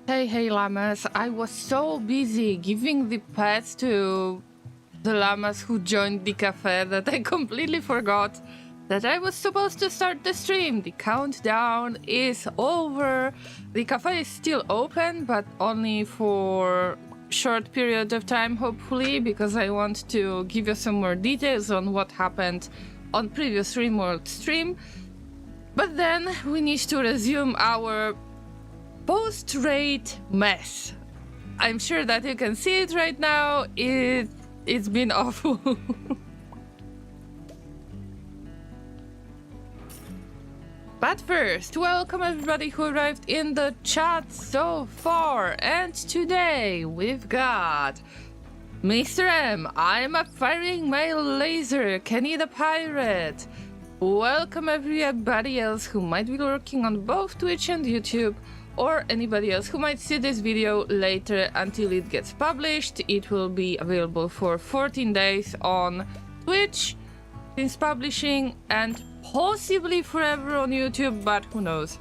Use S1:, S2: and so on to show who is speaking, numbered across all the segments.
S1: Hey, Llamas. I was so busy giving the pets to the llamas who joined the cafe that I completely forgot that I was supposed to start the stream. The countdown is over. The cafe is still open, but only for short period of time, hopefully, because I want to give you some more details on what happened on previous Rimworld stream. But then we need to resume our post-raid mess. I'm sure that you can see it right now. It's been awful. But first, welcome everybody who arrived in the chat so far. And today we've got Mr. M, I'm a firing my laser, Kenny the Pirate. Welcome everybody else who might be lurking on both Twitch and YouTube, or anybody else who might see this video later until it gets published. It will be available for 14 days on Twitch since publishing, and possibly forever on YouTube, but who knows.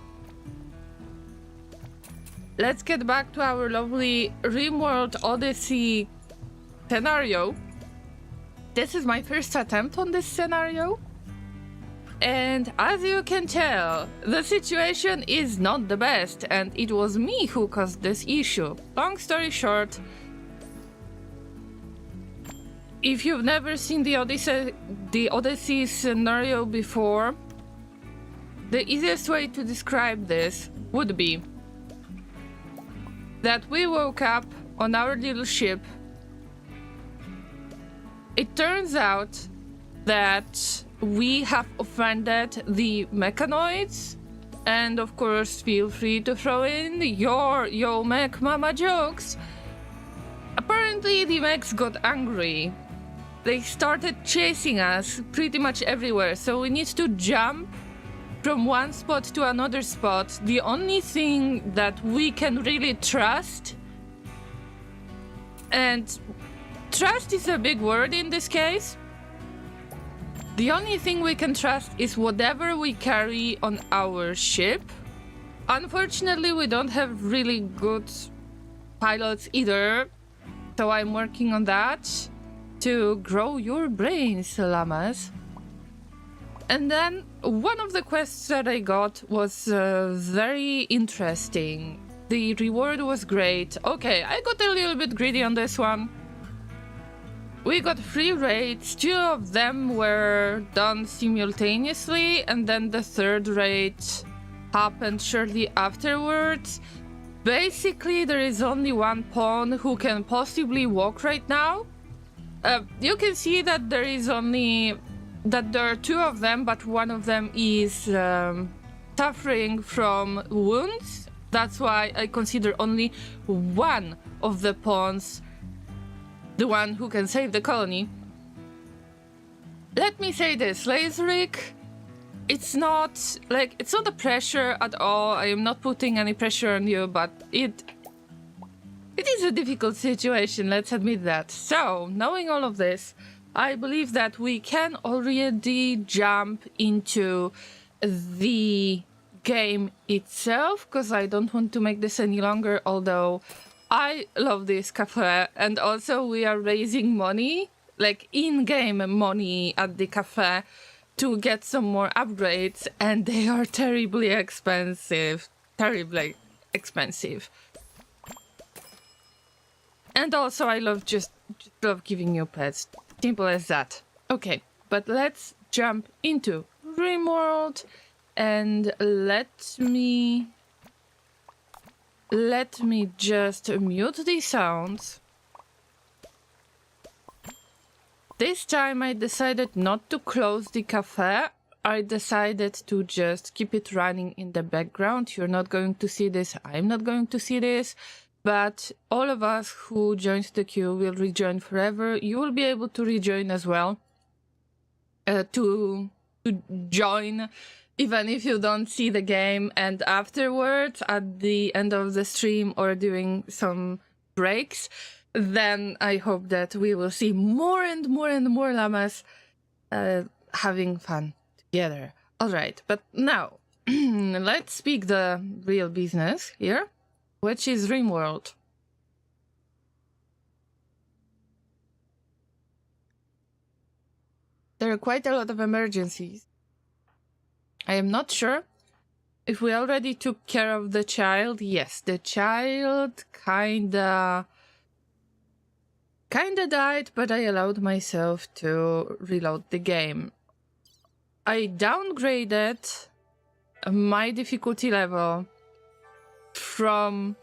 S1: Let's get back to our lovely Rimworld Odyssey scenario. This is my first attempt on this scenario. And as you can tell, the situation is not the best, and it was me who caused this issue. Long story short, if you've never seen the Odyssey scenario before, the easiest way to describe this would be that we woke up on our little ship. It turns out that we have offended the mechanoids, and of course feel free to throw in your yo mech mama jokes. Apparently the mechs got angry. They started chasing us pretty much everywhere, so we need to jump from one spot to another spot. The only thing that we can really trust, and trust is a big word in this case, the only thing we can trust is whatever we carry on our ship. Unfortunately, we don't have really good pilots either, so I'm working on that to grow your brains, llamas. And then one of the quests that I got was very interesting. The reward was great. Okay, I got a little bit greedy on this one. We got 3 raids, 2 of them were done simultaneously, and then the 3rd raid happened shortly afterwards. Basically, there is only one pawn who can possibly walk right now. You can see that there are 2 of them, but one of them is suffering from wounds. That's why I consider only one of the pawns the one who can save the colony. Let me say this, Laseric, it's not a pressure at all. I am not putting any pressure on you, but it is a difficult situation, let's admit that. So, knowing all of this, I believe that we can already jump into the game itself, because I don't want to make this any longer, although I love this cafe, and also we are raising money, like in-game money at the cafe to get some more upgrades, and they are terribly expensive. Terribly expensive. And also I just love giving you pets. Simple as that. Okay, but let's jump into Rimworld, and let me just mute these sounds. This time I decided not to close the cafe. I decided to just keep it running in the background. You're not going to see this, I'm not going to see this, but all of us who joined the queue will rejoin forever. You will be able to rejoin as well, to join even if you don't see the game, and afterwards, at the end of the stream or during some breaks, then I hope that we will see more and more and more llamas having fun together. Alright, but now, let's speak the real business here. which is Rimworld. There are quite a lot of emergencies. I am not sure if we already took care of the child. Yes, the child kinda died, but I allowed myself to reload the game. I downgraded my difficulty level from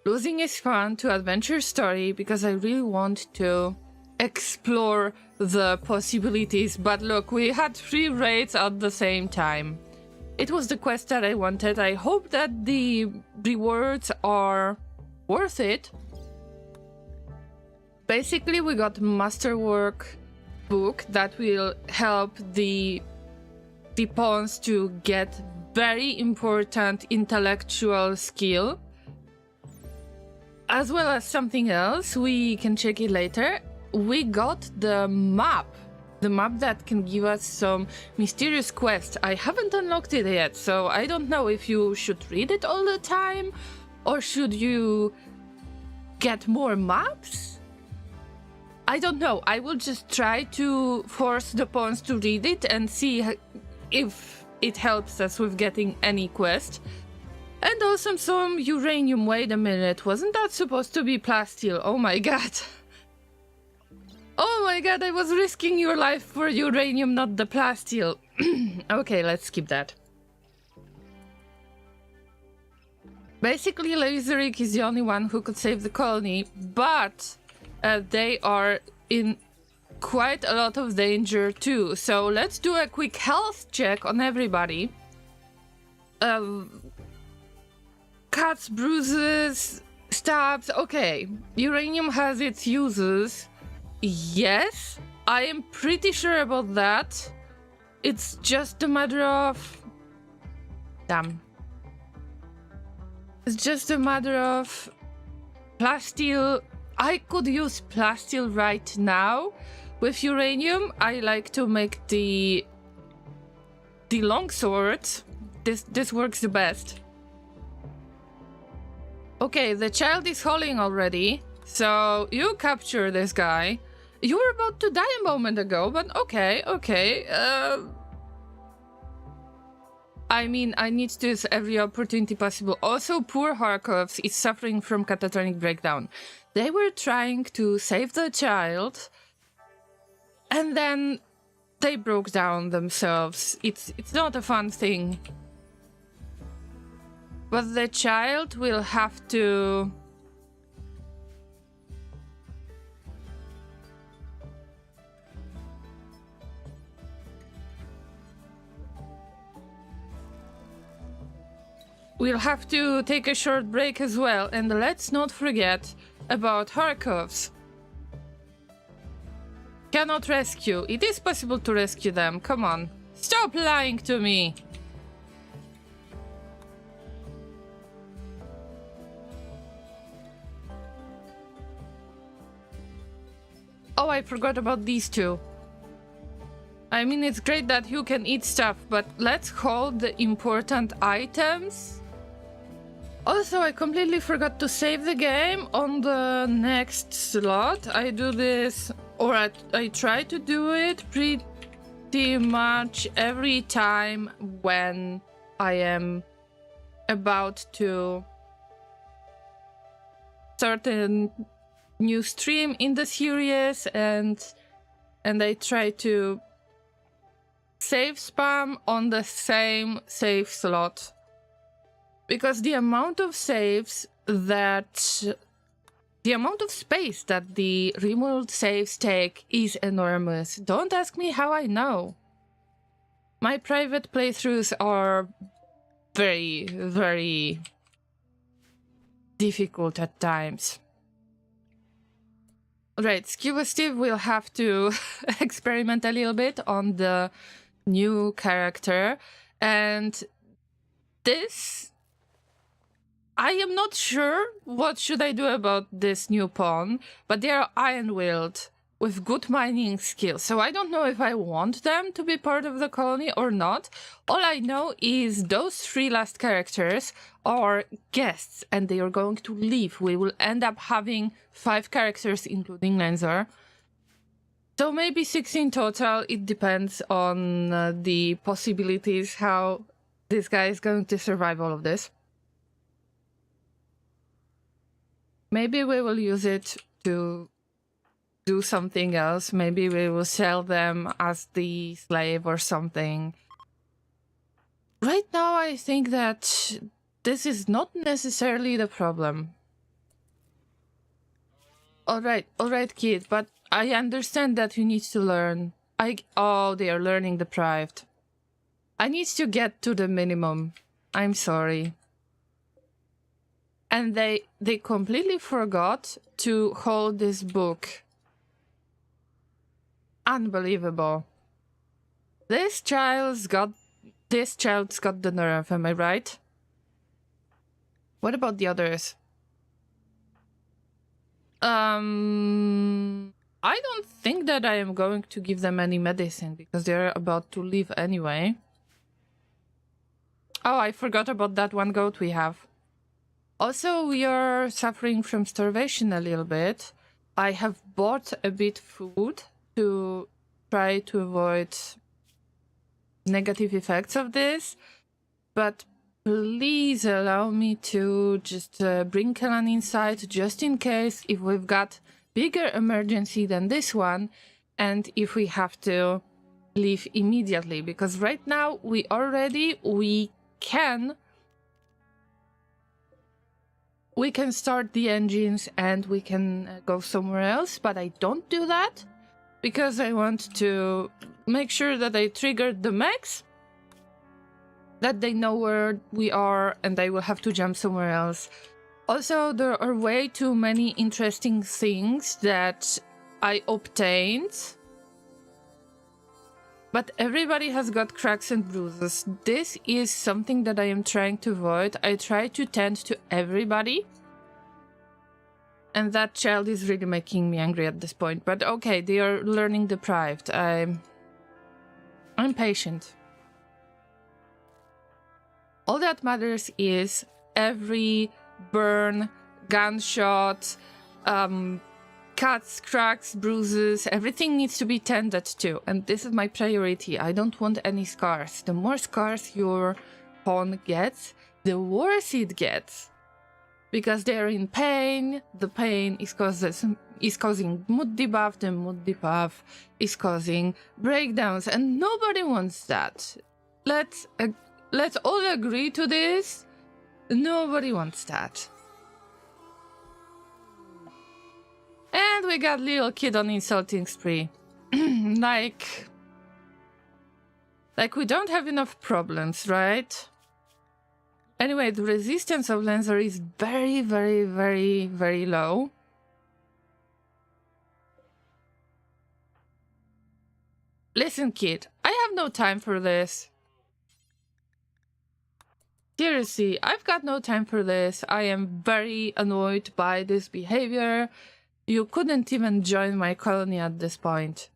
S1: Losing is Fun to Adventure Story because I really want to explore the possibilities. But look, we had 3 raids at the same time. It was the quest that I wanted. I hope that the rewards are worth it. Basically, we got Masterwork book that will help the pawns to get very important intellectual skill, as well as something else. We can check it later. We got the map that can give us some mysterious quest. I haven't unlocked it yet, so I don't know if you should read it all the time or should you get more maps. I don't know. I will just try to force the pawns to read it and see if it helps us with getting any quest. And also some uranium. Wait a minute, wasn't that supposed to be plasteel? Oh my god. Oh my god, I was risking your life for uranium, not the plasteel. Okay, let's skip that. Basically, Laserik is the only one who could save the colony, but they are in quite a lot of danger too. So let's do a quick health check on everybody. Cuts, bruises, stabs. Okay, uranium has its uses. Yes, I am pretty sure about that. It's just a matter of... Damn. It's just a matter of... plasteel. I could use plasteel right now. With uranium, I like to make the longsword. This works the best. Okay, the child is hauling already. So you capture this guy. You were about to die a moment ago, but okay. I mean, I need to use every opportunity possible. Also, poor Harkovs is suffering from catatonic breakdown. They were trying to save the child, and then they broke down themselves. It's not a fun thing. But the child will have to... We'll have to take a short break as well, and let's not forget about Harkovs. Cannot rescue. It is possible to rescue them. Come on. Stop lying to me. Oh, I forgot about these two. I mean, it's great that you can eat stuff, but let's hold the important items. Also, I completely forgot to save the game on the next slot. I do this, or I try to do it pretty much every time when I am about to start a new stream in the series, and I try to save spam on the same save slot. Because the amount of saves that... the amount of space that the Rimworld saves take is enormous. Don't ask me how I know. My private playthroughs are very, very difficult at times. Right, Scuba Steve will have to experiment a little bit on the new character. And this... I am not sure what should I do about this new pawn, but they are iron-willed. with good mining skills. So I don't know if I want them to be part of the colony or not. All I know is those 3 last characters are guests and they are going to leave. We will end up having 5 characters, including Lenzor. So maybe 6 in total. It depends on the possibilities, how this guy is going to survive all of this. Maybe we will use it to do something else. Maybe we will sell them as the slave or something. Right now, I think that this is not necessarily the problem. Alright, kid, but I understand that you need to learn. Oh, they are learning deprived. I need to get to the minimum. I'm sorry. And they completely forgot to hold this book. Unbelievable. This child's got the nerve, am I right? What about the others? I don't think that I am going to give them any medicine because they're about to leave anyway. Oh, I forgot about that one goat we have. Also, we are suffering from starvation a little bit. I have bought a bit food to try to avoid negative effects of this, but please allow me to just bring Kellan inside just in case if we've got bigger emergency than this one and if we have to leave immediately, because right now we can start the engines and we can go somewhere else, but I don't do that because I want to make sure that I triggered the mechs, that they know where we are and I will have to jump somewhere else. Also, there are way too many interesting things that I obtained, but everybody has got cracks and bruises. This is something that I am trying to avoid. I try to tend to everybody. And that child is really making me angry at this point. But okay, they are learning deprived. I'm patient. All that matters is every burn, gunshot, cuts, cracks, bruises, everything needs to be tended to. And this is my priority. I don't want any scars. The more scars your pawn gets, the worse it gets. Because they're in pain, the pain is causing mood debuff, the mood debuff is causing breakdowns, and nobody wants that. Let's all agree to this. Nobody wants that. And we got little kid on insulting spree. like we don't have enough problems, right? Anyway, the resistance of Lenzor is very, very, very, very low. Listen, kid, I have no time for this. Seriously, I've got no time for this. I am very annoyed by this behavior. You couldn't even join my colony at this point.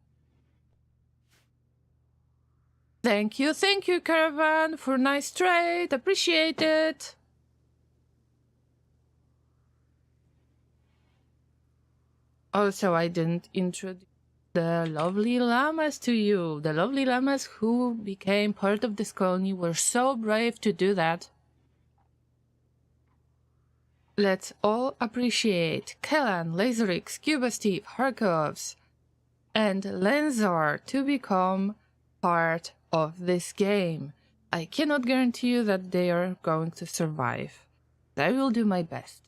S1: Thank you, Caravan, for nice trade. Appreciate it. Also, I didn't introduce the lovely llamas to you. The lovely llamas who became part of this colony were so brave to do that. Let's all appreciate Kellan, Lazarix, Cuba Steve, Harkovs, and Lenzor to become part of this game. I cannot guarantee you that they are going to survive. I will do my best.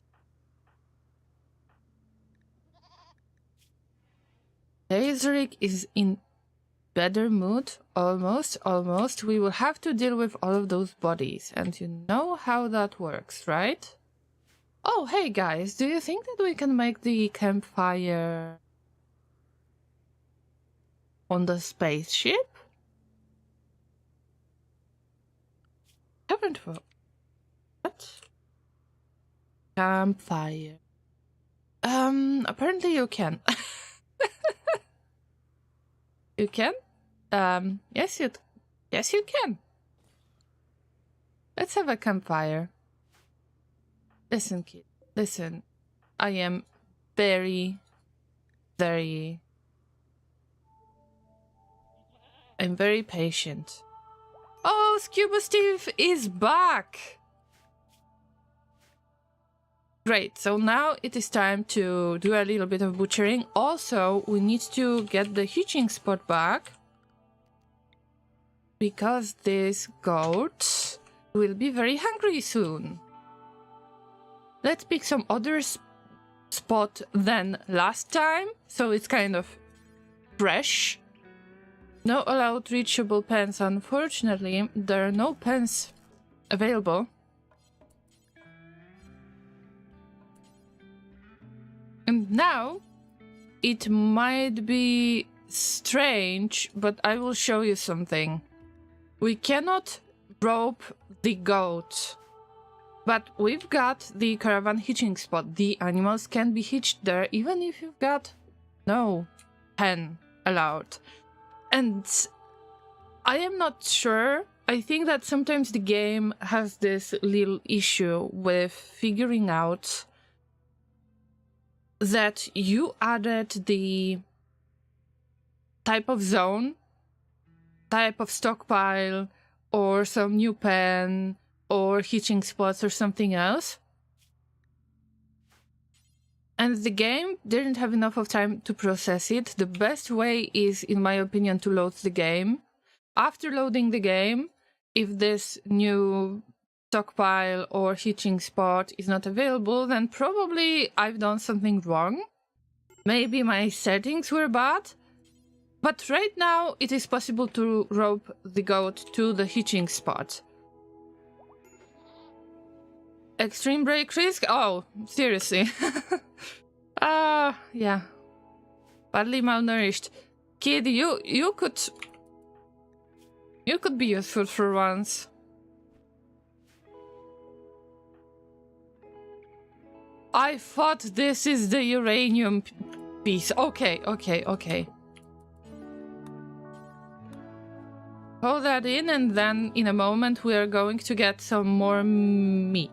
S1: Lazarix is in better mood, almost. We will have to deal with all of those bodies, and you know how that works, right? Oh, hey guys, do you think that we can make the campfire on the spaceship? Haven't we? What? Campfire. Apparently you can. You can? Yes, you can. Let's have a campfire. Listen, kid. Listen. I am very... I'm very patient. Oh, Scuba Steve is back! Great, so now it is time to do a little bit of butchering. Also, we need to get the hitching spot back, because this goat will be very hungry soon. Let's pick some other spot than last time, so it's kind of fresh. No allowed reachable pens. Unfortunately, there are no pens available. And now, it might be strange, but I will show you something. We cannot rope the goat, but we've got the caravan hitching spot. The animals can be hitched there, even if you've got no pen allowed. And I am not sure. I think that sometimes the game has this little issue with figuring out that you added the type of zone, type of stockpile, or some new pen, or hitching spots, or something else. And the game didn't have enough of time to process it. The best way is, in my opinion, to load the game. After loading the game, if this new stockpile or hitching spot is not available, then probably I've done something wrong. Maybe my settings were bad. But right now, it is possible to rope the goat to the hitching spot. Extreme break risk? Oh, seriously. Yeah. Badly malnourished. Kid, you could be useful for once. I thought this is the uranium piece. Okay. Hold that in, and then in a moment we are going to get some more meat.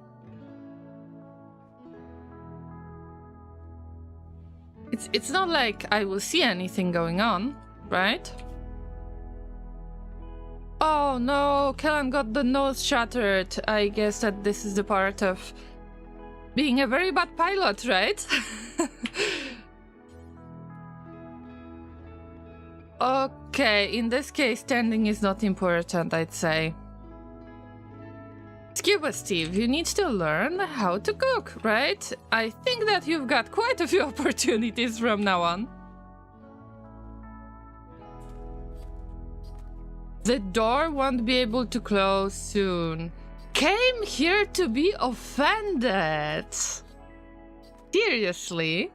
S1: It's not like I will see anything going on, right? Oh no, Kellan got the nose shattered. I guess that this is the part of being a very bad pilot, right? Okay, in this case, standing is not important, I'd say. Scuba Steve, you need to learn how to cook, right? I think that you've got quite a few opportunities from now on. The door won't be able to close soon. Came here to be offended. Seriously?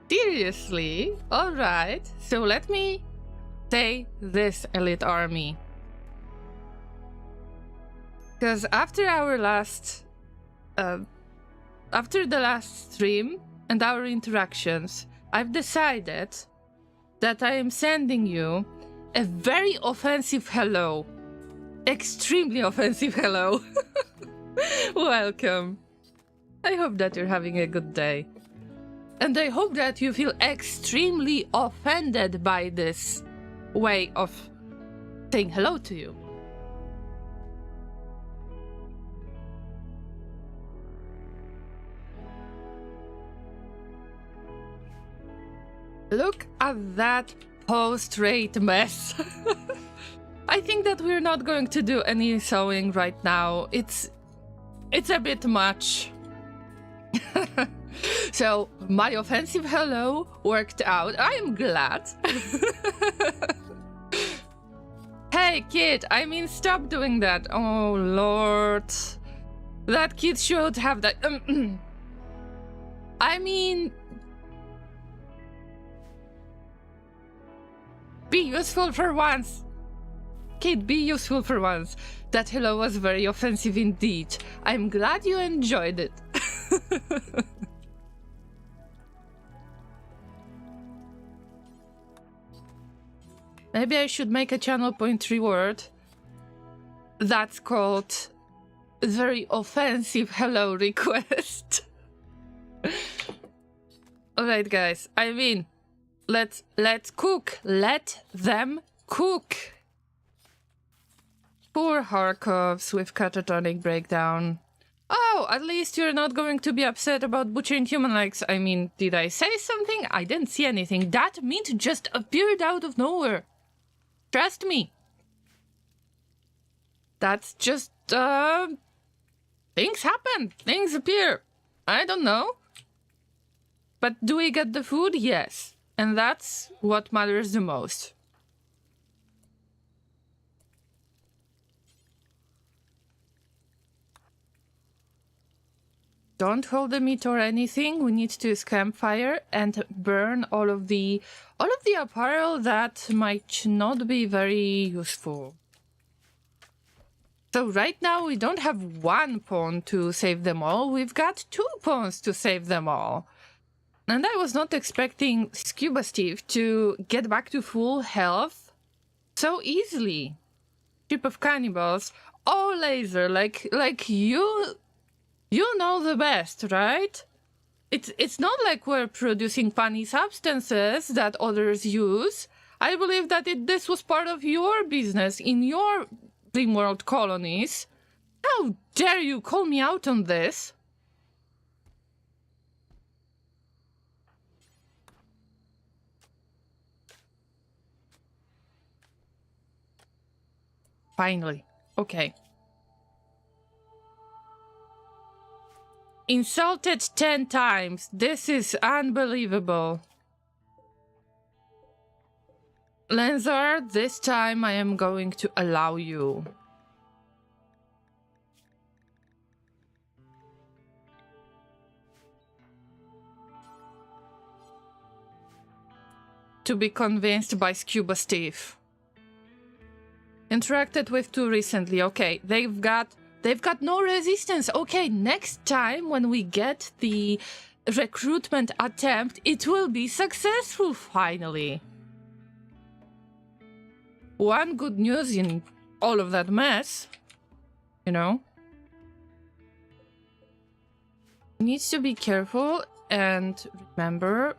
S1: Seriously? Alright, so let me say this, Elite Army. Because after our last... after the last stream and our interactions, I've decided that I am sending you a very offensive hello. Extremely offensive hello. Welcome. I hope that you're having a good day. And I hope that you feel extremely offended by this way of saying hello to you. Look at that post-rate mess. I think that we're not going to do any sewing right now. It's a bit much. So my offensive hello worked out. I'm glad. Hey kid, I mean, stop doing that. Oh Lord. That kid should have that. I mean, be useful for once. Kid, be useful for once. That hello was very offensive indeed. I'm glad you enjoyed it. Maybe I should make a channel point reward that's called very offensive hello request. Alright guys, I mean, let's cook. Let them cook. Poor Harkovs with catatonic breakdown. Oh, at least you're not going to be upset about butchering human legs. I mean, did I say something? I didn't see anything. That meat just appeared out of nowhere. Trust me. That's just, things happen. Things appear. I don't know. But do we get the food? Yes. And that's what matters the most. Don't hold the meat or anything. We need to use campfire and burn all of the apparel that might not be very useful. So right now we don't have one pawn to save them all. We've got 2 pawns to save them all. And I was not expecting Scuba Steve to get back to full health so easily. Ship of Cannibals. Oh, Laser, like you know the best, right? It's not like we're producing funny substances that others use. I believe that this was part of your business in your Rimworld colonies. How dare you call me out on this? Finally. Okay. Insulted 10 times. This is unbelievable. Lenzar, this time I am going to allow you. To be convinced by Scuba Steve. Interacted with 2 recently. Okay, they've got no resistance. Okay, next time when we get the recruitment attempt, it will be successful finally. One good news in all of that mess, you know. Needs to be careful and remember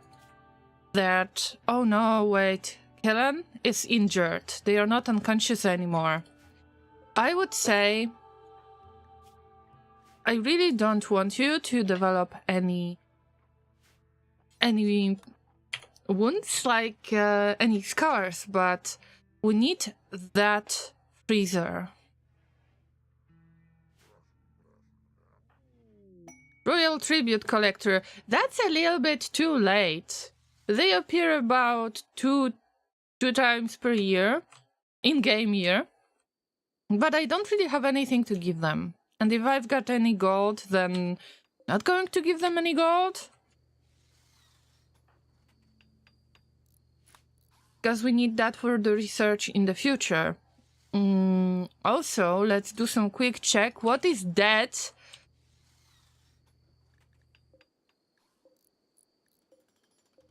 S1: that, oh no, wait, Kellen is injured. They are not unconscious anymore. I would say I really don't want you to develop any wounds, like any scars, but we need that freezer. Royal Tribute Collector. That's a little bit too late. They appear about two times per year, in-game year, but I don't really have anything to give them. And if I've got any gold, then not going to give them any gold. Because we need that for the research in the future. Also, let's do some quick check. What is that?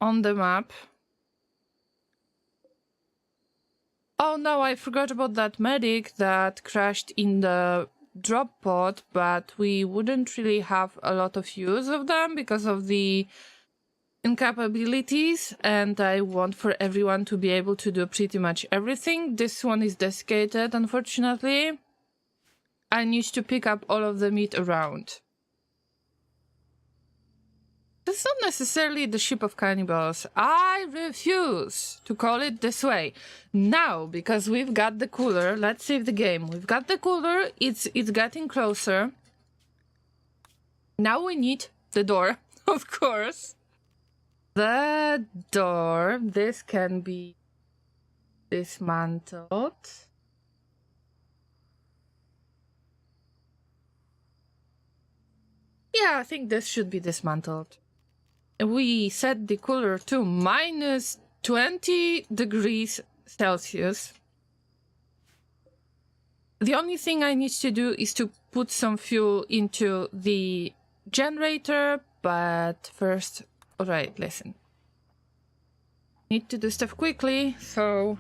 S1: On the map. Oh no, I forgot about that medic that crashed in the drop pod, but we wouldn't really have a lot of use of them because of the incapabilities, and I want for everyone to be able to do pretty much everything. This one is desiccated, unfortunately. I need to pick up all of the meat around. It's not necessarily the Ship of Cannibals. I refuse to call it this way. Now, because we've got the cooler, let's save the game. We've got the cooler, it's getting closer. Now we need the door, of course. The door, this can be dismantled. Yeah, I think this should be dismantled. We set the cooler to minus 20 degrees Celsius. The only thing I need to do is to put some fuel into the generator, but first, alright, listen. Need to do stuff quickly, so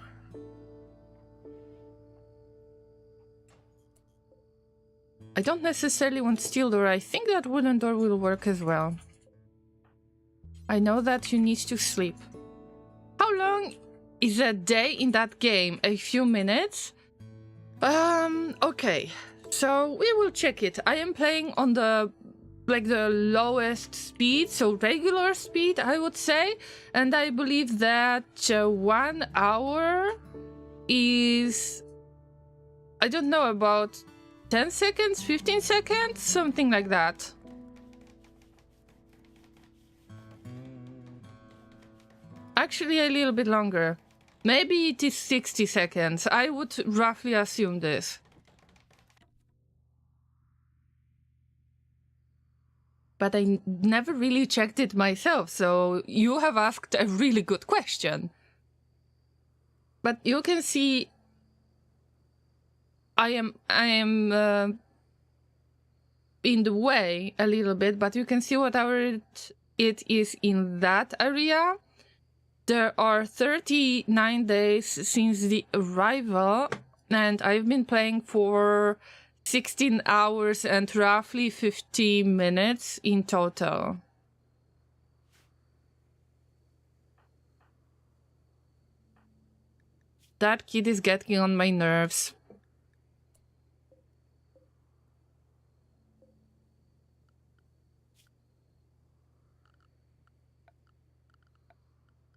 S1: I don't necessarily want steel door. I think that wooden door will work as well. I know that you need to sleep. How long is a day in that game? A few minutes? Okay. So we will check it. I am playing on the lowest speed, so regular speed, I would say. And I believe that 1 hour is, I don't know, about 10 seconds, 15 seconds, something like that. Actually, a little bit longer. Maybe it is 60 seconds. I would roughly assume this. But I never really checked it myself, so you have asked a really good question. But you can see I am in the way a little bit, but you can see what hour it is in that area. There are 39 days since the arrival, and I've been playing for 16 hours and roughly 50 minutes in total. That kid is getting on my nerves.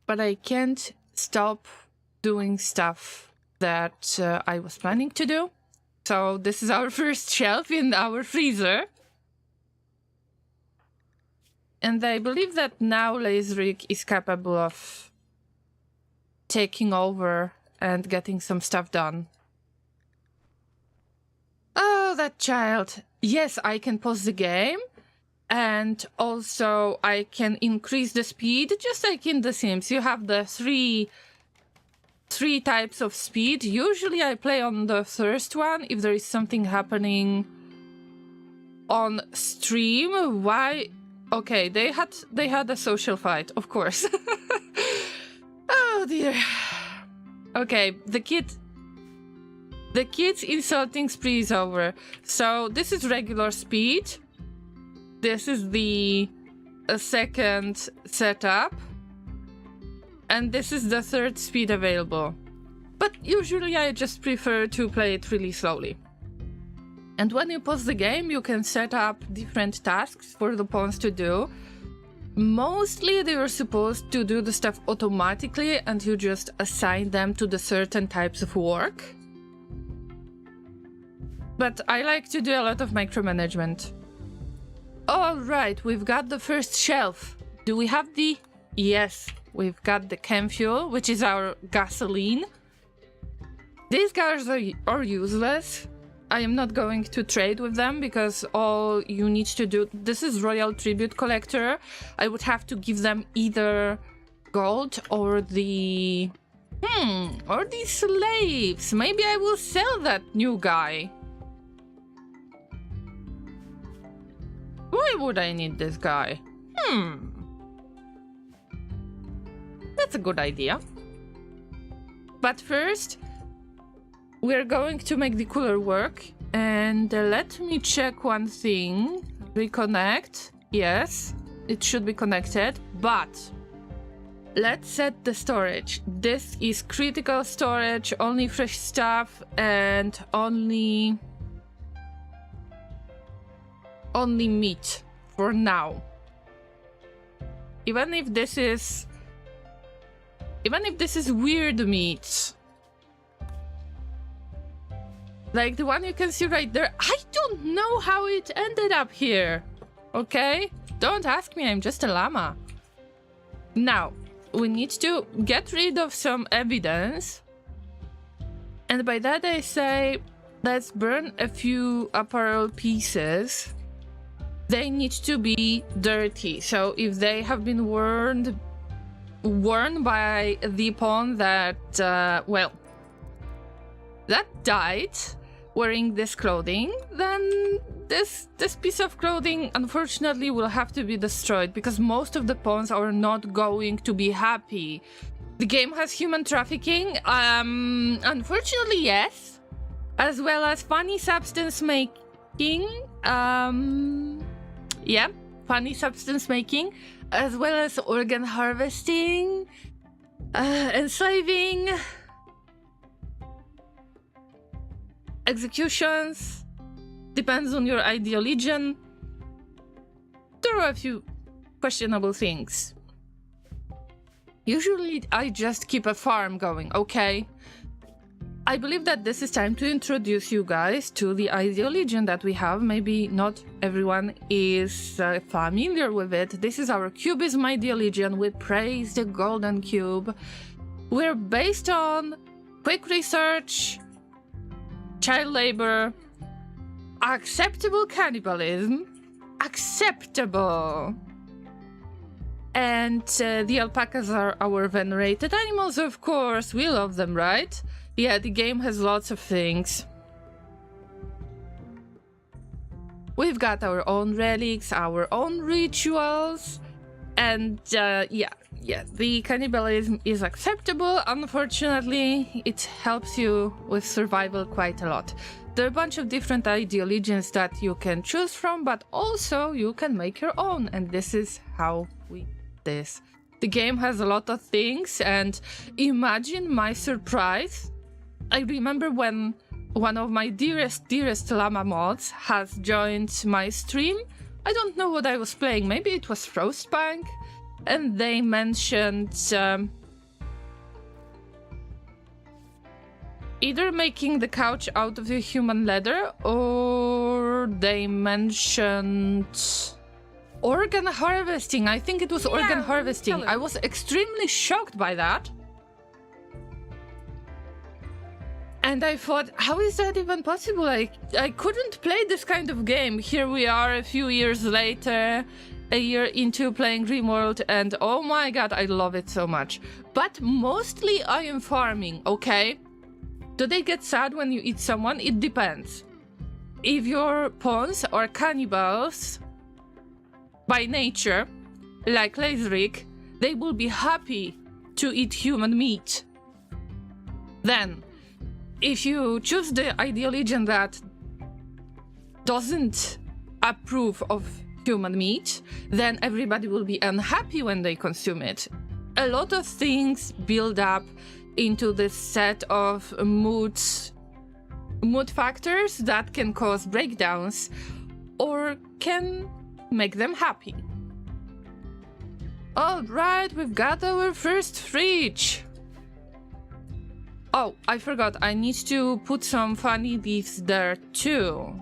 S1: But I can't stop doing stuff that I was planning to do. So this is our first shelf in our freezer. And I believe that now Lazerik is capable of taking over and getting some stuff done. Oh, that child. Yes, I can pause the game. And also I can increase the speed, just like in The Sims. You have the three types of speed. Usually I play on the first one if there is something happening on stream. Why? Okay, they had a social fight, of course. Oh dear. Okay, the kid's insulting spree is over. So this is regular speed. This is the second setup. And this is the third speed available. But usually I just prefer to play it really slowly. And when you pause the game, you can set up different tasks for the pawns to do. Mostly they are supposed to do the stuff automatically and you just assign them to the certain types of work. But I like to do a lot of micromanagement. Alright, we've got the first shelf. Do we have the... Yes, we've got the chem fuel, which is our gasoline. These guys are useless. I am not going to trade with them because all you need to do... This is Royal Tribute Collector. I would have to give them either gold or the... or the slaves. Maybe I will sell that new guy. Why would I need this guy? That's a good idea. But first, we're going to make the cooler work. And let me check one thing. Reconnect. Yes, it should be connected. But let's set the storage. This is critical storage, only fresh stuff and only meat for now. Even if this is weird meat, like the one you can see right there, I don't know how it ended up here. Okay, don't ask me, I'm just a llama. Now we need to get rid of some evidence, and by that I say let's burn a few apparel pieces. They need to be dirty, so if they have been worn by the pawn that, well, that died wearing this clothing, then this piece of clothing unfortunately will have to be destroyed because most of the pawns are not going to be happy. The game has human trafficking, unfortunately yes, as well as funny substance Yeah, funny substance making, as well as organ harvesting, enslaving, executions, depends on your ideal legion. There are a few questionable things. Usually I just keep a farm going, okay? I believe that this is time to introduce you guys to the ideal legion that we have. Maybe not everyone is familiar with it. This is our cubism ideal legion. We praise the golden cube. We're based on quick research, child labor, acceptable cannibalism, acceptable. And the alpacas are our venerated animals, of course. We love them, right? Yeah, the game has lots of things. We've got our own relics, our own rituals, and yeah, the cannibalism is acceptable. Unfortunately, it helps you with survival quite a lot. There are a bunch of different ideal legions that you can choose from, but also you can make your own, and this is how we do this. The game has a lot of things, and imagine my surprise. I remember when one of my dearest llama mods has joined my stream. I don't know what I was playing, maybe it was Frostbank, and they mentioned either making the couch out of the human leather, or they mentioned organ harvesting. I think it was organ harvesting. Hello. I was extremely shocked by that. And I thought, how is that even possible? I couldn't play this kind of game. Here we are a few years later, a year into playing Rimworld, and oh my god, I love it so much. But mostly I am farming, okay? Do they get sad when you eat someone? It depends. If your pawns are cannibals by nature, like Lazeric, they will be happy to eat human meat. Then, if you choose the ideal legion that doesn't approve of human meat, then everybody will be unhappy when they consume it. A lot of things build up into this set of mood factors that can cause breakdowns or can make them happy. Alright, we've got our first fridge. Oh, I forgot, I need to put some funny leaves there too.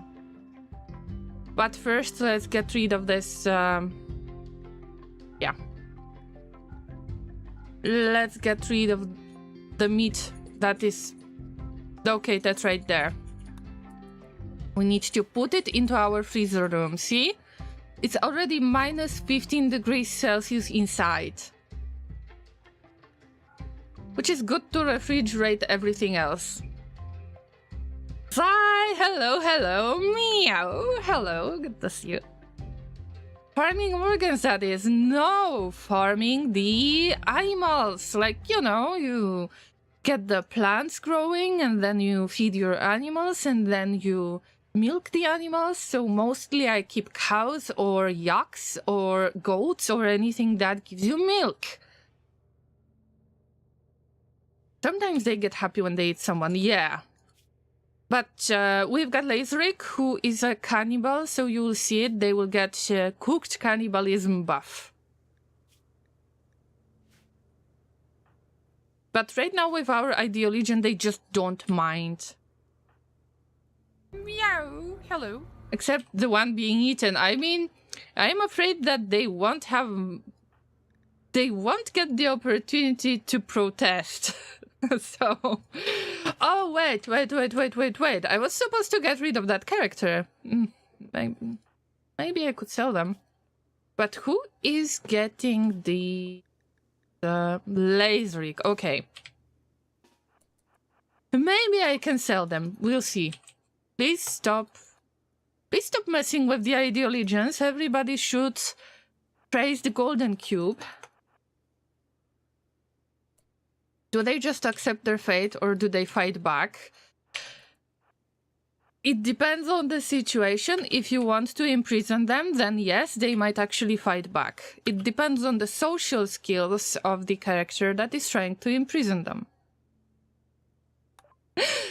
S1: But first, let's get rid of this, yeah. Let's get rid of the meat that is located right there. We need to put it into our freezer room, see? It's already minus 15 degrees Celsius inside. Which is good to refrigerate everything else. Hi, hello, meow, hello, good to see you. Farming organs, that is. No, farming the animals. Like, you know, you get the plants growing and then you feed your animals and then you milk the animals. So mostly I keep cows or yaks or goats or anything that gives you milk. Sometimes they get happy when they eat someone, yeah. But we've got Lazeric, who is a cannibal, so you'll see it. They will get cooked cannibalism buff. But right now with our ideal legion, they just don't mind. Meow, hello. Except the one being eaten. I mean, I'm afraid that they won't get the opportunity to protest. So, oh wait, I was supposed to get rid of that character. Maybe I could sell them. But who is getting the Lazeric? Okay. Maybe I can sell them, we'll see. Please stop messing with the ideal legions. Everybody should praise the golden cube. Do they just accept their fate, or do they fight back? It depends on the situation. If you want to imprison them, then yes, they might actually fight back. It depends on the social skills of the character that is trying to imprison them.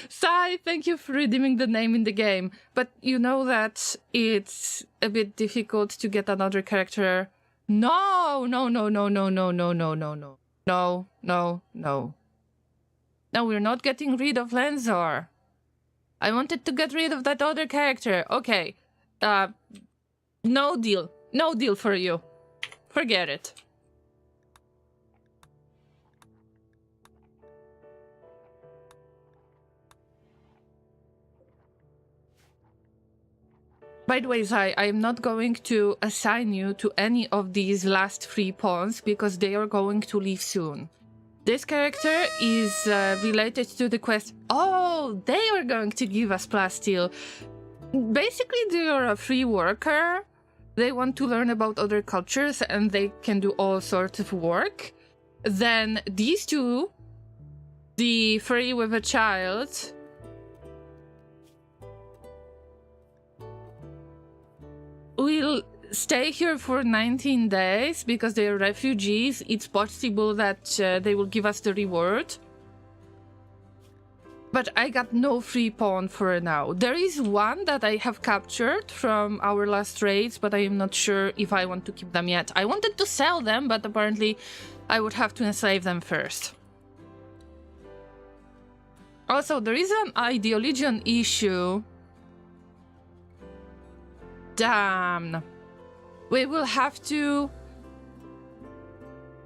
S1: Sai, thank you for redeeming the name in the game. But you know that it's a bit difficult to get another character. No. No, we're not getting rid of Lenzor. I wanted to get rid of that other character. Okay. No deal. No deal for you. Forget it. By the way, Zai, I am not going to assign you to any of these last 3 pawns because they are going to leave soon. This character is related to the quest. Oh, they are going to give us plasteel. Basically, they are a free worker. They want to learn about other cultures and they can do all sorts of work. Then these two, the furry with a child, will stay here for 19 days because they are refugees. It's possible that they will give us the reward. But I got no free pawn for now. There is one that I have captured from our last raids, but I am not sure if I want to keep them yet. I wanted to sell them, but apparently I would have to enslave them first. Also, there is an ideologian issue. Damn. We will have to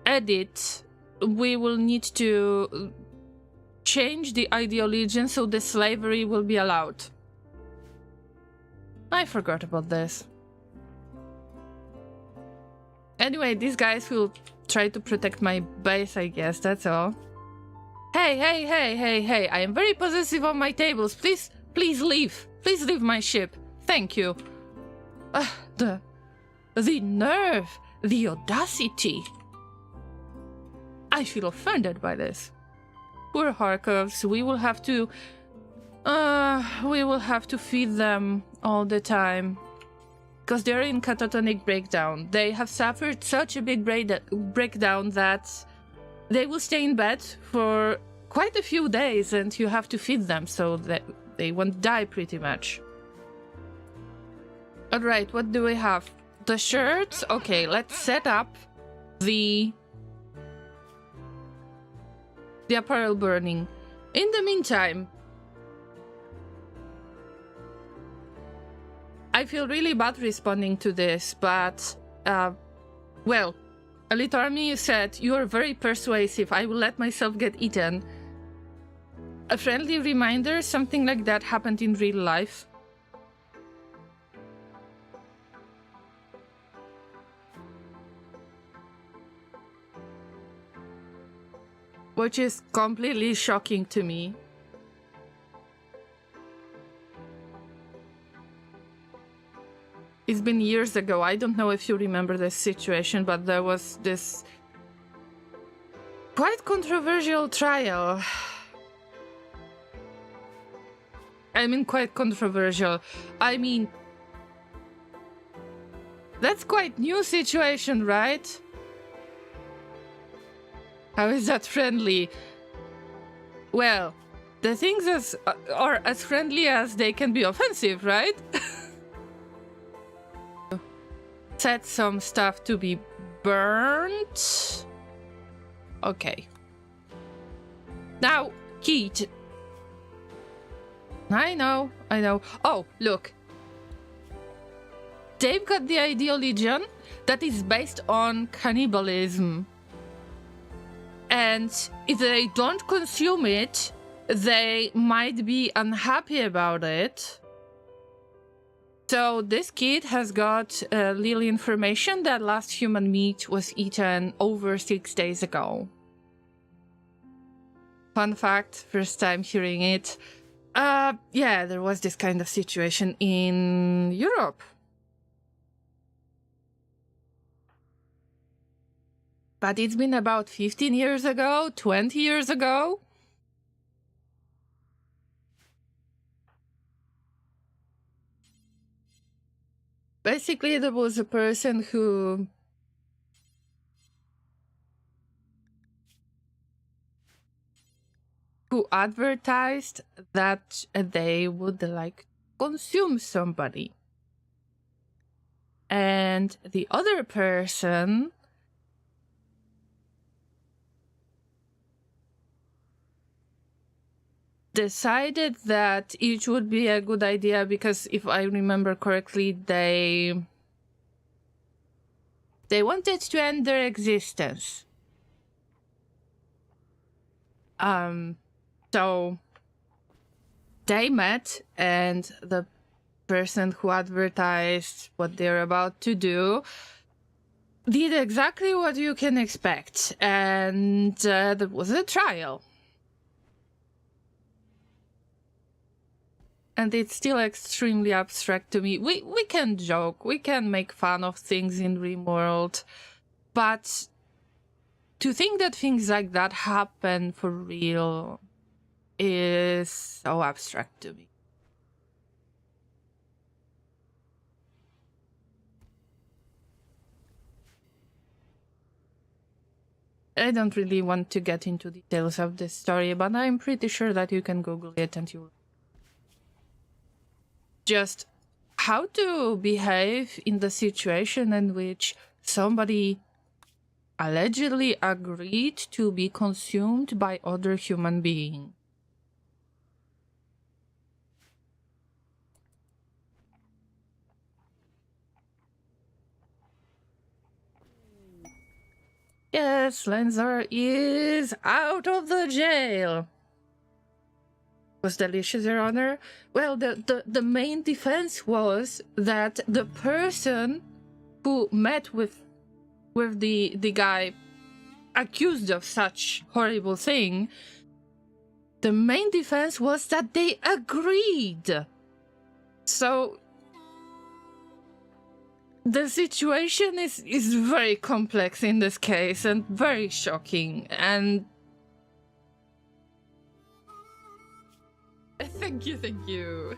S1: edit. We will need to change the ideologian so the slavery will be allowed. I forgot about this. Anyway, these guys will try to protect my base, I guess, that's all. Hey, I am very possessive of my tables. Please leave. Please leave my ship. Thank you. The nerve, the audacity. I feel offended by this. Poor Harkovs, we will have to feed them all the time. Because they're in catatonic breakdown. They have suffered such a big breakdown that they will stay in bed for quite a few days and you have to feed them so that they won't die pretty much. Alright, what do we have? The shirts? Okay, let's set up the apparel burning. In the meantime, I feel really bad responding to this, but, well, Elite Army said, you are very persuasive, I will let myself get eaten. A friendly reminder, something like that happened in real life. Which is completely shocking to me. It's been years ago. I don't know if you remember this situation, but there was this quite controversial trial. I mean, quite controversial. I mean, that's quite new situation, right? How is that friendly? Well, the things are as friendly as they can be offensive, right? Set some stuff to be burnt. Okay. Now, Keith. I know. Oh, look. They've got the Ideal Legion that is based on cannibalism. And if they don't consume it, they might be unhappy about it. So this kid has got little information that last human meat was eaten over 6 days ago. Fun fact, first time hearing it. Yeah, there was this kind of situation in Europe. But it's been about 15 years ago, 20 years ago. Basically, there was a person who advertised that they would like consume somebody. And the other person decided that it would be a good idea because, if I remember correctly, they wanted to end their existence. So they met, and the person who advertised what they're about to do did exactly what you can expect, and there was a trial. And it's still extremely abstract to me. We can joke, we can make fun of things in Rimworld, but to think that things like that happen for real is so abstract to me. I don't really want to get into details of this story, but I'm pretty sure that you can Google it and you just how to behave in the situation in which somebody allegedly agreed to be consumed by other human being. Yes, Lenzar is out of the jail. Was delicious, Your Honor. Well, the main defense was that the person who met with the guy accused of such horrible thing, the main defense was that they agreed. So the situation is very complex in this case and very shocking, and thank you.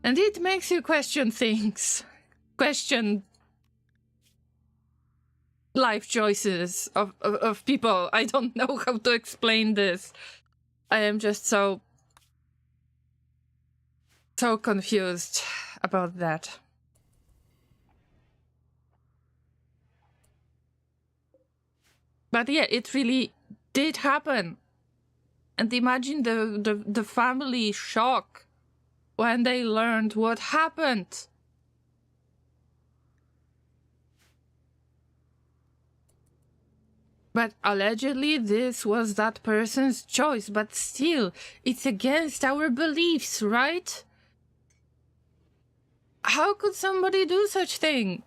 S1: And it makes you question things. Question life choices of people. I don't know how to explain this. I am just so confused about that. But yeah, it really did happen. And imagine the family shock when they learned what happened. But allegedly this was that person's choice, but still, it's against our beliefs, right? How could somebody do such thing?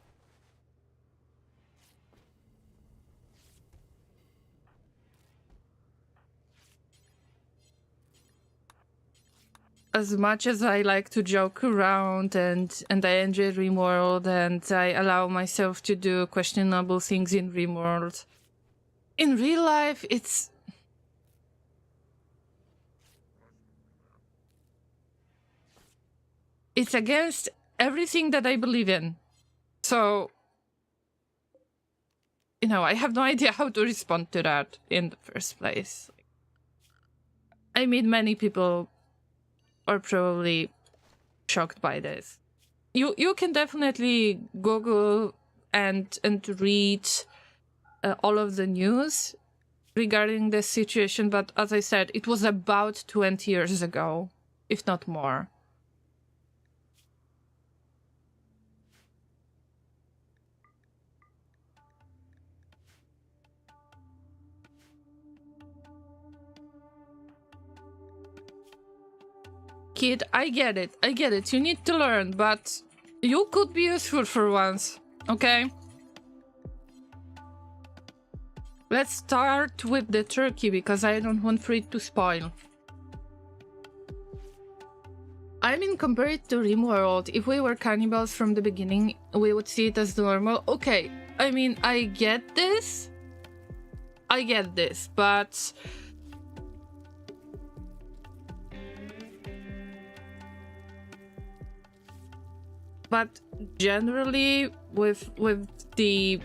S1: As much as I like to joke around and I enjoy Rimworld and I allow myself to do questionable things in Rimworld, in real life, it's against everything that I believe in. So, you know, I have no idea how to respond to that in the first place. I mean, many people are probably shocked by this. You can definitely Google and read all of the news regarding this situation, but as I said, it was about 20 years ago, if not more. Kid, I get it. You need to learn, but you could be useful for once, okay? Let's start with the turkey, because I don't want for it to spoil. I mean, compared to Rimworld, if we were cannibals from the beginning, we would see it as normal. Okay, I mean, I get this, but But generally, with the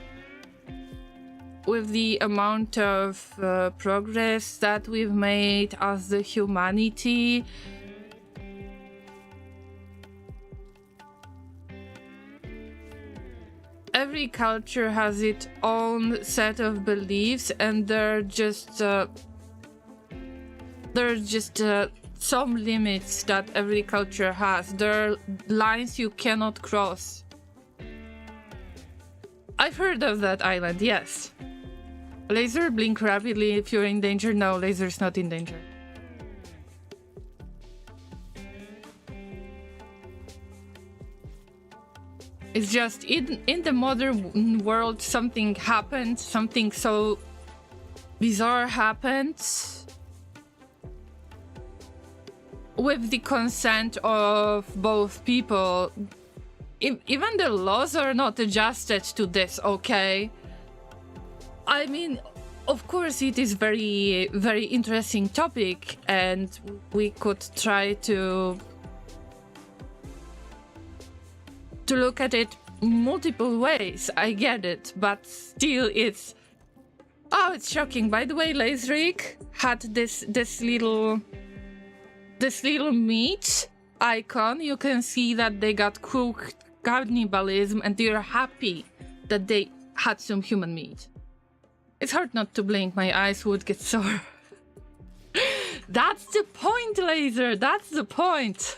S1: amount of progress that we've made as the humanity, every culture has its own set of beliefs, and they're just some limits that every culture has. There are lines you cannot cross. I've heard of that island, yes. Laser, blink rapidly if you're in danger. No, Laser's not in danger. It's just in the modern world something happened, something so bizarre happened with the consent of both people. Even the laws are not adjusted to this, okay? I mean, of course it is very, very interesting topic, and we could try to look at it multiple ways. I get it, but still it's... Oh, it's shocking. By the way, Laserrick had this little meat icon. You can see that they got cooked cannibalism, and they're happy that they had some human meat. It's hard not to blink. My eyes would get sore. That's the point, Laser. That's the point.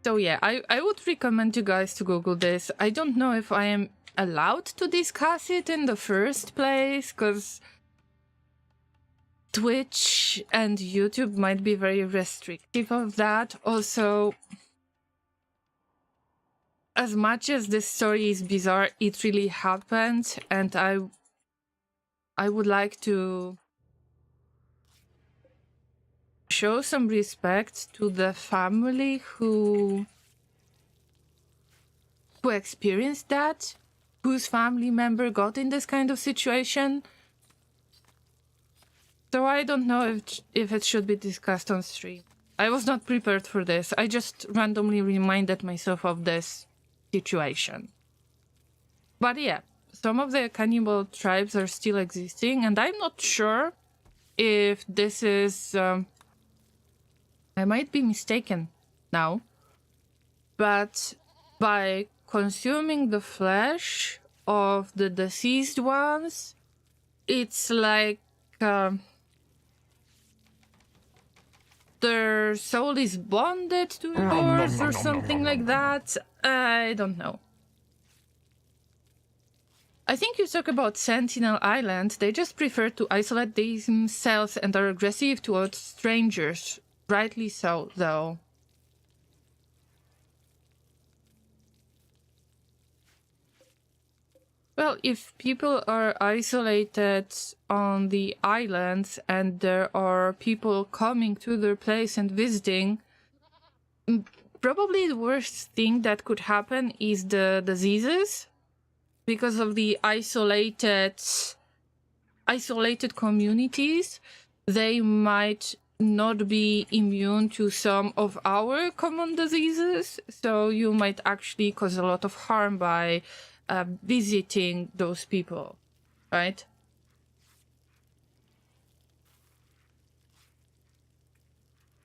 S1: So yeah, I would recommend you guys to Google this. I don't know if I am allowed to discuss it in the first place, because Twitch and YouTube might be very restrictive of that. Also, as much as this story is bizarre, it really happened, and I would like to show some respect to the family who experienced that, whose family member got in this kind of situation. So I don't know if it should be discussed on stream. I was not prepared for this. I just randomly reminded myself of this situation. But yeah, some of the cannibal tribes are still existing, and I'm not sure if this is... I might be mistaken now, but by consuming the flesh of the deceased ones, it's like their soul is bonded to yours or something like that. I don't know. I think you talk about Sentinel Island. They just prefer to isolate themselves and are aggressive towards strangers. Rightly so, though. Well, if people are isolated on the islands and there are people coming to their place and visiting, probably the worst thing that could happen is the diseases, because of the isolated communities. They might not be immune to some of our common diseases, so you might actually cause a lot of harm by visiting those people, right?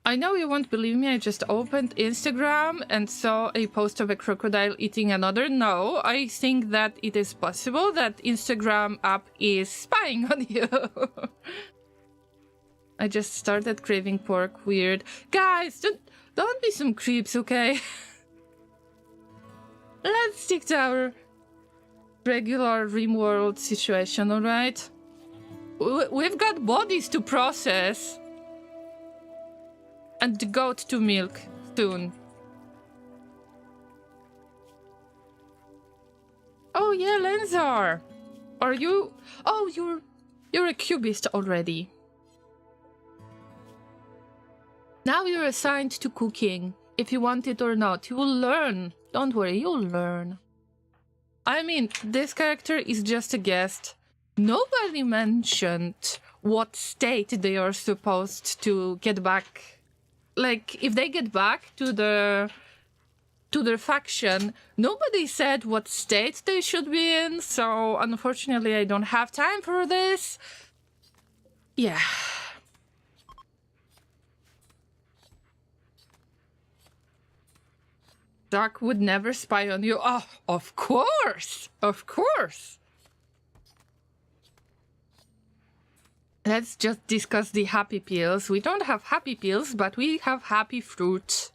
S1: I know you won't believe me, I just opened Instagram and saw a post of a crocodile eating another. No, I think that it is possible that Instagram app is spying on you. I just started craving pork. Weird. Guys, don't be some creeps, okay? Let's stick to our regular Rimworld situation, alright? We've got bodies to process. And the goat to milk soon. Oh yeah, Lenzar! Are you... Oh, you're a cubist already. Now you're assigned to cooking, if you want it or not. You will learn. Don't worry, you'll learn. I mean, this character is just a guest. Nobody mentioned what state they are supposed to get back. Like, if they get back to their faction, nobody said what state they should be in, so unfortunately I don't have time for this. Yeah. Doc would never spy on you. Oh, of course! Of course! Let's just discuss the happy pills. We don't have happy pills, but we have happy fruit.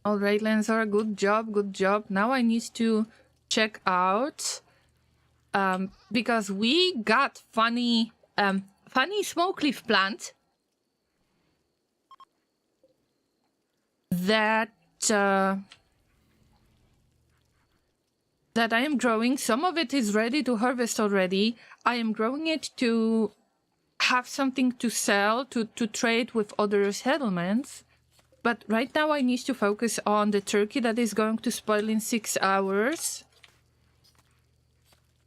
S1: Alright, Lanzor, good job, good job. Now I need to check out... because we got funny smoke leaf plant that I am growing. Some of it is ready to harvest already. I am growing it to have something to sell, to trade with other settlements. But right now I need to focus on the turkey that is going to spoil in 6 hours.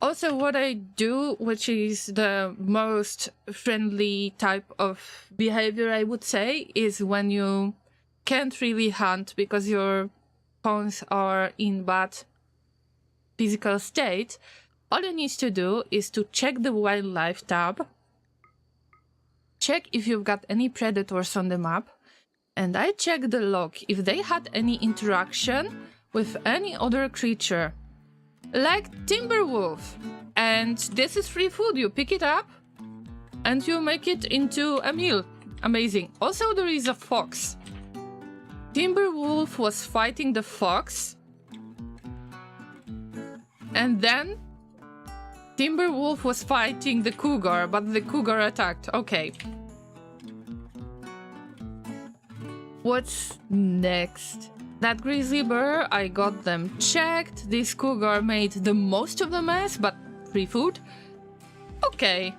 S1: Also, what I do, which is the most friendly type of behavior, I would say, is when you can't really hunt because your pawns are in bad physical state, all you need to do is to check the wildlife tab, check if you've got any predators on the map, and I check the log if they had any interaction with any other creature, like Timberwolf. And this is free food, you pick it up and you make it into a meal. Amazing. Also, there is a fox. Timberwolf was fighting the fox, and then Timberwolf was fighting the cougar, but the cougar attacked. Okay. What's next? That grizzly bear, I got them checked. This cougar made the most of the mess, but free food. Okay.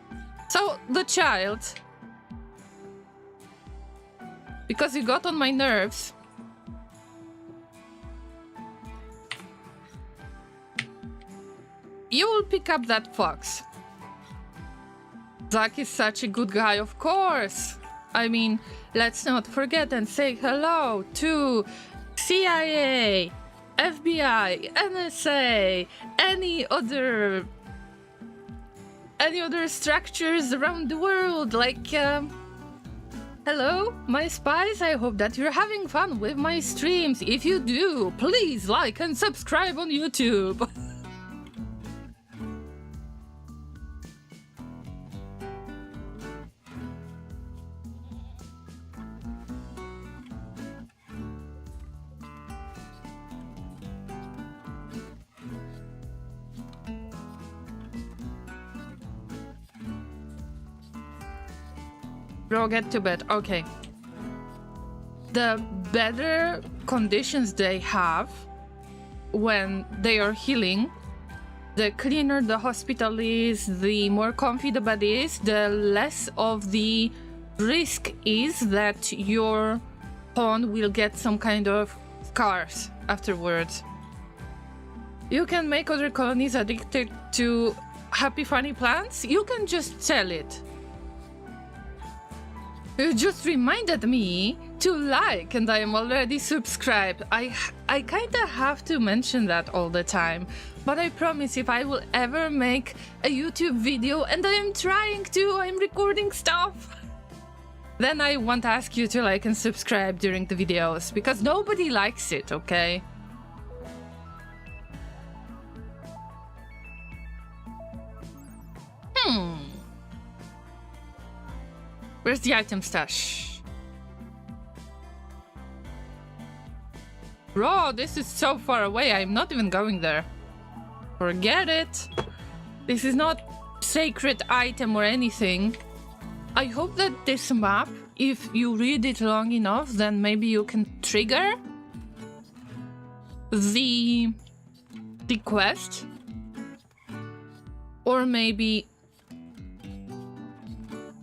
S1: So, the child. Because you got on my nerves. You will pick up that fox. Zach is such a good guy, of course. I mean, let's not forget and say hello to CIA, FBI, NSA, any other structures around the world, like, hello, my spies, I hope that you're having fun with my streams. If you do, please like and subscribe on YouTube. Bro, get to bed. Okay. The better conditions they have when they are healing, the cleaner the hospital is, the more comfy the bed is, the less of the risk is that your pawn will get some kind of scars afterwards. You can make other colonies addicted to happy funny plants. You can just sell it. You just reminded me to like, and I am already subscribed. I kinda have to mention that all the time, but I promise if I will ever make a YouTube video, and I am trying to, I'm recording stuff, then I won't ask you to like and subscribe during the videos, because nobody likes it, okay? Where's the item stash? Bro, this is so far away, I'm not even going there. Forget it. This is not sacred item or anything. I hope that this map, if you read it long enough, then maybe you can trigger the quest. Or maybe...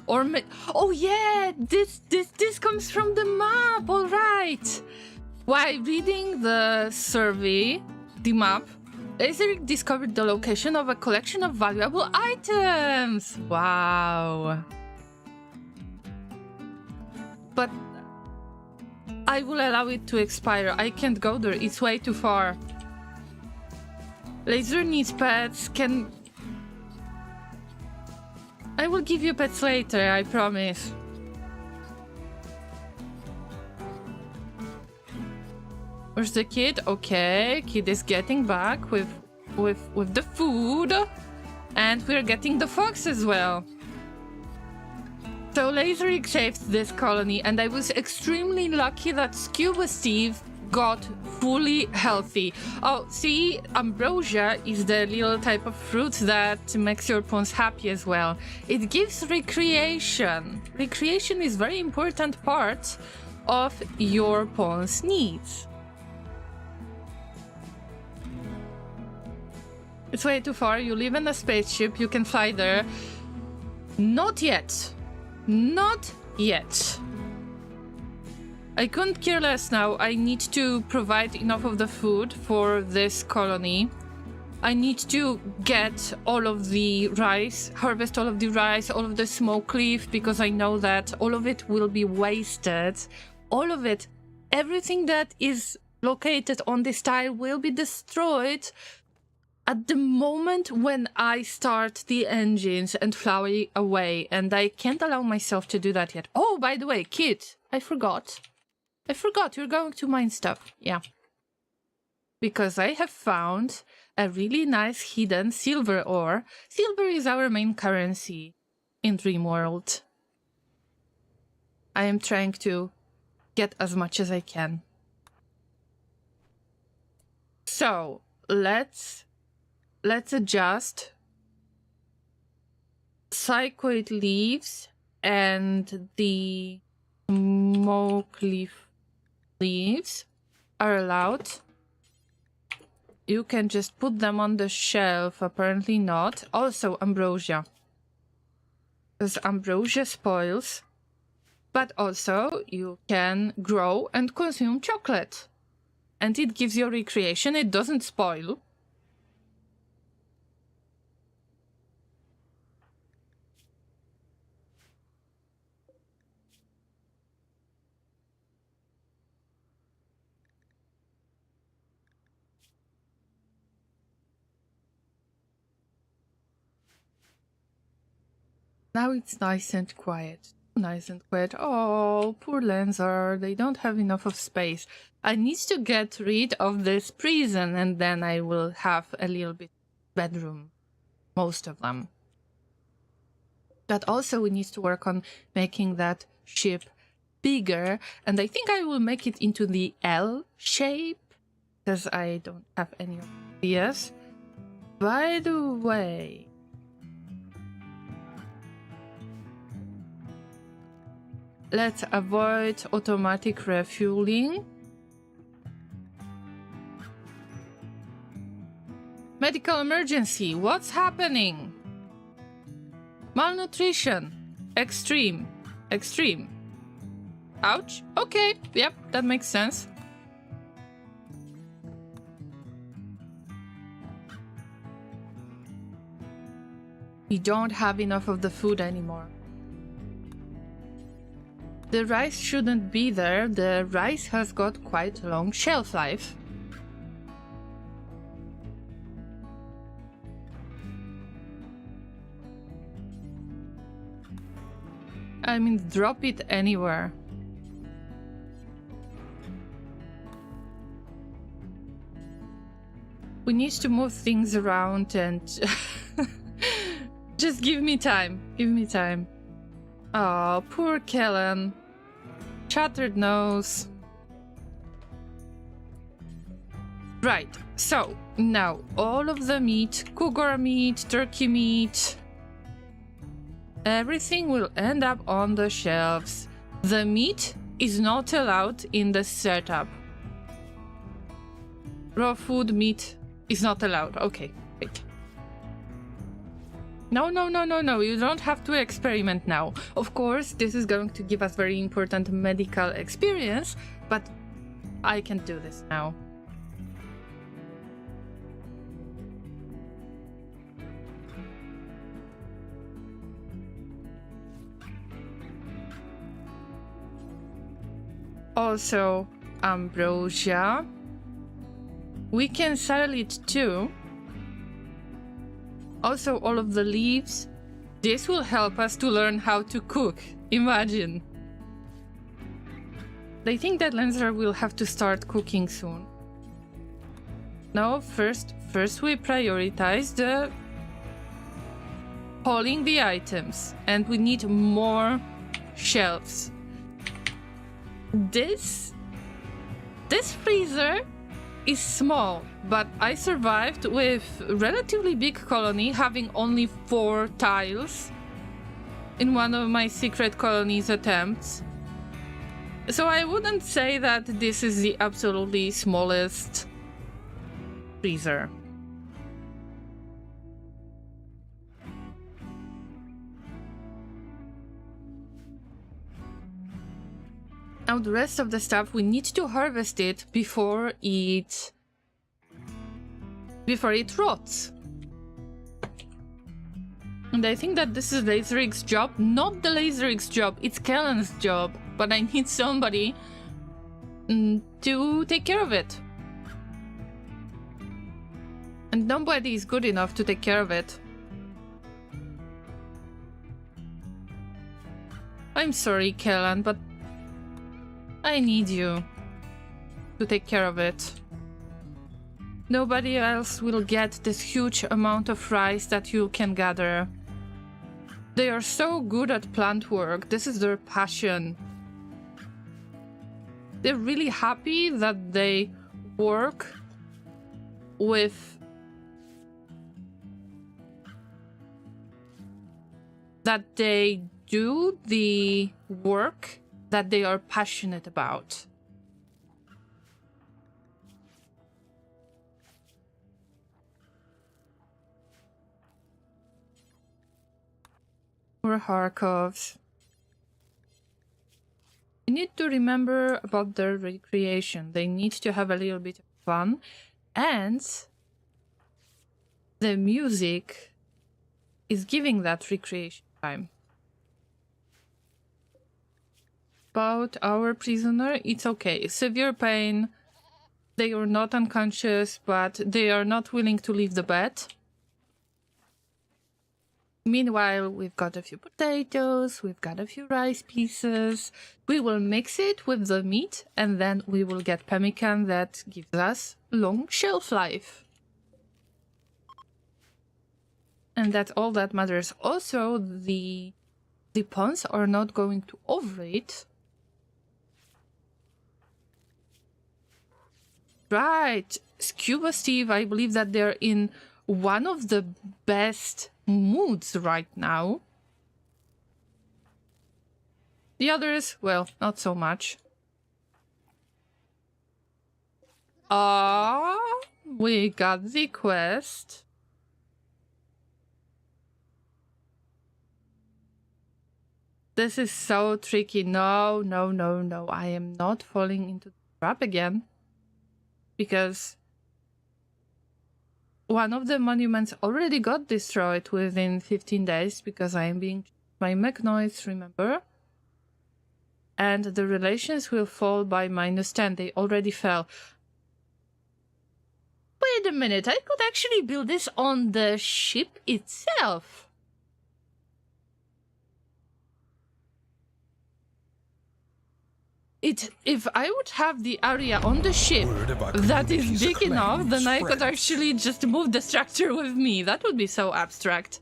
S1: oh yeah, this comes from the map, all right. While reading the survey, the map, Lazaric discovered the location of a collection of valuable items! Wow! But I will allow it to expire. I can't go there. It's way too far. Laser needs pets. I will give you pets later, I promise. Where's the kid? Okay, kid is getting back with the food. And we're getting the fox as well. So Lazaric saved this colony, and I was extremely lucky that Scuba Steve got fully healthy. Oh, see, ambrosia is the little type of fruit that makes your pawns happy as well. It gives recreation. Recreation is very important part of your pawn's needs. It's way too far. You live in a spaceship. You can fly there. Not yet. Not yet. I couldn't care less now. I need to provide enough of the food for this colony. I need to get all of the rice, harvest all of the rice, all of the smoke leaf, because I know that all of it will be wasted. All of it, everything that is located on this tile will be destroyed at the moment when I start the engines and fly away, and I can't allow myself to do that yet. Oh, by the way, kid, I forgot you're going to mine stuff. Yeah. Because I have found a really nice hidden silver ore. Silver is our main currency in Rimworld. I am trying to get as much as I can. So, let's adjust psychoid leaves and the smoke leaves are allowed. You can just put them on the shelf, apparently not. Also ambrosia, because ambrosia spoils, but also you can grow and consume chocolate, and it gives you recreation. It doesn't spoil. Now it's nice and quiet. Nice and quiet. Oh, poor Lanzar. They don't have enough of space. I need to get rid of this prison, and then I will have a little bit bedroom. Most of them. But also we need to work on making that ship bigger. And I think I will make it into the L shape, because I don't have any ideas. By the way, let's avoid automatic refueling. Medical emergency. What's happening? Malnutrition. Extreme. Extreme. Ouch. Okay. Yep, that makes sense. We don't have enough of the food anymore. The rice shouldn't be there. The rice has got quite a long shelf life. I mean, drop it anywhere. We need to move things around and just give me time. Give me time. Oh, poor Kellen. Shattered nose. Right, so now all of the meat, cougar meat, turkey meat, everything will end up on the shelves. The meat is not allowed in the setup. Raw food meat is not allowed. Okay, wait. No, no, no, no, no. You don't have to experiment now. Of course, this is going to give us very important medical experience, but I can do this now. Also, ambrosia. We can sell it too. Also, all of the leaves. This will help us to learn how to cook. Imagine. I think that Lancer will have to start cooking soon. No, first we prioritize the hauling the items, and we need more shelves. This freezer is small, but I survived with relatively big colony, having only 4 tiles in one of my secret colonies attempts. So I wouldn't say that this is the absolutely smallest freezer. Now the rest of the stuff, we need to harvest it before it rots. And I think that this is Lazerig's job. Not the Lazerig's job, it's Kellen's job. But I need somebody to take care of it. And nobody is good enough to take care of it. I'm sorry, Kellen, but I need you to take care of it. Nobody else will get this huge amount of rice that you can gather. They are so good at plant work. This is their passion. They're really happy that they work with... that they do the work that they are passionate about. Or Harkovs. You need to remember about their recreation. They need to have a little bit of fun, and the music is giving that recreation time. About our prisoner, it's okay. Severe pain. They are not unconscious, but they are not willing to leave the bed. Meanwhile, we've got a few potatoes, we've got a few rice pieces. We will mix it with the meat, and then we will get pemmican that gives us long shelf life. And that's all that matters. Also, the pawns are not going to overeat. Right, Scuba Steve, I believe that they're in one of the best moods right now. The others, well, not so much. We got the quest. This is so tricky. No, no, no, no. I am not falling into the trap again. Because one of the monuments already got destroyed within 15 days because I am being by Mechnoids, remember? And the relations will fall by -10. They already fell. Wait a minute, I could actually build this on the ship itself. If I would have the area on the ship that is big enough, then I could actually just move the structure with me. That would be so abstract.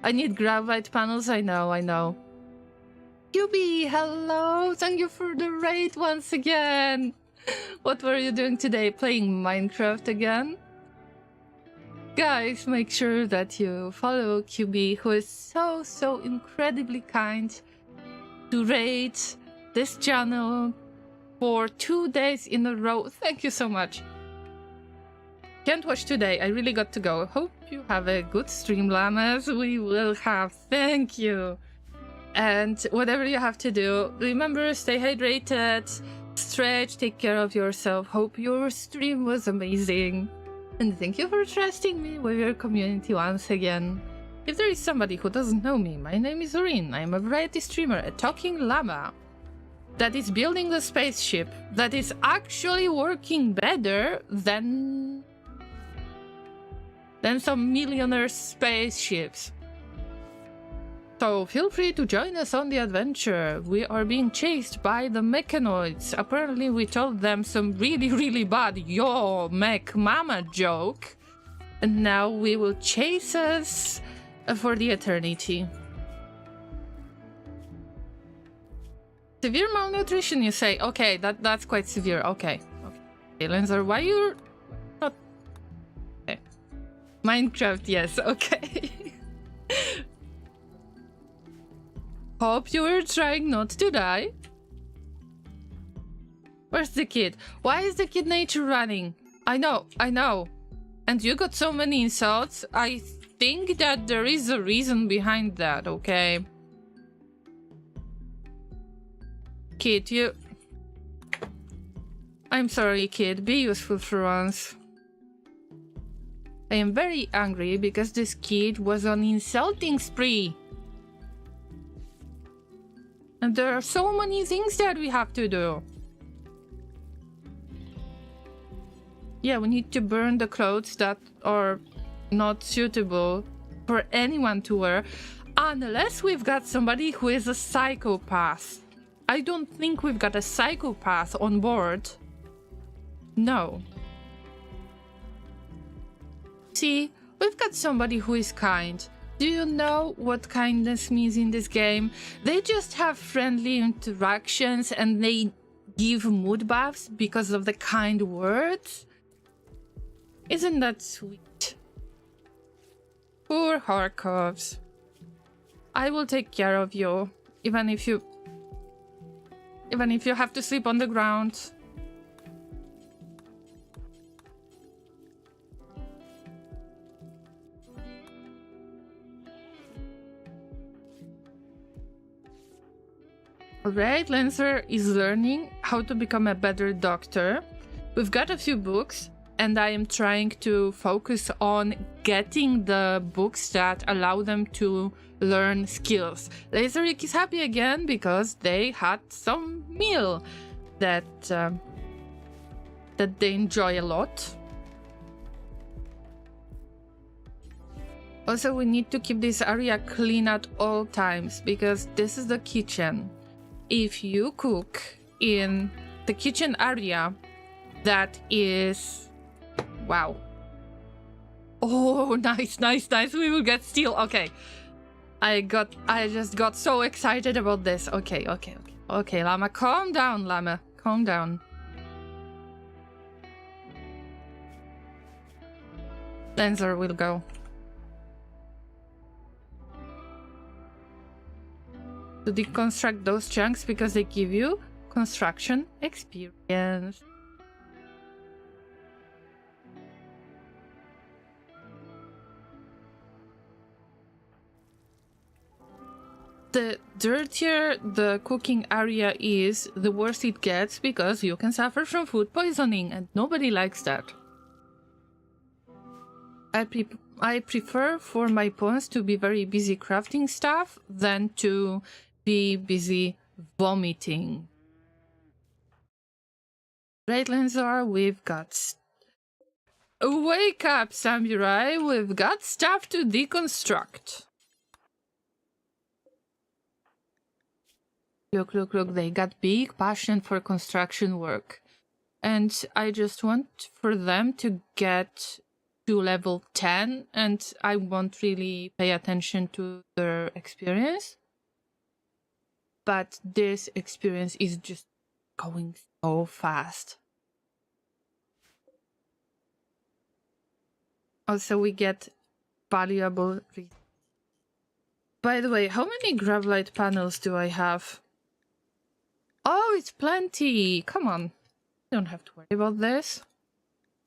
S1: I need graphite panels, I know. QB, hello! Thank you for the raid once again! What were you doing today? Playing Minecraft again? Guys, make sure that you follow QB, who is so incredibly kind to raid this channel for 2 days in a row. Thank you so much. Can't watch today. I really got to go. Hope you have a good stream, Llamas. We will have. Thank you. And whatever you have to do, remember, stay hydrated, stretch, take care of yourself. Hope your stream was amazing. And thank you for trusting me with your community once again. If there is somebody who doesn't know me, my name is Orin. I am a variety streamer, a talking llama. that is building the spaceship that is actually working better than some millionaire spaceships. So feel free to join us on the adventure. We are being chased by the mechanoids. Apparently we told them some really bad yo mech mama joke. And now we will chase us for the eternity. Severe malnutrition, you say? Okay, that's quite severe. Okay. Okay, Lenzer, why you're not... Okay. Minecraft, yes, okay. Hope you were trying not to die. Where's the kid? Why is the kid nature running? I know. And you got so many insults. I think that there is a reason behind that, okay? Kid, you... I'm sorry, kid. Be useful for once. I am very angry because this kid was on insulting spree. And there are so many things that we have to do. Yeah, we need to burn the clothes that are not suitable for anyone to wear. Unless we've got somebody who is a psychopath. I don't think we've got a psychopath on board. No. See, we've got somebody who is kind. Do you know what kindness means in this game? They just have friendly interactions and they give mood buffs because of the kind words. Isn't that sweet? Poor Harkovs. I will take care of you, even if you have to sleep on the ground. Alright, Lancer is learning how to become a better doctor. We've got a few books, and I am trying to focus on getting the books that allow them to learn skills. Laserik is happy again because they had some meal that they enjoy a lot. Also, we need to keep this area clean at all times because this is the kitchen. If you cook in the kitchen area, that is... Wow. Oh, nice. We will get steel. Okay. I just got so excited about this. Okay, Llama. Calm down, Llama. Calm down. Lancer will go. To deconstruct those chunks because they give you construction experience. The dirtier the cooking area is, the worse it gets because you can suffer from food poisoning and nobody likes that. I prefer for my pawns to be very busy crafting stuff than to be busy vomiting. Right, Lanzar, we've got... Wake up, Samurai! We've got stuff to deconstruct. Look, they got big passion for construction work. And I just want for them to get to level 10 and I won't really pay attention to their experience. But this experience is just going so fast. Also, we get valuable... By the way, how many Gravlight panels do I have? Oh, it's plenty! Come on. You don't have to worry about this.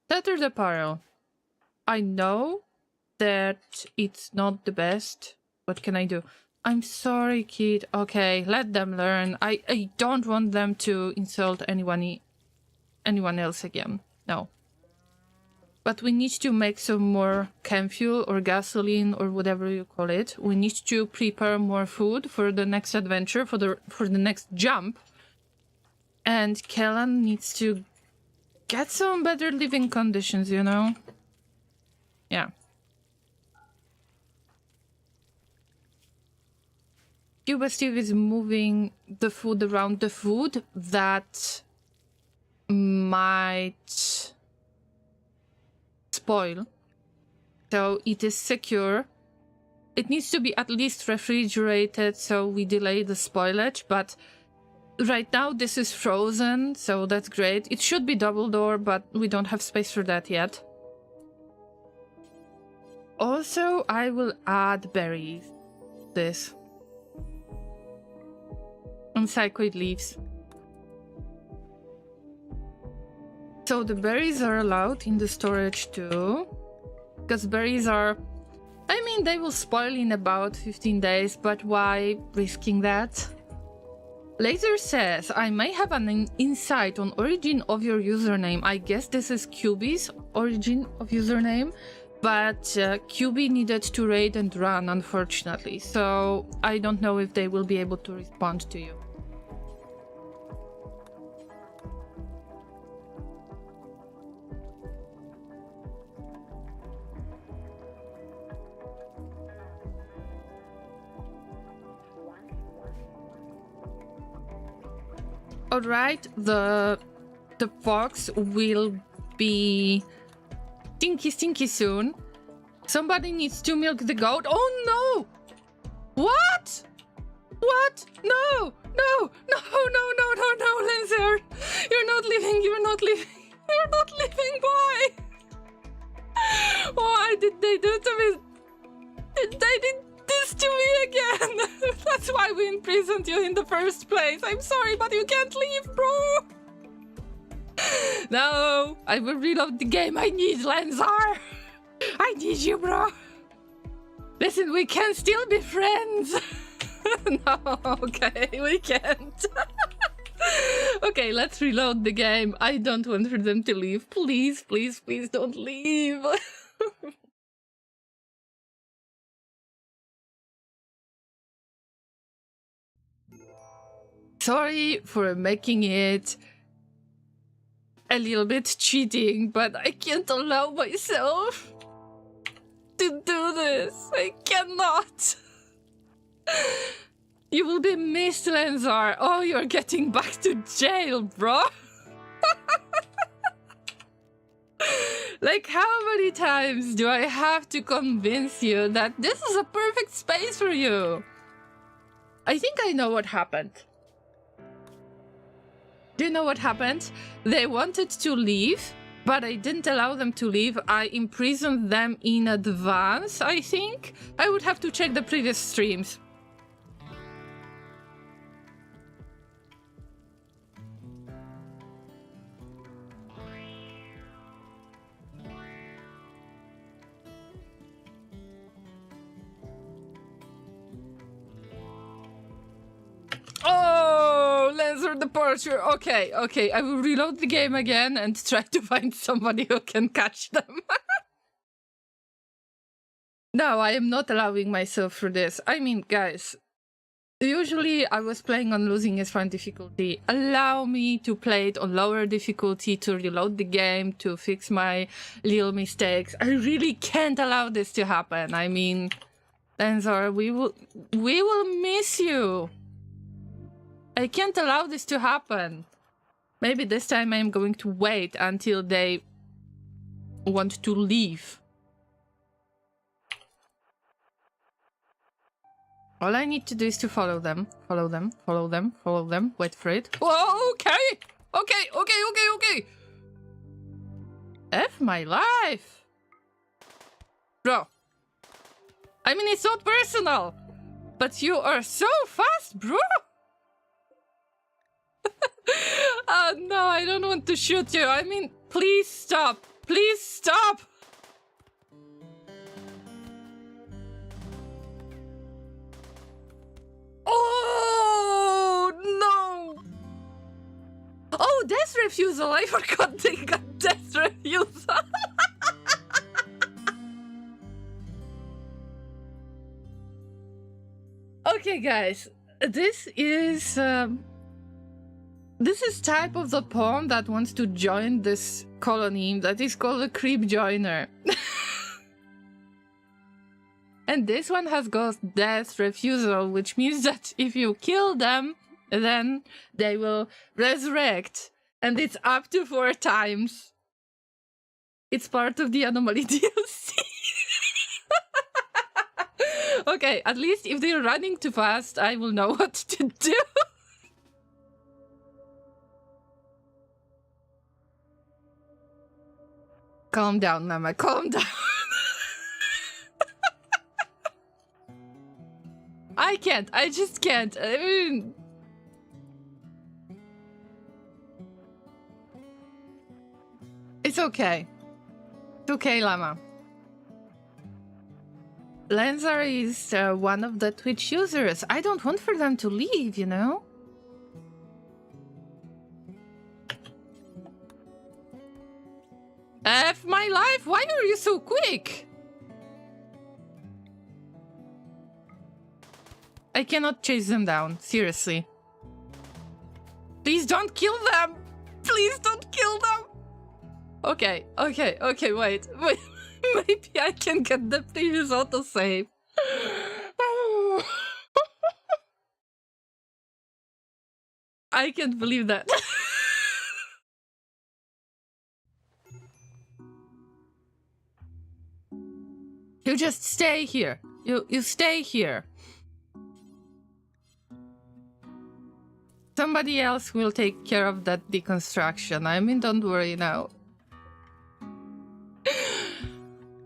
S1: Tattered apparel. I know that it's not the best. What can I do? I'm sorry, kid. Okay, let them learn. I don't want them to insult anyone else again. No. But we need to make some more chem fuel or gasoline or whatever you call it. We need to prepare more food for the next adventure, for the next jump. And Kellan needs to get some better living conditions, you know? Yeah. Cuba Steve is moving the food around, the food that might spoil. So it is secure. It needs to be at least refrigerated, so we delay the spoilage, but right now this is frozen, so that's great. It should be double door, but we don't have space for that yet. Also, I will add berries. This. And psychoid leaves. So the berries are allowed in the storage too. Because berries are... I mean, they will spoil in about 15 days, but why risking that? Later says, I may have an insight on origin of your username. I guess this is QB's origin of username, but QB needed to raid and run, unfortunately. So I don't know if they will be able to respond to you. Alright, the fox will be stinky soon. Somebody needs to milk the goat. Oh no! What? What? No! No! No! No! No! No! No! Lancer! You're not leaving! You're not leaving! You're not leaving! Why? Why did they do to me? They did this to me again! That's why we imprisoned you in the first place. I'm sorry, but you can't leave, bro! No! I will reload the game. I need Lanzar! I need you, bro! Listen, we can still be friends! No, okay, we can't. Okay, let's reload the game. I don't want for them to leave. Please, please, please don't leave. Sorry for making it a little bit cheating, but I can't allow myself to do this. I cannot. You will be missed, Lanzar. Oh, you're getting back to jail, bro. Like, how many times do I have to convince you that this is a perfect space for you? I think I know what happened. Do you know what happened? They wanted to leave, but I didn't allow them to leave. I imprisoned them in advance, I think. I would have to check the previous streams. Oh, Lancer departure. Okay, okay. I will reload the game again and try to find somebody who can catch them. No, I am not allowing myself for this. I mean, guys, usually I was playing on losing is fun difficulty. Allow me to play it on lower difficulty to reload the game, to fix my little mistakes. I really can't allow this to happen. I mean, Lanzar, we will miss you. I can't allow this to happen. Maybe this time I'm going to wait until they want to leave. All I need to do is to follow them. Follow them, follow them, follow them. Wait for it. Whoa, okay! Okay. F my life! Bro. I mean, it's not personal. But you are so fast, bro! Oh no, I don't want to shoot you. I mean, please stop. Please stop. Oh no. Oh, death refusal. I forgot they got death refusal. Okay, guys. This is... This is type of the pawn that wants to join this colony that is called a creep joiner. And this one has got death refusal, which means that if you kill them, then they will resurrect. And it's up to 4 times. It's part of the anomaly DLC. Okay, at least if they're running too fast, I will know what to do. Calm down, Llama, calm down. I can't, I just can't. I mean... It's okay. It's okay, Llama. Lanzar is one of the Twitch users. I don't want for them to leave, you know? F my life, why are you so quick? I cannot chase them down, seriously. Please don't kill them! Please don't kill them! Okay, wait. Maybe I can get the previous autosave. I can't believe that. You just stay here. You stay here. Somebody else will take care of that deconstruction. I mean, don't worry now.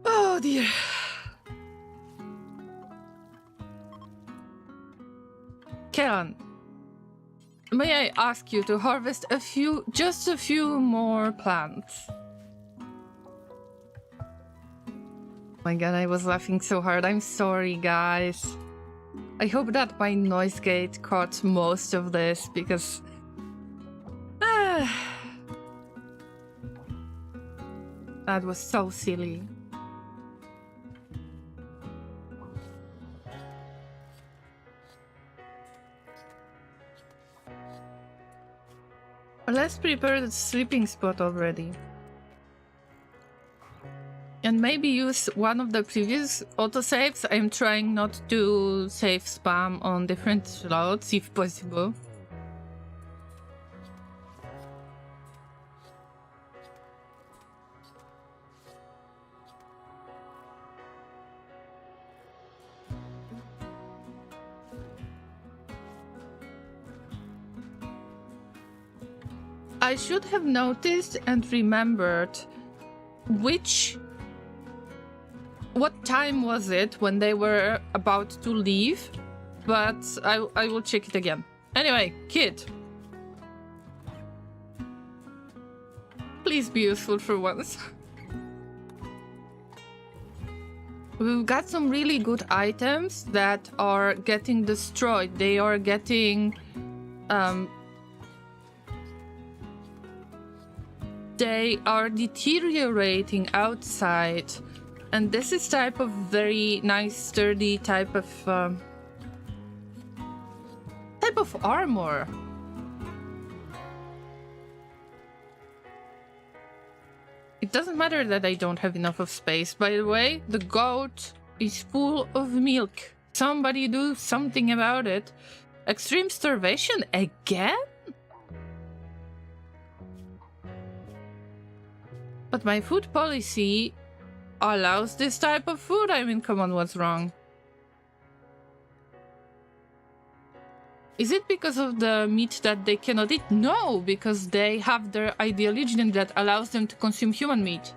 S1: Oh dear. Kellan, may I ask you to harvest just a few more plants? Oh my god, I was laughing so hard. I'm sorry, guys. I hope that my noise gate caught most of this, because... that was so silly. Let's prepare the sleeping spot already. And maybe use one of the previous autosaves. I'm trying not to save spam on different slots if possible. I should have noticed and remembered what time was it when they were about to leave, but I will check it again. Anyway, kid. Please be useful for once. We've got some really good items that are getting destroyed. They are getting... they are deteriorating outside. And this is type of very nice, sturdy type of armor. It doesn't matter that I don't have enough of space. By the way, the goat is full of milk. Somebody do something about it. Extreme starvation again? But my food policy allows this type of food. I mean, come on, what's wrong? Is it because of the meat that they cannot eat? No, because they have their ideology that allows them to consume human meat.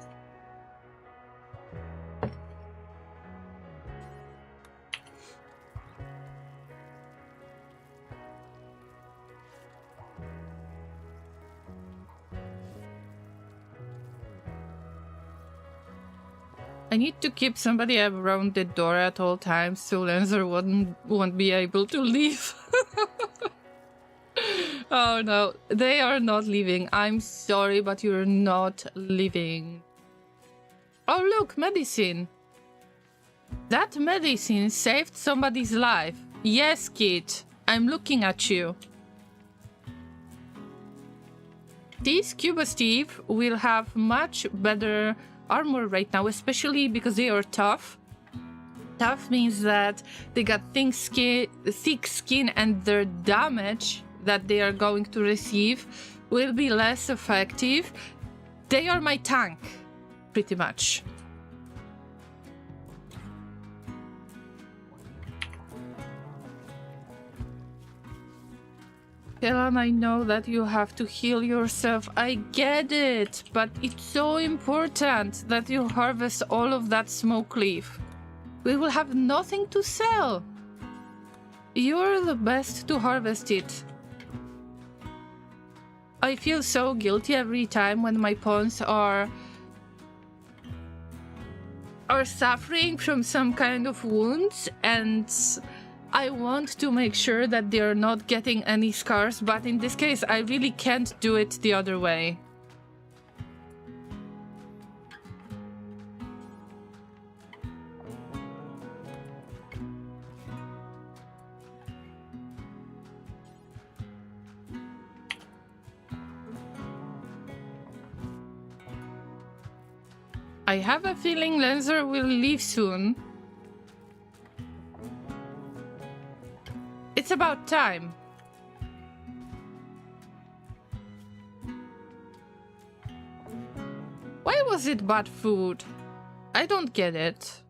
S1: I need to keep somebody around the door at all times so Lancer won't be able to leave. Oh no, they are not leaving. I'm sorry, but you're not leaving. Oh look, medicine. That medicine saved somebody's life. Yes, kid, I'm looking at you. These Cuba Steve will have much better armor right now, especially because they are tough. Tough means that they got thick skin, and their damage that they are going to receive will be less effective. They are my tank, pretty much. Helen, I know that you have to heal yourself. I get it, but it's so important that you harvest all of that smoke leaf. We will have nothing to sell. You're the best to harvest it. I feel so guilty every time when my pawns are suffering from some kind of wounds, and I want to make sure that they're not getting any scars, but in this case I really can't do it the other way. I have a feeling Lancer will leave soon. It's about time. Why was it bad food? I don't get it.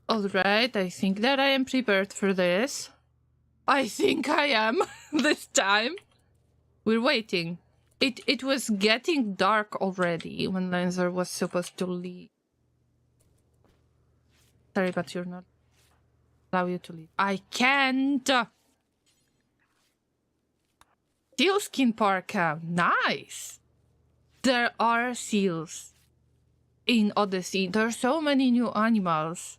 S1: Alright, I think that I am prepared for this. I think I am this time. We're waiting. It was getting dark already when Lancer was supposed to leave. Sorry, but you're not allow you to leave. I can't. Sealskin parka, nice. There are seals in Odyssey. There are so many new animals.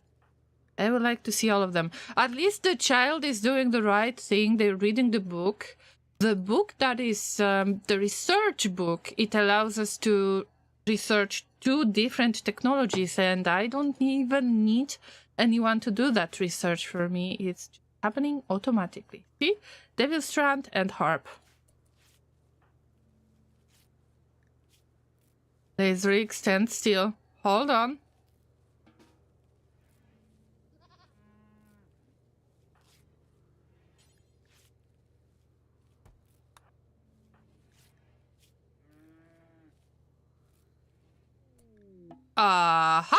S1: I would like to see all of them. At least the child is doing the right thing. They're reading the book. The book that is the research book, it allows us to research 2 different technologies, and I don't even need anyone to do that research for me. It's happening automatically. See? Devil Strand and Harp. Laser Rig, stand still. Hold on. Aha!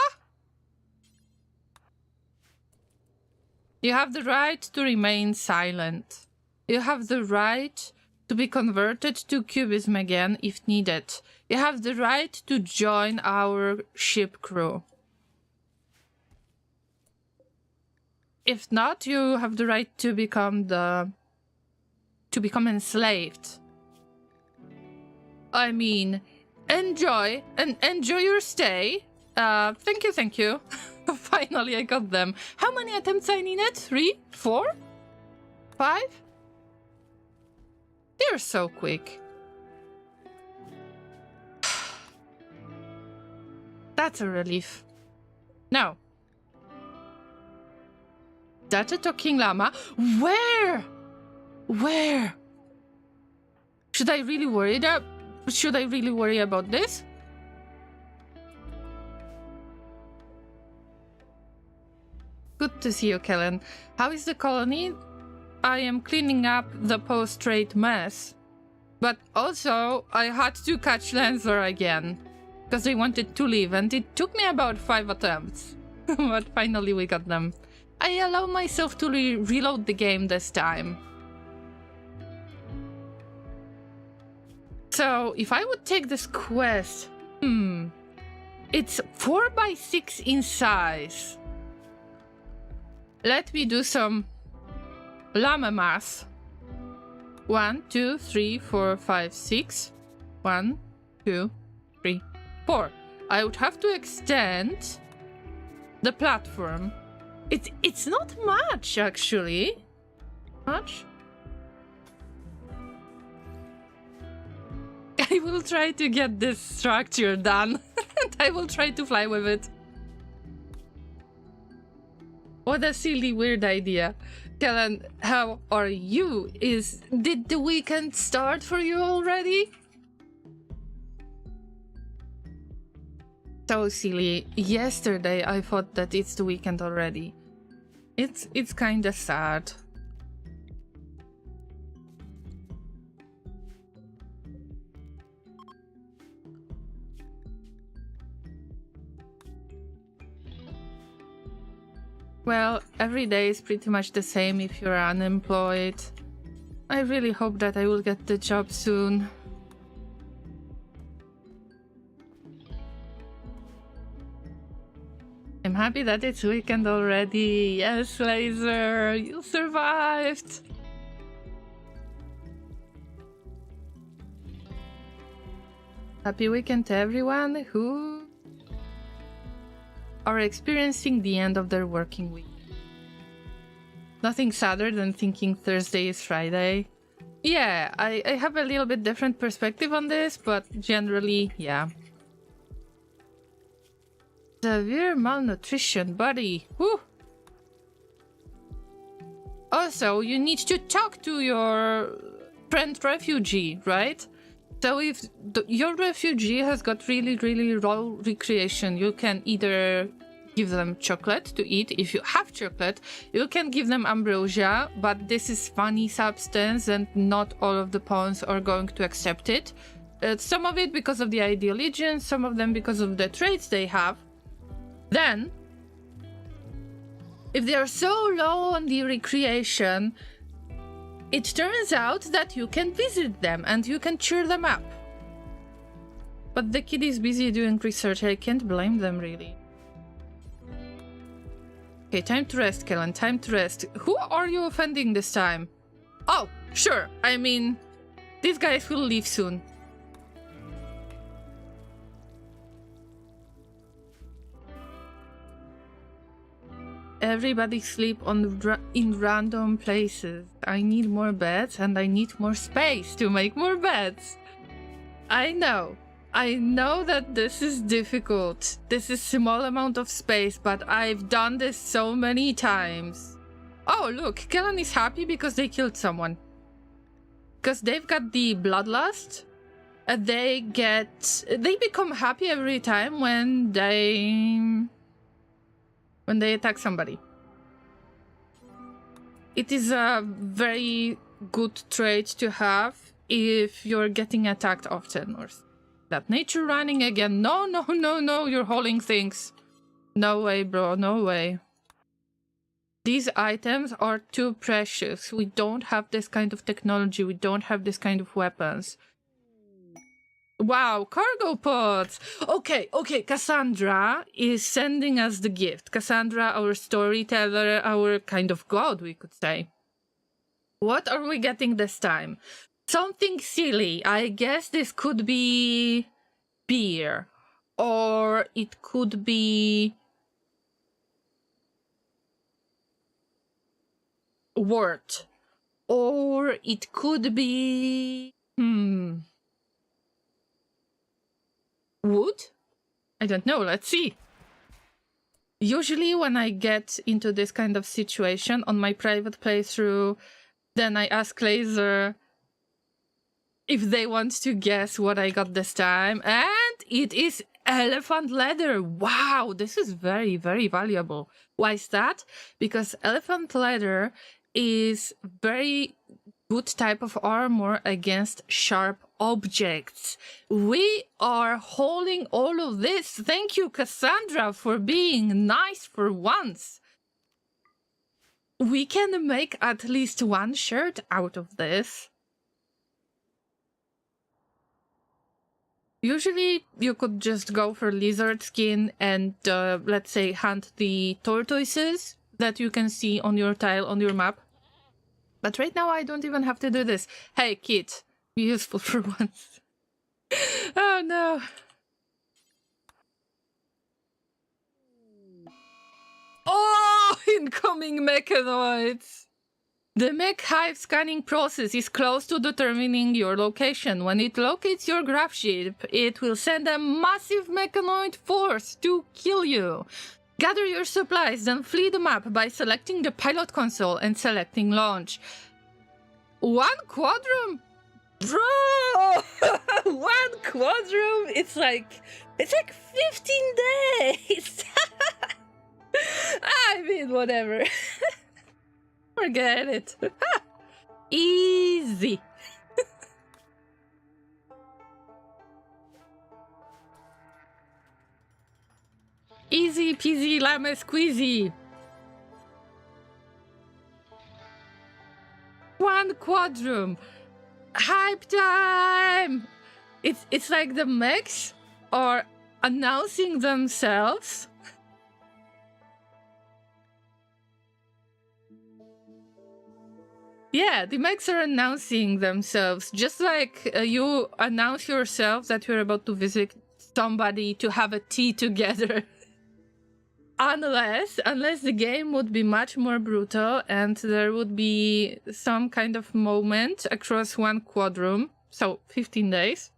S1: You have the right to remain silent. You have the right to be converted to cubism again if needed. You have the right to join our ship crew. If not, you have the right to become enslaved. I mean, enjoy your stay. Thank you. Finally, I got them. How many attempts I needed? 3? 4? 5? They're so quick. That's a relief. Now. That's a talking llama. Where? Where? Should I really worry about this? Good to see you, Kellen. How is the colony? I am cleaning up the post-trade mess. But also, I had to catch Lancer again. Because they wanted to leave, and it took me about 5 attempts. But finally we got them. I allow myself to reload the game this time. So, if I would take this quest... It's 4x6 in size. Let me do some llama math. 1, 2, 3, 4, 5, 6. 1, 2, 3, 4. I would have to extend the platform. It's not much, actually. Much? I will try to get this structure done. and I will try to fly with it. What a silly, weird idea. Kellen, how are you? Did the weekend start for you already? So silly. Yesterday I thought that it's the weekend already. It's kinda sad. Well, every day is pretty much the same if you're unemployed. I really hope that I will get the job soon. I'm happy that it's weekend already. Yes, Laser, you survived. Happy weekend to everyone who are experiencing the end of their working week. Nothing sadder than thinking Thursday is Friday. Yeah, I have a little bit different perspective on this, but generally, yeah. Severe malnutrition, buddy. Woo! Also, you need to talk to your friend refugee, right? So if your refugee has got really, really low recreation, you can either give them chocolate to eat. If you have chocolate, you can give them ambrosia, but this is funny substance and not all of the pawns are going to accept it. Some of it because of the ideal legion, some of them because of the traits they have. Then, if they are so low on the recreation, it turns out that you can visit them and you can cheer them up. But the kid is busy doing research, I can't blame them really. Okay, time to rest, Kellen, time to rest. Who are you offending this time? Oh, sure, I mean, these guys will leave soon. Everybody sleep in random places. I need more beds and I need more space to make more beds. I know that this is difficult. This is small amount of space, but I've done this so many times. Oh, look, Kellen is happy because they killed someone. Because they've got the bloodlust. They become happy every time when they attack somebody. It is a very good trait to have if you're getting attacked often or that. Nature running again. No, you're hauling things. No way, bro, no way. These items are too precious. We don't have this kind of technology. We don't have this kind of weapons. Wow, cargo pods! Okay, Cassandra is sending us the gift. Cassandra, our storyteller, our kind of god, we could say. What are we getting this time? Something silly. I guess this could be beer. Or it could be wort. Or it could be wood? I don't know, let's see. Usually when I get into this kind of situation on my private playthrough, then I ask Laser if they want to guess what I got this time, and it is elephant leather. Wow, this is very, very valuable. Why is that? Because elephant leather is very good type of armor against sharp objects. We are holding all of this. Thank you, Cassandra, for being nice for once. We can make at least one shirt out of this. Usually you could just go for lizard skin and let's say hunt the tortoises that you can see on your tile on your map. But right now I don't even have to do this. Hey, kid, be useful for once. Oh no. Oh, incoming mechanoids. The mech hive scanning process is close to determining your location. When it locates your Gravship, it will send a massive mechanoid force to kill you. Gather your supplies, then flee the map by selecting the pilot console and selecting launch. 1 quadrum? Bro! 1 quadrum? It's like 15 days! I mean, whatever. Forget it. Easy. Easy peasy llama squeezy. 1 quadrum. Hype time. It's like the mechs are announcing themselves. Yeah, the mechs are announcing themselves, just like you announce yourself that you're about to visit somebody to have a tea together. Unless the game would be much more brutal and there would be some kind of moment across 1 quadrum, so 15 days,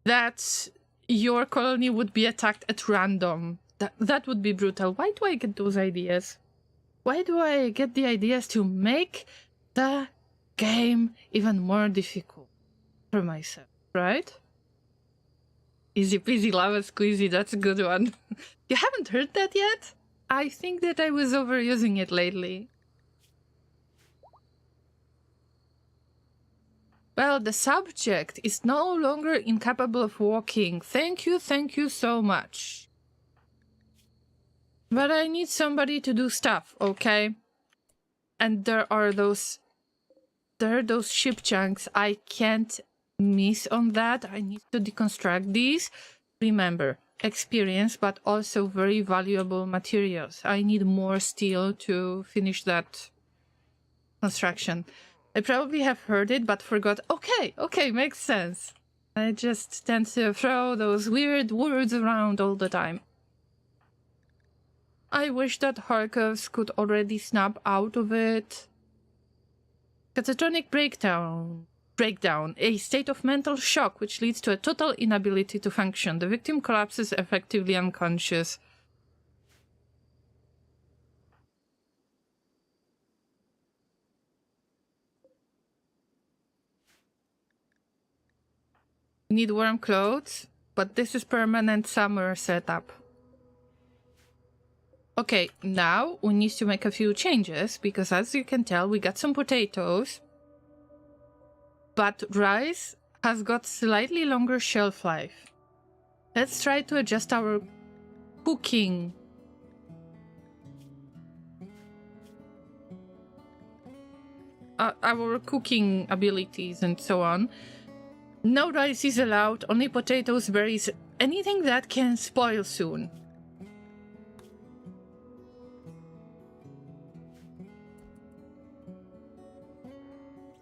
S1: that your colony would be attacked at random. That would be brutal. Why do I get those ideas? Why do I get the ideas to make the game even more difficult for myself, right? Easy peasy lava squeezy, that's a good one. You haven't heard that yet? I think that I was overusing it lately. Well, the subject is no longer incapable of walking. Thank you so much. But I need somebody to do stuff, okay? And there are those ship chunks. I can't miss on that. I need to deconstruct these. Remember, experience, but also very valuable materials. I need more steel to finish that construction. I probably have heard it, but forgot. Okay, makes sense. I just tend to throw those weird words around all the time. I wish that Harkovs could already snap out of it. Catatonic breakdown, a state of mental shock which leads to a total inability to function. The victim collapses effectively unconscious. You need warm clothes, but this is permanent summer setup. Okay, now we need to make a few changes, because as you can tell, we got some potatoes, but rice has got slightly longer shelf life. Let's try to adjust our cooking. Our cooking abilities and so on. No rice is allowed, only potatoes, berries, anything that can spoil soon.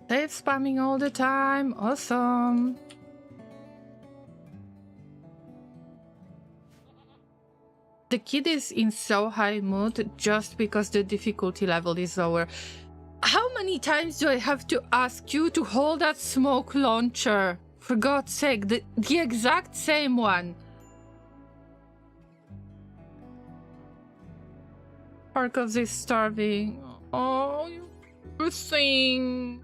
S1: They're spamming all the time. Awesome. The kid is in so high mood just because the difficulty level is lower. How many times do I have to ask you to hold that smoke launcher? For God's sake, the exact same one. Harkovs is starving. Oh, you poor thing.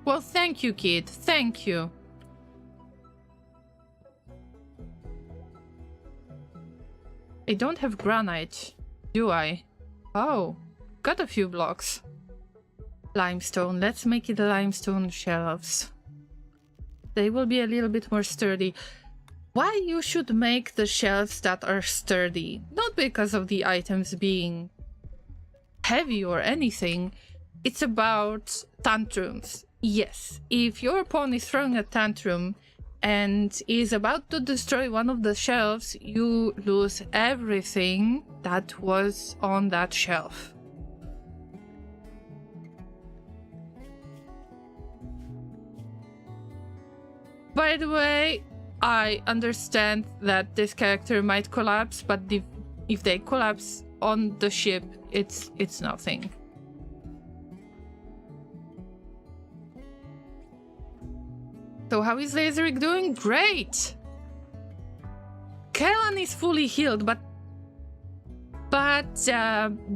S1: Well, thank you, kid. Thank you. I don't have granite, do I? Oh, got a few blocks. Limestone. Let's make it limestone shelves. They will be a little bit more sturdy. Why you should make the shelves that are sturdy? Not because of the items being heavy or anything. It's about tantrums. Yes, if your pawn is throwing a tantrum and is about to destroy one of the shelves, you lose everything that was on that shelf. By the way, I understand that this character might collapse, but if they collapse on the ship, it's nothing. So how is Lazaric doing? Great! Kellan is fully healed, but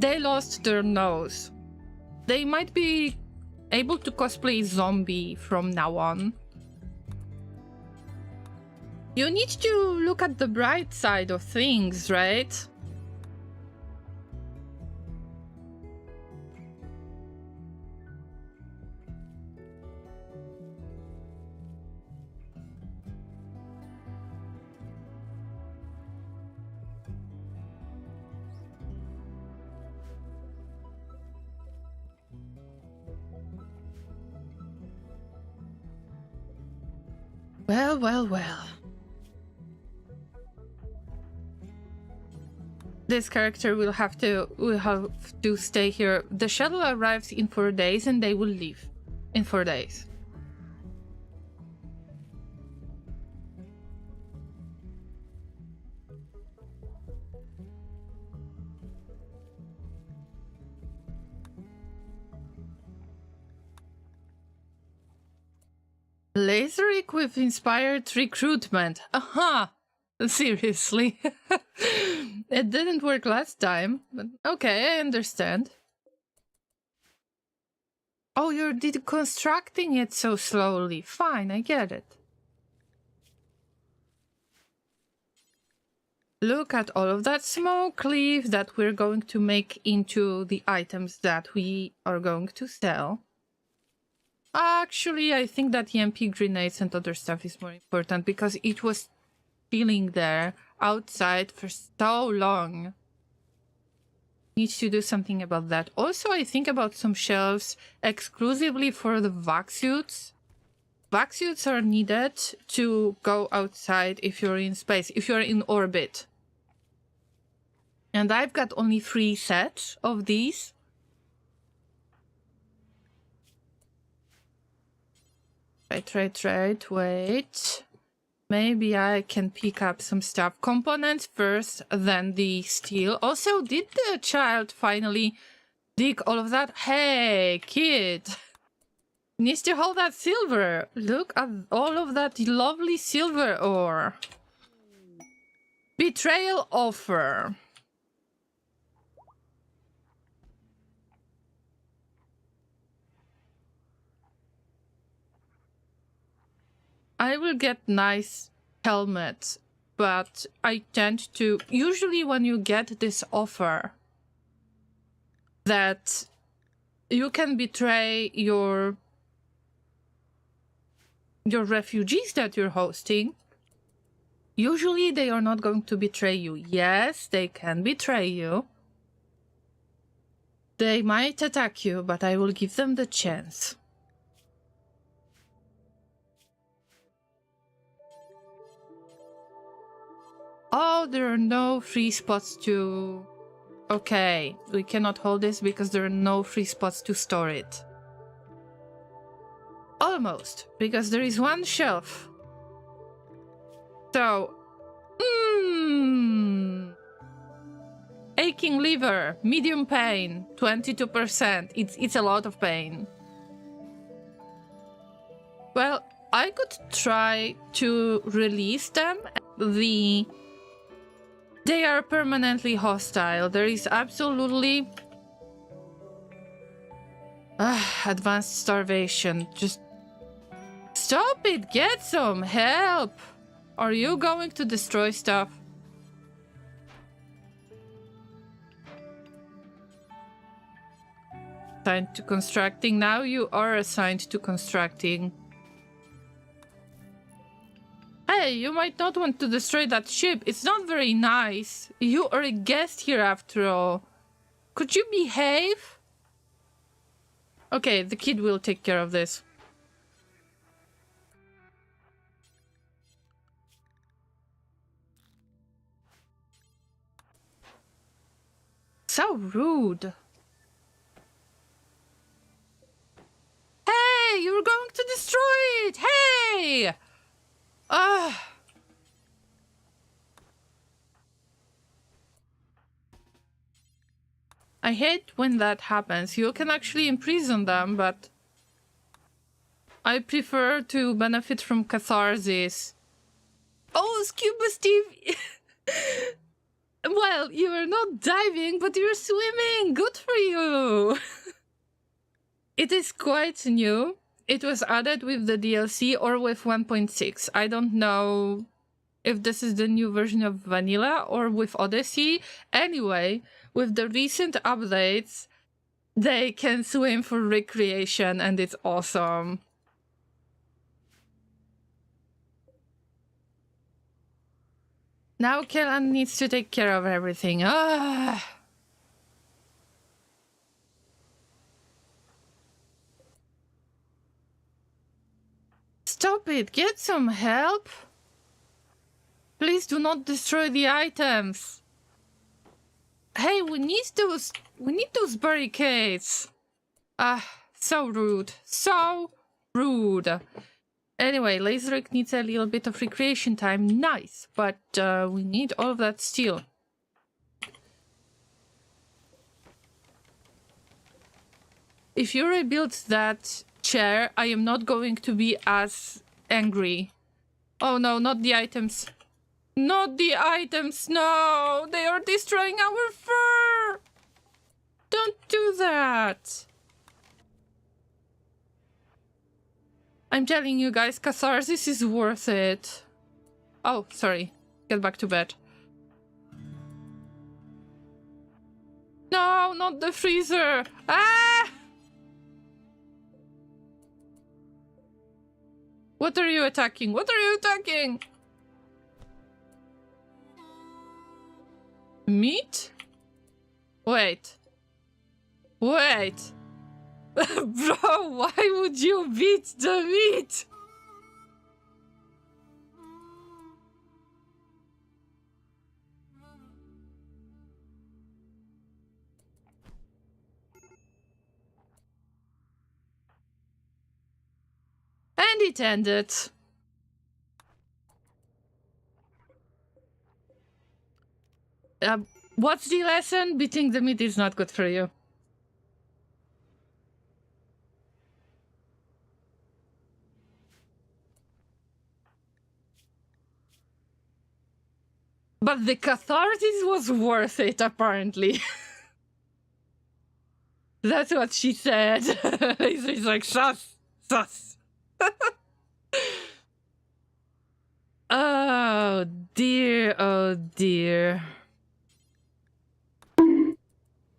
S1: they lost their nose. They might be able to cosplay zombie from now on. You need to look at the bright side of things, right? Well, well, well. This character will have to stay here. The shuttle arrives in 4 days and they will leave in 4 days. Lazaric with inspired recruitment. Aha! Seriously. It didn't work last time, but okay, I understand. Oh, you're deconstructing it so slowly. Fine, I get it. Look at all of that smoke leaf that we're going to make into the items that we are going to sell. Actually, I think that EMP grenades and other stuff is more important because it was chilling there outside for so long. Need to do something about that. Also, I think about some shelves exclusively for the vac suits. Vac suits are needed to go outside if you're in space, if you're in orbit. And I've got only 3 sets of these. Right, wait. Maybe I can pick up some stuff. Components first, then the steel. Also, did the child finally dig all of that? Hey, kid! Needs to hold that silver. Look at all of that lovely silver ore. Betrayal offer. I will get nice helmets, but I tend to... Usually when you get this offer that you can betray your refugees that you're hosting, usually they are not going to betray you. Yes, they can betray you. They might attack you, but I will give them the chance. Oh, there are no free spots to... Okay, we cannot hold this because there are no free spots to store it. Almost, because there is 1 shelf. So... Aching liver, medium pain, 22%. It's a lot of pain. Well, I could try to release them. They are permanently hostile. There is absolutely... advanced starvation. Just... Stop it! Get some help! Are you going to destroy stuff? Assigned to constructing. Now you are assigned to constructing. Hey, you might not want to destroy that ship. It's not very nice. You are a guest here after all. Could you behave? Okay, the kid will take care of this. So rude. Hey, you're going to destroy it! Hey! I hate when that happens. You can actually imprison them, but I prefer to benefit from catharsis. Oh, Scuba Steve! Well, you're not diving, but you're swimming! Good for you! It is quite new. It was added with the DLC or with 1.6. I don't know if this is the new version of Vanilla or with Odyssey. Anyway, with the recent updates, they can swim for recreation and it's awesome. Now Kellan needs to take care of everything. Ah. Stop it! Get some help! Please do not destroy the items! Hey, we need those barricades! Ah, so rude. So rude. Anyway, Laserrick needs a little bit of recreation time. Nice, but we need all of that steel. If you rebuild that chair, I am not going to be as angry. Oh no, not the items. Not the items, no! They are destroying our fur! Don't do that! I'm telling you guys, catharsis is worth it. Oh, sorry. Get back to bed. No, not the freezer! Ah! What are you attacking? What are you attacking? Meat? Wait. Wait. Bro, why would you beat the meat? And it ended. What's the lesson? Beating the meat is not good for you. But the catharsis was worth it, apparently. That's what she said. She's like, sus, sus. Oh dear, oh dear.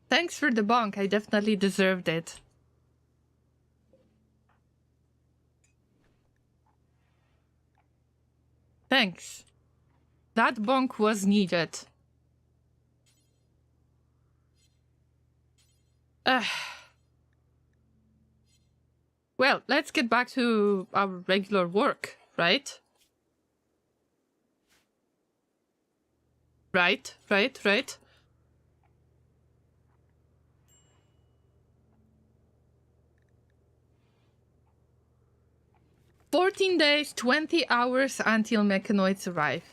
S1: Thanks for the bonk, I definitely deserved it. Thanks. That bonk was needed. Well, let's get back to our regular work, right? Right. 14 days, 20 hours until mechanoids arrive.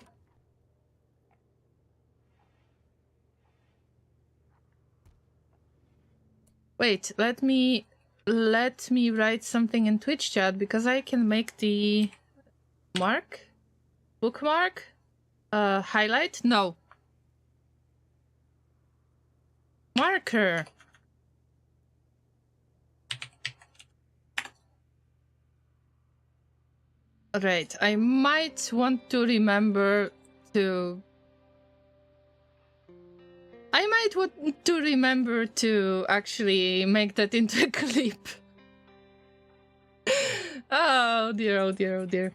S1: Wait, let me write something in Twitch chat because I can make the bookmark, highlight? No. Marker. Right, I might want to remember to... actually make that into a clip. Oh dear, oh dear, oh dear.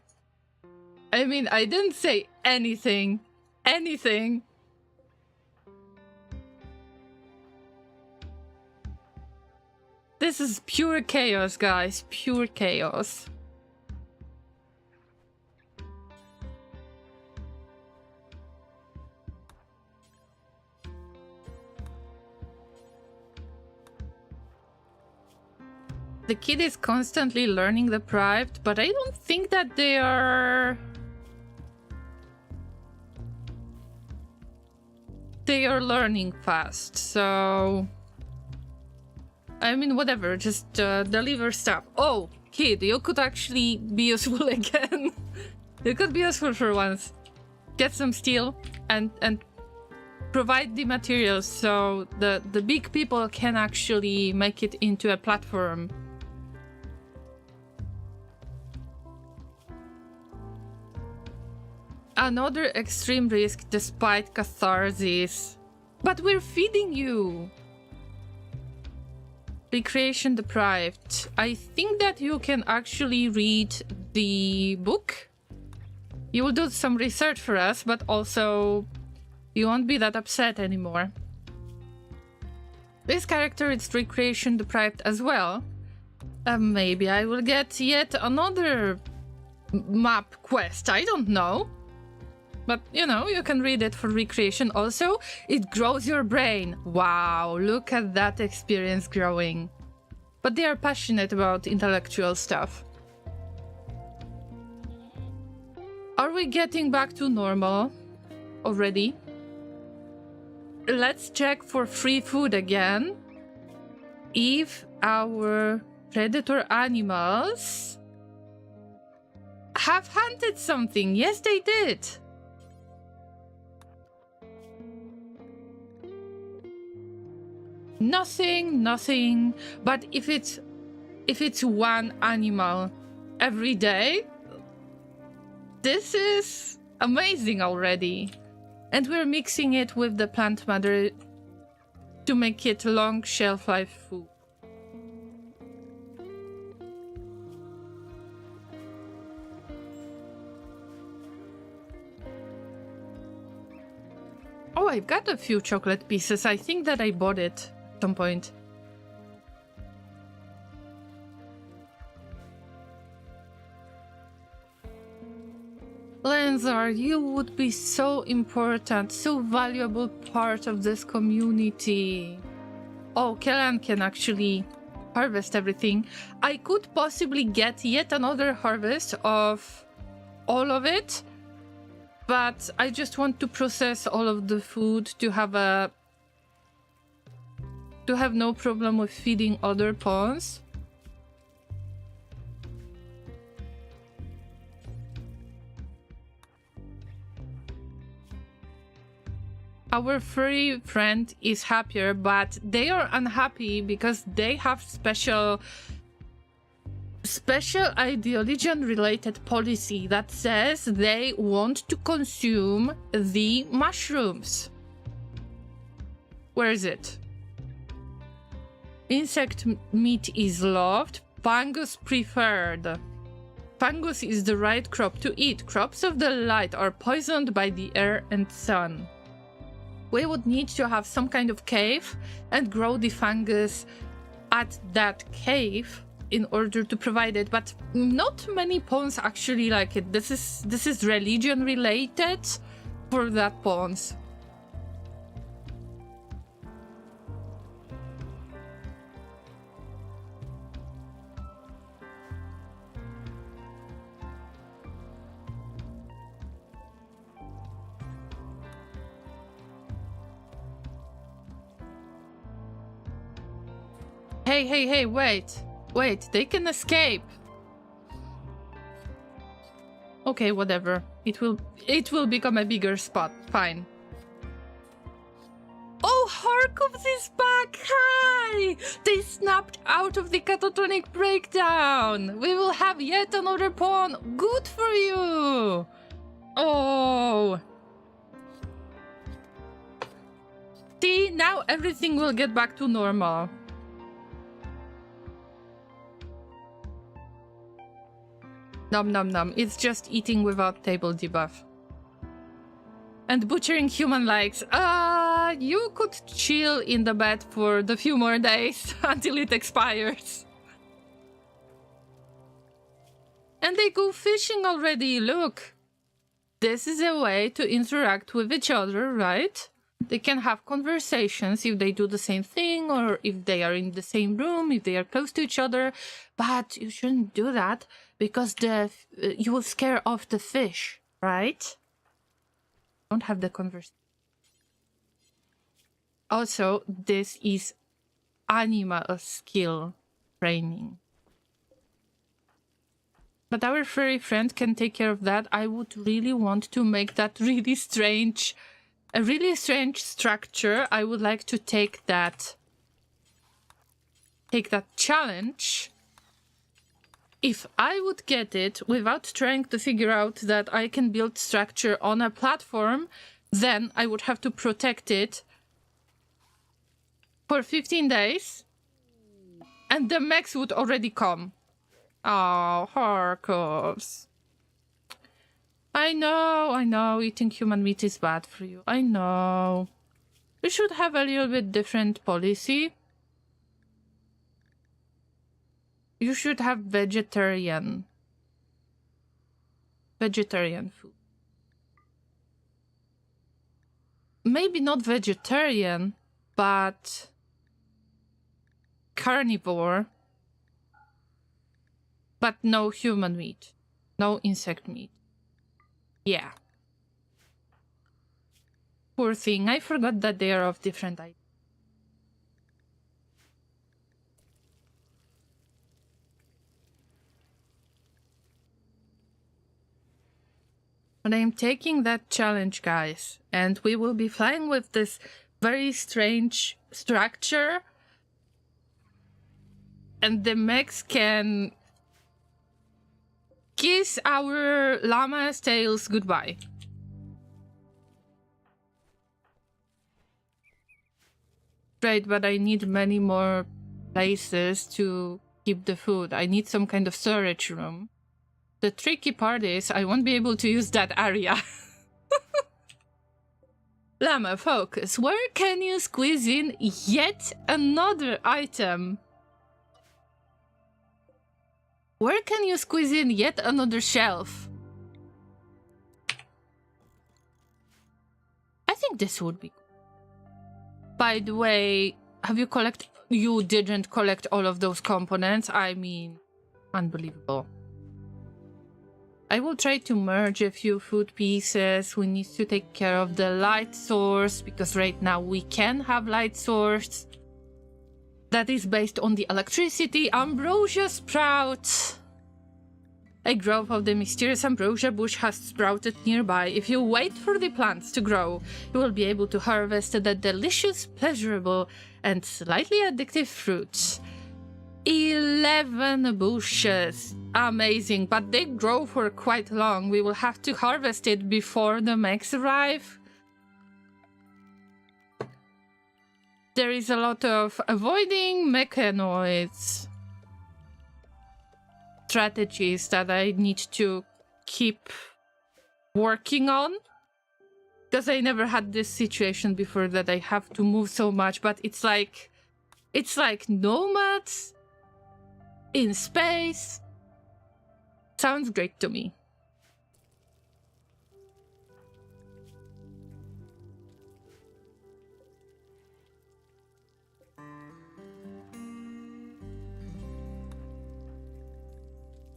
S1: I mean, I didn't say anything. This is pure chaos, guys. Pure chaos. The kid is constantly learning the deprived, but I don't think that they are... They are learning fast, so... I mean, whatever, just deliver stuff. Oh, kid, you could actually be useful again. You could be useful for once. Get some steel and provide the materials so the big people can actually make it into a platform. Another extreme risk despite catharsis. But we're feeding you! Recreation deprived. I think that you can actually read the book. You will do some research for us, but also you won't be that upset anymore. This character is recreation deprived as well. Maybe I will get yet another map quest, I don't know. But, you know, you can read it for recreation. Also, it grows your brain. Wow, look at that experience growing. But they are passionate about intellectual stuff. Are we getting back to normal already? Let's check for free food again. If our predator animals have hunted something. Yes, they did. Nothing. But if it's one animal every day, this is amazing already. And we're mixing it with the plant matter to make it long shelf life food. Oh, I've got a few chocolate pieces. I think that I bought it at some point. Lenzar, you would be so important, so valuable part of this community. Oh, Kellan can actually harvest everything. I could possibly get yet another harvest of all of it, but I just want to process all of the food to have no problem with feeding other pawns. Our furry friend is happier, but they are unhappy because they have special ideology-related policy that says they want to consume the mushrooms. Where is it? Insect meat is loved. Fungus preferred. Fungus is the right crop to eat. Crops of the light are poisoned by the air and sun. We would need to have some kind of cave and grow the fungus at that cave in order to provide it, but not many pawns actually like it. This is religion related for that pawns. Hey, wait, they can escape. Okay, whatever. It will become a bigger spot. Fine. Oh, Harkovs is back! Hi! They snapped out of the catatonic breakdown! We will have yet another pawn! Good for you! Oh! See, now everything will get back to normal. Nom. It's just eating without table debuff. And butchering human likes. You could chill in the bed for the few more days until it expires. And they go fishing already, look. This is a way to interact with each other, right? They can have conversations if they do the same thing or if they are in the same room, if they are close to each other. But you shouldn't do that because you will scare off the fish, right? Don't have the conversation. Also, this is animal skill training. But our furry friend can take care of that. I would really want to make that a really strange structure. I would like to take that challenge. If I would get it without trying to figure out that I can build structure on a platform, then I would have to protect it for 15 days. And the mechs would already come. Oh, Harkovs. I know, eating human meat is bad for you. I know. We should have a little bit different policy. You should have vegetarian food. Maybe not vegetarian, but carnivore. But no human meat. No insect meat. Yeah. Poor thing. I forgot that they are of different items. But I'm taking that challenge, guys. And we will be flying with this very strange structure. And the mechs can kiss our llama's tails goodbye. Right, but I need many more places to keep the food. I need some kind of storage room. The tricky part is I won't be able to use that area. Llama, focus. Where can you squeeze in yet another item? Where can you squeeze in yet another shelf? I think this would be good. By the way, you didn't collect all of those components. I mean, unbelievable. I will try to merge a few food pieces. We need to take care of the light source, because right now we can have light source that is based on the electricity. Ambrosia sprout. A grove of the mysterious ambrosia bush has sprouted nearby. If you wait for the plants to grow, you will be able to harvest the delicious, pleasurable, and slightly addictive fruits. 11 bushes. Amazing, but they grow for quite long. We will have to harvest it before the mechs arrive. There is a lot of avoiding mechanoids strategies that I need to keep working on, because I never had this situation before that I have to move so much. But it's like nomads in space. Sounds great to me.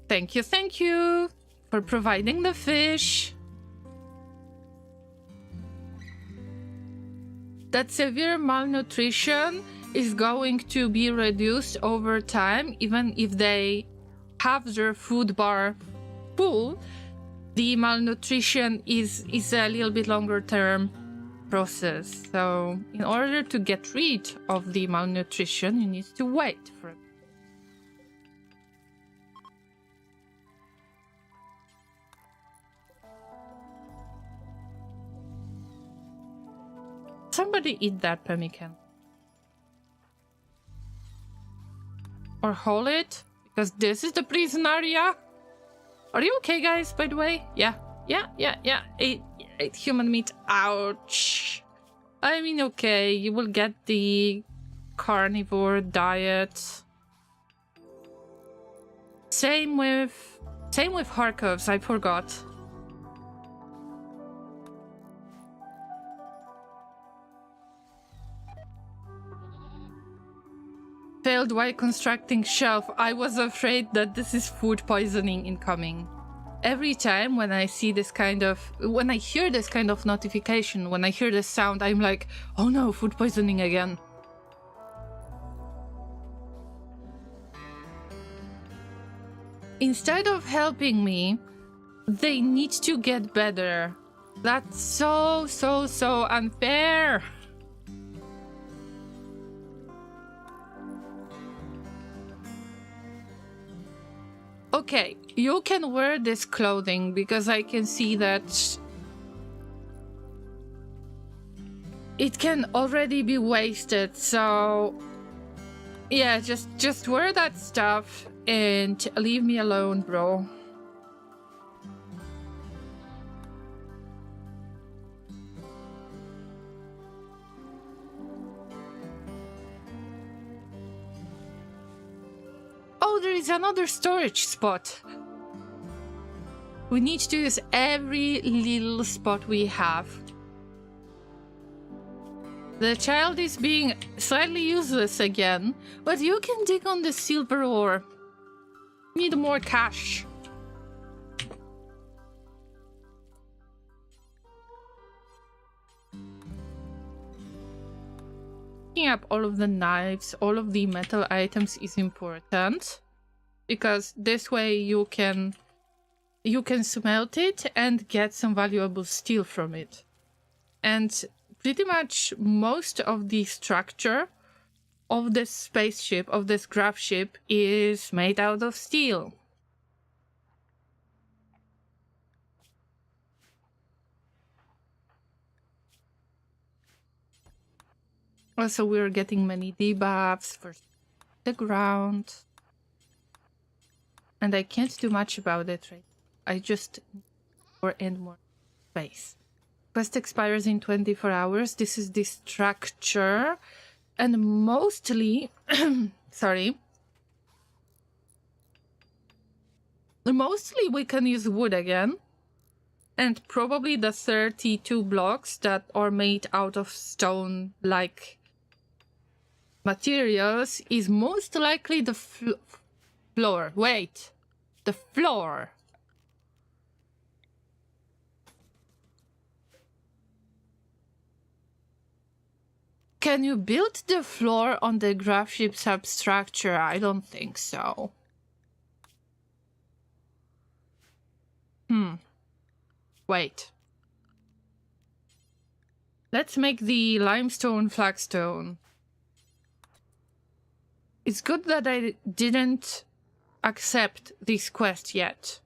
S1: Thank you for providing the fish. That severe malnutrition is going to be reduced over time, even if they have their food bar full. The malnutrition is a little bit longer term process. So in order to get rid of the malnutrition, you need to wait for it. Somebody eat that pemmican. Or haul it, because this is the prison area. Are you okay, guys, by the way? Yeah. Ate human meat. Ouch. I mean, okay, you will get the carnivore diet. Same with Harkovs, I forgot. Failed while constructing shelf. I was afraid that this is food poisoning incoming. Every time when I hear this kind of notification, when I hear this sound, I'm like, oh no, food poisoning again. instead of helping me, they need to get better. That's so unfair. Okay, you can wear this clothing because I can see that it can already be wasted, so yeah, just wear that stuff and leave me alone, bro. Oh, there is another storage spot. We need to use every little spot we have. The child is being slightly useless again, but you can dig on the silver ore. Need more cash. Picking up all of the knives, all of the metal items is important, because this way you can smelt it and get some valuable steel from it. And pretty much most of the structure of this spaceship, of this Gravship, is made out of steel. Also, we're getting many debuffs for the ground. And I can't do much about it, right? I just more and more space. Quest expires in 24 hours. This is the structure. And mostly, sorry. Mostly we can use wood again. And probably the 32 blocks that are made out of stone-like materials is most likely the floor. Wait, the floor. Can you build the floor on the Gravship substructure? I don't think so. Wait. Let's make the limestone flagstone. It's good that I didn't accept this quest yet.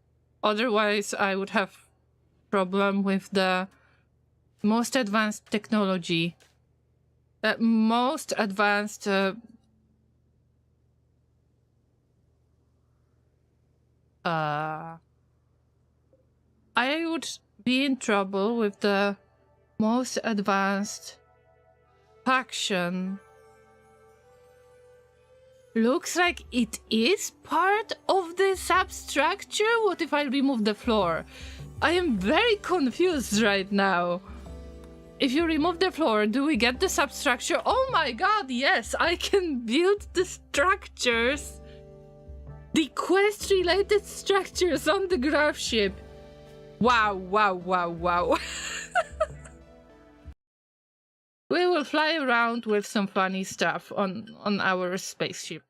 S1: Otherwise, I would have problem with the most advanced technology. Most advanced I would be in trouble with the most advanced faction. Looks like it is part of the substructure. What if I remove the floor? I am very confused right now. If you remove the floor, do we get the substructure? Oh my god, yes, I can build the structures. The quest-related structures on the Gravship. Wow, wow, wow, wow. We will fly around with some funny stuff on our spaceship.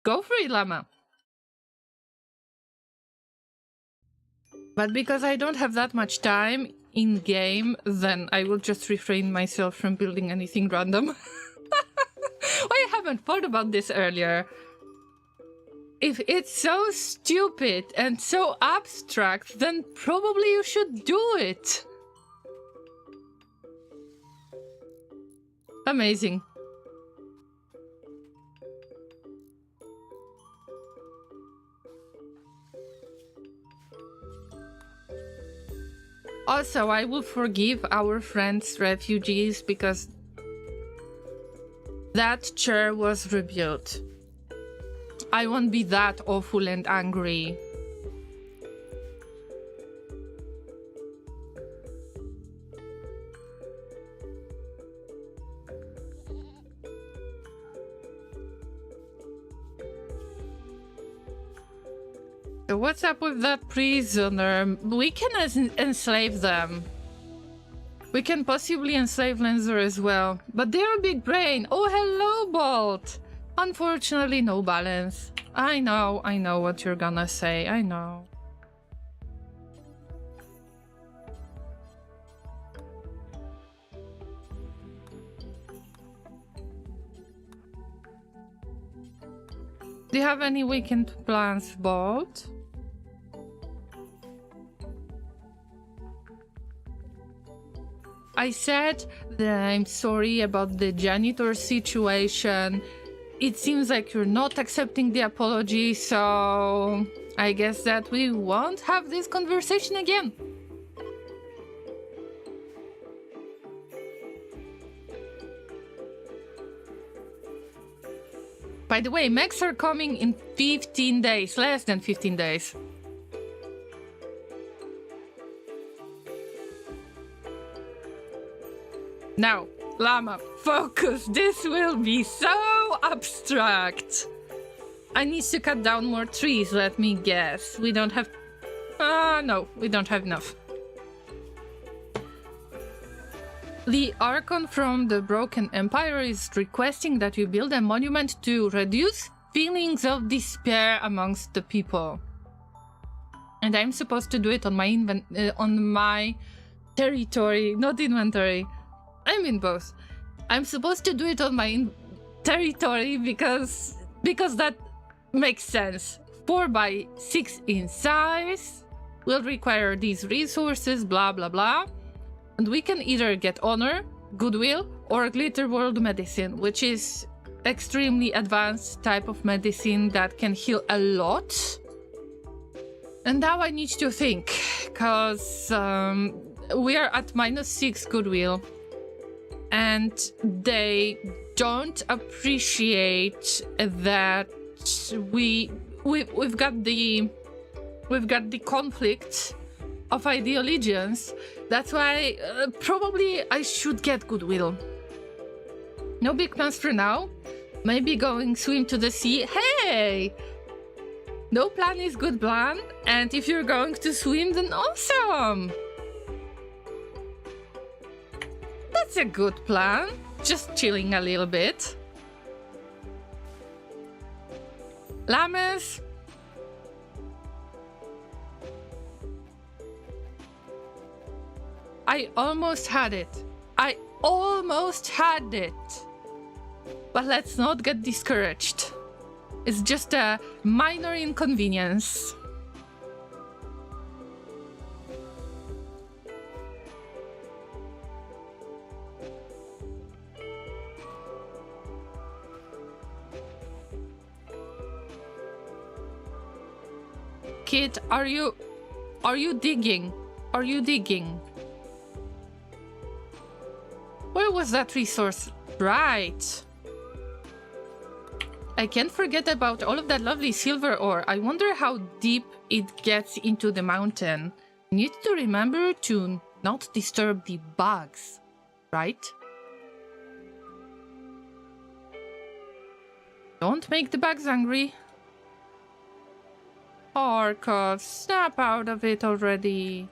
S1: Go for it, Llama. But because I don't have that much time in-game, then I will just refrain myself from building anything random. I haven't thought about this earlier. If it's so stupid and so abstract, then probably you should do it. Amazing. Also, I will forgive our friends refugees because that chair was rebuilt. I won't be that awful and angry. So what's up with that prisoner? We can enslave them. We can possibly enslave Lancer as well. But they're a big brain. Oh, hello, Bolt. Unfortunately, no balance. I know what you're gonna say, I know. Do you have any weekend plans, Bolt? I said that I'm sorry about the janitor situation. It seems like you're not accepting the apology, so I guess that we won't have this conversation again. By the way, mechs are coming in 15 days, less than 15 days. Now, Llama, focus! This will be so abstract! I need to cut down more trees, let me guess. We don't have... no, we don't have enough. The Archon from the Broken Empire is requesting that you build a monument to reduce feelings of despair amongst the people. And I'm supposed to do it on my territory, not inventory. I mean both. I'm supposed to do it on my territory because that makes sense. 4 by 6 in size will require these resources, blah blah blah. And we can either get honor, goodwill, or glitter world medicine, which is extremely advanced type of medicine that can heal a lot. And now I need to think, because we are at -6 goodwill, and they don't appreciate that we've got the conflict of ideal allegiance. That's why probably I should get goodwill. No big plans for now. Maybe going swim to the sea. Hey! No plan is good plan, and if you're going to swim, then awesome! That's a good plan. Just chilling a little bit. Llamas! I almost had it. I almost had it. But let's not get discouraged. It's just a minor inconvenience. Kid, are you digging? Are you digging? Where was that resource? Right. I can't forget about all of that lovely silver ore. I wonder how deep it gets into the mountain. I need to remember to not disturb the bugs, right? Don't make the bugs angry. Orcov, snap out of it already.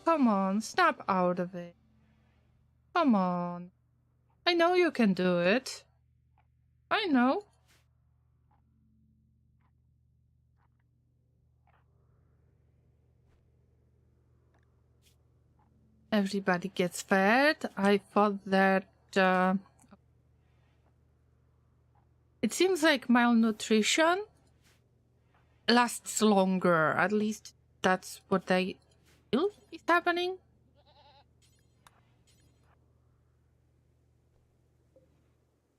S1: Come on, snap out of it. Come on. I know you can do it. I know. Everybody gets fed. I thought that... It seems like malnutrition lasts longer. At least that's what they feel is happening.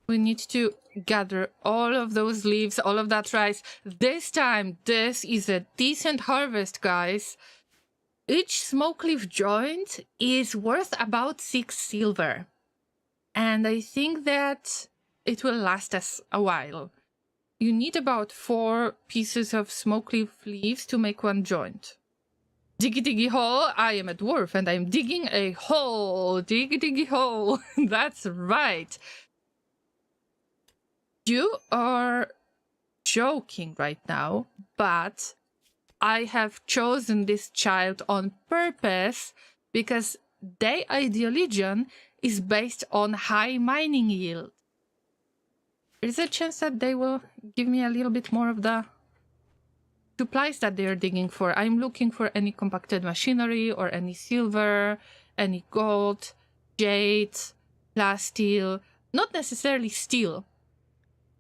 S1: We need to gather all of those leaves, all of that rice. This time, this is a decent harvest, guys. Each smoke leaf joint is worth about 6 silver. And I think that it will last us a while. You need about 4 pieces of smoke leaves to make 1 joint. Diggy diggy hole, I am a dwarf and I'm digging a hole. Diggy diggy hole. That's right. You are joking right now, but I have chosen this child on purpose because they Ideal Legion is based on high mining yield. There's a chance that they will give me a little bit more of the supplies that they're digging for. I'm looking for any compacted machinery or any silver, any gold, jade, plasteel, not necessarily steel.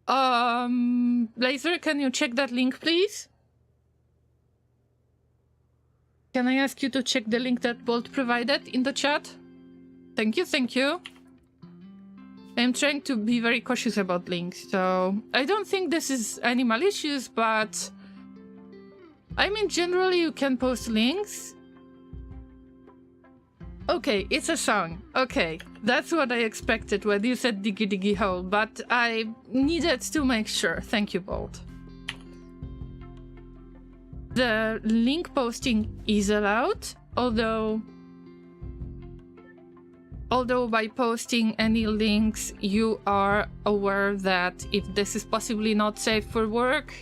S1: Blazer, can you check that link, please? Can I ask you to check the link that Bolt provided in the chat? Thank you, thank you. I'm trying to be very cautious about links, so I don't think this is any malicious, but I mean, generally you can post links. Okay, it's a song. Okay, that's what I expected when you said diggy diggy hole, but I needed to make sure. Thank you, Bolt. The link posting is allowed, although by posting any links, you are aware that if this is possibly not safe for work,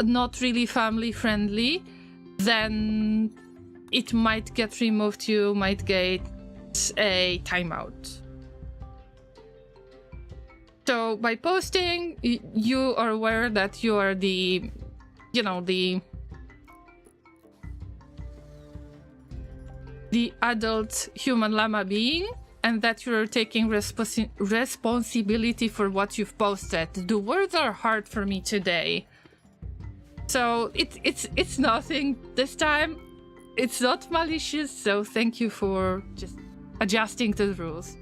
S1: not really family friendly, then it might get removed. You might get a timeout. So by posting, you are aware that you are the, you know, the adult human llama being, and that you're taking responsibility for what you've posted. The words are hard for me today. So it's nothing this time. It's not malicious, so thank you for just adjusting to the rules.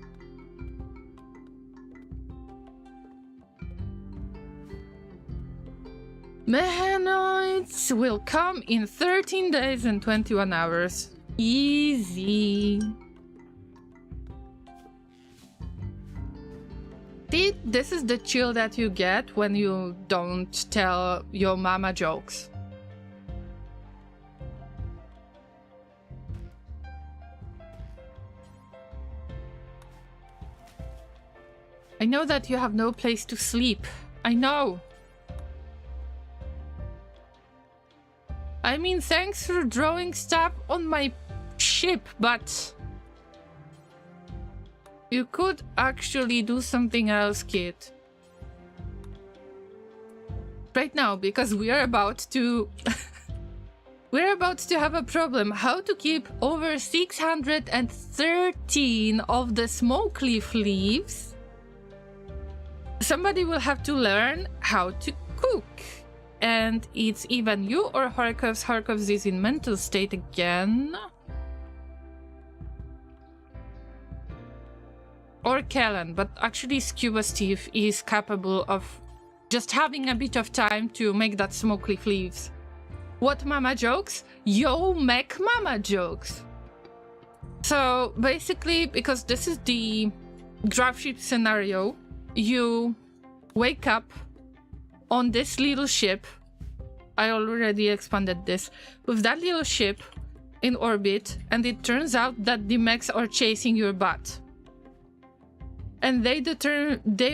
S1: Mehanoids will come in 13 days and 21 hours. Easy. See, this is the chill that you get when you don't tell your mama jokes. I know that you have no place to sleep. I know. I mean, thanks for drawing stuff on my ship, but you could actually do something else, kid. Right now, because we are about to we're about to have a problem. How to keep over 613 of the smoke leaf leaves? Somebody will have to learn how to cook. And it's even you or Harkovs. Harkovs is in mental state again. Or Kellen, but actually Scuba Steve is capable of just having a bit of time to make that smoke leaf leaves. What mama jokes? Yo, mech mama jokes. So basically, because this is the Gravship scenario, you wake up on this little ship. I already expanded this. With that little ship in orbit, and it turns out that the mechs are chasing your butt. And they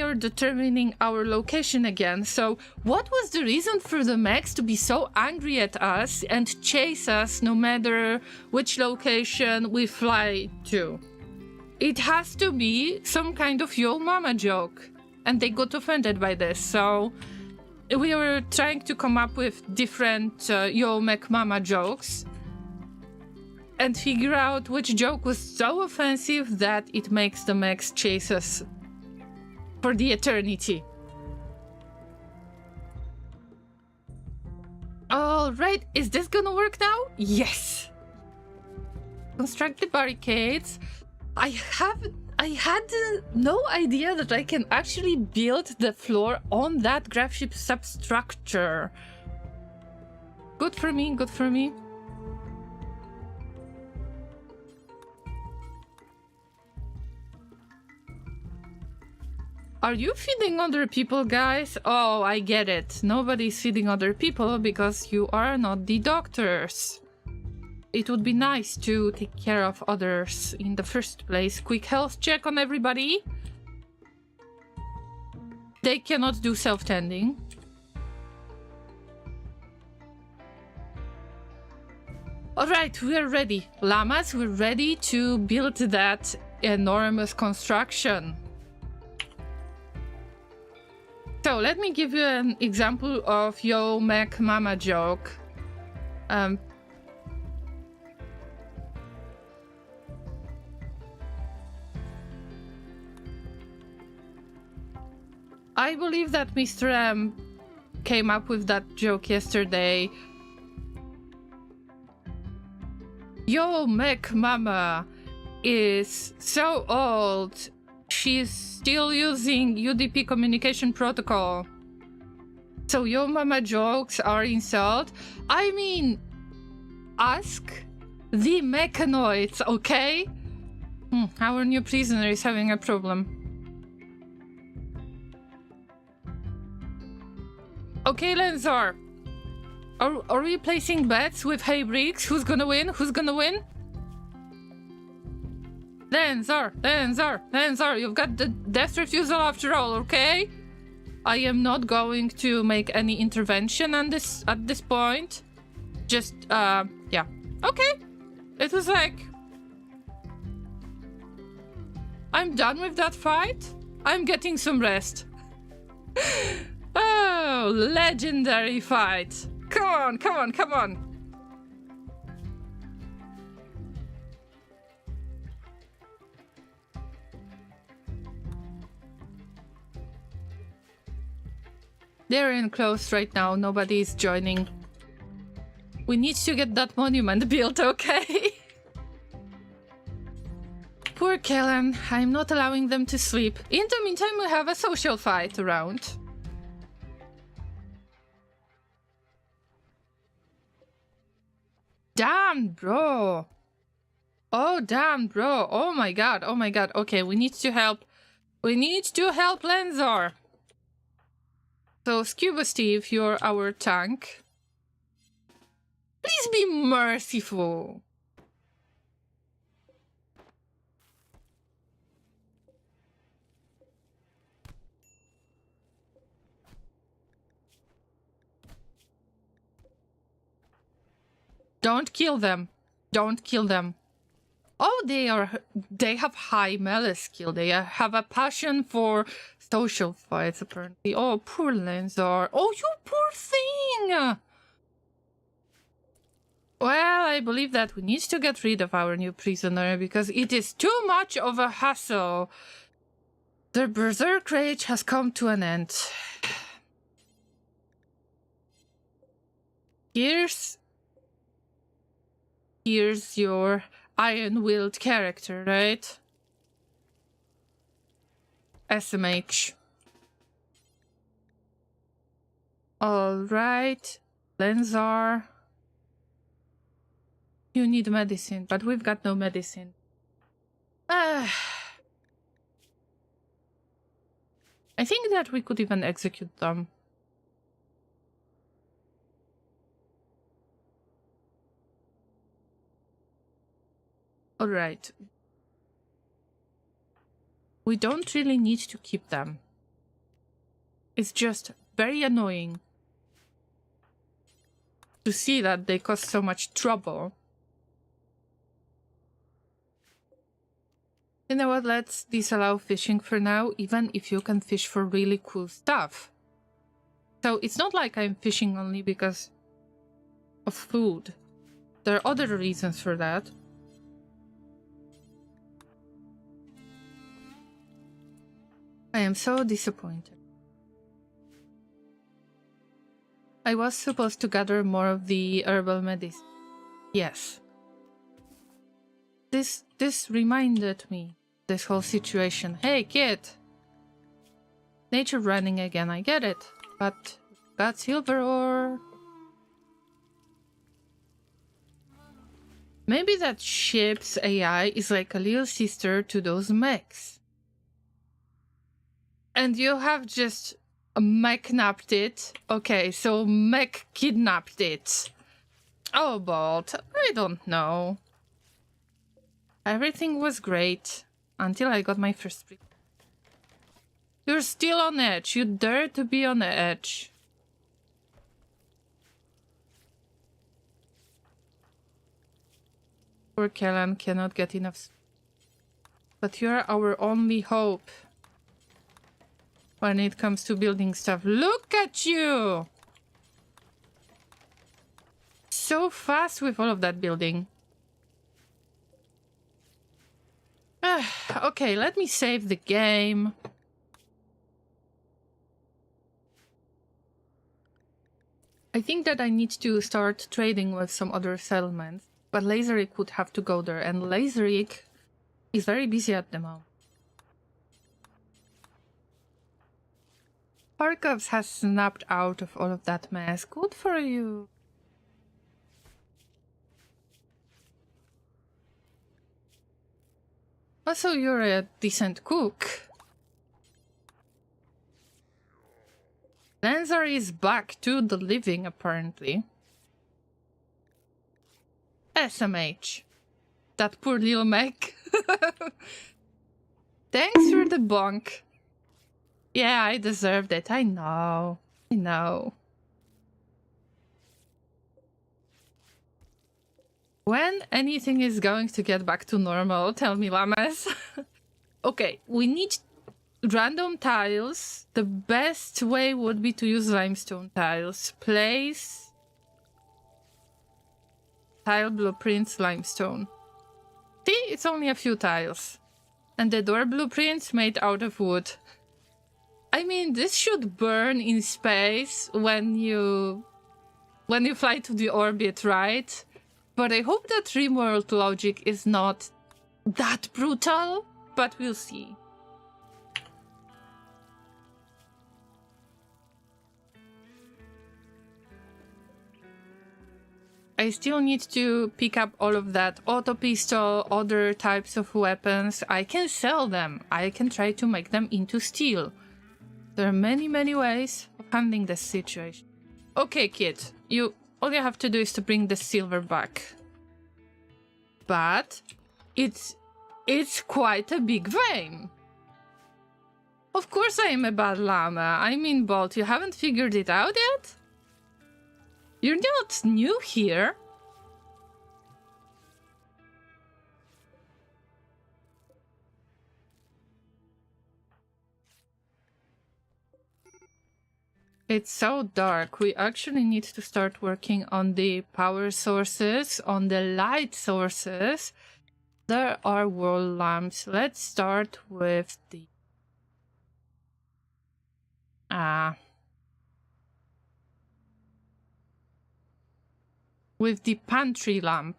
S1: are determining our location again. So what was the reason for the mechs to be so angry at us and chase us no matter which location we fly to? It has to be some kind of yo mama joke. And they got offended by this. So we were trying to come up with different yo mech mama jokes and figure out which joke was so offensive that it makes the mechs chase us for the eternity. Alright, is this gonna work now? Yes! Construct the barricades. I had no idea that I can actually build the floor on that Gravship substructure. Good for me, good for me. Are you feeding other people, guys? Oh, I get it. Nobody's feeding other people because you are not the doctors. It would be nice to take care of others in the first place. Quick health check on everybody. They cannot do self-tending. Alright, we're ready. Llamas, we're ready to build that enormous construction. So let me give you an example of Yo Mac Mama joke. I believe that Mr. M came up with that joke yesterday. Yo Mac Mama is so old, she's still using UDP communication protocol. So Yo Mama jokes are insult. I mean, ask the mechanoids, okay? Our new prisoner is having a problem. Okay, Lenzar. Are we placing bets with Haybricks? Who's gonna win? Who's gonna win? Lenzar, you've got the death refusal after all, okay? I am not going to make any intervention on this at this point. Just, yeah. Okay. It was like... I'm done with that fight. I'm getting some rest. Oh, legendary fight. Come on. They're enclosed right now. Nobody is joining. We need to get that monument built, okay? Poor Kellen. I'm not allowing them to sleep. In the meantime, we have a social fight around. Damn, bro. Oh, damn, bro. Oh my god. Okay, we need to help. We need to help Lenzar. So, Scuba Steve, you're our tank. Please be merciful. Don't kill them. Don't kill them. Oh, they have high melee skill. They have a passion for social fights, apparently. Oh, poor Lenzar. Oh, you poor thing! Well, I believe that we need to get rid of our new prisoner because it is too much of a hassle. The berserk rage has come to an end. Here's your iron-willed character, right? SMH. Alright. Lenzar. You need medicine, but we've got no medicine. I think that we could even execute them. Alright. We don't really need to keep them. It's just very annoying to see that they cause so much trouble. You know what, let's disallow fishing for now, even if you can fish for really cool stuff. So it's not like I'm fishing only because of food. There are other reasons for that. I am so disappointed. I was supposed to gather more of the herbal medicine. Yes. This reminded me, this whole situation. Hey, kid! Nature running again, I get it. But got silver ore. Maybe that ship's AI is like a little sister to those mechs. And you have just mech-napped it. Okay, so mech kidnapped it. Oh, Bolt, I don't know. Everything was great until I got my first pre. You're still on edge. You dare to be on the edge. Poor Kellan cannot get enough. But you're our only hope when it comes to building stuff. Look at you! So fast with all of that building. Okay, let me save the game. I think that I need to start trading with some other settlements, but Laserik would have to go there, and Laserik is very busy at the moment. Parkovs has snapped out of all of that mess. Good for you. Also, you're a decent cook. Lenzar is back to the living, apparently. SMH. That poor little mech. Thanks for the bonk. Yeah, I deserved it. I know. I know. When anything is going to get back to normal, tell me, Llamas. Okay, we need random tiles. The best way would be to use limestone tiles. Place tile blueprints, limestone. See, it's only a few tiles. And the door blueprints made out of wood. I mean, this should burn in space when you fly to the orbit, right? But I hope that Rimworld logic is not that brutal, but we'll see. I still need to pick up all of that auto pistol, other types of weapons. I can sell them. I can try to make them into steel. There are many, many ways of handling this situation. Okay, kid. All you have to do is to bring the silver back. But it's quite a big vein. Of course I am a bad llama. I mean, Bolt, you haven't figured it out yet? You're not new here. It's so dark. We actually need to start working on the power sources, on the light sources. There are wall lamps. Let's start with the... with the pantry lamp.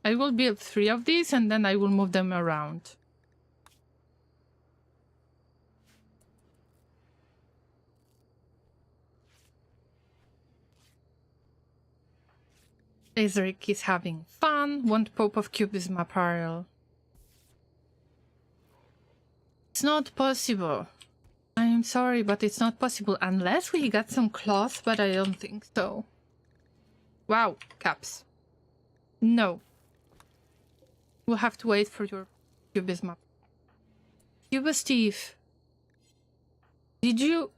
S1: I will build 3 of these and then I will move them around. Laserik is having fun. Want Pope of Cubism apparel. It's not possible. I'm sorry, but it's not possible unless we got some cloth, but I don't think so. Wow, caps. No. We'll have to wait for your Cubism. Cuba Steve. Did you...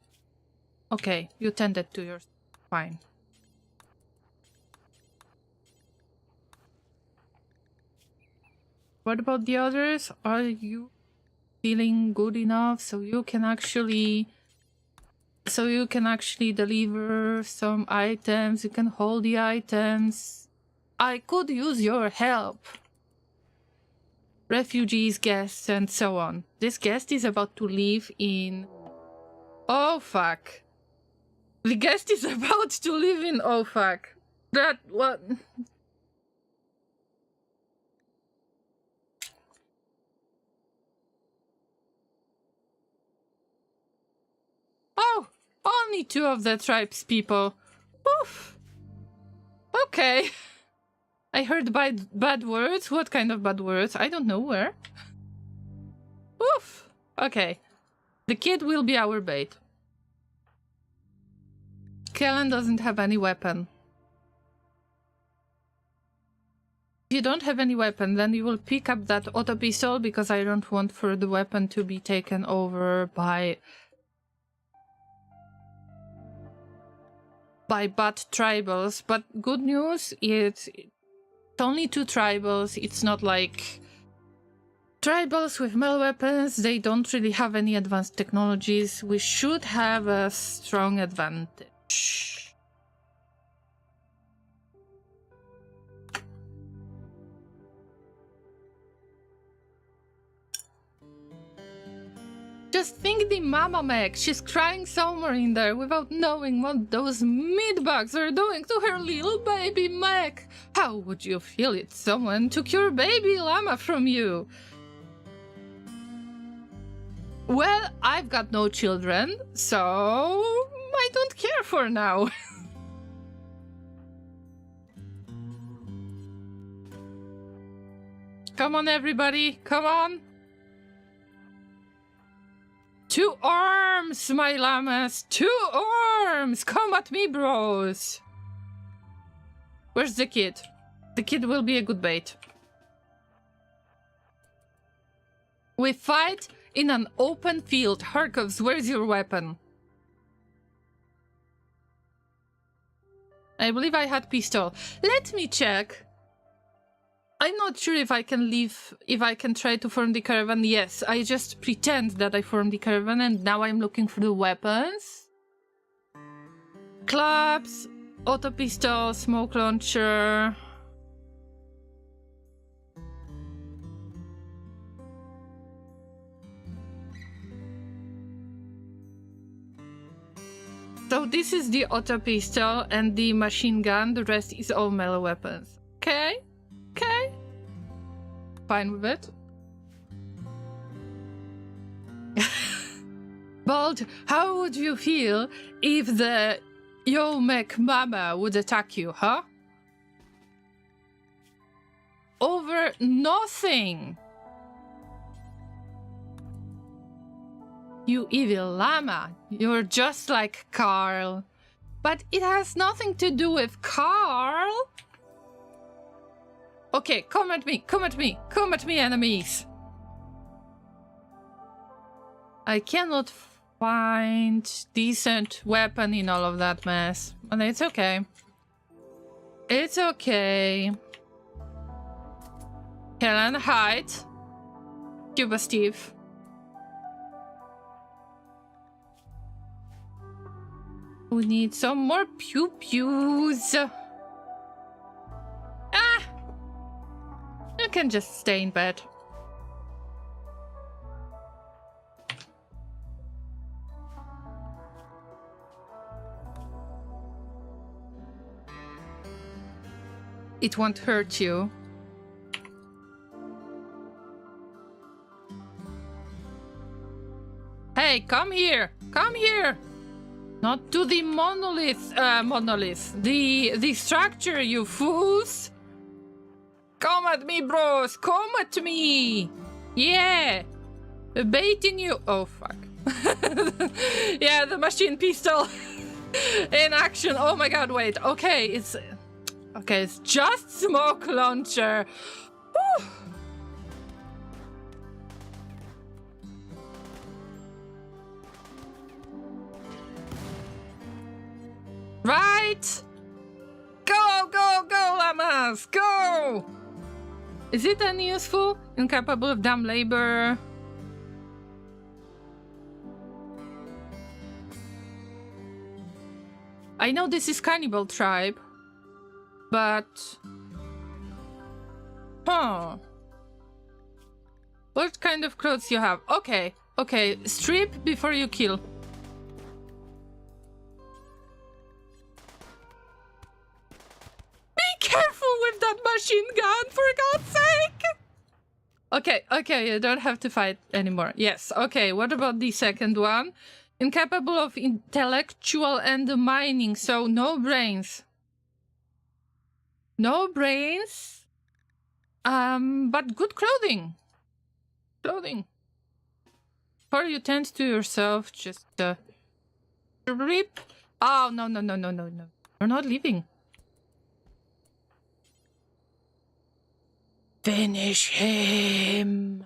S1: Okay, you tended to yours. Fine. What about the others? Are you feeling good enough so you can actually deliver some items? You can hold the items. I could use your help. Refugees, guests, and so on. This guest is about to leave in... Oh, fuck. The guest is about to leave in... Oh, fuck. That... what... Oh, only 2 of the tribe's people. Oof. Okay. I heard bad words. What kind of bad words? I don't know where. Oof. Okay. The kid will be our bait. Kellen doesn't have any weapon. If you don't have any weapon, then you will pick up that auto pistol because I don't want for the weapon to be taken over by bad tribals. But good news is It's only 2 tribals. It's not like tribals with melee weapons. They don't really have any advanced technologies. We should have a strong advantage. Just think the mama mech. She's crying somewhere in there without knowing what those meatbugs are doing to her little baby mech. How would you feel if someone took your baby llama from you? Well, I've got no children, so I don't care for now. Come on, everybody, come on. 2 arms, my llamas! 2 arms! Come at me, bros! Where's the kid? The kid will be a good bait. We fight in an open field. Harkovs, where's your weapon? I believe I had pistol. Let me check. I'm not sure if I can leave, if I can try to form the caravan. Yes, I just pretend that I formed the caravan and now I'm looking for the weapons. Clubs, auto pistol, smoke launcher. So this is the auto pistol and the machine gun. The rest is all melee weapons. Okay. Okay. Fine with it. Bolt, how would you feel if the Yo Mech Mama would attack you, huh? Over nothing! You evil llama, you're just like Carl. But it has nothing to do with Carl! Okay, come at me, come at me, come at me, enemies! I cannot find decent weapon in all of that mess. But it's okay. It's okay. Helen, hide. Cuba Steve. We need some more pew-pews. Ah! You can just stay in bed. It won't hurt you. Hey, come here! Come here! Not to the monolith, the structure, you fools! Come at me, bros! Come at me! Yeah! Baiting you. Oh, fuck. Yeah, the machine pistol in action. Oh my god, wait. Okay, it's just smoke launcher. Whew. Right! Go, go, go, llamas! Go! Is it unuseful? Incapable of dumb labor? I know this is cannibal tribe, but... Huh. What kind of clothes you have? Okay, okay. Strip before you kill. Careful with that machine gun, for God's sake! Okay, okay, you don't have to fight anymore. Yes, okay, what about the second one? Incapable of intellectual and mining, so no brains. No brains, but good clothing. Clothing. Before you tend to yourself, just, rip. Oh, no, no, no, no, no, no. You're not leaving. Finish him!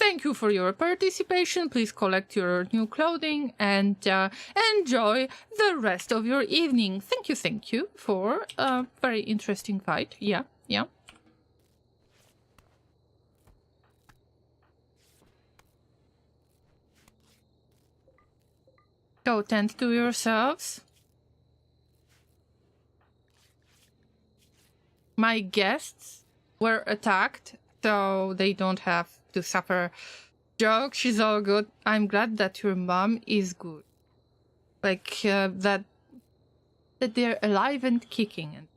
S1: Thank you for your participation. Please collect your new clothing and enjoy the rest of your evening. Thank you for a very interesting fight. Yeah. Go tend to yourselves. My guests were attacked, so they don't have to suffer. Joke, she's all good. I'm glad that your mom is good. Like, that they're alive and kicking.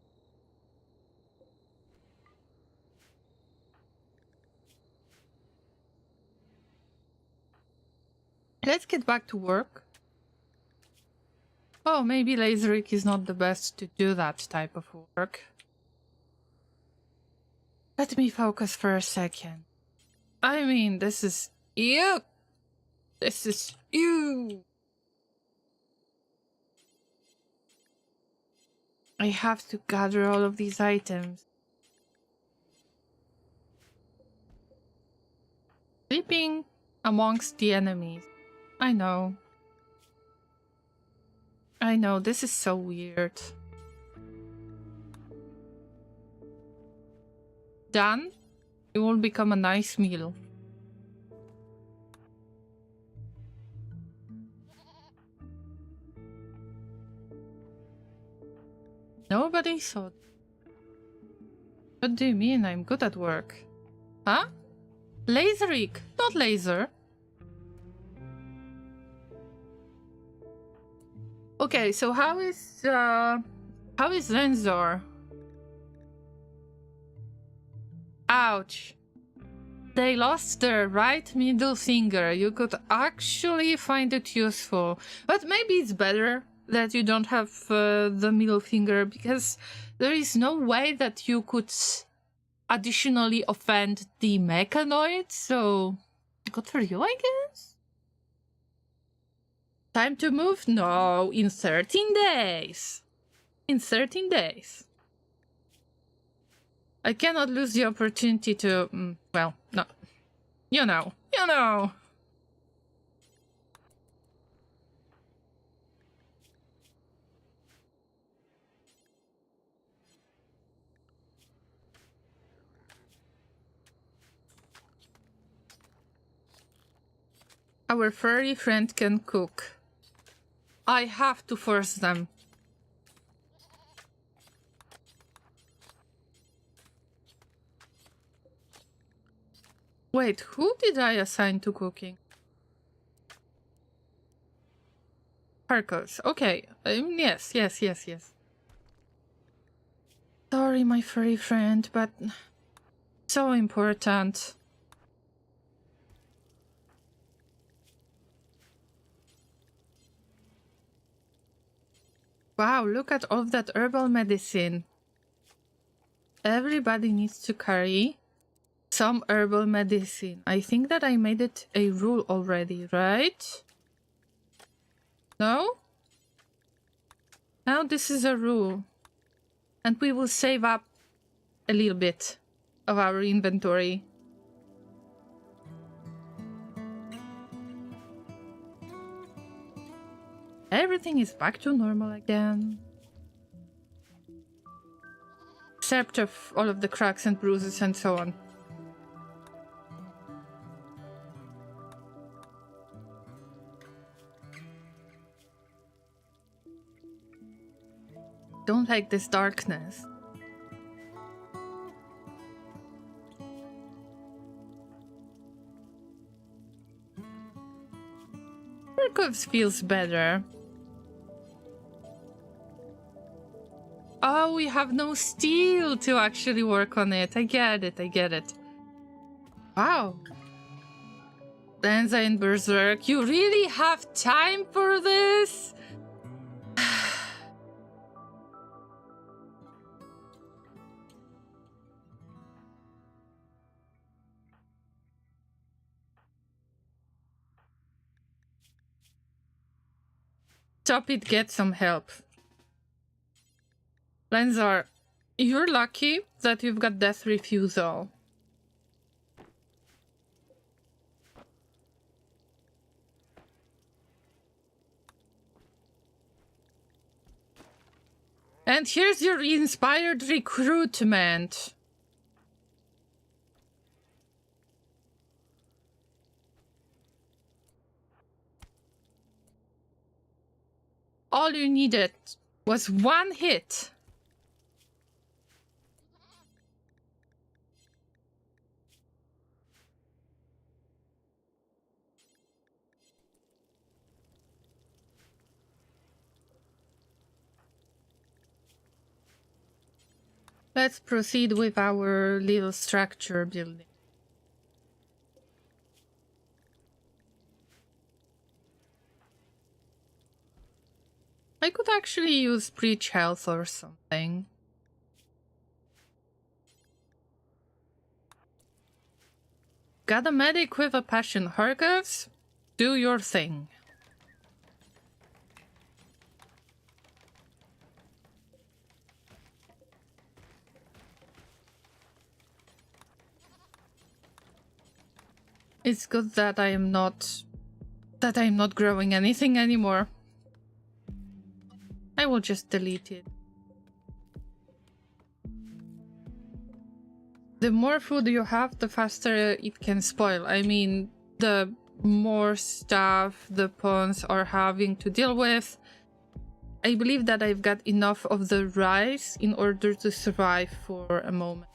S1: Let's get back to work. Oh, maybe Laserrick is not the best to do that type of work. Let me focus for a second. I mean, this is you. This is you. I have to gather all of these items. Sleeping amongst the enemies. I know, this is so weird. Done? It will become a nice meal. Nobody saw. What do you mean I'm good at work? Huh? Laserrick, not Laser. Okay, so how is Lenzor? Ouch. They lost their right middle finger. You could actually find it useful. But maybe it's better that you don't have the middle finger, because there is no way that you could additionally offend the mechanoid, so good for you, I guess? Time to move? No, in 13 days. In 13 days. I cannot lose the opportunity to... well, no. You know. Our furry friend can cook. I have to force them. Wait, who did I assign to cooking? Parkos. Okay. Yes. Sorry, my furry friend, but so important. Wow, look at all of that herbal medicine. Everybody needs to carry some herbal medicine. I think that I made it a rule already, right? No? Now this is a rule. And we will save up a little bit of our inventory. Everything is back to normal again. Except of all of the cracks and bruises and so on. Don't like this darkness. Perkovs feels better. Oh, we have no steel to actually work on it. I get it. Wow. Lenza and Berserk, you really have time for this? Stop it, get some help. Lenzar, you're lucky that you've got death refusal. And here's your inspired recruitment. All you needed was one hit. Let's proceed with our little structure building. I could actually use breach health or something. Got a medic with a passion. Hargavs, do your thing. It's good that I am not growing anything anymore. I will just delete it. The more food you have, the faster it can spoil. I mean, the more stuff the pawns are having to deal with. I believe that I've got enough of the rice in order to survive for a moment.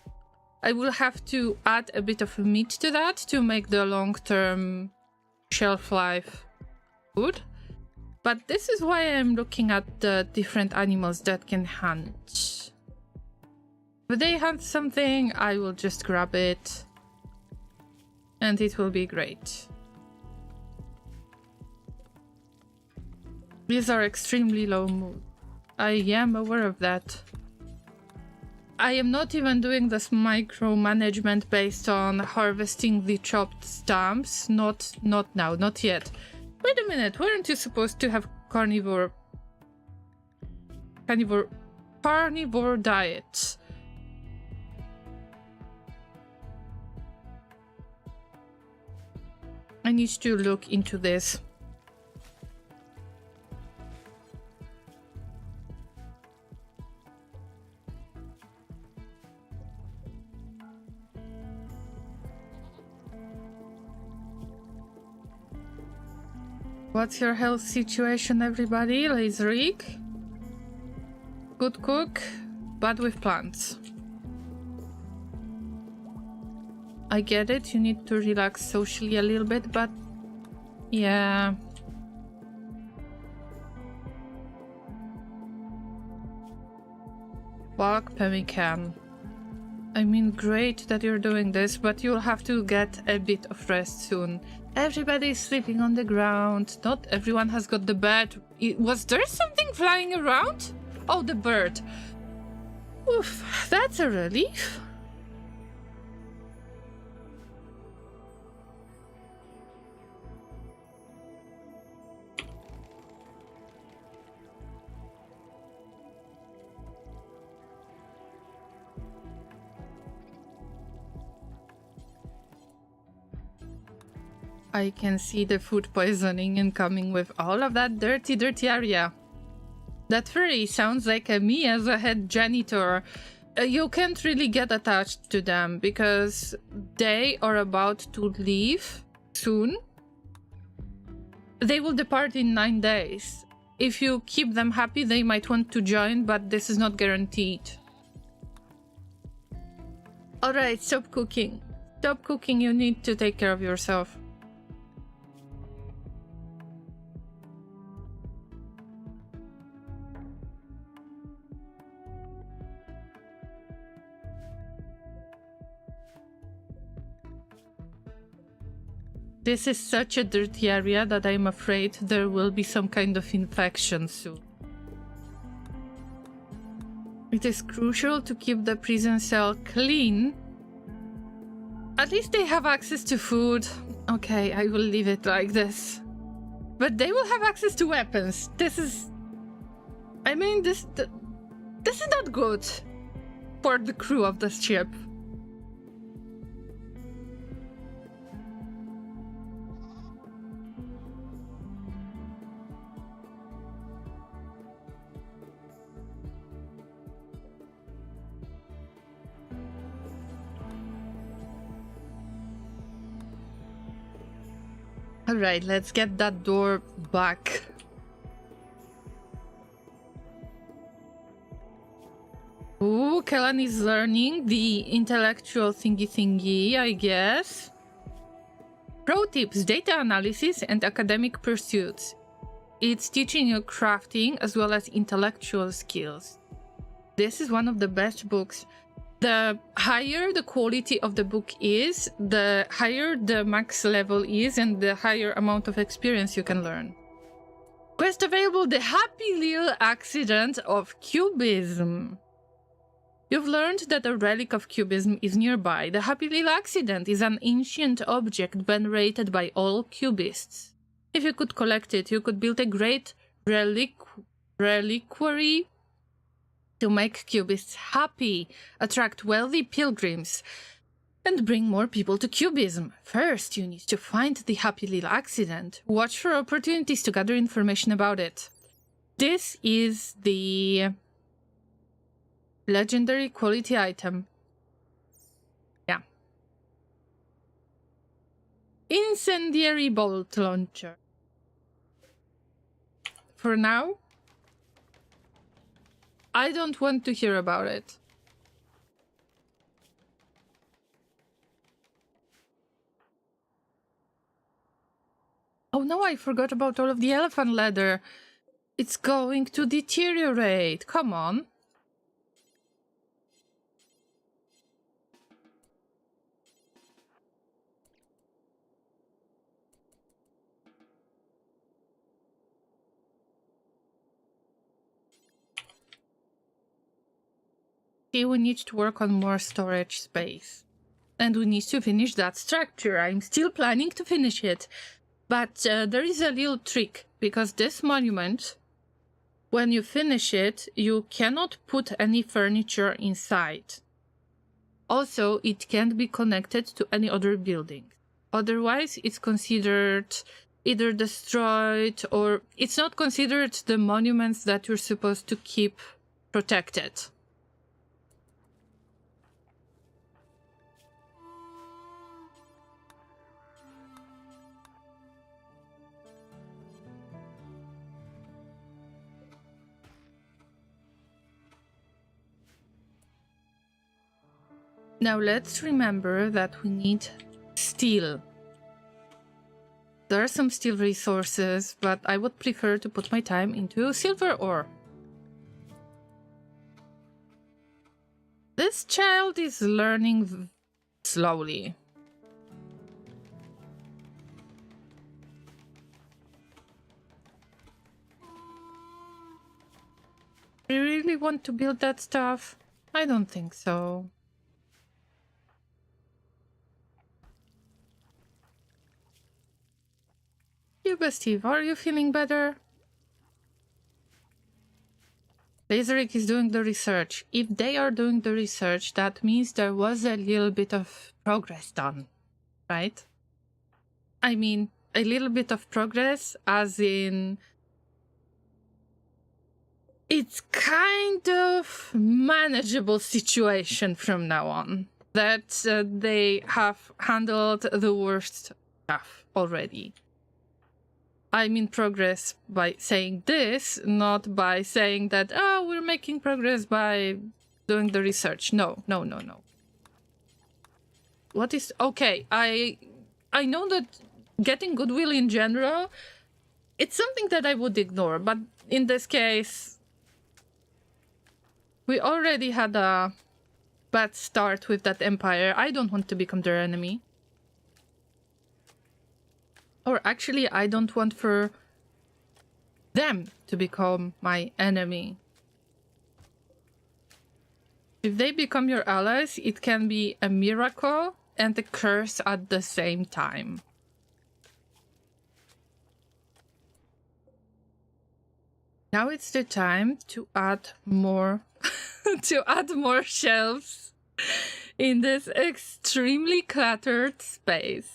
S1: I will have to add a bit of meat to that to make the long-term shelf life good. But this is why I'm looking at the different animals that can hunt. If they hunt something, I will just grab it. And it will be great. These are extremely low mood. I am aware of that. I am not even doing this micromanagement based on harvesting the chopped stumps. Not now, not yet. Wait a minute, weren't you supposed to have carnivore diet? I need to look into this. What's your health situation, everybody? Lazerik? Good cook, bad with plants. I get it, you need to relax socially a little bit, but yeah. Walk pemmican. I mean, great that you're doing this, but you'll have to get a bit of rest soon. Everybody's sleeping on the ground. Not everyone has got the bed. Was there something flying around? Oh, the bird. Oof, that's a relief. I can see the food poisoning incoming with all of that dirty area. That furry sounds like me as a head janitor. You can't really get attached to them because they are about to leave soon. They will depart in 9 days. If you keep them happy, they might want to join, but this is not guaranteed. Alright, stop cooking. Stop cooking, you need to take care of yourself. This is such a dirty area that I'm afraid there will be some kind of infection soon. It is crucial to keep the prison cell clean. At least they have access to food. Okay, I will leave it like this. But they will have access to weapons. This is... I mean, this is not good for the crew of the ship. Alright, let's get that door back. Ooh, Kellan is learning the intellectual thingy, I guess. Pro tips, data analysis and academic pursuits. It's teaching you crafting as well as intellectual skills. This is one of the best books. The higher the quality of the book is, the higher the max level is, and the higher amount of experience you can learn. Quest available, the happy little accident of cubism. You've learned that a relic of cubism is nearby. The happy little accident is an ancient object venerated by all cubists. If you could collect it, you could build a great reliquary to make cubists happy, attract wealthy pilgrims, and bring more people to cubism. First, you need to find the happy little accident. Watch for opportunities to gather information about it. This is the legendary quality item. Yeah. Incendiary bolt launcher. For now, I don't want to hear about it. Oh no, I forgot about all of the elephant leather. It's going to deteriorate. Come on. Okay, we need to work on more storage space. And we need to finish that structure. I'm still planning to finish it. But there is a little trick, because this monument, when you finish it, you cannot put any furniture inside. Also, it can't be connected to any other building. Otherwise, it's considered either destroyed, or it's not considered the monuments that you're supposed to keep protected. Now let's remember that we need steel. There are some steel resources, but I would prefer to put my time into silver ore. This child is learning slowly. You really want to build that stuff? I don't think so. Steve, are you feeling better? Laserrick is doing the research. If they are doing the research, that means there was a little bit of progress done, right? I mean, a little bit of progress, as in, it's kind of manageable situation from now on. That they have handled the worst stuff already. I mean progress by saying this, not by saying that, oh, we're making progress by doing the research. No. What is... Okay, I know that getting goodwill in general, it's something that I would ignore, but in this case, we already had a bad start with that empire. I don't want to become their enemy. Or actually, I don't want for them to become my enemy. If they become your allies, it can be a miracle and a curse at the same time. Now it's the time to add more more shelves in this extremely cluttered space.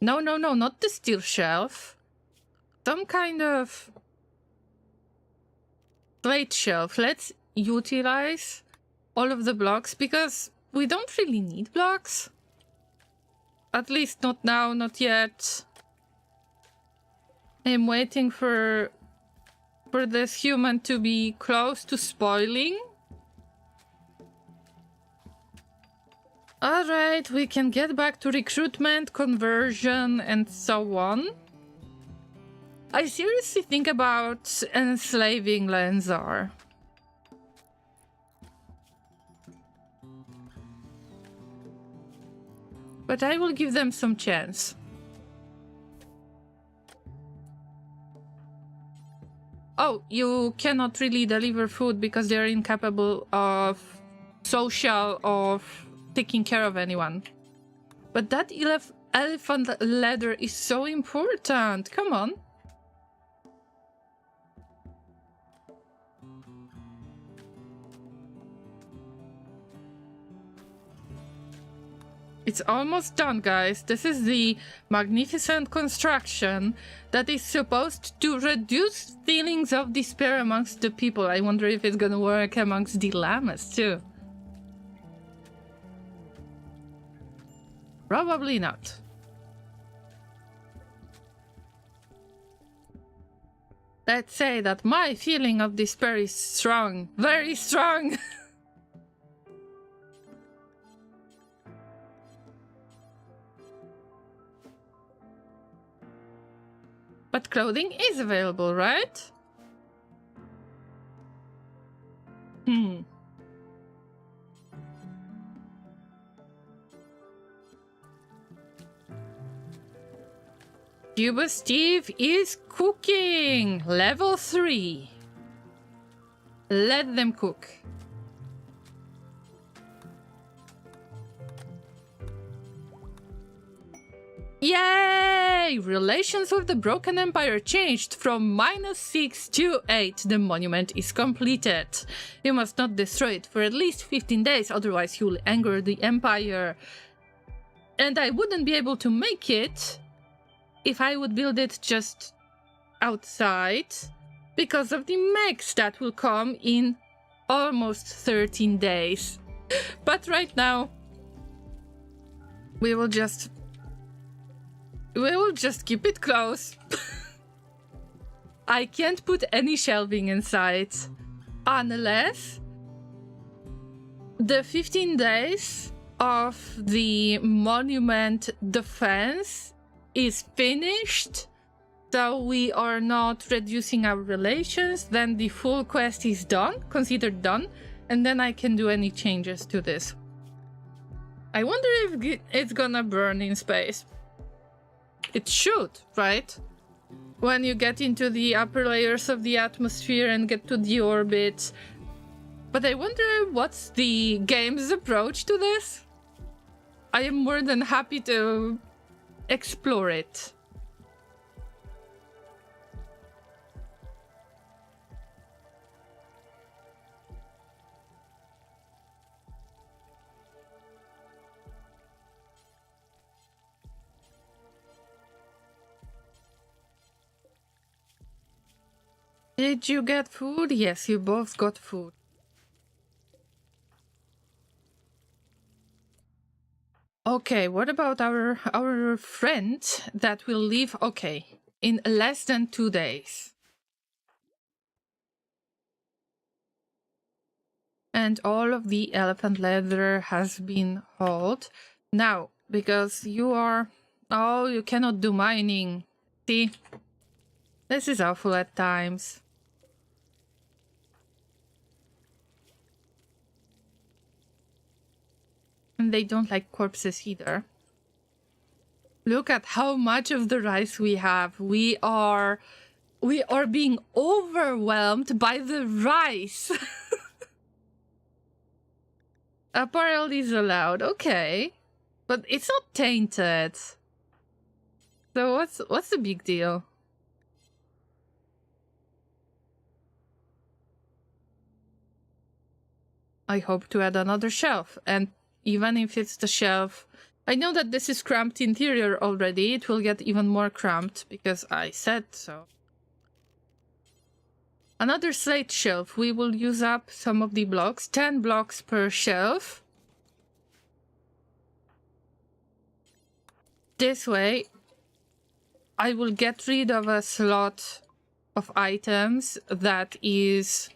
S1: No, not the steel shelf. Some kind of plate shelf. Let's utilize all of the blocks, because we don't really need blocks. At least not now, not yet. I'm waiting for this human to be close to spoiling. Alright, we can get back to recruitment, conversion, and so on. I seriously think about enslaving Lenzar. But I will give them some chance. Oh, you cannot really deliver food because they're incapable of taking care of anyone. But that elephant leather is so important. Come on. It's almost done, guys. This is the magnificent construction that is supposed to reduce feelings of despair amongst the people. I wonder if it's gonna work amongst the llamas, too. Probably not. Let's say that my feeling of despair is strong. Very strong! But clothing is available, right? Cuba Steve is cooking! Level 3. Let them cook. Yay! Relations with the Broken Empire changed from -6 to 8. The monument is completed. You must not destroy it for at least 15 days, otherwise you will anger the Empire. And I wouldn't be able to make it if I would build it just outside, because of the mechs that will come in almost 13 days. But right now, we will just keep it close. I can't put any shelving inside unless the 15 days of the monument defense is finished, so we are not reducing our relations. Then the full quest is done, considered done, and then I can do any changes to this. I wonder if it's gonna burn in space. It should, right? When you get into the upper layers of the atmosphere and get to the orbit. But I wonder what's the game's approach to this? I am more than happy to explore it. Did you get food? Yes, you both got food. Okay, what about our friend that will leave? Okay, in less than 2 days. And all of the elephant leather has been hauled. Now, because you are... Oh, you cannot do mining. See? This is awful at times. And they don't like corpses either. Look at how much of the rice we have. We are being overwhelmed by the rice. Apparel is allowed, okay. But it's not tainted. So what's the big deal? I hope to add another shelf, and even if it's the shelf, I know that this is cramped interior already. It will get even more cramped because I said so. Another slate shelf. We will use up some of the blocks. 10 blocks per shelf. This way, I will get rid of a slot of items that is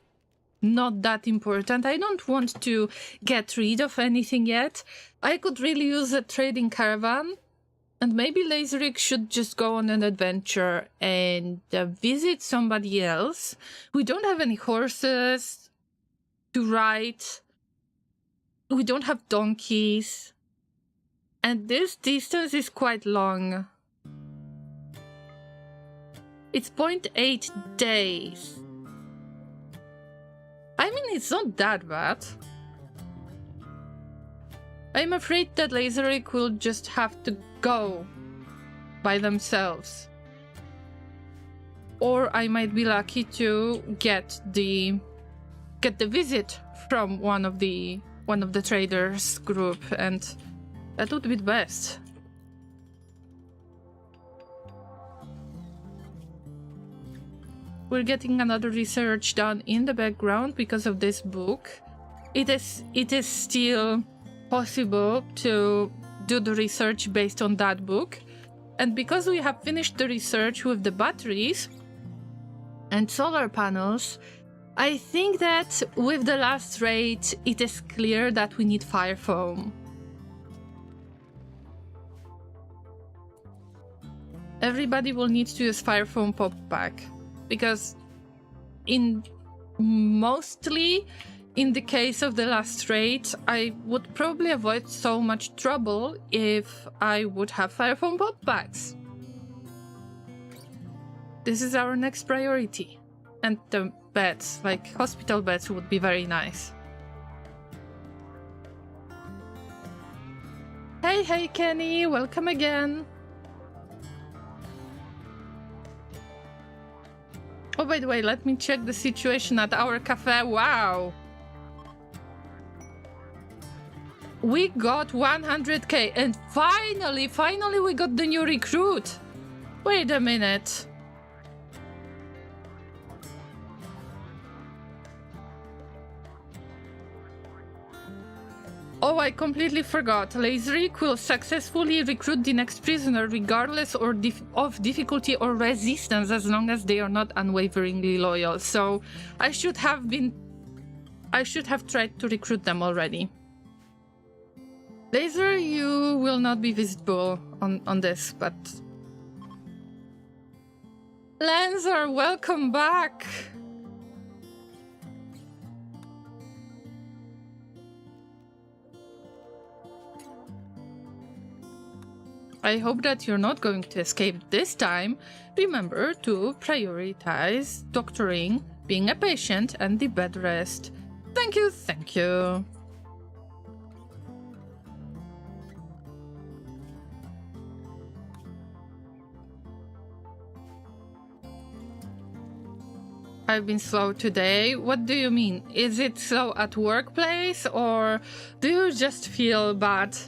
S1: not that important. I don't want to get rid of anything yet. I could really use a trading caravan, and maybe Laserik should just go on an adventure and visit somebody else. We don't have any horses to ride. We don't have donkeys. And this distance is quite long. It's 0.8 days. I mean, it's not that bad. I'm afraid that Laserik will just have to go by themselves. Or I might be lucky to get the visit from one of the traders group, and that would be the best. We're getting another research done in the background because of this book. It is still possible to do the research based on that book. And because we have finished the research with the batteries and solar panels, I think that with the last raid, it is clear that we need fire foam. Everybody will need to use fire foam pop pack. Because mostly in the case of the last raid, I would probably avoid so much trouble if I would have fire foam pop packs. This is our next priority. And the beds, like hospital beds, would be very nice. Hey Kenny, welcome again. Oh, by the way, let me check the situation at our cafe. Wow! We got 100k, and finally we got the new recruit! Wait a minute. Oh, I completely forgot. Laserik will successfully recruit the next prisoner regardless of difficulty or resistance, as long as they are not unwaveringly loyal. So I should have tried to recruit them already. Laser, you will not be visible on this, but... Lancer, welcome back! I hope that you're not going to escape this time. Remember to prioritize doctoring, being a patient, and the bed rest. Thank you, thank you. I've been slow today. What do you mean? Is it slow at workplace, or do you just feel bad?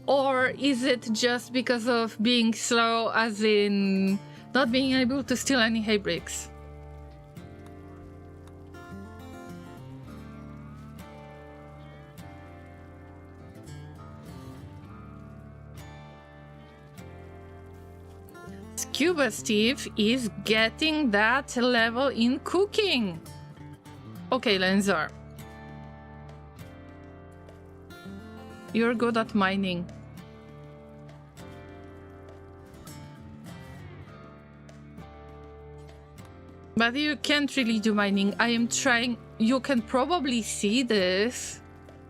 S1: Or is it just because of being slow, as in not being able to steal any hay bricks? Scuba Steve is getting that level in cooking. Okay, Lenzar. You're good at mining. But you can't really do mining. I am trying... You can probably see this.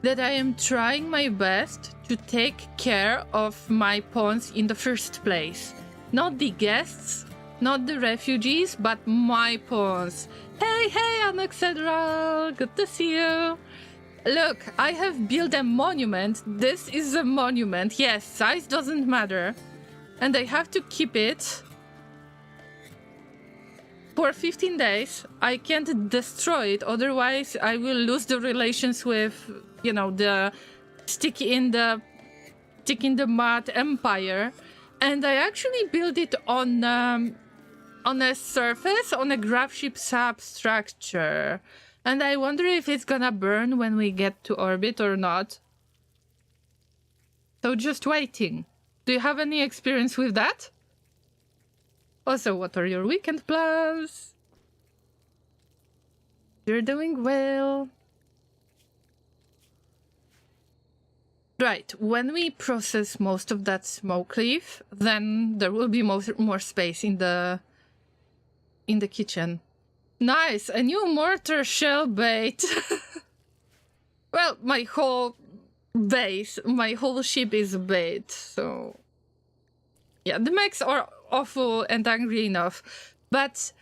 S1: That I am trying my best to take care of my pawns in the first place. Not the guests, not the refugees, but my pawns. Hey, Cassandra! Good to see you. Look, I have built a monument. This is a monument. Yes, size doesn't matter. And I have to keep it for 15 days. I can't destroy it, otherwise I will lose the relations with, you know, the stick in the mud empire. And I actually built it on a surface, on a Gravship substructure. And I wonder if it's gonna burn when we get to orbit or not. So just waiting. Do you have any experience with that? Also, what are your weekend plans? You're doing well. Right, when we process most of that smoke leaf, then there will be more space in the kitchen. Nice, a new mortar shell bait. Well, my whole base, my whole ship is a bait, so... Yeah, the mechs are awful and angry enough, but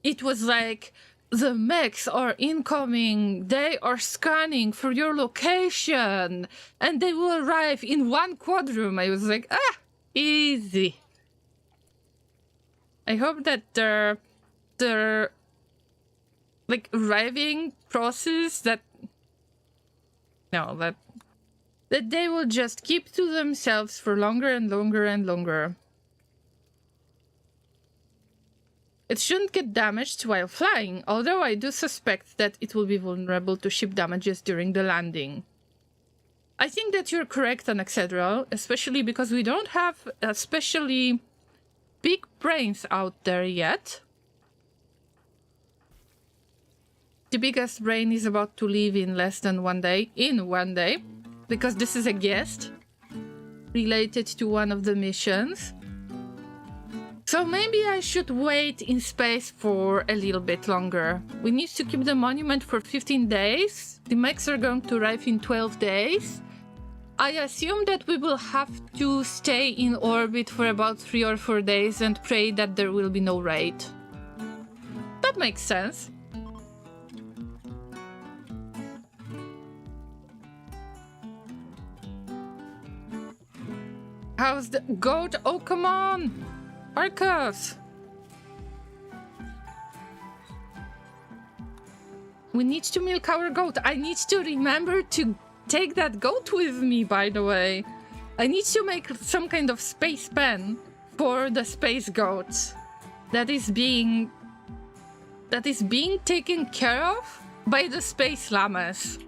S1: it was like, the mechs are incoming, they are scanning for your location, and they will arrive in 1 quadroom. I was like, easy. I hope that their like arriving process that they will just keep to themselves for longer and longer and longer. It shouldn't get damaged while flying, although I do suspect that it will be vulnerable to ship damages during the landing. I think that you're correct on Excedral, especially because we don't have especially big brains out there yet. The biggest brain is about to leave in less than 1 day, because this is a guest related to one of the missions. So maybe I should wait in space for a little bit longer. We need to keep the monument for 15 days. The mechs are going to arrive in 12 days. I assume that we will have to stay in orbit for about 3 or 4 days and pray that there will be no raid. That makes sense. How's the goat? Oh, come on! Arcus! We need to milk our goat. I need to remember to take that goat with me, by the way. I need to make some kind of space pen for the space goat that is being taken care of by the space llamas.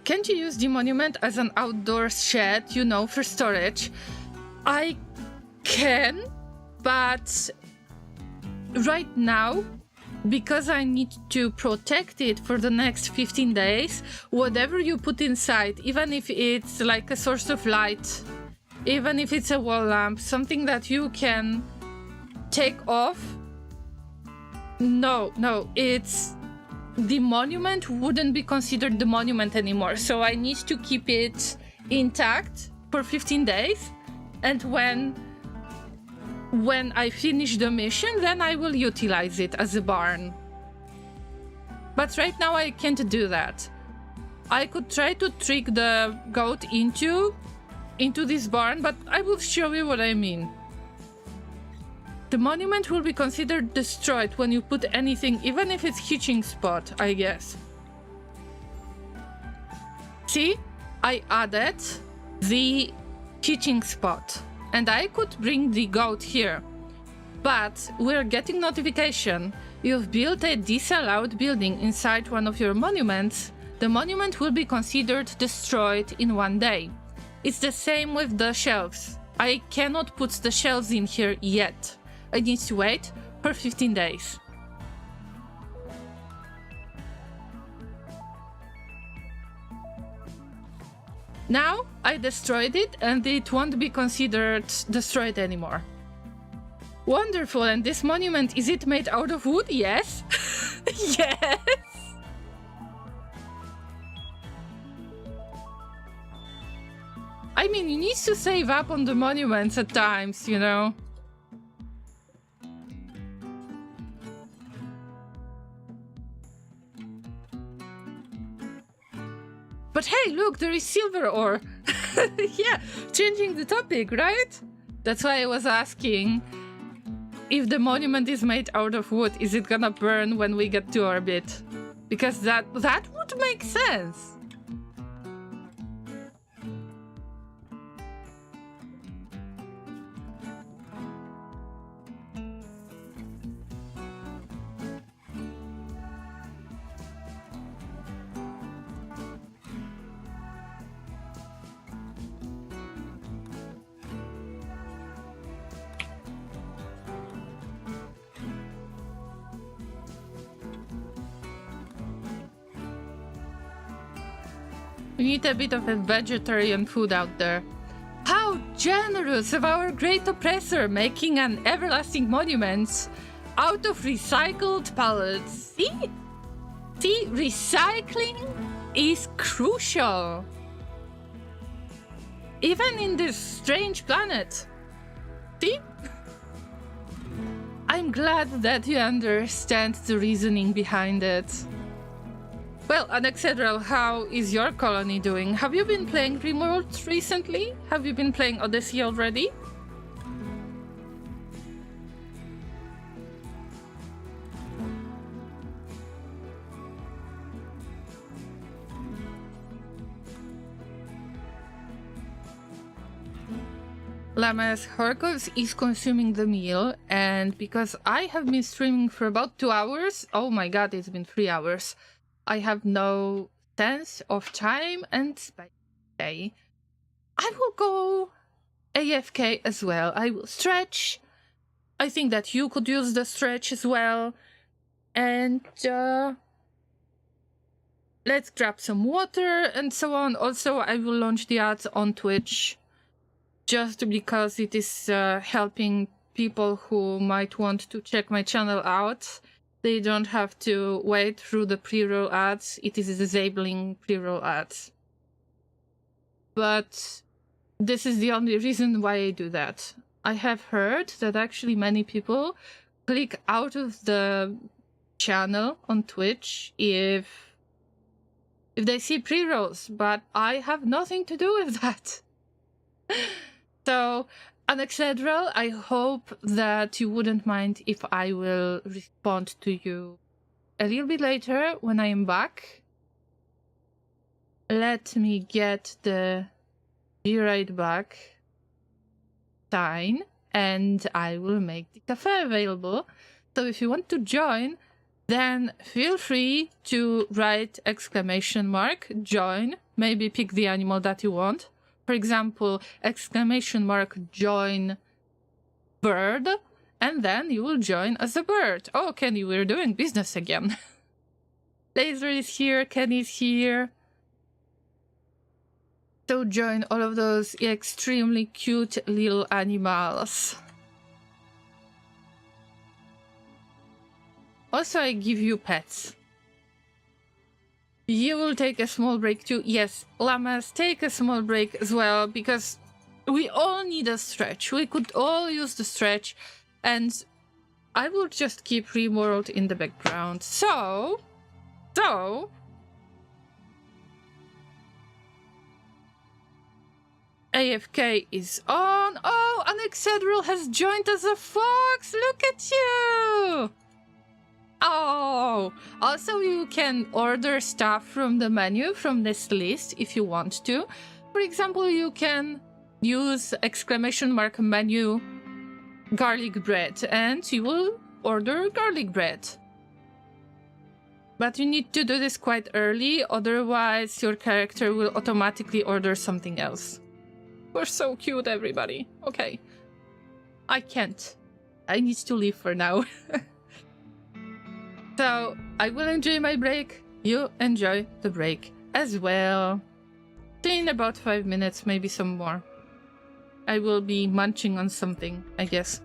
S1: Can't you use the monument as an outdoor shed, you know, for storage? I can, but right now, because I need to protect it for the next 15 days, whatever you put inside, even if it's like a source of light, even if it's a wall lamp, something that you can take off, no, it's... The monument wouldn't be considered the monument anymore, so I need to keep it intact for 15 days, and when I finish the mission, then I will utilize it as a barn. But right now I can't do that. I could try to trick the goat into this barn, but I will show you what I mean. The monument will be considered destroyed when you put anything, even if it's hitching spot, I guess. See? I added the hitching spot, and I could bring the goat here. But we're getting notification. You've built a disallowed building inside one of your monuments. The monument will be considered destroyed in 1 day. It's the same with the shelves. I cannot put the shelves in here yet. I need to wait for 15 days. Now I destroyed it and it won't be considered destroyed anymore. Wonderful, and this monument, is it made out of wood? Yes. Yes. I mean, you need to save up on the monuments at times, you know. But hey, look, there is silver ore. Yeah, changing the topic, right? That's why I was asking if the monument is made out of wood, is it gonna burn when we get to orbit? Because that would make sense. We need a bit of a vegetarian food out there. How generous of our great oppressor, making an everlasting monument out of recycled pallets. See? See, recycling is crucial. Even in this strange planet. See? I'm glad that you understand the reasoning behind it. Well, Alexandra, how is your colony doing? Have you been playing Rimworld recently? Have you been playing Odyssey already? Llamas, Horkos is consuming the meal, and because I have been streaming for about 2 hours, oh my god, it's been 3 hours, I have no sense of time and space. I will go AFK as well. I will stretch. I think that you could use the stretch as well. And let's grab some water and so on. Also, I will launch the ads on Twitch just because it is helping people who might want to check my channel out. They don't have to wait through the pre-roll ads. It is disabling pre-roll ads. But this is the only reason why I do that. I have heard that actually many people click out of the channel on Twitch if they see pre-rolls, but I have nothing to do with that. So, Alexandra, I hope that you wouldn't mind if I will respond to you a little bit later when I am back. Let me get the be right back sign and I will make the cafe available. So if you want to join, then feel free to write !join, maybe pick the animal that you want. For example, !join bird, and then you will join as a bird. Oh, Kenny, we're doing business again. Laser is here, Kenny's here. So join all of those extremely cute little animals. Also, I give you pets. You will take a small break too. Yes, Llamas, take a small break as well, because we all need a stretch. We could all use the stretch, and I will just keep Rimworld in the background. So... AFK is on. Oh, Alexandra has joined as a fox. Look at you. Oh, also you can order stuff from the menu, from this list, if you want to. For example, you can use !menu garlic bread, and you will order garlic bread. But you need to do this quite early, otherwise your character will automatically order something else. We're so cute, everybody. Okay. I can't. I need to leave for now. So, I will enjoy my break. You enjoy the break as well. In about 5 minutes, maybe some more. I will be munching on something, I guess.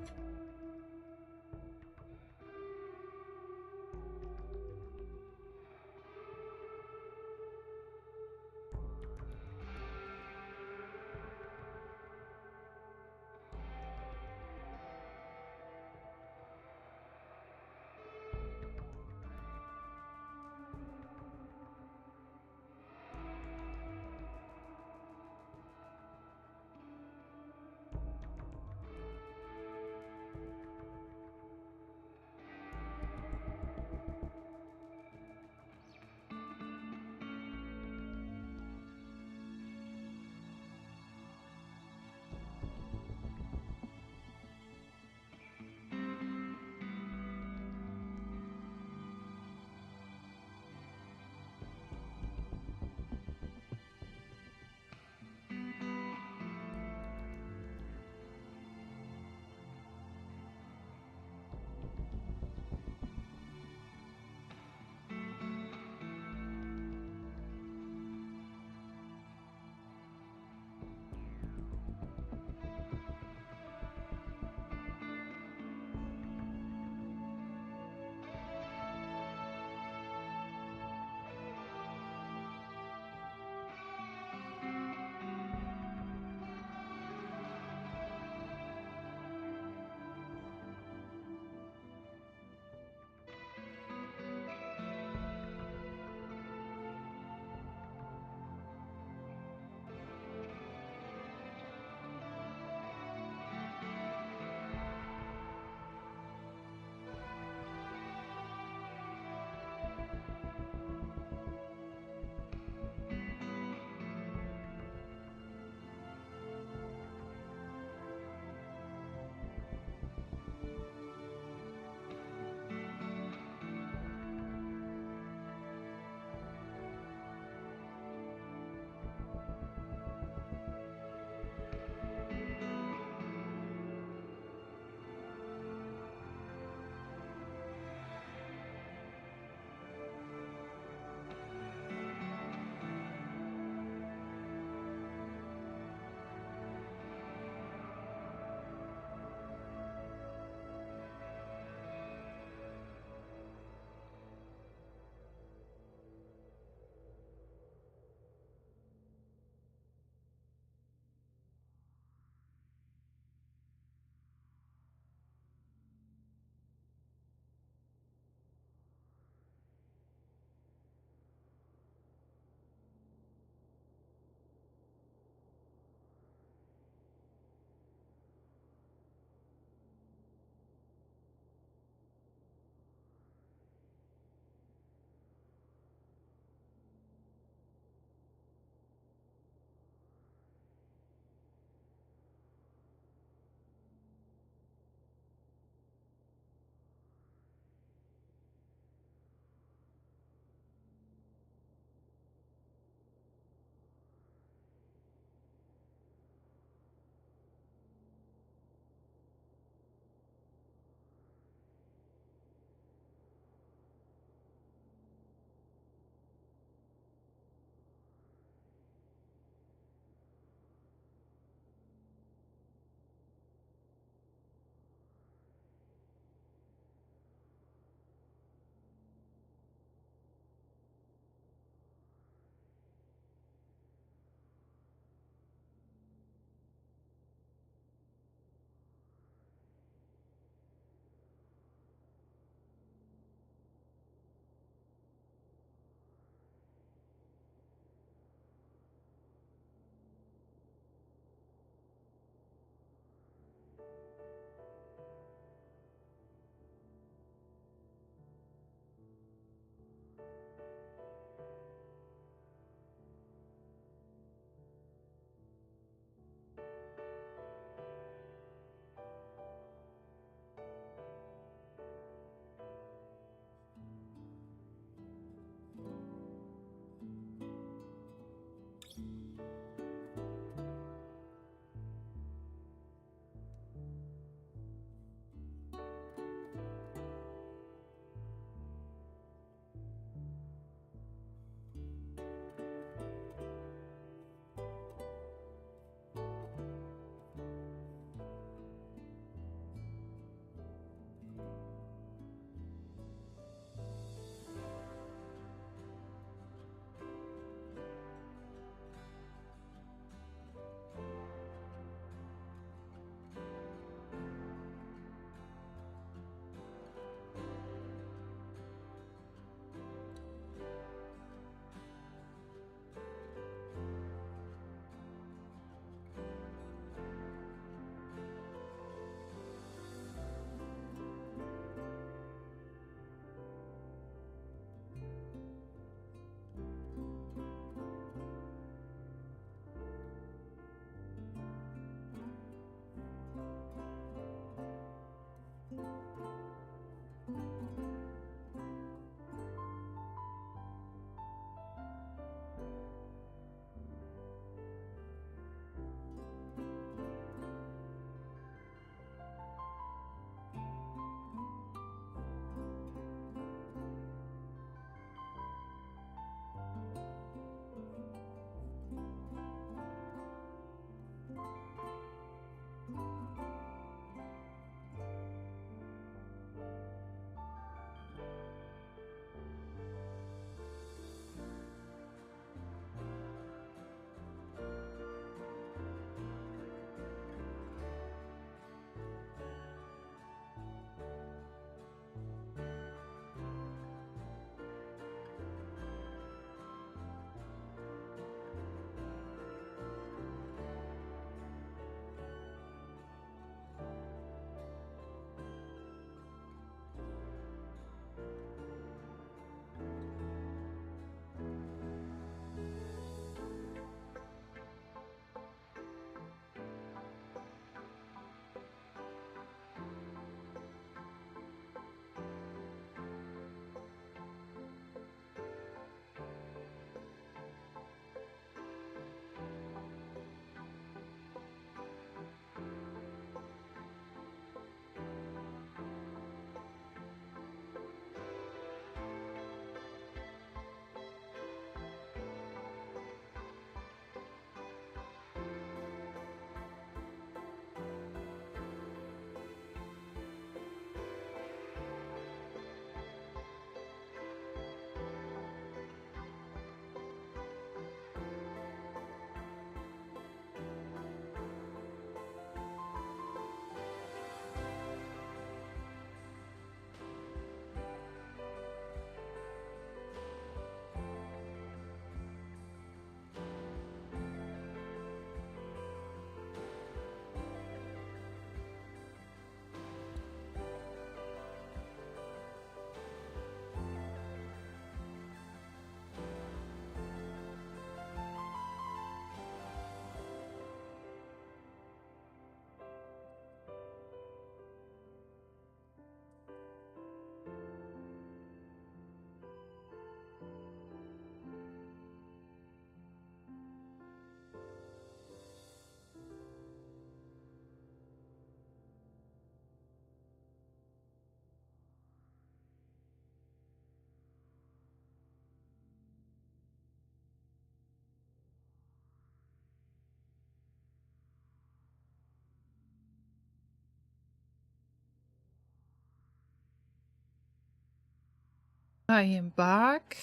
S1: I am back.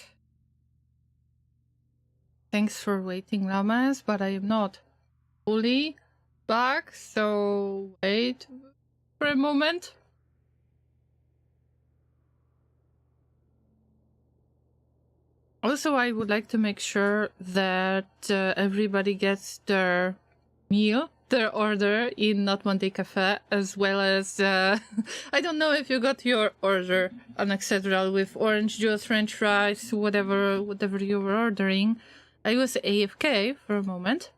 S1: Thanks for waiting, Llamas, but I am not fully back, so wait for a moment. Also, I would like to make sure that everybody gets their meal, their order in Not Monday Cafe, as well as I don't know if you got your order on Cassandra with orange juice, French fries, whatever you were ordering. I was AFK for a moment.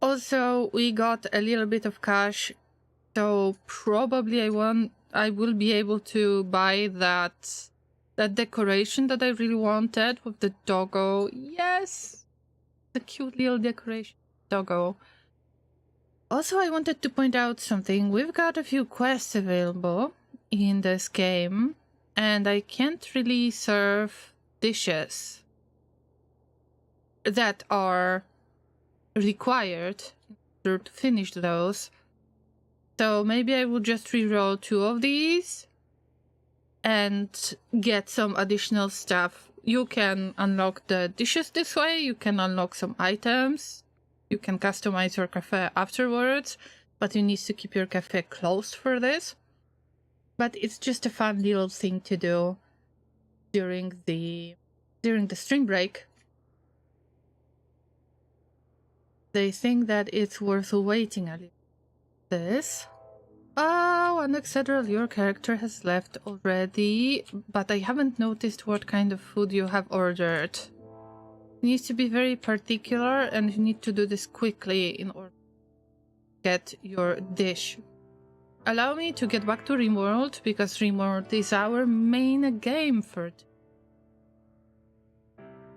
S1: Also, we got a little bit of cash, so probably I will be able to buy that decoration that I really wanted with the doggo. Yes, the cute little decoration doggo. Also, I wanted to point out something. We've got a few quests available in this game, and I can't really serve dishes that are required in order to finish those. So maybe I will just reroll 2 of these and get some additional stuff. You can unlock the dishes this way, you can unlock some items, you can customize your cafe afterwards, but you need to keep your cafe closed for this. But it's just a fun little thing to do during the spring break. They think that it's worth waiting a little. This. Oh, and etc. Your character has left already, but I haven't noticed what kind of food you have ordered. You need to be very particular, and you need to do this quickly in order to get your dish. Allow me to get back to Rimworld, because Rimworld is our main game for today.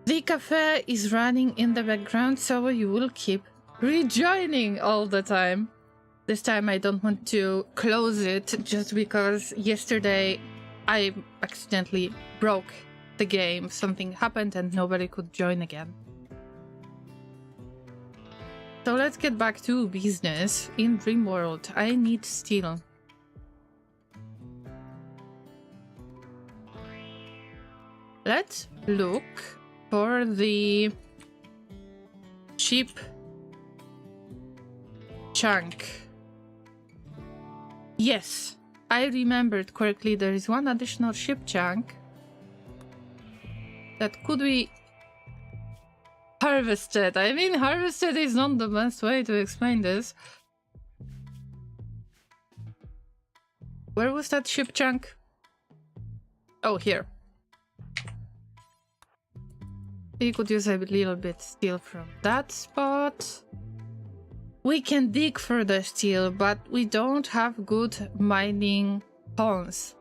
S1: The cafe is running in the background, so you will keep rejoining all the time. This time I don't want to close it just because yesterday I accidentally broke the game. Something happened and nobody could join again. So let's get back to business in Rimworld. I need steel. Let's look for the cheap chunk. Yes, I remembered correctly. There is one additional ship chunk that could be harvested. I mean, harvested is not the best way to explain this. Where was that ship chunk? Oh, here. You could use a little bit steel from that spot. We can dig for the steel, but we don't have good mining ponds.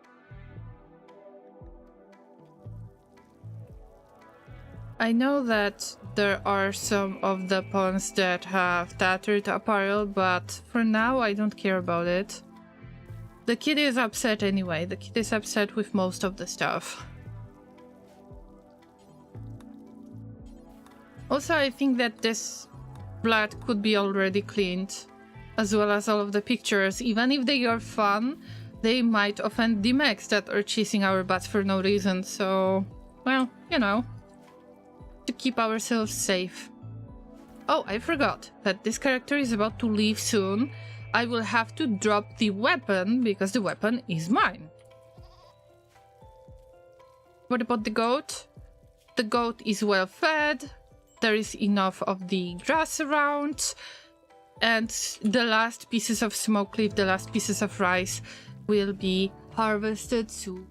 S1: I know that there are some of the ponds that have tattered apparel, but for now I don't care about it. The kid is upset anyway. The kid is upset with most of the stuff. Also, I think that this blood could be already cleaned, as well as all of the pictures. Even if they are fun, they might offend the mechs that are chasing our butts for no reason, so, well, you know, to keep ourselves safe. Oh, I forgot that this character is about to leave soon. I will have to drop the weapon, because the weapon is mine. What about the goat? The goat is well fed. There is enough of the grass around, and the last pieces of smoke leaf, the last pieces of rice will be harvested soon.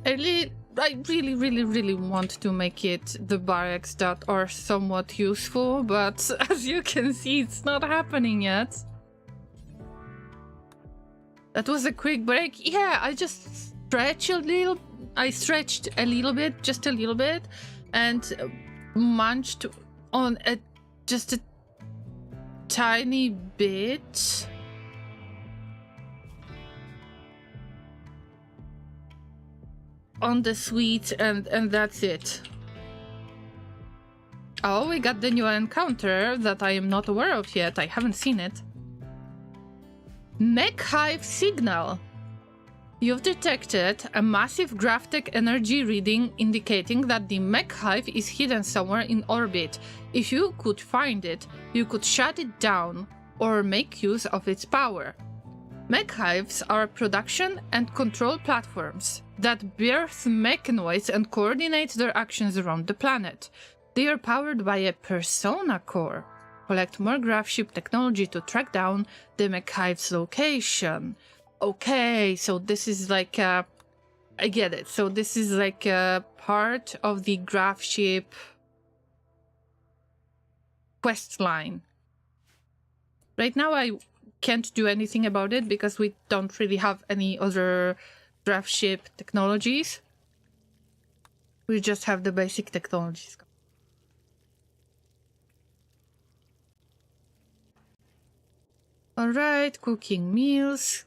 S1: I really want to make it the barracks that are somewhat useful, but as you can see, it's not happening yet. That was a quick break. Yeah, I just stretched a little bit, just a little bit, and munched on just a tiny bit. On the sweets, and that's it. Oh, we got the new encounter that I am not aware of yet. I haven't seen it. Mech Hive signal. You've detected a massive Graphtech energy reading indicating that the Mech Hive is hidden somewhere in orbit. If you could find it, you could shut it down or make use of its power. Mech Hives are production and control platforms that birth mechanoids and coordinate their actions around the planet. They are powered by a persona core. Collect more Gravship technology to track down the Mech Hive's location. Okay, so this is like I get it. So this is like a part of the Gravship quest line. Right now I can't do anything about it because we don't really have any other Gravship technologies. We just have the basic technologies. Alright, cooking meals.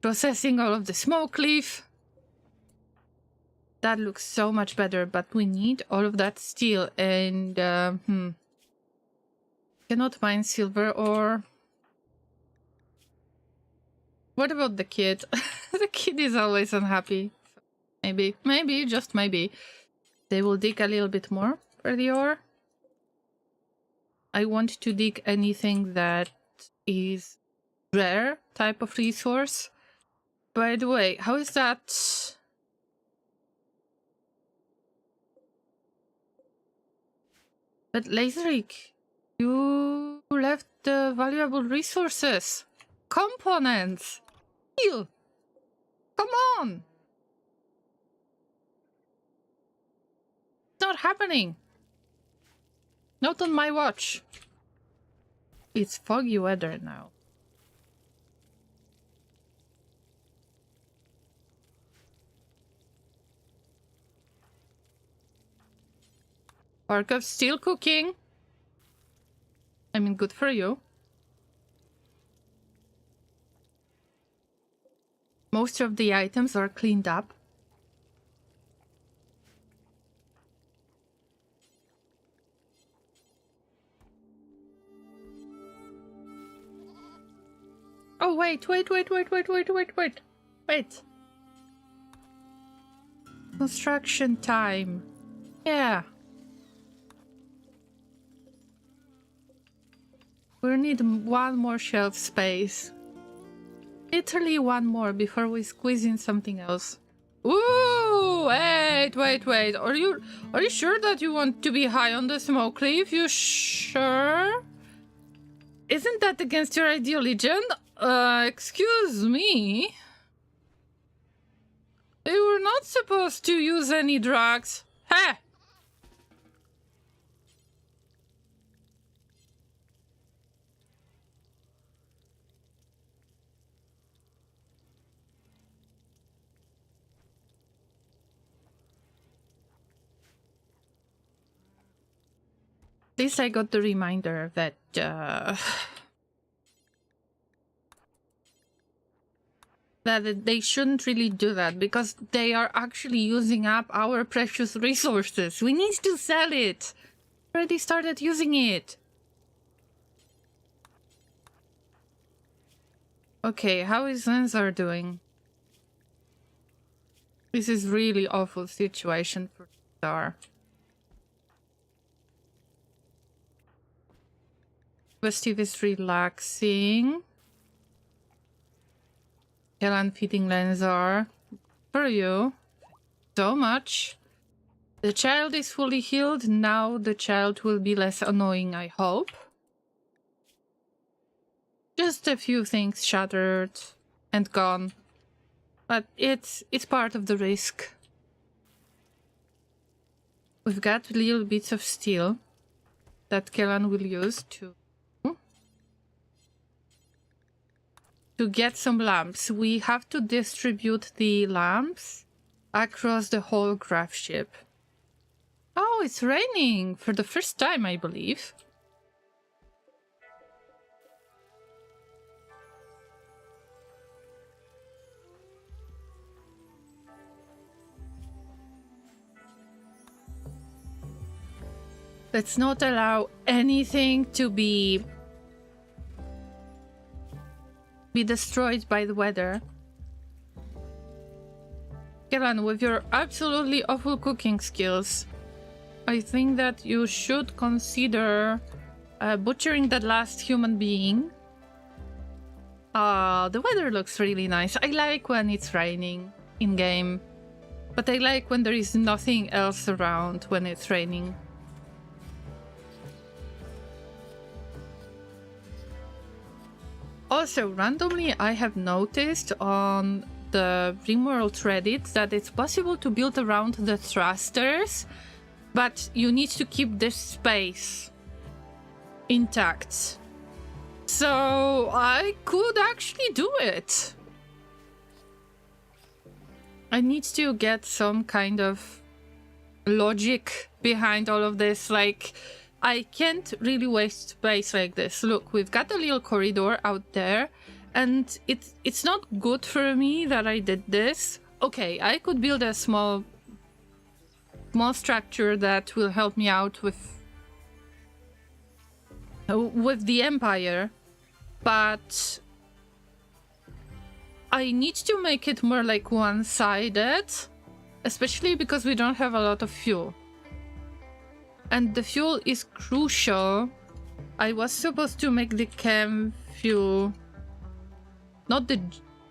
S1: Processing all of the smoke leaf. That looks so much better, but we need all of that steel and cannot mine silver ore. What about the kid? The kid is always unhappy. Maybe, just maybe. They will dig a little bit more for the ore. I want to dig anything that is rare type of resource. By the way, how is that? But Laserik, you left the valuable resources. Components! Heal! Come on! It's not happening. Not on my watch. It's foggy weather now. Barkov's still cooking. I mean, good for you. Most of the items are cleaned up. Oh, wait. Construction time. Yeah. We need one more shelf space. Literally one more before we squeeze in something else. Ooh, wait. Are you sure that you want to be high on the smoke leaf? You sure? Isn't that against your ideology? Excuse me? You were not supposed to use any drugs. Heh! At least I got the reminder that, that they shouldn't really do that because they are actually using up our precious resources. We need to sell it. Already started using it. Okay, how is Zenzar doing? This is really awful situation for Zenzar. Steve is relaxing. Kellan feeding Lenzar. For you. So much. The child is fully healed. Now the child will be less annoying, I hope. Just a few things shattered and gone. But it's part of the risk. We've got little bits of steel that Kellan will use to get some lamps. We have to distribute the lamps across the whole Gravship. Oh, it's raining for the first time, I believe. Let's not allow anything to be be destroyed by the weather. Kellan, with your absolutely awful cooking skills, I think that you should consider butchering that last human being. The weather looks really nice. I like when it's raining in-game, but I like when there is nothing else around when it's raining. Also, randomly, I have noticed on the Rimworld Reddit that it's possible to build around the thrusters, but you need to keep this space intact. So I could actually do it. I need to get some kind of logic behind all of this. Like, I can't really waste space like this. Look, we've got a little corridor out there, and it's not good for me that I did this. Okay, I could build a small structure that will help me out with the Empire, but I need to make it more like one-sided, especially because we don't have a lot of fuel. And the fuel is crucial. I was supposed to make the chem fuel, not the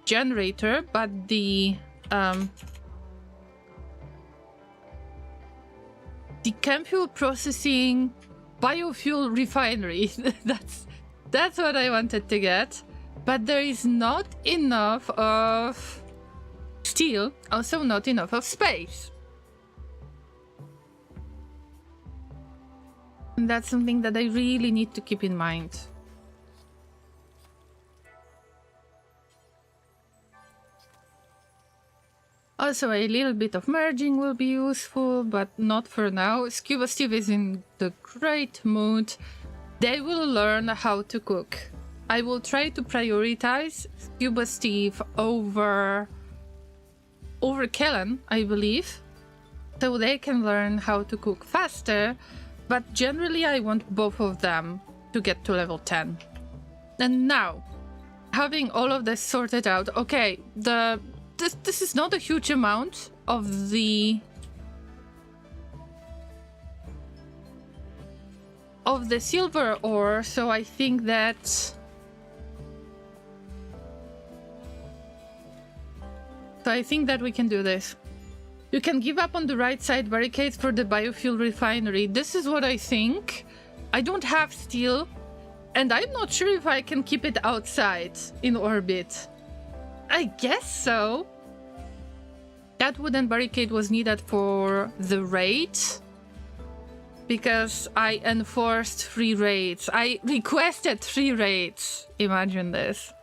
S1: generator, but the chem fuel processing biofuel refinery. That's what I wanted to get. But there is not enough of steel, also not enough of space. And that's something that I really need to keep in mind. Also, a little bit of merging will be useful, but not for now. Scuba Steve is in the great mood. They will learn how to cook. I will try to prioritize Scuba Steve over Kellan, I believe, so they can learn how to cook faster. But generally, I want both of them to get to level 10. And now, having all of this sorted out, okay, this is not a huge amount of the silver ore, so I think that we can do this. You can give up on the right side barricades for the biofuel refinery. This is what I think. I don't have steel, and I'm not sure if I can keep it outside in orbit. I guess so. That wooden barricade was needed for the raid, because I enforced 3 raids. I requested 3 raids. Imagine this.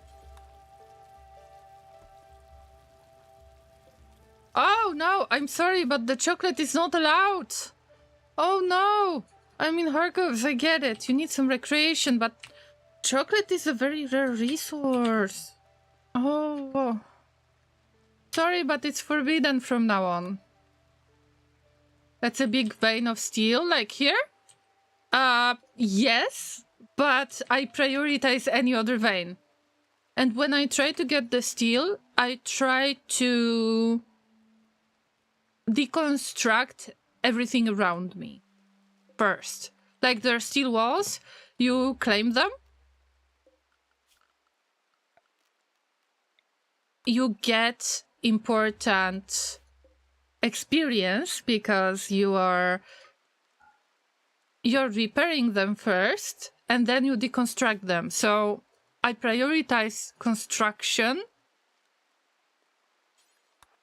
S1: Oh no, I'm sorry, but the chocolate is not allowed. Oh no, I'm in Harkovs, I get it. You need some recreation, but chocolate is a very rare resource. Oh, sorry, but it's forbidden from now on. That's a big vein of steel, like here? Yes, but I prioritize any other vein. And when I try to get the steel, I try to deconstruct everything around me first. Like, there are steel walls, you claim them, you get important experience because you're repairing them first, and then you deconstruct them. So I prioritize construction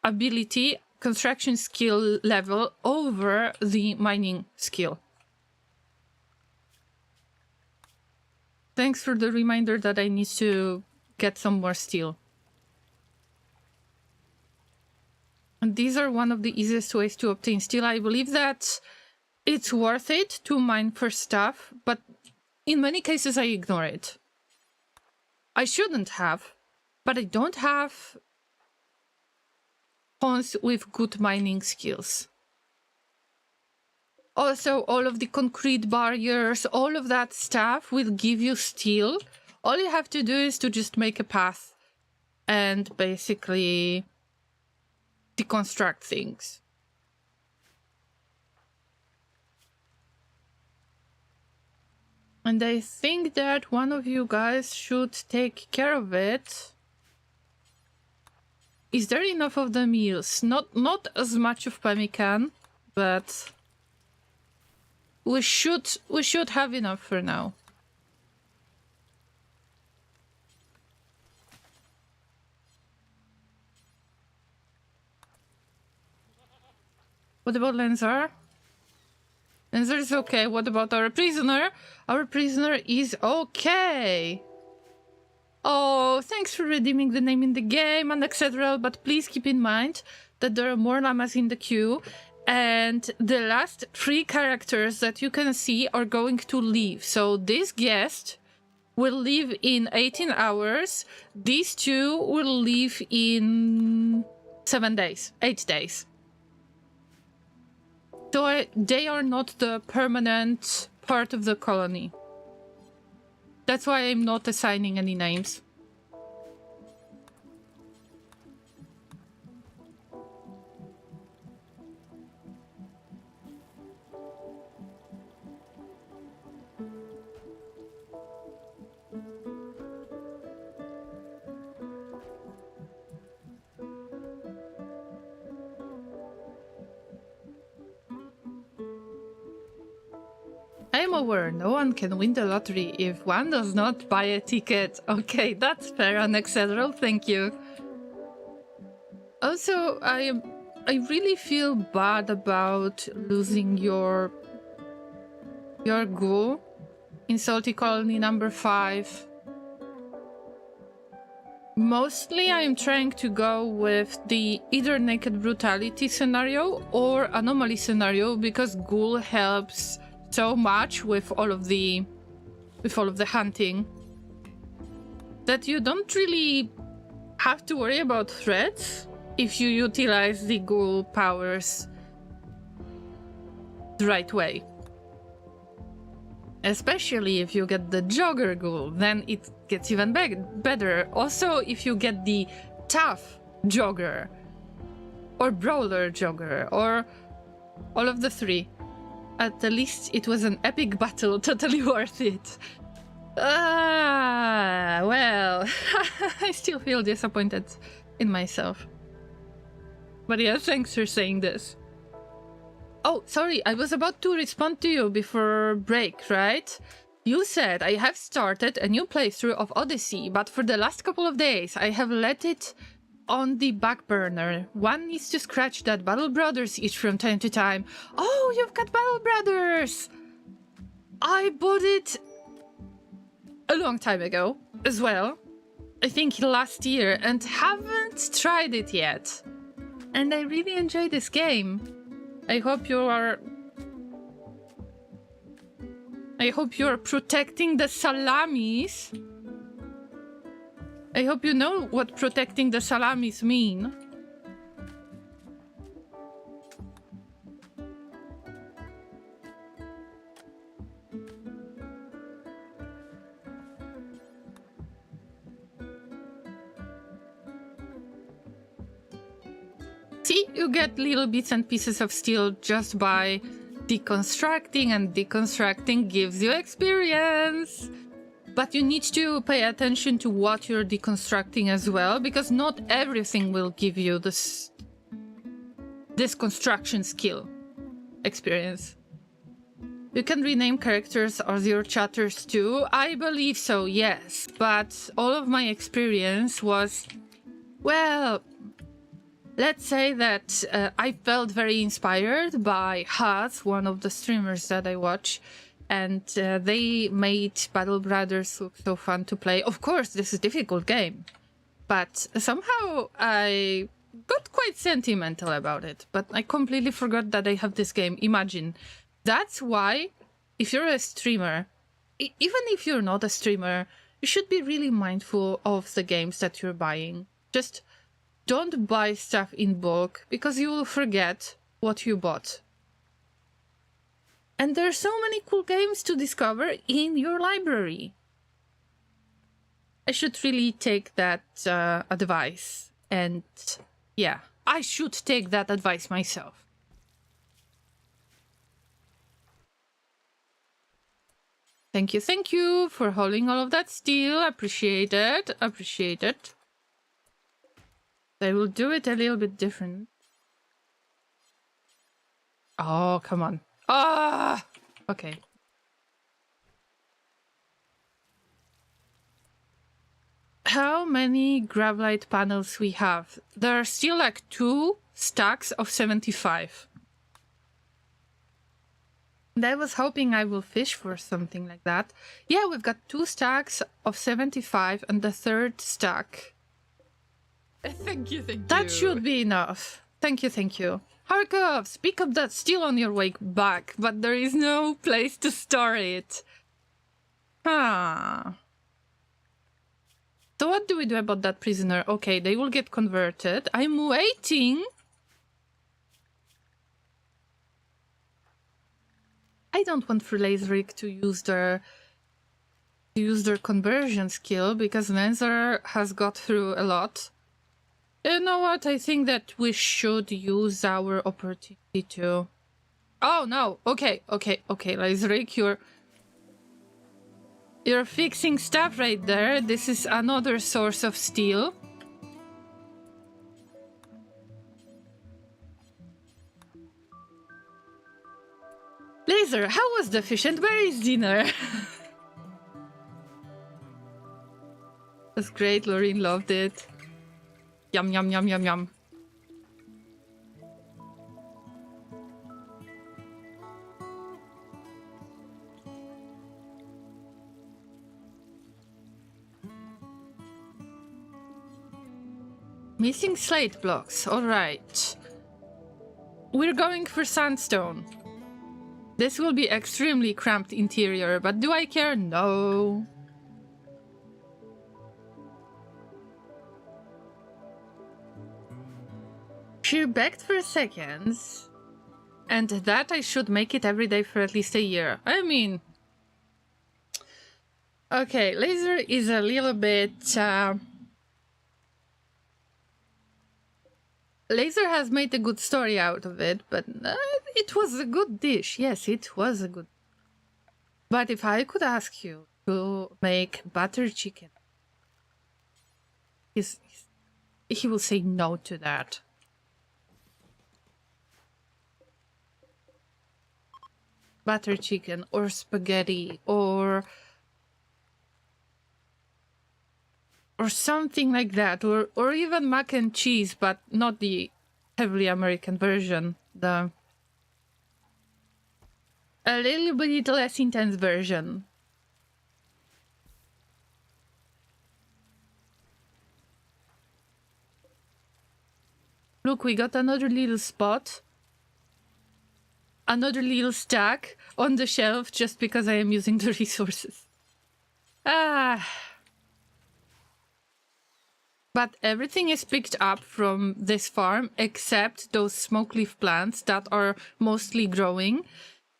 S1: ability, construction skill level over the mining skill. Thanks for the reminder that I need to get some more steel. And these are one of the easiest ways to obtain steel. I believe that it's worth it to mine for stuff, but in many cases I ignore it. I shouldn't have, but I don't have pawns with good mining skills. Also, all of the concrete barriers, all of that stuff will give you steel All you have to do is to just make a path and basically deconstruct things. And I think that one of you guys should take care of it. Is there enough of the meals? Not as much of pemmican, but we should have enough for now. What about Lenzar? Lenzar is okay. What about our prisoner? Our prisoner is okay. Oh, thanks for redeeming the name in the game and etc. But please keep in mind that there are more llamas in the queue, and the last 3 characters that you can see are going to leave. So this guest will leave in 18 hours. These 2 will leave in 7 days, 8 days. So they are not the permanent part of the colony. That's why I'm not assigning any names. I am aware no one can win the lottery if one does not buy a ticket. Okay, that's fair and etc. Thank you. Also, I really feel bad about losing your ghoul in Salty Colony number 5. Mostly I'm trying to go with the either Naked Brutality scenario or Anomaly scenario because ghoul helps so much with all of the hunting that you don't really have to worry about threats if you utilize the ghoul powers the right way. Especially if you get the jogger ghoul, then it gets even better. Also, if you get the tough jogger or brawler jogger or all of the 3. At the least, it was an epic battle, totally worth it. Well, I still feel disappointed in myself. But yeah, thanks for saying this. Oh, sorry, I was about to respond to you before break, right? You said I have started a new playthrough of Odyssey, but for the last couple of days, I have let it on the back burner. One needs to scratch that Battle Brothers itch from time to time. Oh, you've got Battle Brothers! I bought it a long time ago as well. I think last year, and haven't tried it yet. And I really enjoy this game. I hope you are protecting the salamis. I hope you know what protecting the salamis mean. See, you get little bits and pieces of steel just by deconstructing, and deconstructing gives you experience. But you need to pay attention to what you're deconstructing as well, because not everything will give you this construction skill experience. You can rename characters as your chatters too. I believe so, yes. But all of my experience was, well, let's say that I felt very inspired by Haz, one of the streamers that I watch. And they made Battle Brothers look so fun to play. Of course, this is a difficult game. But somehow I got quite sentimental about it. But I completely forgot that I have this game. Imagine. That's why, if you're a streamer, even if you're not a streamer, you should be really mindful of the games that you're buying. Just don't buy stuff in bulk, because you will forget what you bought. And there are so many cool games to discover in your library. I should really take that advice. And yeah, I should take that advice myself. Thank you for holding all of that steel. Appreciate it. Appreciate it. I will do it a little bit different. Oh, come on. Ah! Okay. How many Gravlite panels we have? There are still like 2 stacks of 75. And I was hoping I will fish for something like that. Yeah, we've got 2 stacks of 75 and the 3rd stack.
S2: Thank you.
S1: That should be enough. Thank you. Harkov, pick up that steel on your way back, but there is no place to store it. Huh. So what do we do about that prisoner? Okay, they will get converted. I'm waiting. I don't want Frelazeric to use their conversion skill because Lenzer has got through a lot. You know what? I think that we should use our opportunity to... Oh no! Okay, Lazeric, you're fixing stuff right there. This is another source of steel. Laser, how was the fish and where is dinner? That's great, Loreen loved it. Yum, yum, yum, yum, yum. Missing slate blocks, alright. We're going for sandstone. This will be extremely cramped interior, but do I care? No. She begged for seconds, and that I should make it every day for at least a year. I mean... Okay, Laser is a little bit... Laser has made a good story out of it, but it was a good dish. Yes, it was a good... But if I could ask you to make butter chicken, he will say no to that. Butter chicken or spaghetti or something like that, or even mac and cheese, but not the heavily American version, a little bit less intense version. Look, we got another little spot, another little stack on the shelf just because I am using the resources. But everything is picked up from this farm except those smoke leaf plants that are mostly growing.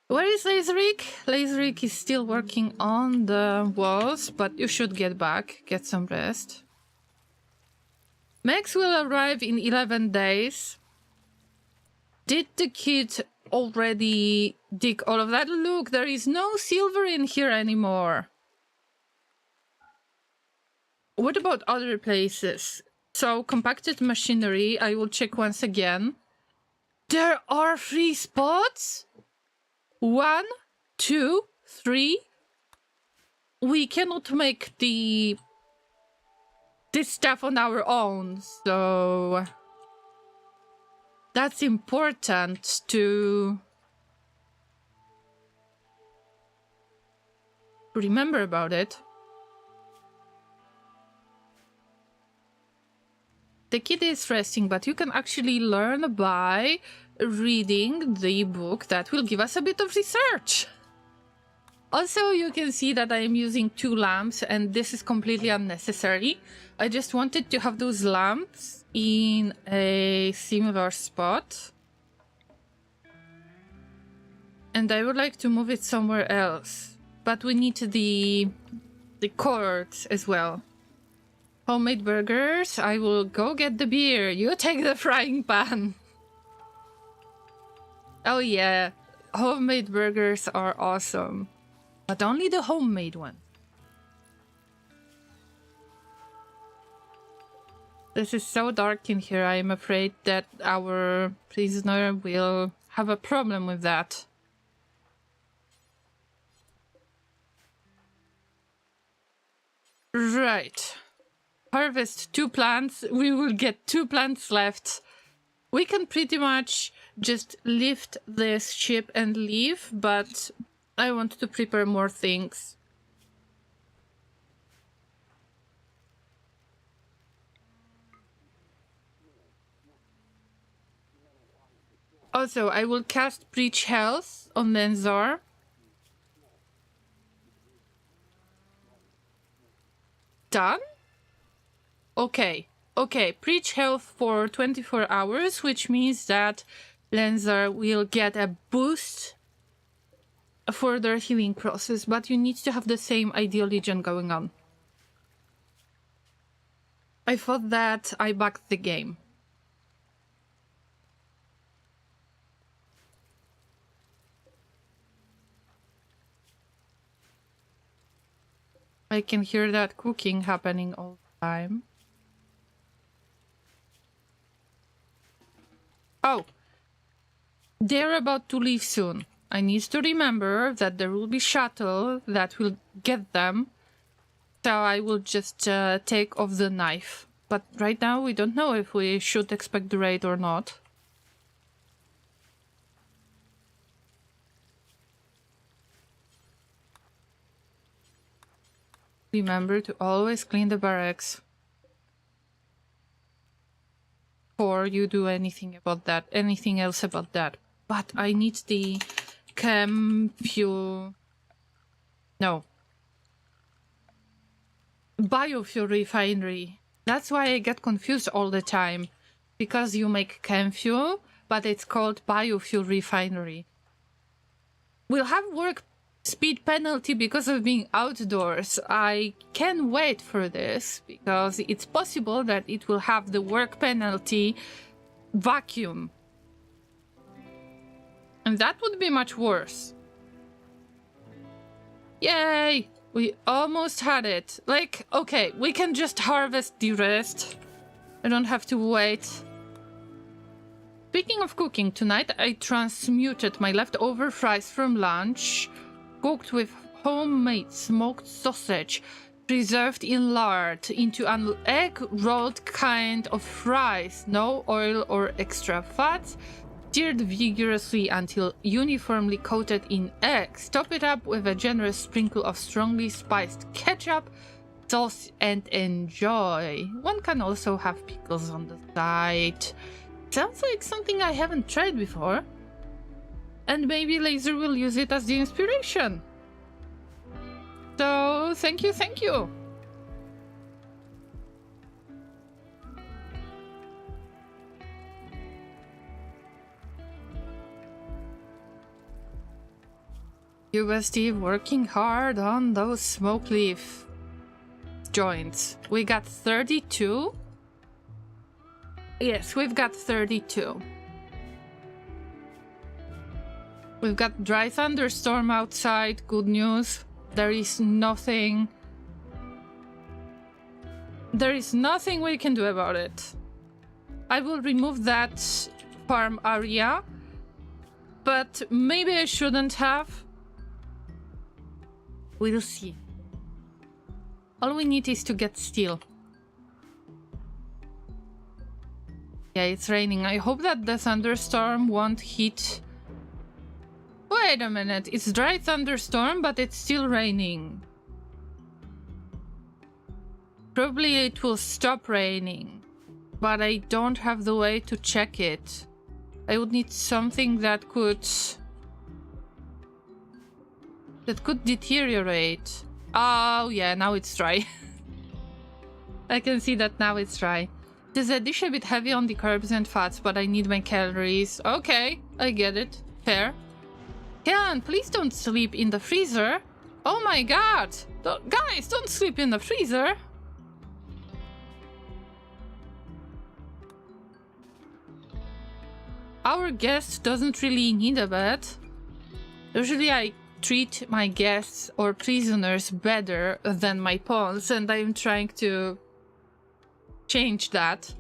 S1: Where is Lazeric? Lazeric is still working on the walls, but you should get back, get some rest. Max will arrive in 11 days. Did the kid already dig all of that? Look, there is no silver in here anymore. What about other places? So, compacted machinery, I will check once again. There are 3 spots? 1, 2, 3. We cannot make this stuff on our own, so... That's important to remember about it. The kid is resting, but you can actually learn by reading the book that will give us a bit of research. Also, you can see that I am using 2 lamps, and this is completely unnecessary. I just wanted to have those lamps in a similar spot. And I would like to move it somewhere else. But we need the cords as well. Homemade burgers. I will go get the beer. You take the frying pan. Oh yeah, homemade burgers are awesome. But only the homemade one. This is so dark in here, I am afraid that our prisoner will have a problem with that. Right. Harvest 2 plants. We will get 2 plants left. We can pretty much just lift this ship and leave, but I want to prepare more things. Also, I will cast Breach Health on Lenzar. Done? Okay. Okay, Breach Health for 24 hours, which means that Lenzar will get a boost for their healing process, but you need to have the same Ideal Legion going on. I thought that I bugged the game. I can hear that cooking happening all the time. Oh, they're about to leave soon. I need to remember that there will be shuttle that will get them. So I will just take off the knife. But right now we don't know if we should expect the raid or not. Remember to always clean the barracks before you do anything about that, anything else about that. But I need the chem fuel. No. Biofuel refinery. That's why I get confused all the time. Because you make chem fuel, but it's called biofuel refinery. We'll have work speed penalty because of being outdoors. I can wait for this because it's possible that it will have the work penalty vacuum. And that would be much worse. Yay! We almost had it. Like, okay, we can just harvest the rest. I don't have to wait. Speaking of cooking, tonight I transmuted my leftover fries from lunch, cooked with homemade smoked sausage, preserved in lard, into an egg-rolled kind of fries, no oil or extra fat, stirred vigorously until uniformly coated in eggs. Top it up with a generous sprinkle of strongly spiced ketchup, sauce, and enjoy. One can also have pickles on the side. Sounds like something I haven't tried before. And maybe Laser will use it as the inspiration. So, thank you, thank you. You bestie working hard on those smoke leaf joints. We got 32? Yes, we've got 32. We've got dry thunderstorm outside. Good news. There is nothing. There is nothing we can do about it. I will remove that farm area, but maybe I shouldn't have. We'll see. All we need is to get steel. Yeah, it's raining. I hope that the thunderstorm won't hit. Wait a minute, it's dry thunderstorm, but it's still raining. Probably it will stop raining, but I don't have the way to check it. I would need something that could deteriorate. Oh yeah, now it's dry. I can see that now it's dry. This is a dish a bit heavy on the carbs and fats, but I need my calories. Okay, I get it. Fair. Kellan, please don't sleep in the freezer. Oh my god! Guys, don't sleep in the freezer. our guest doesn't really need a bed. Usually I treat my guests or prisoners better than my pawns, and I'm trying to change that.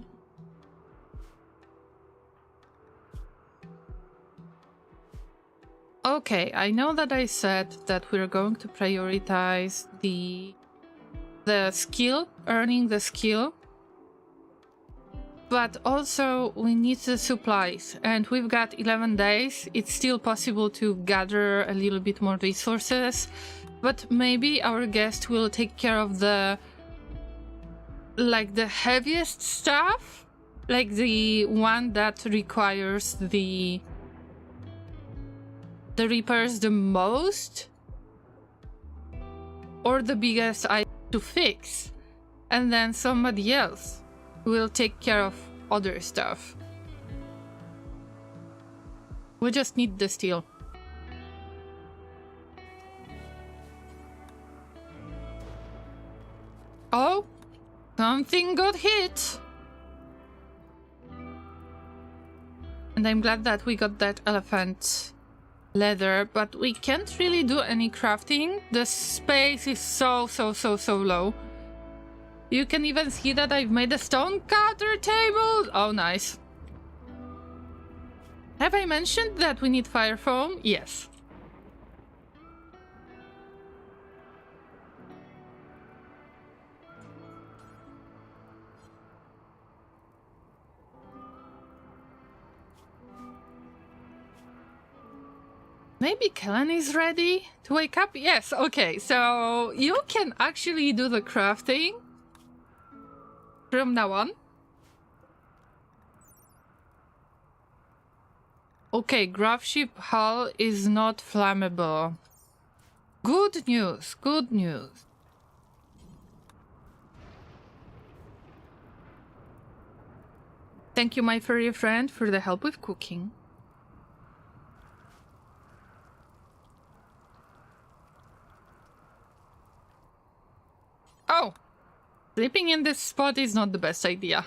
S1: Okay, I know that I said that we're going to prioritize the skill, earning the skill, but also we need the supplies, and we've got 11 days. It's still possible to gather a little bit more resources, but maybe our guest will take care of the heaviest stuff, like the one that requires the repairs the most, or the biggest item to fix, and then somebody else will take care of other stuff. We just need the steel. Oh, something got hit. And I'm glad that we got that elephant leather, but we can't really do any crafting. The space is so low. You can even see that I've made a stone cutter table. Oh, nice. Have I mentioned that we need fire foam? Yes. Maybe Kellen is ready to wake up? Yes, okay, so you can actually do the crafting from now on. Okay, Gravship hull is not flammable. Good news, good news. Thank you, my furry friend, for the help with cooking. Oh, sleeping in this spot is not the best idea.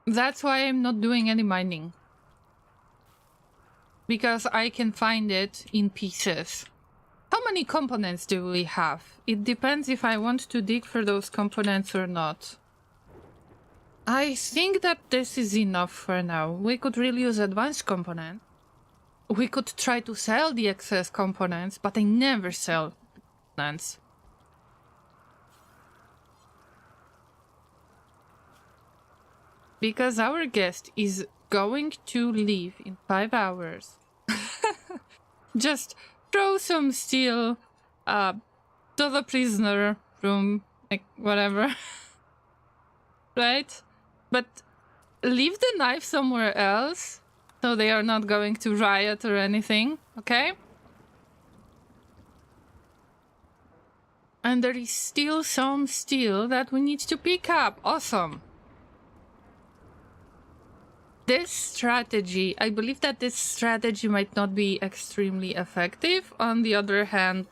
S1: That's why I'm not doing any mining. Because I can find it in pieces. How many components do we have? It depends if I want to dig for those components or not. I think that this is enough for now. We could really use advanced components. We could try to sell the excess components, but I never sell components. Because our guest is going to leave in 5 hours. Just throw some steel to the prisoner room, like whatever. Right? But leave the knife somewhere else. So they are not going to riot or anything, okay? And there is still some steel that we need to pick up. Awesome. This strategy, I believe that this strategy might not be extremely effective. On the other hand,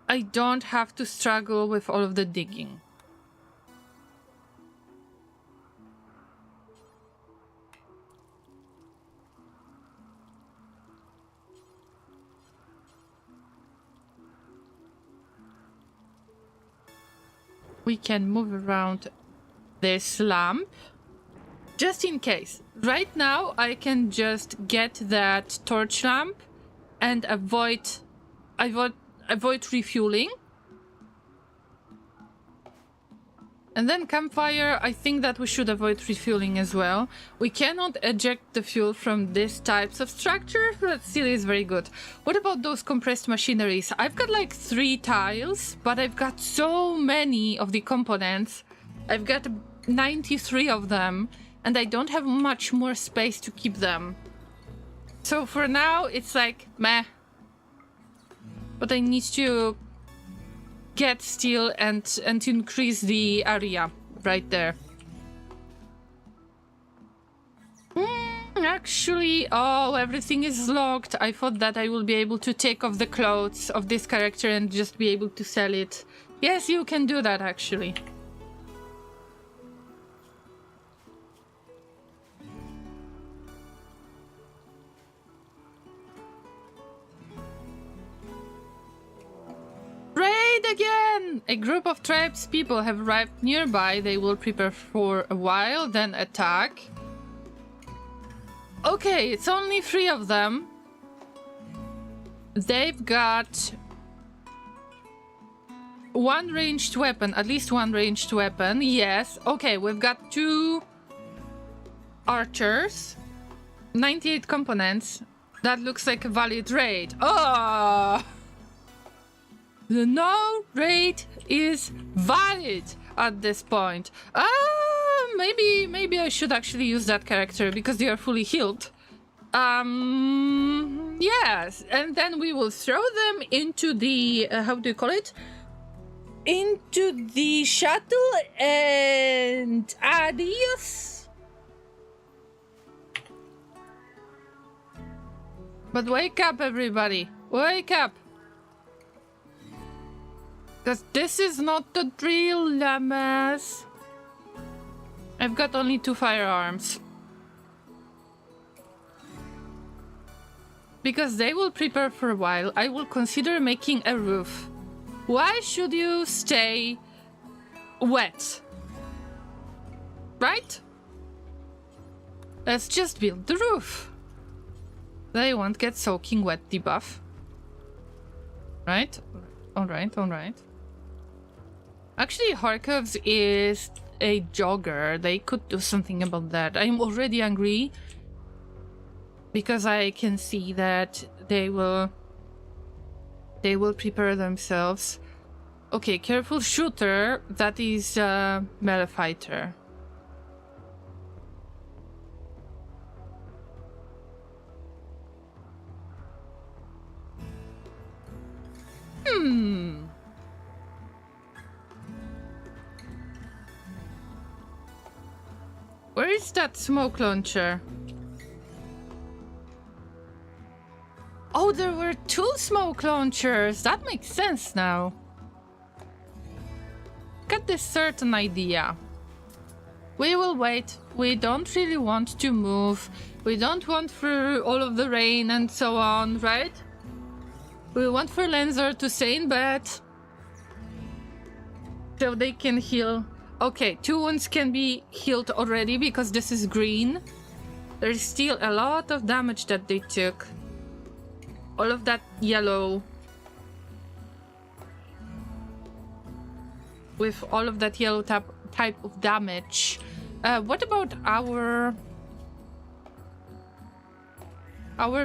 S1: I don't have to struggle with all of the digging. We can move around this lamp just in case. Right now I can just get that torch lamp and avoid refueling. And then campfire, I think that we should avoid refueling as well. We cannot eject the fuel from these types of structures, but still is very good. What about those compressed machineries? I've got like 3 tiles, but I've got so many of the components. I've got 93 of them, and I don't have much more space to keep them. So for now, it's like, meh. But I need to get steel and increase the area right there. Actually, oh, everything is locked. I thought that I will be able to take off the clothes of this character and just be able to sell it. Yes, you can do that actually. raid again! A group of tribes people have arrived nearby. They will prepare for a while, then attack. Okay, it's only 3 of them. They've got 1 ranged weapon, at least 1 ranged weapon. Yes. Okay, we've got 2 archers. 98 components. That looks like a valid raid. Oh! The no raid is valid at this point. Maybe I should actually use that character because they are fully healed. Yes, and then we will throw them into the how do you call it? Into the shuttle and adios. But wake up, everybody! Wake up! Because this is not the drill, Llamas. I've got only 2 firearms. Because they will prepare for a while, I will consider making a roof. Why should you stay wet? Right? Let's just build the roof. They won't get soaking wet debuff. Right? Alright, alright. Actually, Harkov's is a jogger. They could do something about that. I'm already angry because I can see that they will prepare themselves. Okay, careful shooter. That is melee fighter. Where is that smoke launcher? Oh, there were 2 smoke launchers. That makes sense now. Got this certain idea. We will wait. We don't really want to move. We don't want for all of the rain and so on, right? We want for Lenzer to stay in bed so they can heal. Okay, 2 wounds can be healed already because this is green. There's still a lot of damage that they took. All of that yellow. With all of that yellow type of damage. What about our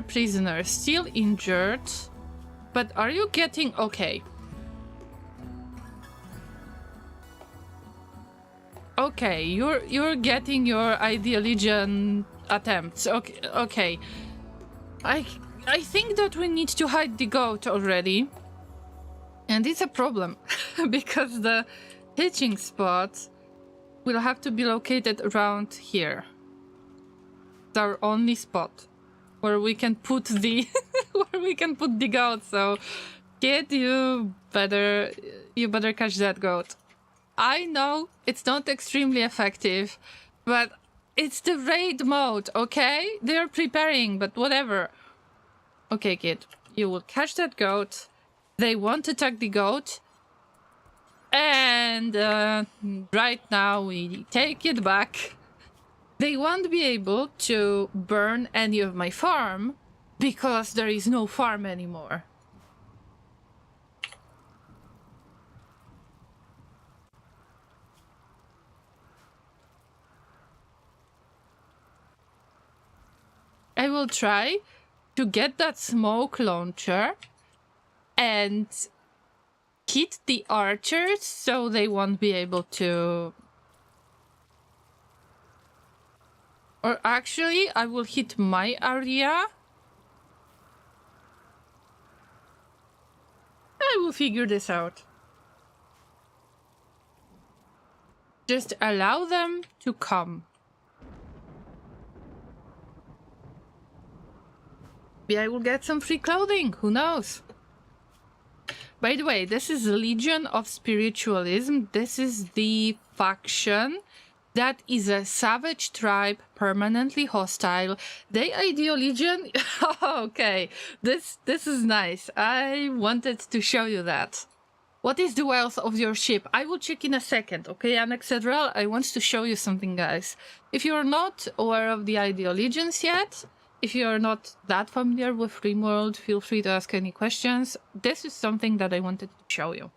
S1: prisoners? Still injured. But are you getting... Okay. Okay, you're getting your Ideal Legion attempts. Okay, okay. I think that we need to hide the goat already. And it's a problem because the hitching spot will have to be located around here. It's our only spot where we can put the goat. So, kid, you better catch that goat. I know it's not extremely effective, but it's the raid mode, okay? They're preparing, but whatever. Okay, kid, you will catch that goat. They won't attack the goat. And right now we take it back. They won't be able to burn any of my farm because there is no farm anymore. I will try to get that smoke launcher and hit the archers so they won't be able to... Or actually, I will hit my area. I will figure this out. Just allow them to come. Maybe I will get some free clothing, who knows? By the way, this is Legion of Spiritualism. This is the faction that is a savage tribe, permanently hostile. They Ideal Legion? Okay, this is nice. I wanted to show you that. What is the wealth of your ship? I will check in a second, okay, Cassandra? I want to show you something, guys. If you're not aware of the Ideal Allegiance yet, if you're not that familiar with Rimworld, feel free to ask any questions. This is something that I wanted to show you.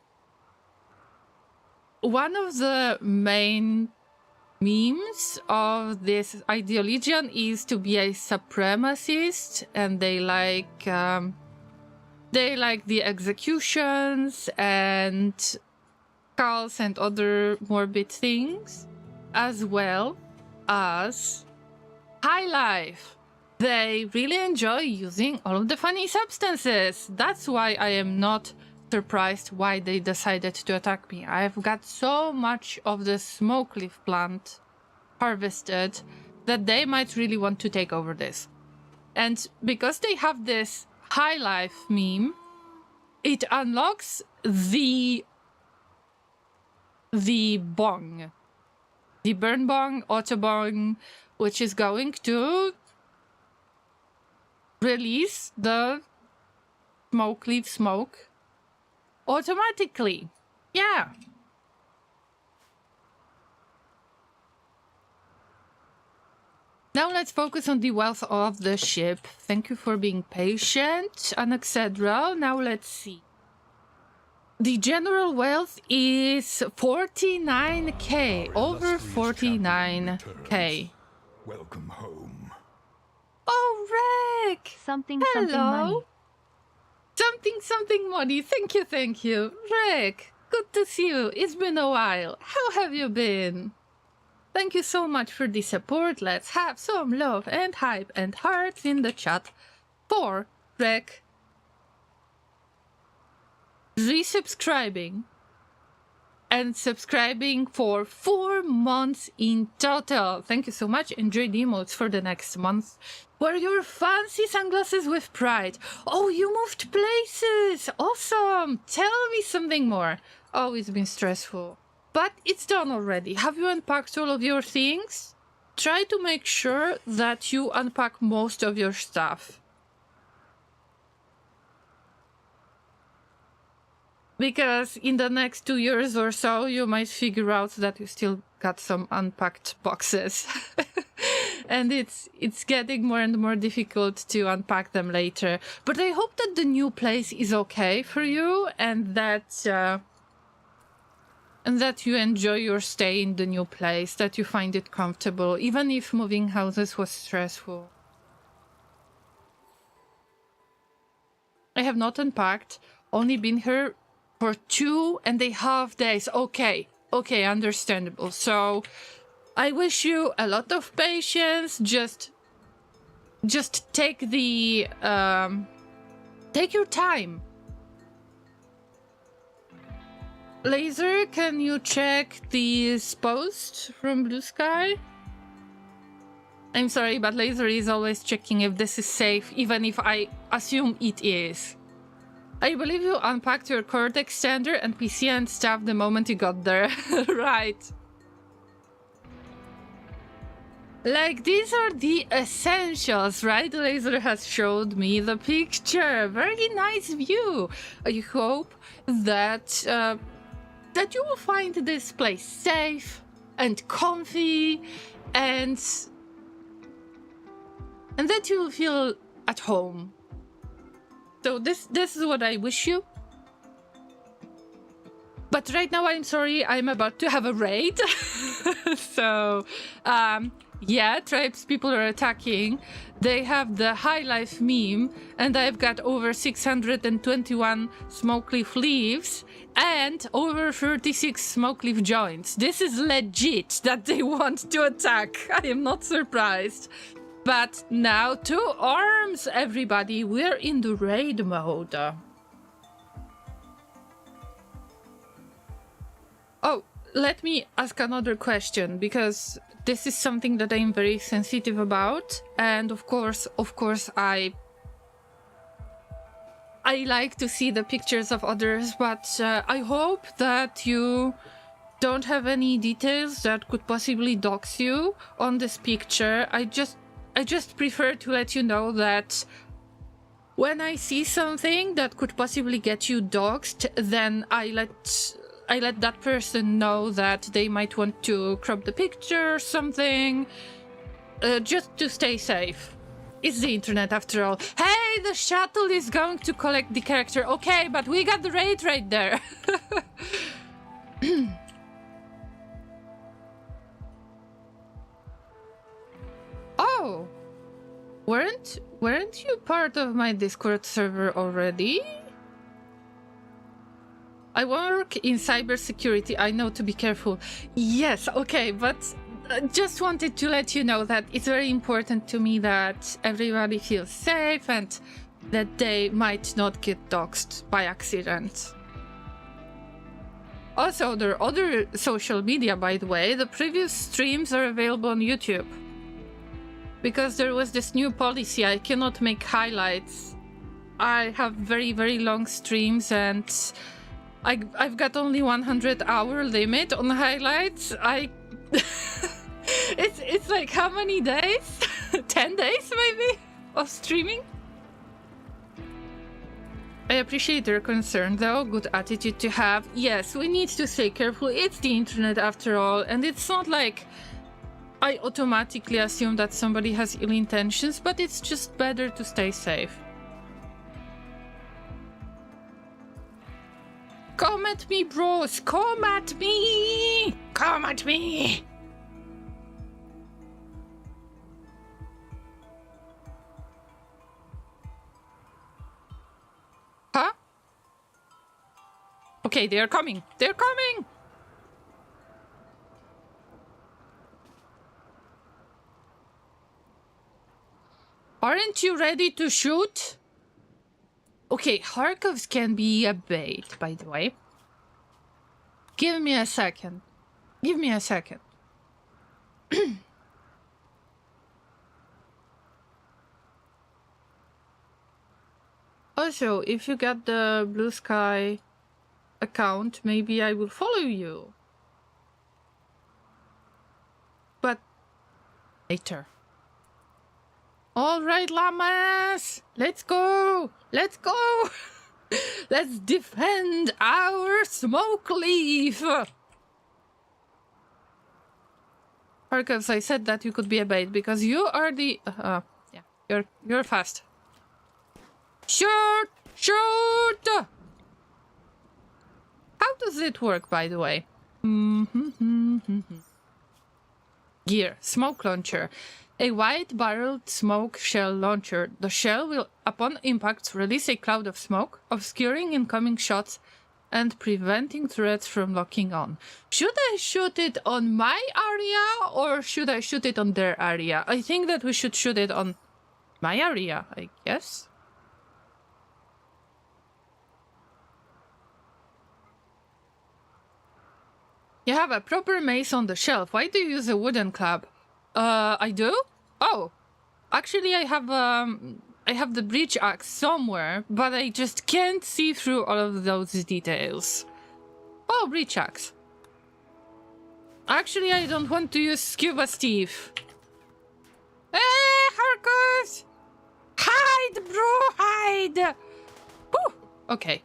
S1: One of the main memes of this Ideal Legion is to be a supremacist, and they like the executions and cults and other morbid things, as well as high life. They really enjoy using all of the funny substances. That's why I am not surprised why they decided to attack me. I've got so much of the smoke leaf plant harvested that they might really want to take over this. And because they have this high life meme, it unlocks the bong, the burn bong, auto bong, which is going to release the smoke leaf smoke automatically. Yeah. Now let's focus on the wealth of the ship. Thank you for being patient, Cassandra. Now let's see. The general wealth is 49k, over 49k.
S3: Welcome home.
S1: Oh, Rick!
S4: Something
S1: Hello.
S4: money.
S1: Something money. Thank you. Rick, good to see you. It's been a while. How have you been? Thank you so much for the support. Let's have some love and hype and hearts in the chat for Rick resubscribing and subscribing for 4 months in total. Thank you so much. Enjoy the emotes for the next month. Wear your fancy sunglasses with pride. Oh, you moved places. Awesome. Tell me something more. Oh, it's been stressful. But it's done already. Have you unpacked all of your things? Try to make sure that you unpack most of your stuff. Because in the next 2 years or so, you might figure out that you still got some unpacked boxes. And it's getting more and more difficult to unpack them later. But I hope that the new place is okay for you, and that you enjoy your stay in the new place, that you find it comfortable, even if moving houses was stressful. I have not unpacked, only been here for 2.5 days. Okay, understandable. So I wish you a lot of patience. Just take take your time. Laser, can you check this post from Blue Sky? I'm sorry, but Laser is always checking if this is safe, even if I assume it is. I believe you unpacked your cord extender and PC and stuff the moment you got there. Right. Like, these are the essentials, right? Laser has showed me the picture. Very nice view. I hope that that you will find this place safe and comfy, and that you will feel at home. So this is what I wish you. But right now, I'm sorry, I'm about to have a raid. So, yeah, tribes people are attacking. They have the high life meme, and I've got over 621 smoke leaf leaves and over 36 smoke leaf joints. This is legit that they want to attack. I am not surprised. But now to arms, everybody. We're in the raid mode. Oh, let me ask another question, because this is something that I'm very sensitive about, and of course I like to see the pictures of others, but I hope that you don't have any details that could possibly dox you on this picture. I just prefer to let you know that when I see something that could possibly get you doxxed, then I let that person know that they might want to crop the picture or something, just to stay safe. It's the internet after all. Hey, the shuttle is going to collect the character. Okay, but we got the raid right there. Oh, weren't you part of my Discord server already? I work in cybersecurity. I know to be careful. Yes, okay, but just wanted to let you know that it's very important to me that everybody feels safe and that they might not get doxxed by accident. Also, there are other social media, by the way. The previous streams are available on YouTube. Because there was this new policy, I cannot make highlights. I have very, very long streams and I've got only 100-hour limit on highlights. It's like how many days? 10 days maybe of streaming? I appreciate your concern though, good attitude to have. Yes, we need to stay careful. It's the internet after all, and it's not like I automatically assume that somebody has ill intentions, but it's just better to stay safe. Come at me, bros! Come at me! Come at me! Huh? Okay, they're coming! They're coming! Aren't you ready to shoot? Okay, Harkovs can be a bait, by the way. Give me a second. Give me a second. Also, if you get the Blue Sky account, maybe I will follow you. But later. All right, Llamas, let's go. Let's go. Let's defend our smoke leaf. Harkovs, I said that you could be a bait because you are the yeah, you're fast. Shoot! Shoot! How does it work, by the way? Gear, smoke launcher. A wide-barreled smoke shell launcher. The shell will, upon impact, release a cloud of smoke, obscuring incoming shots and preventing threats from locking on. Should I shoot it on my area or should I shoot it on their area? I think that we should shoot it on my area, I guess. You have a proper mace on the shelf. Why do you use a wooden club? I do? Oh, actually I have the breach axe somewhere, but I just can't see through all of those details. Oh, breach axe. Actually, I don't want to use Scuba Steve. Hey, Harkus! Hide, bro, hide! Whew. Okay.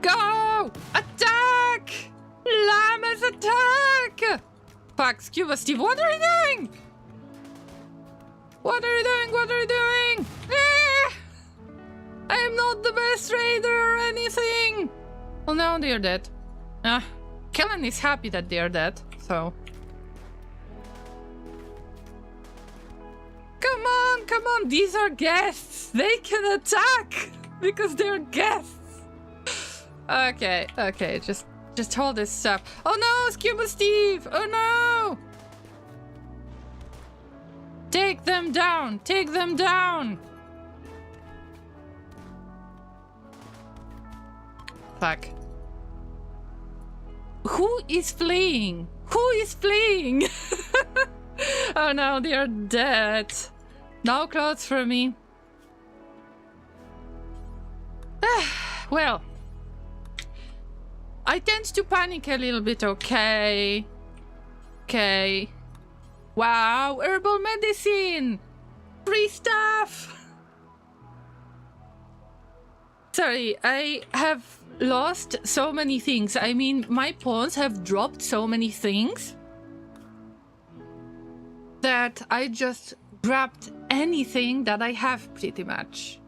S1: Go! Attack! Llamas attack! Fuck, Scuba Steve, what are you doing? What are you doing? What are you doing? I am not the best raider or anything! Well, no, they are dead. Kellen is happy that they are dead, so... Come on, these are guests! They can attack! Because they're guests! Okay, just hold this stuff. Oh no, Scuba Steve! Oh no! Take them down! Take them down! Fuck. Who is fleeing? Who is fleeing? Oh no, they are dead. No clothes for me. Well, I tend to panic a little bit, okay? Okay. Wow, herbal medicine! Free stuff! Sorry, I have lost so many things. I mean, my pawns have dropped so many things that I just grabbed anything that I have pretty much.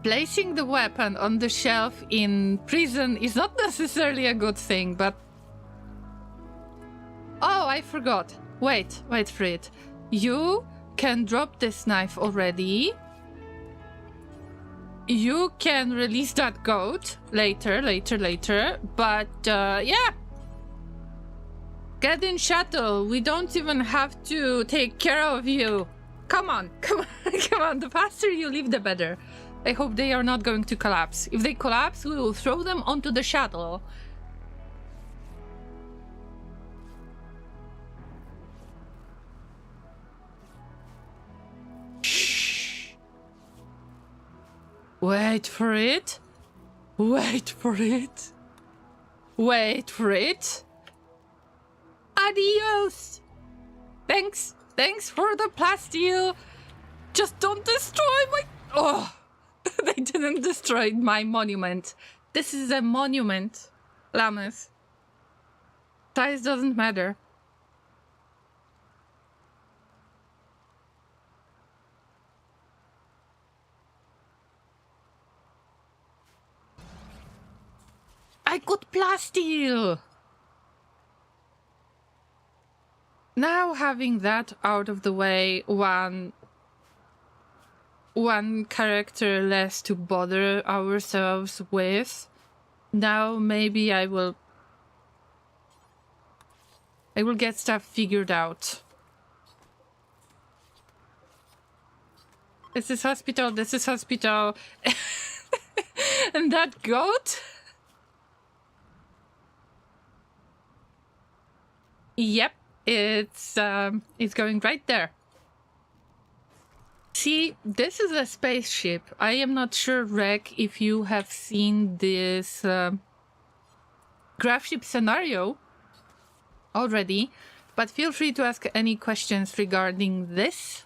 S1: Placing the weapon on the shelf in prison is not necessarily a good thing, but... Oh, I forgot. Wait for it. You can drop this knife already. You can release that goat later, but yeah. Get in shuttle. We don't even have to take care of you. Come on. Come on. The faster you leave, the better. I hope they are not going to collapse. If they collapse, we will throw them onto the shuttle. Shh. Wait for it. Wait for it. Wait for it. Adios. Thanks for the plasteel. Just don't destroy my... Oh. They didn't destroy my monument. This is a monument, Llamas. Size doesn't matter. I got plasteel! Now having that out of the way, one character less to bother ourselves with. Now maybe I will get stuff figured out. This is hospital. And that goat? Yep, it's going right there. See, this is a spaceship. I am not sure, Rek, if you have seen this Gravship scenario already, but feel free to ask any questions regarding this.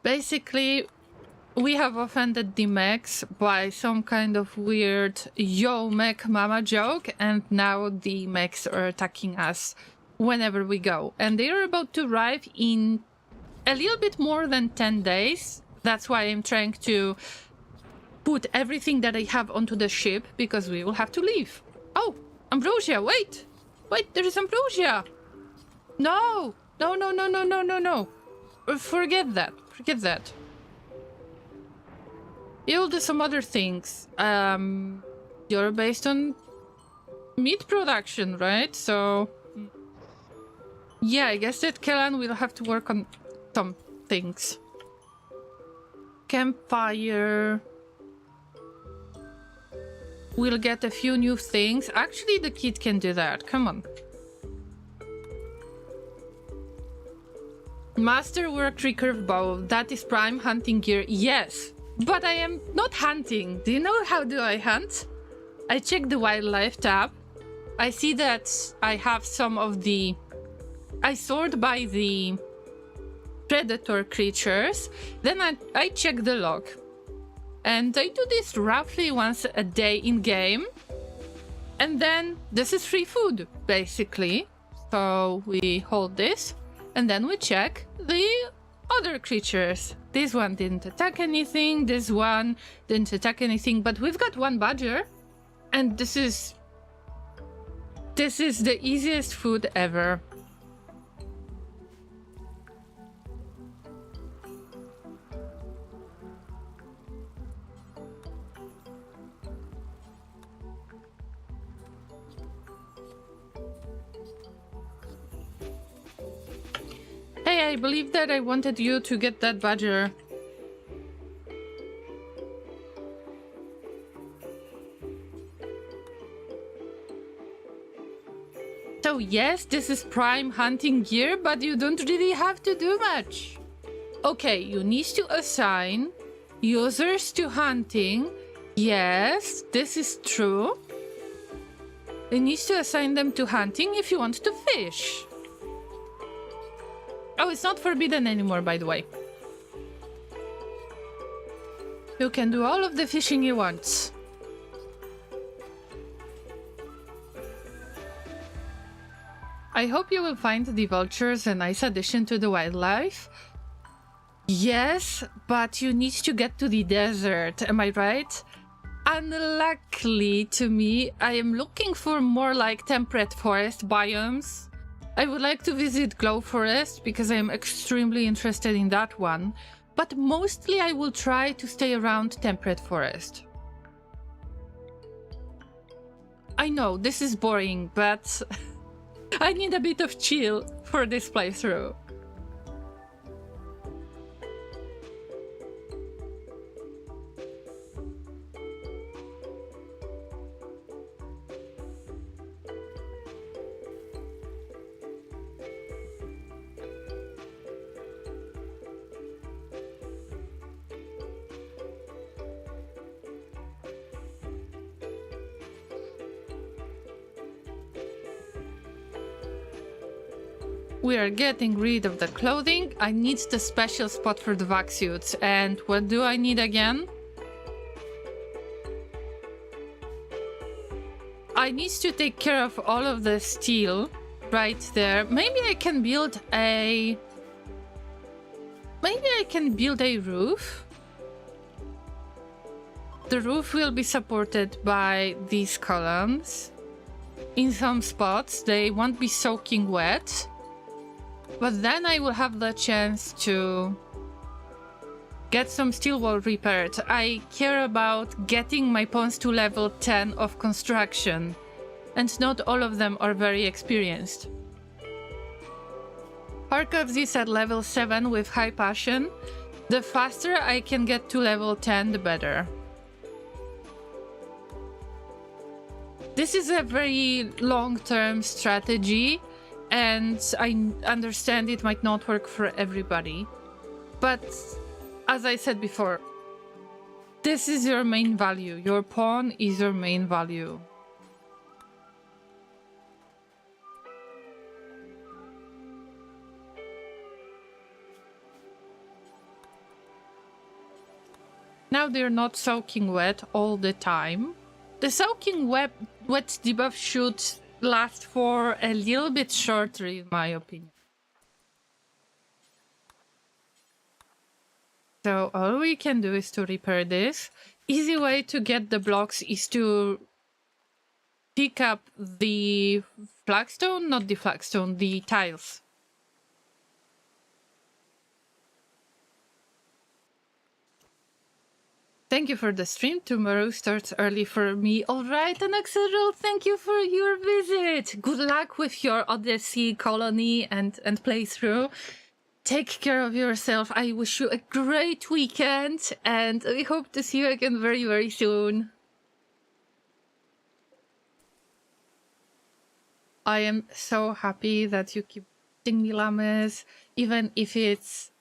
S1: Basically, we have offended the mechs by some kind of weird yo mech mama joke, and now the mechs are attacking us whenever we go. And they are about to arrive in a little bit more than 10 days. That's why I'm trying to put everything that I have onto the ship, because we will have to leave. Oh, ambrosia, wait! Wait, there is ambrosia! No! No. Forget that. You'll do some other things. You're based on meat production, right? So... yeah, I guess that Kellan will have to work on some things. Campfire... we'll get a few new things. Actually, the kid can do that. Come on. Masterwork recurve bow. That is prime hunting gear. Yes. But I am not hunting. Do you know how do I hunt? I check the wildlife tab. I see that I have some of the... I sort by the predator creatures. Then I check the log. And I do this roughly once a day in game. And then this is free food, basically. So we hold this. And then we check the other creatures. This one didn't attack anything, this one didn't attack anything, but we've got one badger, and this is the easiest food ever. yeah, I believe that I wanted you to get that badger. So yes, this is prime hunting gear, but you don't really have to do much. Okay, you need to assign users to hunting. Yes, this is true. You need to assign them to hunting if you want to fish. Oh, it's not forbidden anymore, by the way. You can do all of the fishing you want. I hope you will find the vultures a nice addition to the wildlife. Yes, but you need to get to the desert, am I right? Unluckily to me, I am looking for more like temperate forest biomes. I would like to visit Glow Forest because I am extremely interested in that one, but mostly I will try to stay around temperate forest. I know, this is boring, but I need a bit of chill for this playthrough. We are getting rid of the clothing. I need the special spot for the vac suits. And what do I need again? I need to take care of all of the steel right there. Maybe I can build a... Maybe I can build a roof. The roof will be supported by these columns. In some spots, they won't be soaking wet. But then I will have the chance to get some steel wall repaired. I care about getting my pawns to level 10 of construction, and not all of them are very experienced. Harkovs is at level 7 with high passion. The faster I can get to level 10, the better. This is a very long-term strategy, and I understand it might not work for everybody. But as I said before, this is your main value. Your pawn is your main value. Now they're not soaking wet all the time. The soaking wet debuff should last for a little bit shorter, in my opinion. So all we can do is to repair this. Easy way to get the blocks is to pick up the flagstone, not the flagstone, the tiles. Thank you for the stream. Tomorrow starts early for me. All right, Anaxarol, thank you for your visit. Good luck with your Odyssey colony and playthrough. Take care of yourself. I wish you a great weekend, and we hope to see you again very, very soon. I am so happy that you keep teaching me Llamas, even if it's,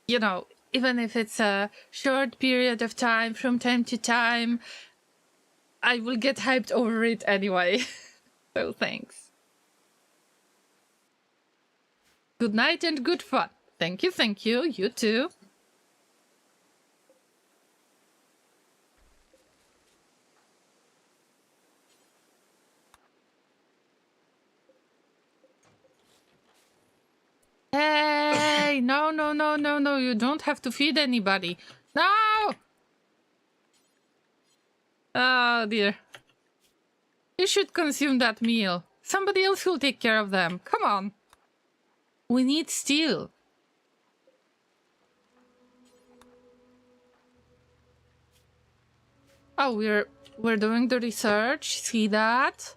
S1: you know, even if it's a short period of time, from time to time, I will get hyped over it anyway. So thanks. Good night and good fun. Thank you, thank you. You too. Hey, no, no, no, no, no. You don't have to feed anybody. No! Oh, dear. You should consume that meal. Somebody else will take care of them. Come on. We need steel. Oh, we're doing the research. See that?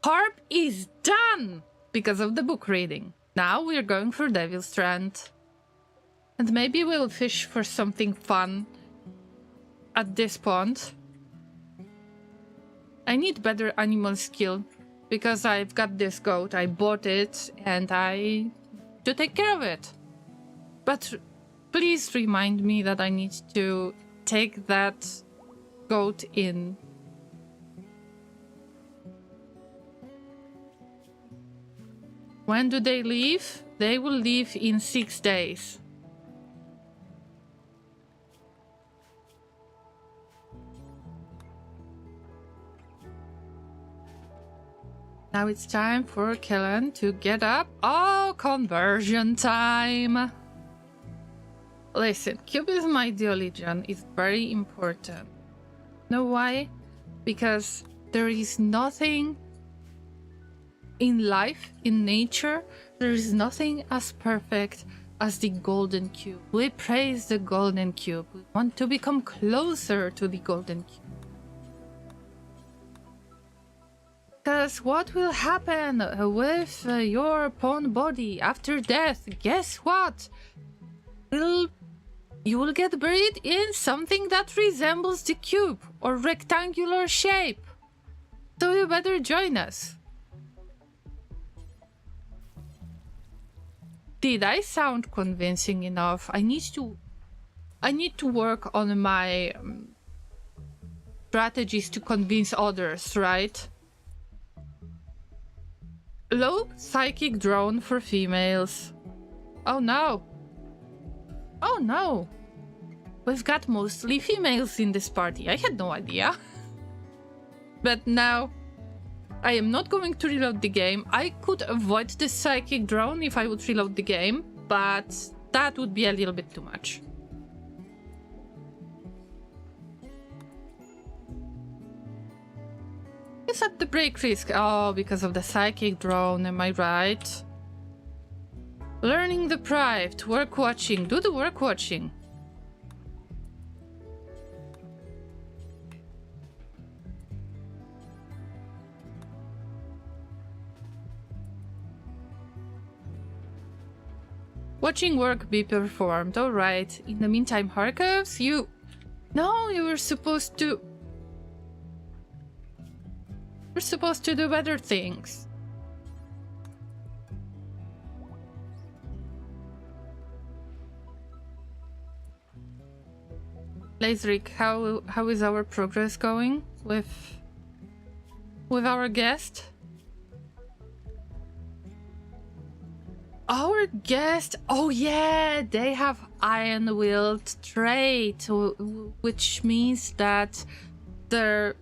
S1: Harp is done because of the book reading. Now we're going for Devil's Strand. And maybe we'll fish for something fun at this pond. I need better animal skill because I've got this goat. I bought it and I to take care of it. But please remind me that I need to take that goat in. When do they leave? They will leave in 6 days. Now it's time for Kellen to get up. Oh, conversion time! Listen, Cubism ideology is very important. Know why? Because there is nothing in life, in nature, there is nothing as perfect as the golden cube. We praise the golden cube. We want to become closer to the golden cube. Because what will happen with your pawn body after death? Guess what? You will get buried in something that resembles the cube or rectangular shape. So you better join us. Did I sound convincing enough? I need to work on my strategies to convince others, right? Low psychic drone for females. Oh no. Oh no. We've got mostly females in this party. I had no idea. But now I am not going to reload the game. I could avoid the psychic drone if I would reload the game, but that would be a little bit too much. Is at the break risk? Oh, because of the psychic drone, am I right? Learning deprived, work watching. Do the work watching. Watching work be performed. Alright. In the meantime, Harkovs, you... No, you were supposed to... You're supposed to do better things. Lazeric, how is our progress going with our guest? Our guest, oh yeah, they have iron-willed trait, which means that their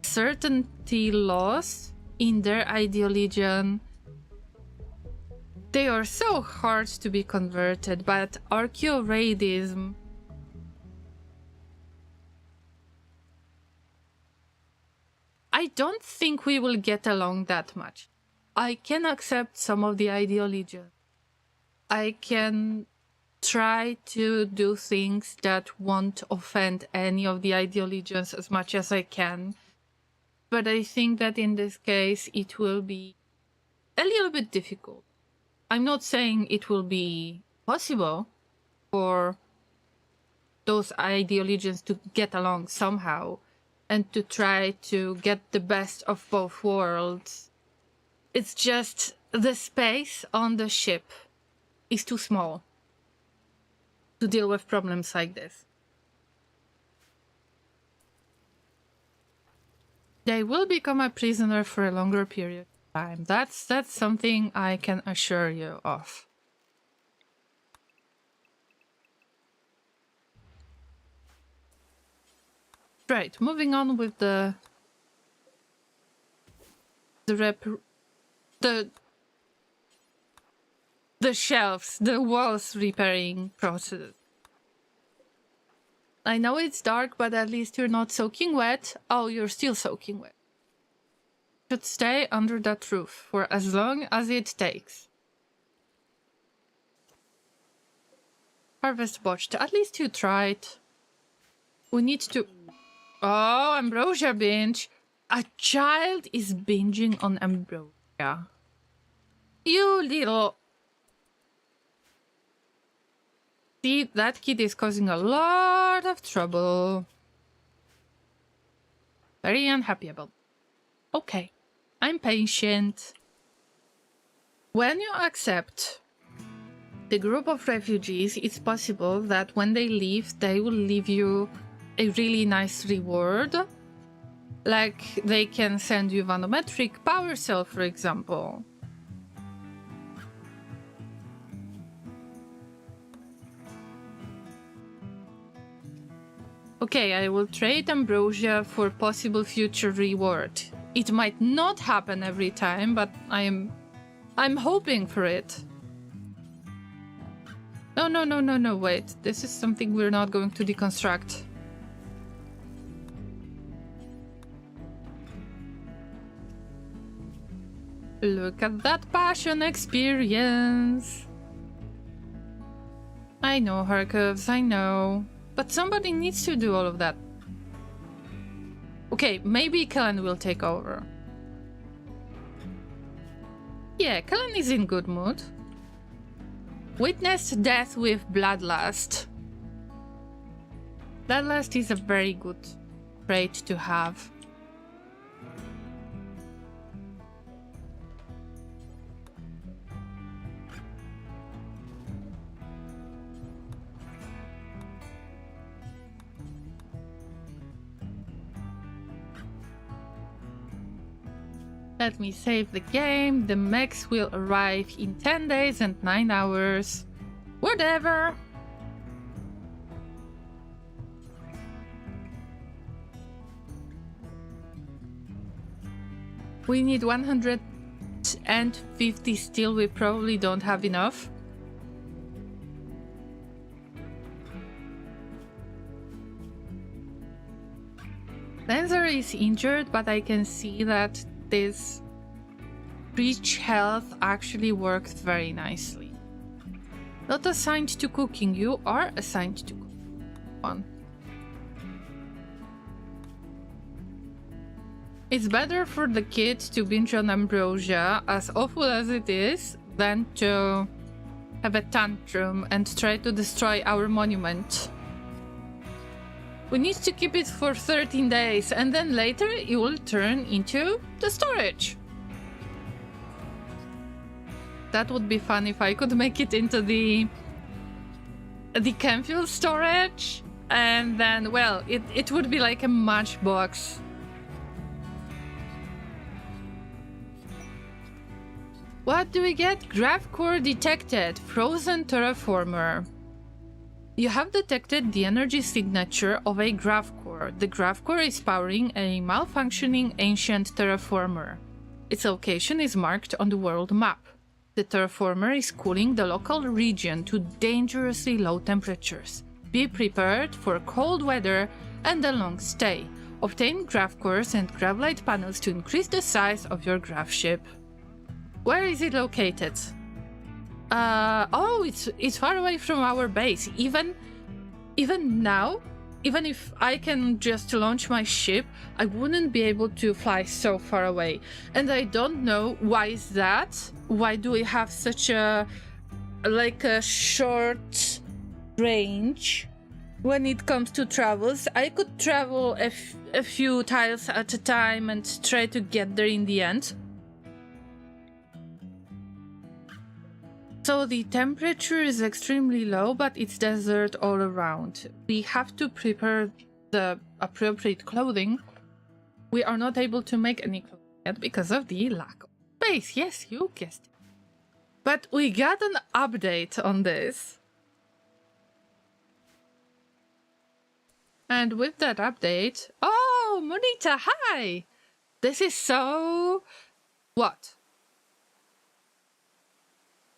S1: certainty loss in their ideology, they are so hard to be converted, but archaeoradism, I don't think we will get along that much. I can accept some of the ideology. I can try to do things that won't offend any of the ideologians as much as I can. But I think that in this case, it will be a little bit difficult. I'm not saying it will be possible for those ideologians to get along somehow and to try to get the best of both worlds. It's just the space on the ship is too small to deal with problems like this. They will become a prisoner for a longer period of time. That's something I can assure you of. Right, moving on with the shelves, the walls repairing process. I know it's dark, but at least you're not soaking wet. Oh, you're still soaking wet. Should stay under that roof for as long as it takes. Harvest botched. At least you tried. We need to... Oh, ambrosia binge. A child is binging on ambrosia. You little... See, that kid is causing a lot of trouble. Very unhappy about it. Okay, I'm patient. When you accept the group of refugees, it's possible that when they leave, they will leave you a really nice reward. Like, they can send you Vanometric Power Cell, for example. Okay, I will trade Ambrosia for possible future reward. It might not happen every time, but I'm hoping for it. No, wait. This is something we're not going to deconstruct. Look at that passion experience. I know, Harkovs, I know. But somebody needs to do all of that. Okay, maybe Kellen will take over. Yeah, Kellen is in good mood. Witnessed death with Bloodlust. Bloodlust is a very good trait to have. Let me save the game. The mechs will arrive in 10 days and 9 hours. Whatever. We need 150 steel. We probably don't have enough. Lancer is injured, but I can see that this breach health actually worked very nicely. Not assigned to cooking, you are assigned to cooking. It's better for the kid to binge on Ambrosia, as awful as it is, than to have a tantrum and try to destroy our monument. We need to keep it for 13 days, and then later it will turn into the storage. That would be fun if I could make it into the Campfield storage, and then, well, it would be like a matchbox. What do we get? Grav core detected. Frozen terraformer. You have detected the energy signature of a Grav core. The Grav core is powering a malfunctioning ancient terraformer. Its location is marked on the world map. The terraformer is cooling the local region to dangerously low temperatures. Be prepared for cold weather and a long stay. Obtain Grav cores and Gravlight panels to increase the size of your Gravship. Where is it located? Oh, it's far away from our base. Even now, even if I can just launch my ship, I wouldn't be able to fly so far away. And I don't know why is that. Why do we have such a short range when it comes to travels? I could travel a few tiles at a time and try to get there in the end. So the temperature is extremely low, but it's desert all around. We have to prepare the appropriate clothing. We are not able to make any clothing yet because of the lack of space. Yes, you guessed it. But we got an update on this. And with that update... Oh, Monita, hi! This is so... What?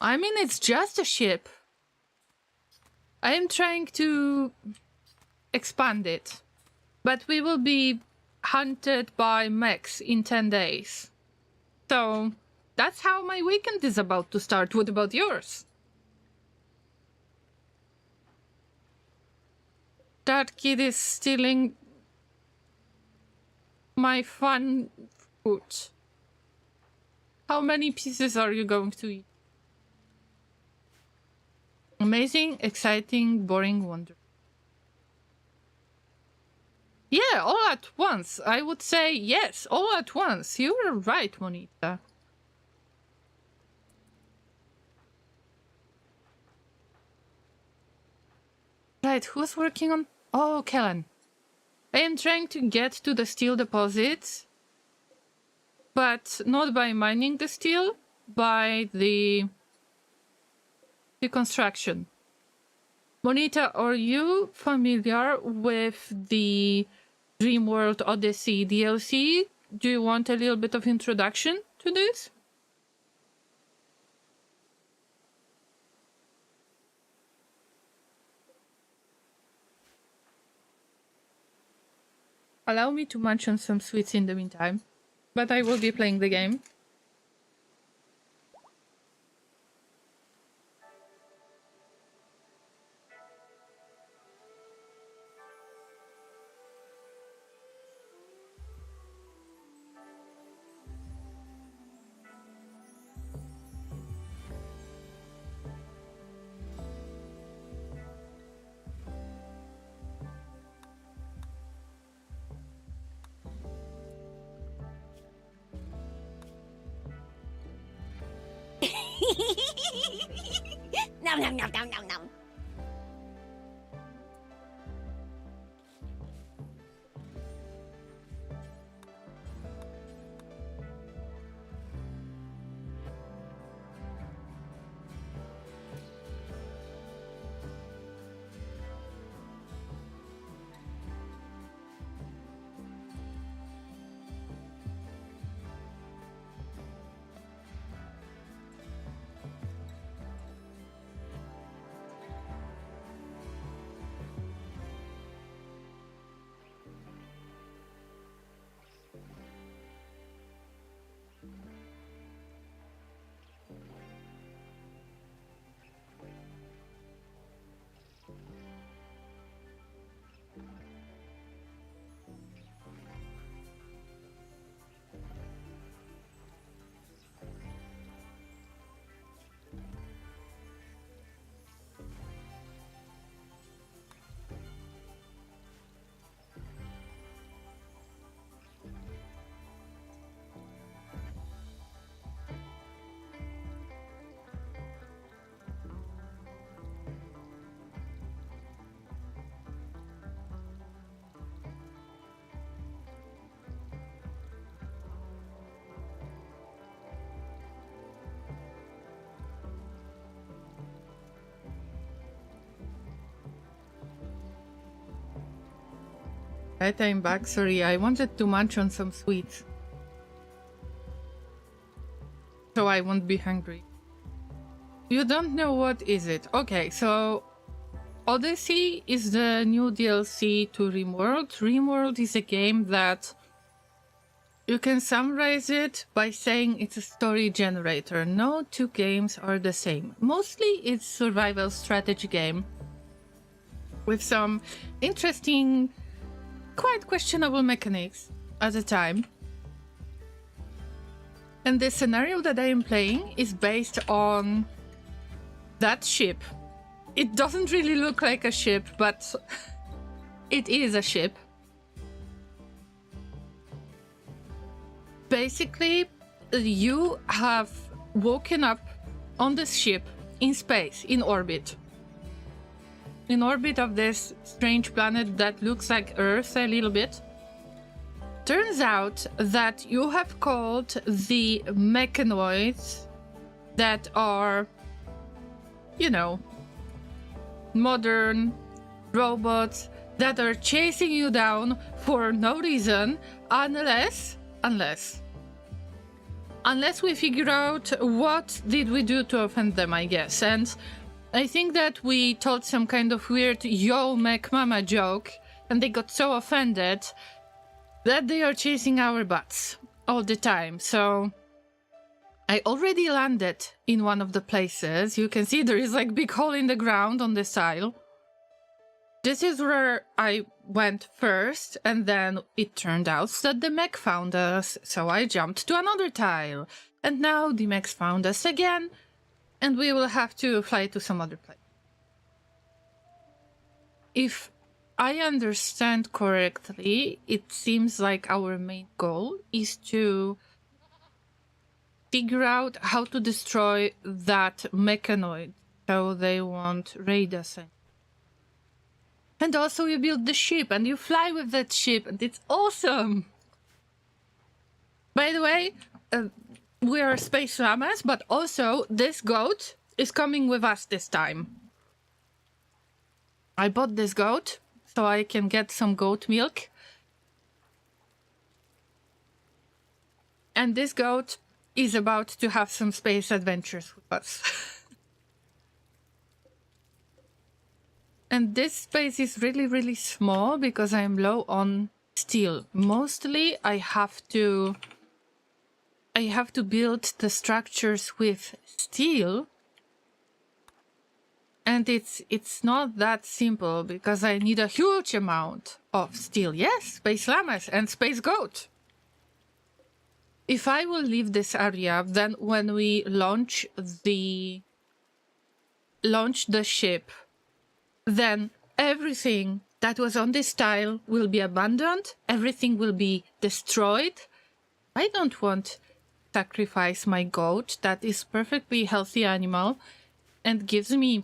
S1: I mean, it's just a ship. I am trying to expand it. But we will be hunted by mechs in 10 days. So, that's how my weekend is about to start. What about yours? That kid is stealing my fun food. How many pieces are you going to eat? Amazing, exciting, boring, wonder. Yeah, all at once. I would say yes, all at once. You were right, Monita. Right, who's working on... Oh, Kellen. I am trying to get to the steel deposits, but not by mining the steel, by the construction. Monita, are you familiar with the Rimworld Odyssey DLC? Do you want a little bit of introduction to this? Allow me to munch on some sweets in the meantime, but I will be playing the game.
S5: Nom nom nom nom nom nom.
S1: Right, I'm back. Sorry, I wanted to munch on some sweets, so I won't be hungry. You don't know what is it? Okay, so Odyssey is the new DLC to Rimworld. Rimworld is a game that you can summarize it by saying it's a story generator. No two games are the same. Mostly it's survival strategy game with some interesting, quite questionable mechanics at the time. And the scenario that I am playing is based on that ship. It doesn't really look like a ship, but it is a ship. Basically, you have woken up on this ship in space, in orbit. In orbit of this strange planet that looks like Earth a little bit. Turns out that you have called the mechanoids that are, you know, modern robots that are chasing you down for no reason unless we figure out what did we do to offend them, I guess. And I think that we told some kind of weird yo mech mama joke and they got so offended that they are chasing our butts all the time. So I already landed in one of the places. You can see there is like big hole in the ground on this tile. This is where I went first, and then it turned out that the mech found us, so I jumped to another tile. And now the mechs found us again, and we will have to fly to some other place. if I understand correctly, it seems like our main goal is to figure out how to destroy that mechanoid so they won't raid us. And also you build the ship and you fly with that ship and it's awesome! By the way, we are space llamas, but also this goat is coming with us this time. I bought this goat so I can get some goat milk. And this goat is about to have some space adventures with us. And this space is really, really small because I'm low on steel. Mostly I have to build the structures with steel. And it's not that simple because I need a huge amount of steel. Yes, space llamas and space goat. If I will leave this area, then when we launch the ship, then everything that was on this tile will be abandoned. Everything will be destroyed. I don't want to sacrifice my goat that is perfectly healthy animal and gives me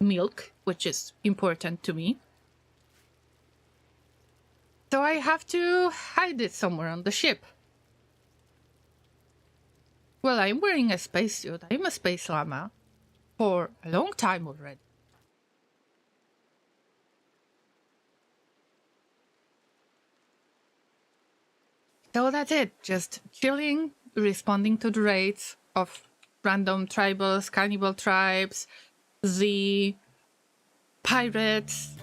S1: milk, which is important to me. So I have to hide it somewhere on the ship. Well, I'm wearing a spacesuit. I'm a space llama for a long time already. So that's it. Just chilling, responding to the raids of random tribals, cannibal tribes, the pirates,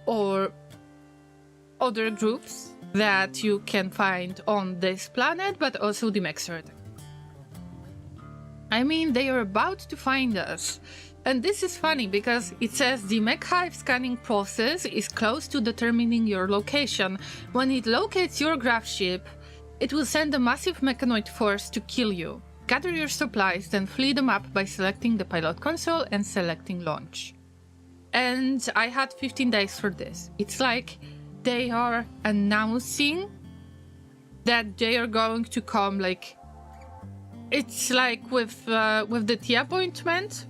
S1: or other groups that you can find on this planet, but also the Mexer. I mean, they are about to find us. And this is funny because it says the mech hive scanning process is close to determining your location. When it locates your Gravship, it will send a massive mechanoid force to kill you. Gather your supplies, then flee the map by selecting the pilot console and selecting launch. And I had 15 days for this. It's like they are announcing that they are going to come, like, it's like with the tea appointment.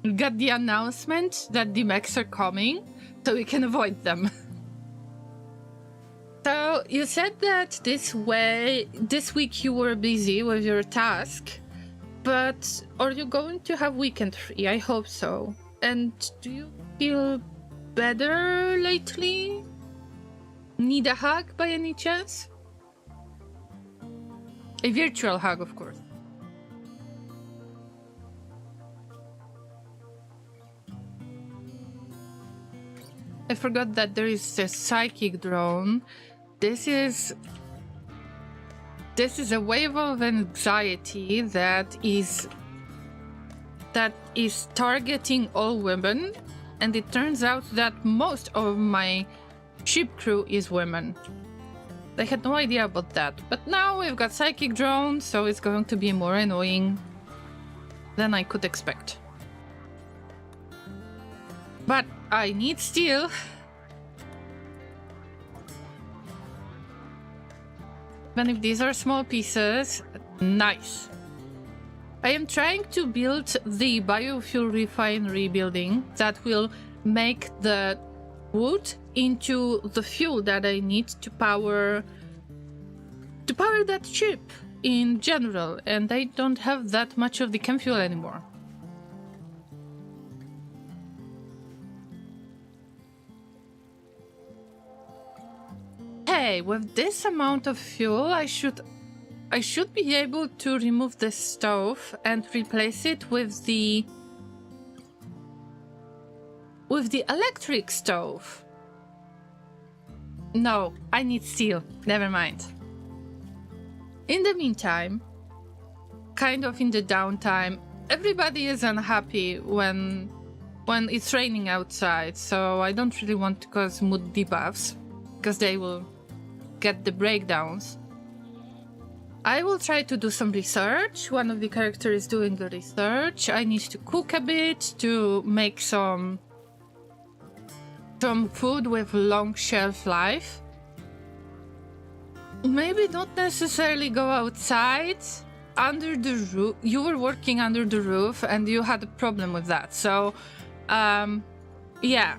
S1: We got the announcement that the mechs are coming, so we can avoid them. So you said that this week you were busy with your task, but are you going to have weekend free? I hope so. And do you feel better lately? Need a hug by any chance? A virtual hug, of course. I forgot that there is a psychic drone. This is a wave of anxiety that is targeting all women, and it turns out that most of my ship crew is women. I had no idea about that, but now we've got psychic drone, so it's going to be more annoying than I could expect. But I need steel. Even if these are small pieces, nice. I am trying to build the biofuel refinery building that will make the wood into the fuel that I need to power that ship in general, and I don't have that much of the chem fuel anymore. Hey, with this amount of fuel, I should be able to remove the stove and replace it with the electric stove. No, I need steel. Never mind. In the meantime, kind of in the downtime, everybody is unhappy when it's raining outside, so I don't really want to cause mood debuffs because they will get the breakdowns. I will try to do some research. One of the characters is doing the research. I need to cook a bit to make some food with long shelf life. Maybe not necessarily go outside. Under the roof. You were working under the roof and you had a problem with that. So, yeah.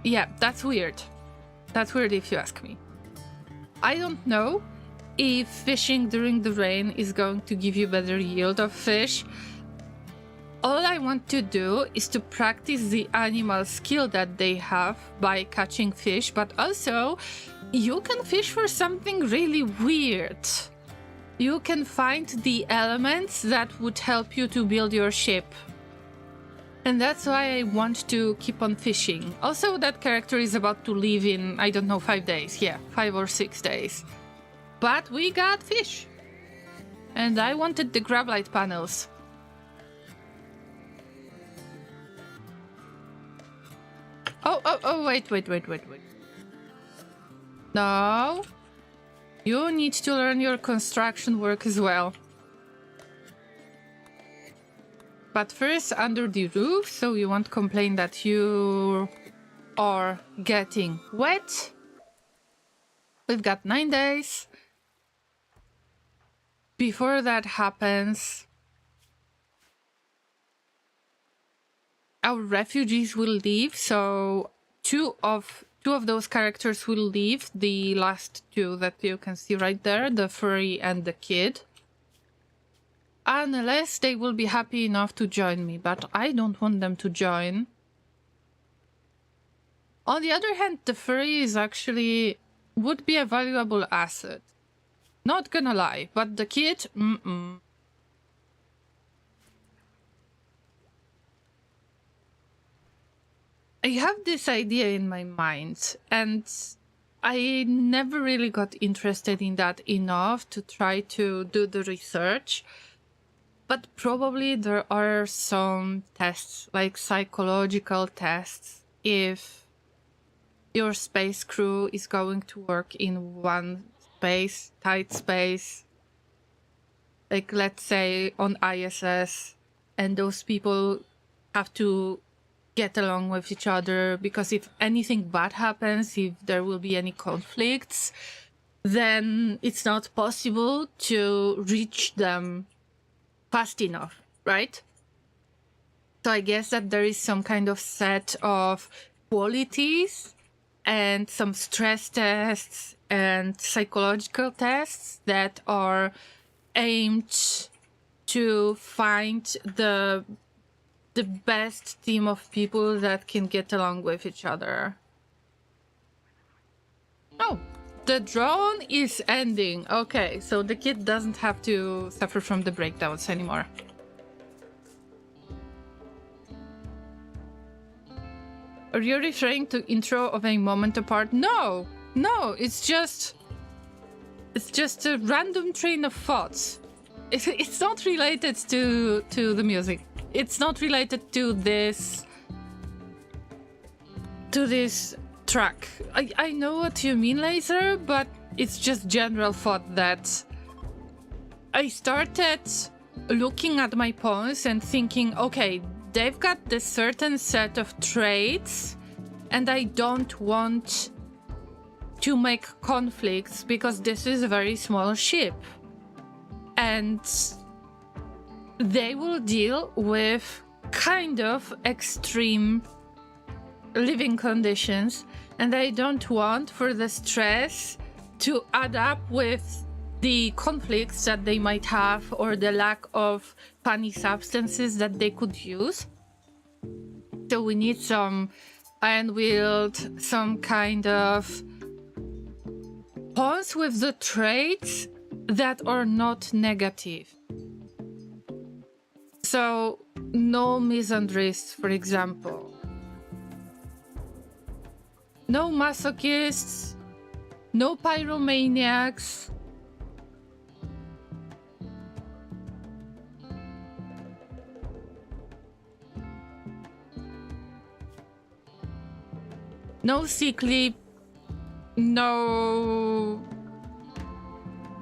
S1: Yeah, that's weird. That's weird if you ask me. I don't know if fishing during the rain is going to give you better yield of fish. All I want to do is to practice the animal skill that they have by catching fish, but also you can fish for something really weird. You can find the elements that would help you to build your ship. And that's why I want to keep on fishing. Also, that character is about to leave in, I don't know, 5 days. Yeah, 5 or 6 days. But we got fish. And I wanted the grab light panels. Oh, wait. No. You need to learn your construction work as well. But first, under the roof, so you won't complain that you are getting wet. We've got 9 days. Before that happens, our refugees will leave, so two of those characters will leave, the last two that you can see right there, the furry and the kid. Unless they will be happy enough to join me, but I don't want them to join. On the other hand, the furry is actually would be a valuable asset. Not gonna lie, but the kid, I have this idea in my mind, and I never really got interested in that enough to try to do the research. But probably there are some tests, like psychological tests, if your space crew is going to work in one space, tight space. Like, let's say on ISS, and those people have to get along with each other, because if anything bad happens, if there will be any conflicts, then it's not possible to reach them fast enough, right? So I guess that there is some kind of set of qualities and some stress tests and psychological tests that are aimed to find the best team of people that can get along with each other. Oh, the drone is ending. Okay, so the kid doesn't have to suffer from the breakdowns anymore. Are you referring to intro of a moment apart? No, it's just a random train of thoughts. It's not related to the music. It's not related to this track. I know what you mean, Laser, but it's just general thought that I started looking at my pawns and thinking, okay, they've got this certain set of traits, and I don't want to make conflicts because this is a very small ship. And they will deal with kind of extreme living conditions, and I don't want for the stress to add up with the conflicts that they might have or the lack of funny substances that they could use. So we need some iron wield, some kind of pawns with the traits that are not negative. So, no misandrists, for example. No masochists, no pyromaniacs. No sickly, no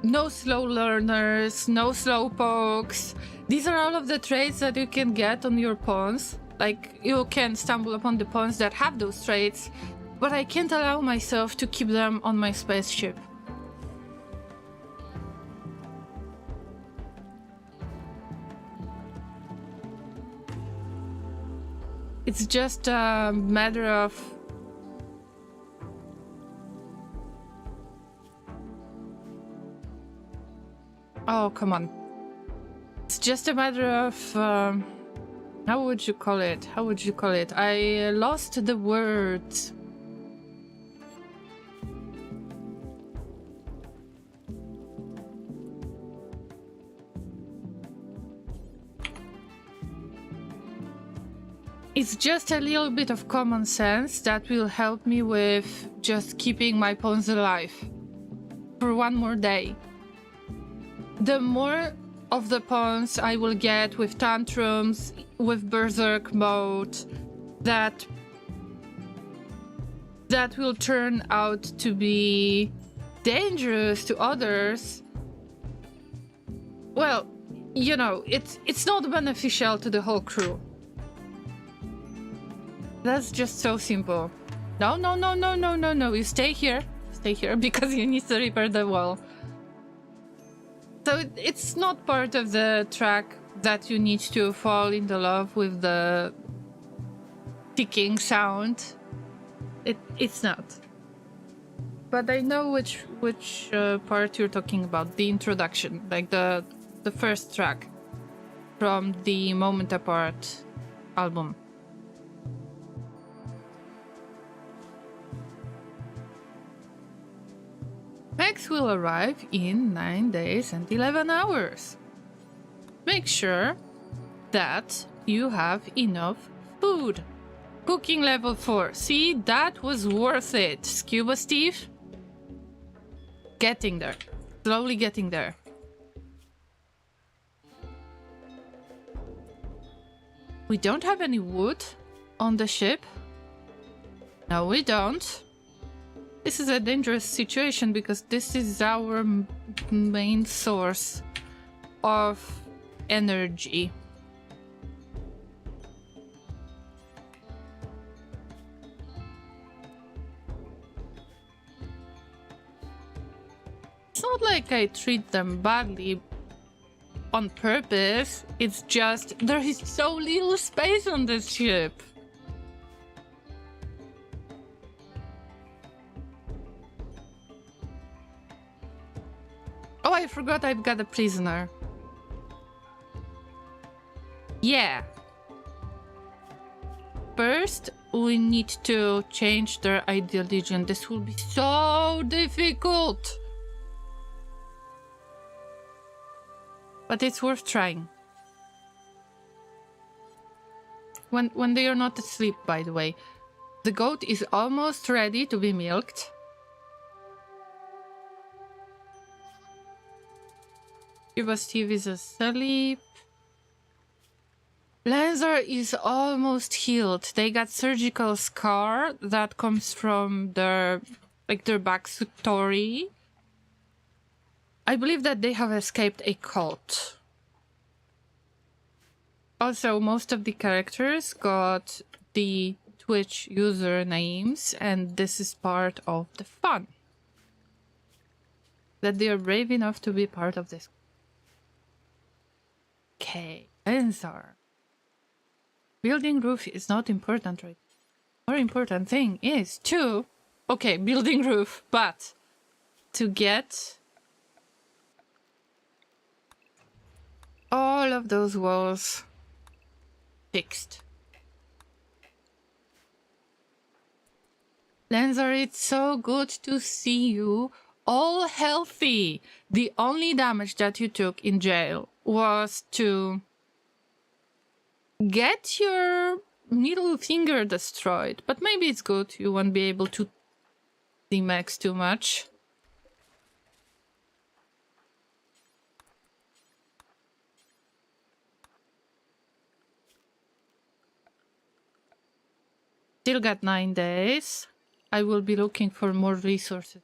S1: No slow learners, no slow pokes. These are all of the traits that you can get on your pawns. Like, you can stumble upon the pawns that have those traits, but I can't allow myself to keep them on my spaceship. It's just a matter of... Oh, come on. It's just a matter of... how would you call it? How would you call it? I lost the words. It's just a little bit of common sense that will help me with just keeping my pawns alive for one more day. The more of the pawns I will get with tantrums, with berserk mode, that will turn out to be dangerous to others. Well, you know, it's not beneficial to the whole crew. That's just so simple. No, no, no, no, no, no, no. You stay here. Stay here because you need to repair the wall. So it's not part of the track that you need to fall into love with the ticking sound. It's not. But I know which part you're talking about. The introduction, like the first track from the Moment Apart album. Max will arrive in 9 days and 11 hours. Make sure that you have enough food. Cooking level 4. See, that was worth it. Scuba Steve? Getting there. Slowly getting there. We don't have any wood on the ship. No, we don't. This is a dangerous situation because this is our main source of energy. It's not like I treat them badly on purpose. It's just there is so little space on this ship. Oh, I forgot I've got a prisoner. Yeah. First, we need to change their ideal legion. This will be so difficult. But it's worth trying. When they are not asleep, by the way. The goat is almost ready to be milked. Cuba Steve is asleep. Lanzar is almost healed. They got surgical scar that comes from their backstory. I believe that they have escaped a cult. Also, most of the characters got the Twitch usernames, and this is part of the fun. That they are brave enough to be part of this. Okay, Lanzar. Building roof is not important, right? More important thing is to... Okay, building roof, but to get all of those walls fixed. Lanzar, it's so good to see you all healthy. The only damage that you took in jail was to get your middle finger destroyed, but maybe it's good. You won't be able to D-max too much. Still got 9 days. I will be looking for more resources.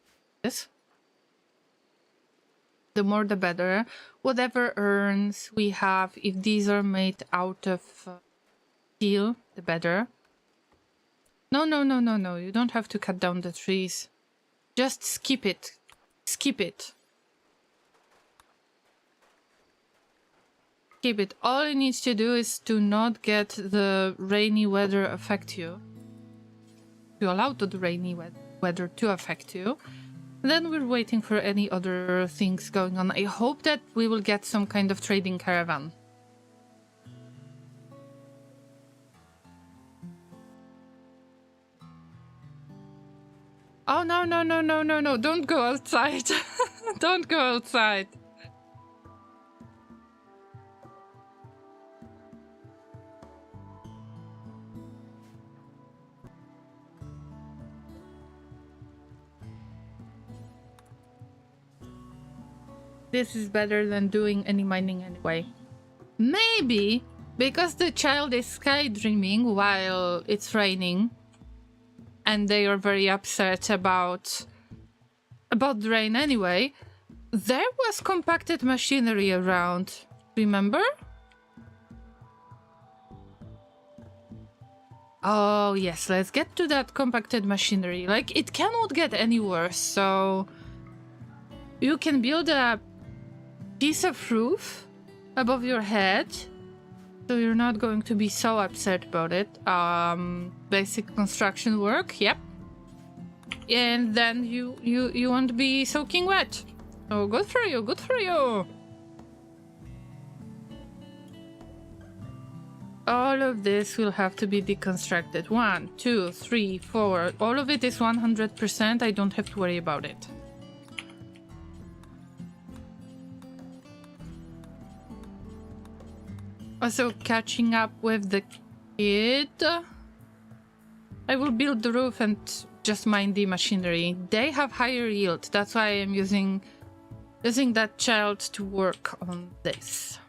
S1: The more the better. Whatever urns we have, if these are made out of steel, the better. No, no, no, no, no. You don't have to cut down the trees. Just skip it. Skip it. Skip it. All you need to do is to not get the rainy weather affect you. To allow the rainy weather to affect you. Then we're waiting for any other things going on. I hope that we will get some kind of trading caravan. Oh, no, no, no, no, no, no. Don't go outside. Don't go outside. This is better than doing any mining anyway. Maybe because the child is sky dreaming while it's raining and they are very upset about the rain anyway, there was compacted machinery around, remember? Oh yes, let's get to that compacted machinery. Like, it cannot get any worse, so you can build a piece of roof above your head, so you're not going to be so upset about it. Basic construction work, yep. And then you won't be soaking wet. Oh, good for you, good for you. All of this will have to be deconstructed. 1, 2, 3, 4. All of it is 100%. I don't have to worry about it. Also, catching up with the kid. I will build the roof and just mine the machinery. They have higher yield. That's why I'm using that child to work on this.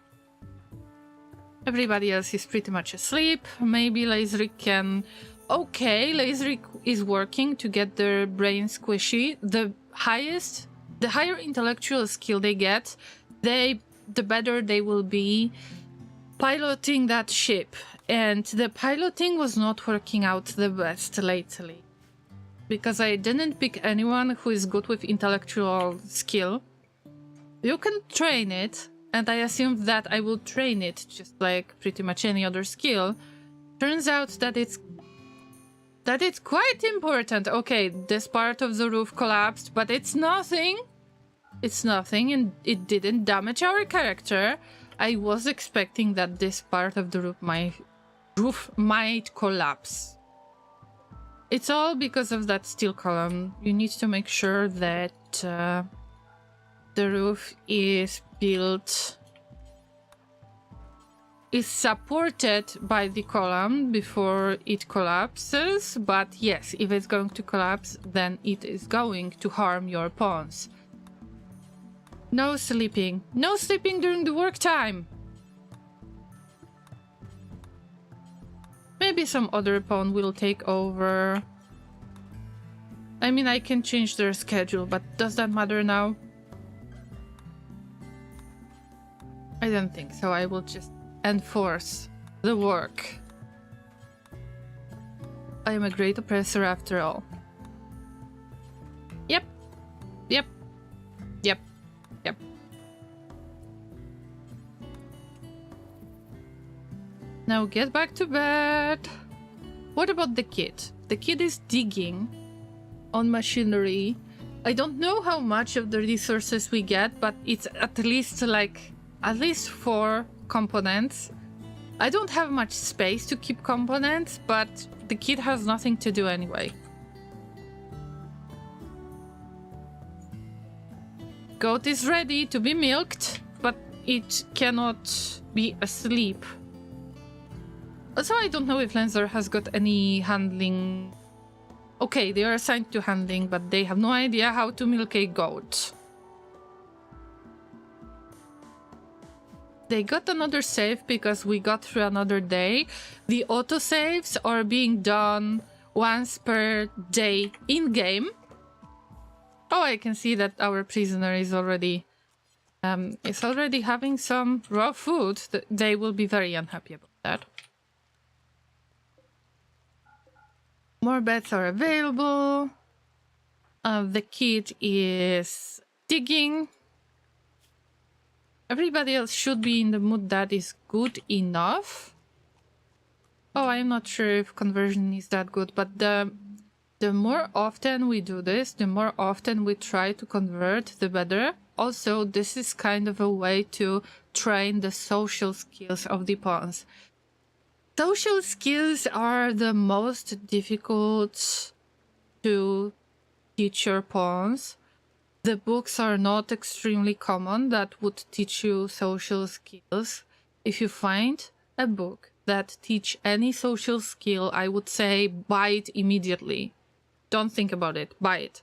S1: Everybody else is pretty much asleep. Maybe Lazerik can... Okay, Lazerik is working to get their brain squishy. The higher intellectual skill they get, the better they will be piloting that ship. And the piloting was not working out the best lately. Because I didn't pick anyone who is good with intellectual skill. You can train it, and I assumed that I will train it just like pretty much any other skill. Turns out that it's quite important. Okay, this part of the roof collapsed, but it's nothing. It's nothing, and it didn't damage our character. I was expecting that this part of the roof might collapse. It's all because of that steel column. You need to make sure that the roof is built, is supported by the column before it collapses. But yes, if it's going to collapse, then it is going to harm your pawns. No sleeping. No sleeping during the work time. Maybe some other pawn will take over. I mean, I can change their schedule, but does that matter now? I don't think so. I will just enforce the work. I am a great oppressor after all. Yep. Yep. Yep. Yep. Now get back to bed. What about the kid? The kid is digging on machinery. I don't know how much of the resources we get, but it's at least 4 components. I don't have much space to keep components, but the kid has nothing to do anyway. Goat is ready to be milked, but it cannot be asleep. Also, I don't know if Lancer has got any handling. Okay, they are assigned to handling, but they have no idea how to milk a goat. They got another save because we got through another day. The autosaves are being done once per day in-game. Oh, I can see that our prisoner is already is already having some raw food, they will be very unhappy about that. More beds are available. The kid is digging. Everybody else should be in the mood that is good enough. Oh, I'm not sure if conversion is that good, but the more often we do this, the more often we try to convert, the better. Also, this is kind of a way to train the social skills of the pawns. Social skills are the most difficult to teach your pawns. The books are not extremely common that would teach you social skills. If you find a book that teach any social skill, I would say buy it immediately. Don't think about it, buy it.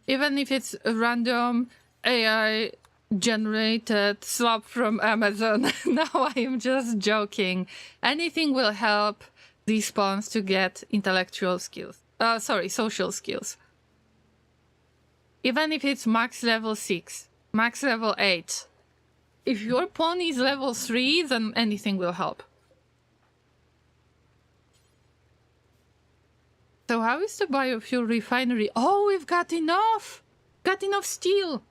S1: Even if it's a random AI generated slop from Amazon. No, I am just joking. Anything will help these pawns to get intellectual skills. Social skills. Even if it's max level 6, max level 8. If your pawn is level 3, then anything will help. So how is the biofuel refinery? Oh, we've got enough! Got enough steel!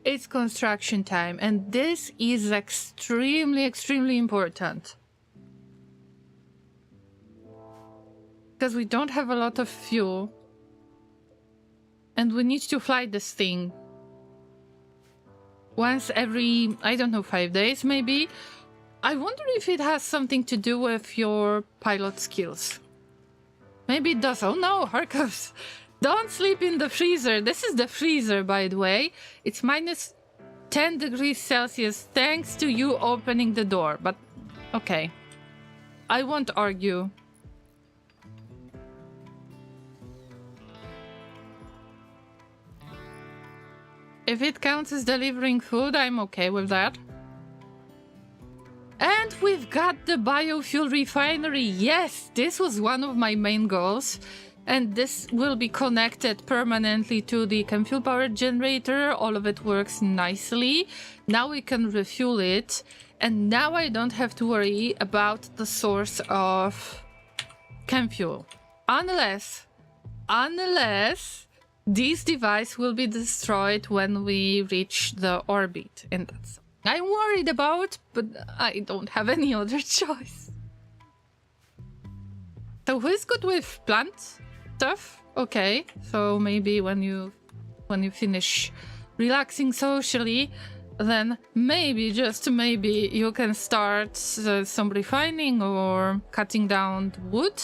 S1: It's construction time, and this is extremely, extremely important. Because we don't have a lot of fuel. And we need to fly this thing. Once every, I don't know, 5 days maybe. I wonder if it has something to do with your pilot skills. Maybe it does. Oh no, Harkos. Don't sleep in the freezer. This is the freezer, by the way. It's minus 10 degrees Celsius thanks to you opening the door. But, okay. I won't argue. If it counts as delivering food, I'm okay with that. And we've got the biofuel refinery. Yes, this was one of my main goals. And this will be connected permanently to the chemfuel power generator. All of it works nicely. Now we can refuel it. And now I don't have to worry about the source of chemfuel. Unless this device will be destroyed when we reach the orbit. And that's I'm worried about, but I don't have any other choice. So who's good with plant stuff? Okay, so maybe when you finish relaxing socially, then maybe, just maybe, you can start some refining or cutting down wood.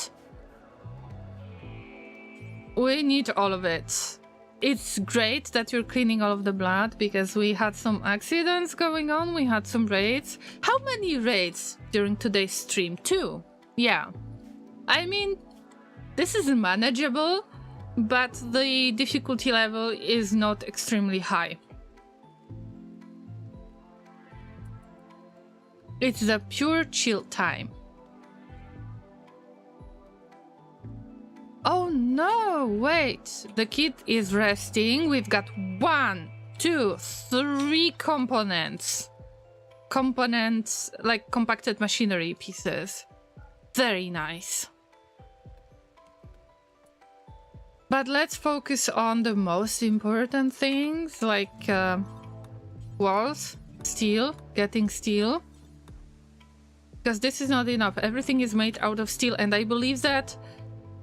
S1: We need all of it. It's great that you're cleaning all of the blood because we had some accidents going on. We had some raids. How many raids during today's stream? 2. Yeah. I mean, this is manageable, but the difficulty level is not extremely high. It's the pure chill time. Oh no, wait, the kid is resting. We've got 1, 2, 3 components. Components, like compacted machinery pieces. Very nice. But let's focus on the most important things, like walls, steel, getting steel. Because this is not enough. Everything is made out of steel, and I believe that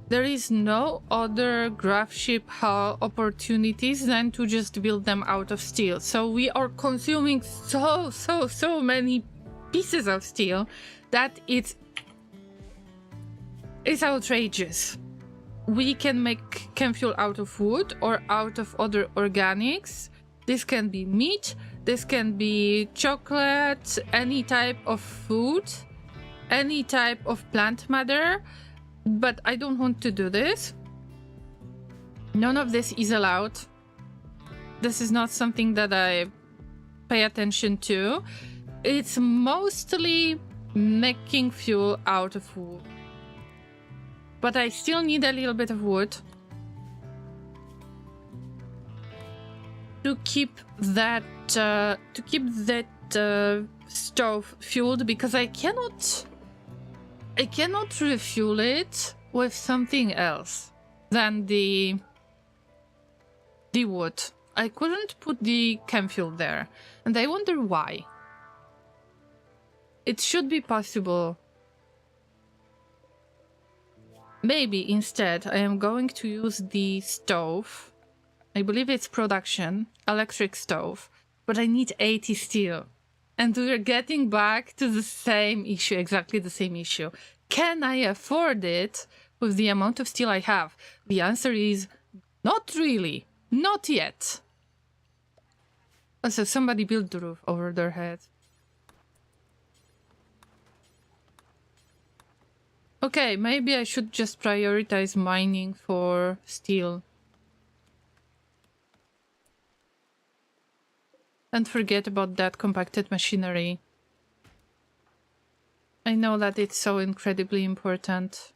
S1: there is no other Gravship hull opportunities than to just build them out of steel. So we are consuming so many pieces of steel that it's outrageous. We can make chemfuel out of wood or out of other organics. This can be meat, this can be chocolate, any type of food, any type of plant matter. But I don't want to do this. None of this is allowed. This is not something that I pay attention to. It's mostly making fuel out of wood. but I still need a little bit of wood to keep that stove fueled, because I cannot refuel it with something else than the wood. I couldn't put the chem fuel there, and I wonder why. It should be possible. Maybe instead I am going to use the stove. I believe it's production, electric stove, but I need 80 steel. And we're getting back to the same issue, exactly the same issue. Can I afford it with the amount of steel I have? The answer is not really, not yet. Also, somebody built the roof over their head. Okay, maybe I should just prioritize mining for steel. And forget about that compacted machinery. I know that it's so incredibly important.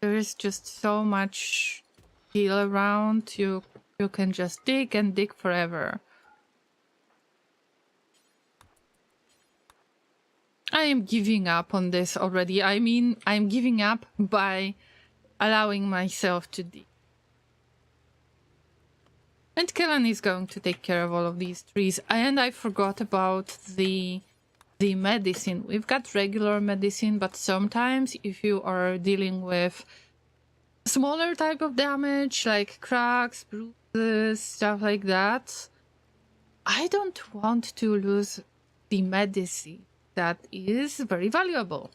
S1: There is just so much steel around. You can just dig and dig forever. I am giving up on this already. I mean, I'm giving up by allowing myself to dig. And Kellan is going to take care of all of these trees. And I forgot about the medicine. We've got regular medicine, but sometimes if you are dealing with smaller type of damage, like cracks, bruises, stuff like that, I don't want to lose the medicine. That is very valuable.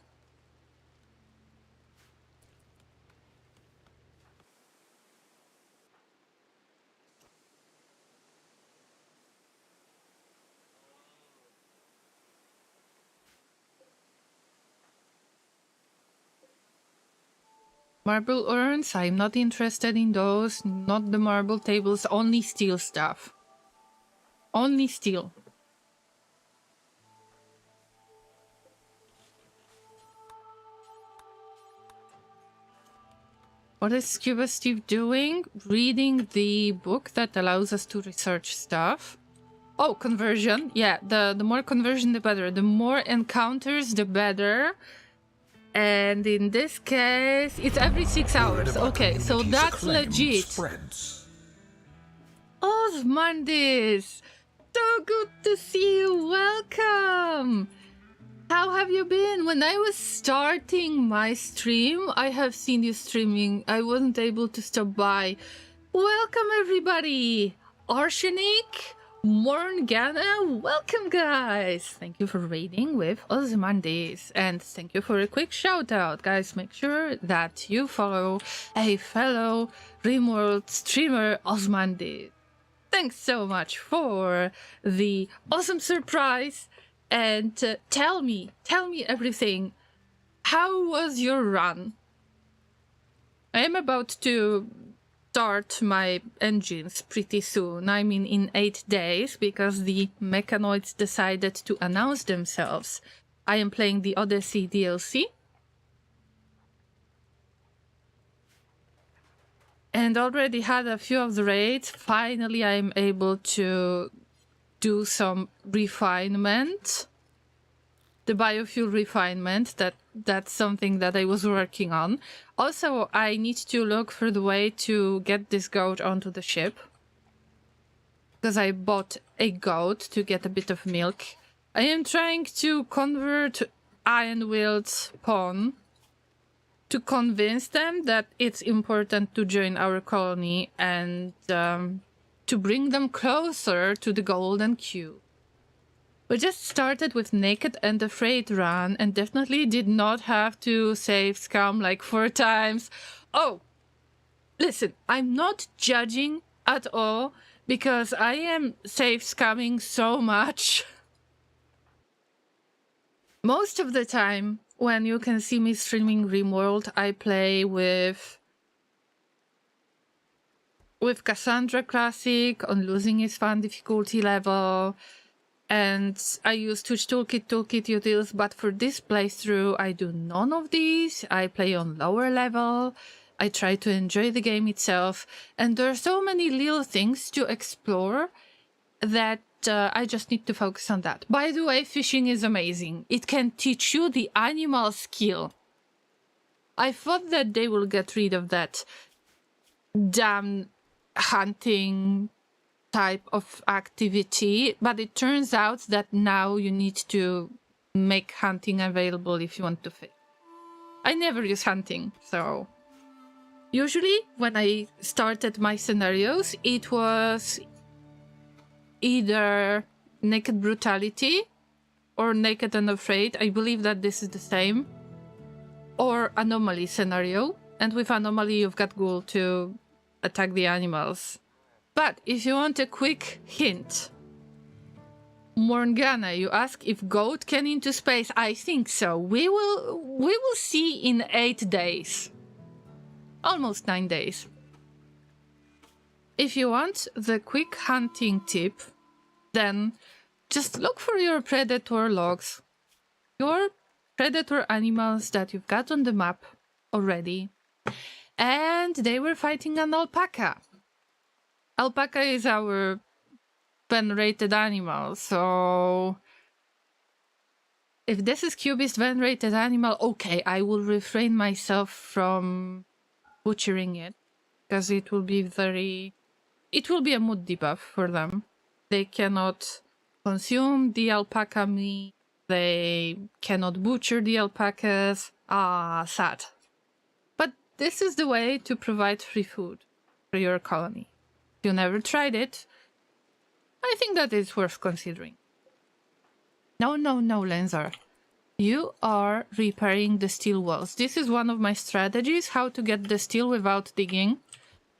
S1: Marble urns, I'm not interested in those. Not the marble tables, only steel stuff. Only steel. What is Scuba Steve doing? Reading the book that allows us to research stuff. Oh, conversion. Yeah, the more conversion, the better. The more encounters, the better. And in this case, it's every 6 hours. Okay, so that's legit. Osmandis! So good to see you. Welcome! How have you been? When I was starting my stream, I have seen you streaming. I wasn't able to stop by. Welcome, everybody! Arsenic, Morgana, welcome, guys! Thank you for raiding with Osmandis. And thank you for a quick shout out. Guys, make sure that you follow a fellow Rimworld streamer, Osmandis. Thanks so much for the awesome surprise. And tell me everything. How was your run? I am about to start my engines pretty soon. I mean in 8 days, because the mechanoids decided to announce themselves. I am playing the Odyssey DLC. And already had a few of the raids. Finally, I'm able to do some refinement. The biofuel refinement, that's something that I was working on. Also, I need to look for the way to get this goat onto the ship, because I bought a goat to get a bit of milk. I am trying to convert Ironwield's pawn to convince them that it's important to join our colony and to bring them closer to the golden cube. We just started with Naked and Afraid run and definitely did not have to save scum like 4 times. Oh, listen, I'm not judging at all because I am save scumming so much. Most of the time when you can see me streaming Rimworld, I play with Cassandra Classic on Losing is Fun difficulty level. And I use Twitch Toolkit, Toolkit Utils, but for this playthrough, I do none of these. I play on lower level. I try to enjoy the game itself. And there are so many little things to explore that I just need to focus on that. By the way, fishing is amazing. It can teach you the animal skill. I thought that they will get rid of that damn hunting type of activity, but it turns out that now you need to make hunting available if you want to fish. I never use hunting, so usually when I started my scenarios, it was either Naked Brutality or Naked and Afraid. I believe that this is the same. Or Anomaly scenario, and with Anomaly you've got Ghoul to attack the animals. But if you want a quick hint, Morgana, you ask if goat can into space. I think so. We will see in 8 days. Almost 9 days. If you want the quick hunting tip, then just look for your predator logs. Your predator animals that you've got on the map already. And they were fighting an alpaca. Alpaca is our venerated animal, so if this is Cubist venerated animal, okay, I will refrain myself from butchering it, because it will be a mood debuff for them. They cannot consume the alpaca meat, they cannot butcher the alpacas. Ah, sad. But this is the way to provide free food for your colony. If you never tried it, I think that it's worth considering. No, Lenzar. You are repairing the steel walls. This is one of my strategies, how to get the steel without digging.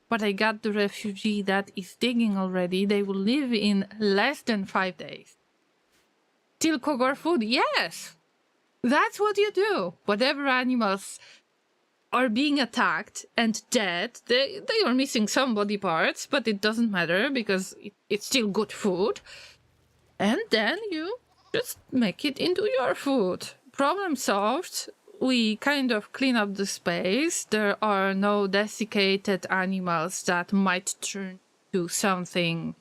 S1: But I got the refugee that is digging already. They will live in less than 5 days. Steel Kogor food? Yes! That's what you do. Whatever animals are being attacked and dead, they are missing some body parts, but it doesn't matter because it's still good food. And then you just make it into your food. Problem solved. We kind of clean up the space. There are no desiccated animals that might turn to something.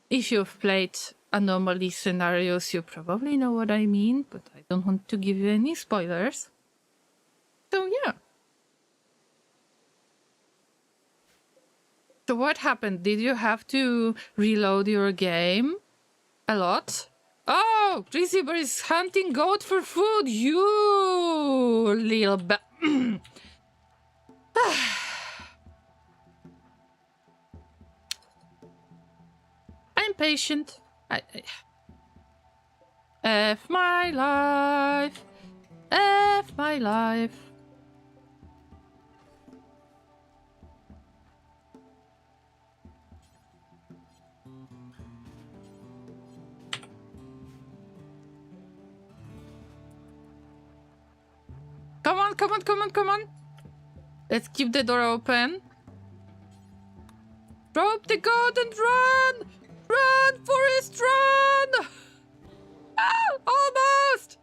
S1: If you've played Anomaly scenarios, you probably know what I mean, but I don't want to give you any spoilers. So yeah. So what happened? Did you have to reload your game a lot? Oh, Receiver is hunting goat for food. You little I'm patient. F my life. F my life. Come on. Let's keep the door open. Drop the goat and run! Run, Forest, run! Ah, almost!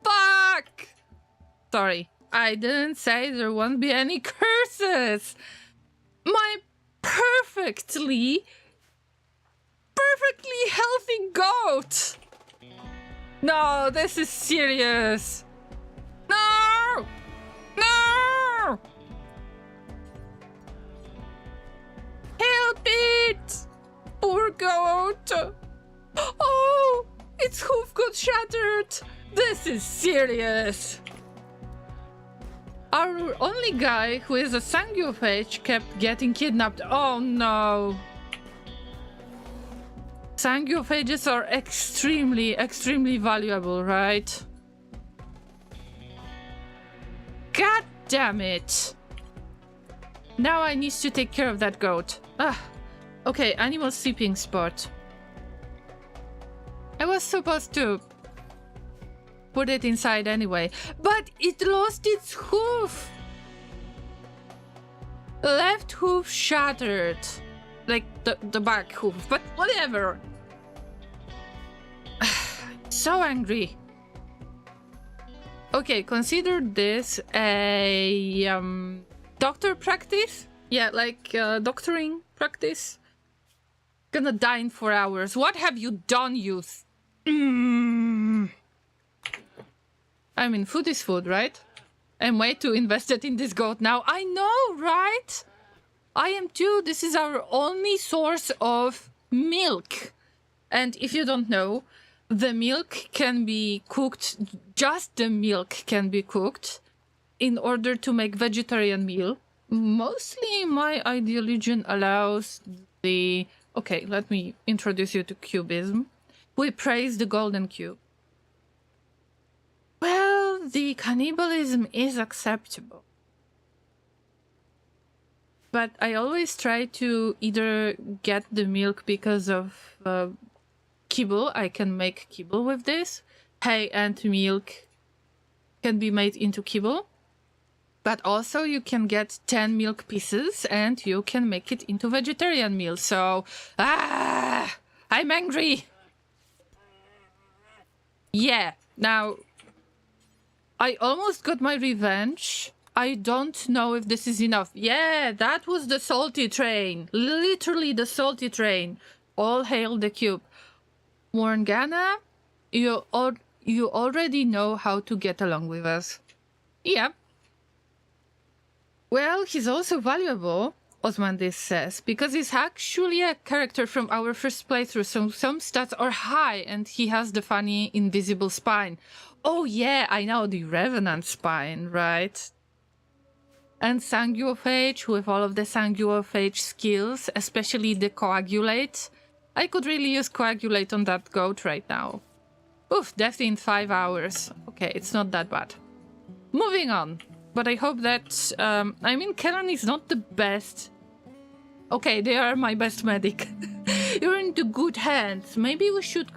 S1: Fuck! Sorry, I didn't say there won't be any curses. My perfectly healthy goat. No, this is serious. No! Help it! Poor goat! Oh, its hoof got shattered! This is serious! Our only guy who is a Sanguiphage kept getting kidnapped. Oh no! Sanguiphages are extremely valuable, right? God damn it! Now I need to take care of that goat. Okay, animal sleeping spot. I was supposed to put it inside anyway, but it lost its hoof! Left hoof shattered. Like the back hoof, but whatever. so angry. Okay, consider this a doctor practice. Yeah, like doctoring practice. Gonna die in 4 hours. What have you done, youth? I mean, food is food, right? I'm way too invested in this goat now. I know, right? I am too. This is our only source of milk. And if you don't know, the milk can be cooked, just the milk can be cooked in order to make vegetarian meal. Mostly my ideology allows the... Okay, let me introduce you to cubism. We praise the golden cube. Well, the cannibalism is acceptable. But I always try to either get the milk because of kibble. I can make kibble with this. Hay and milk can be made into kibble. But also you can get 10 milk pieces and you can make it into vegetarian meal. So, I'm angry. Yeah, now, I almost got my revenge. I don't know if this is enough. Yeah, that was the salty train. Literally the salty train. All hail the cube. Morgana, you already know how to get along with us. Yeah. Well, he's also valuable, Osmandis says, because he's actually a character from our first playthrough, so some stats are high, and he has the funny invisible spine. Oh yeah, I know, the Revenant spine, right? And Sanguophage, with all of the Sanguophage skills, especially the Coagulate. I could really use Coagulate on that goat right now. Oof, death in 5 hours. Okay, it's not that bad. Moving on. But I hope that, I mean, Kellan is not the best. Okay, they are my best medic. You're into good hands. Maybe we should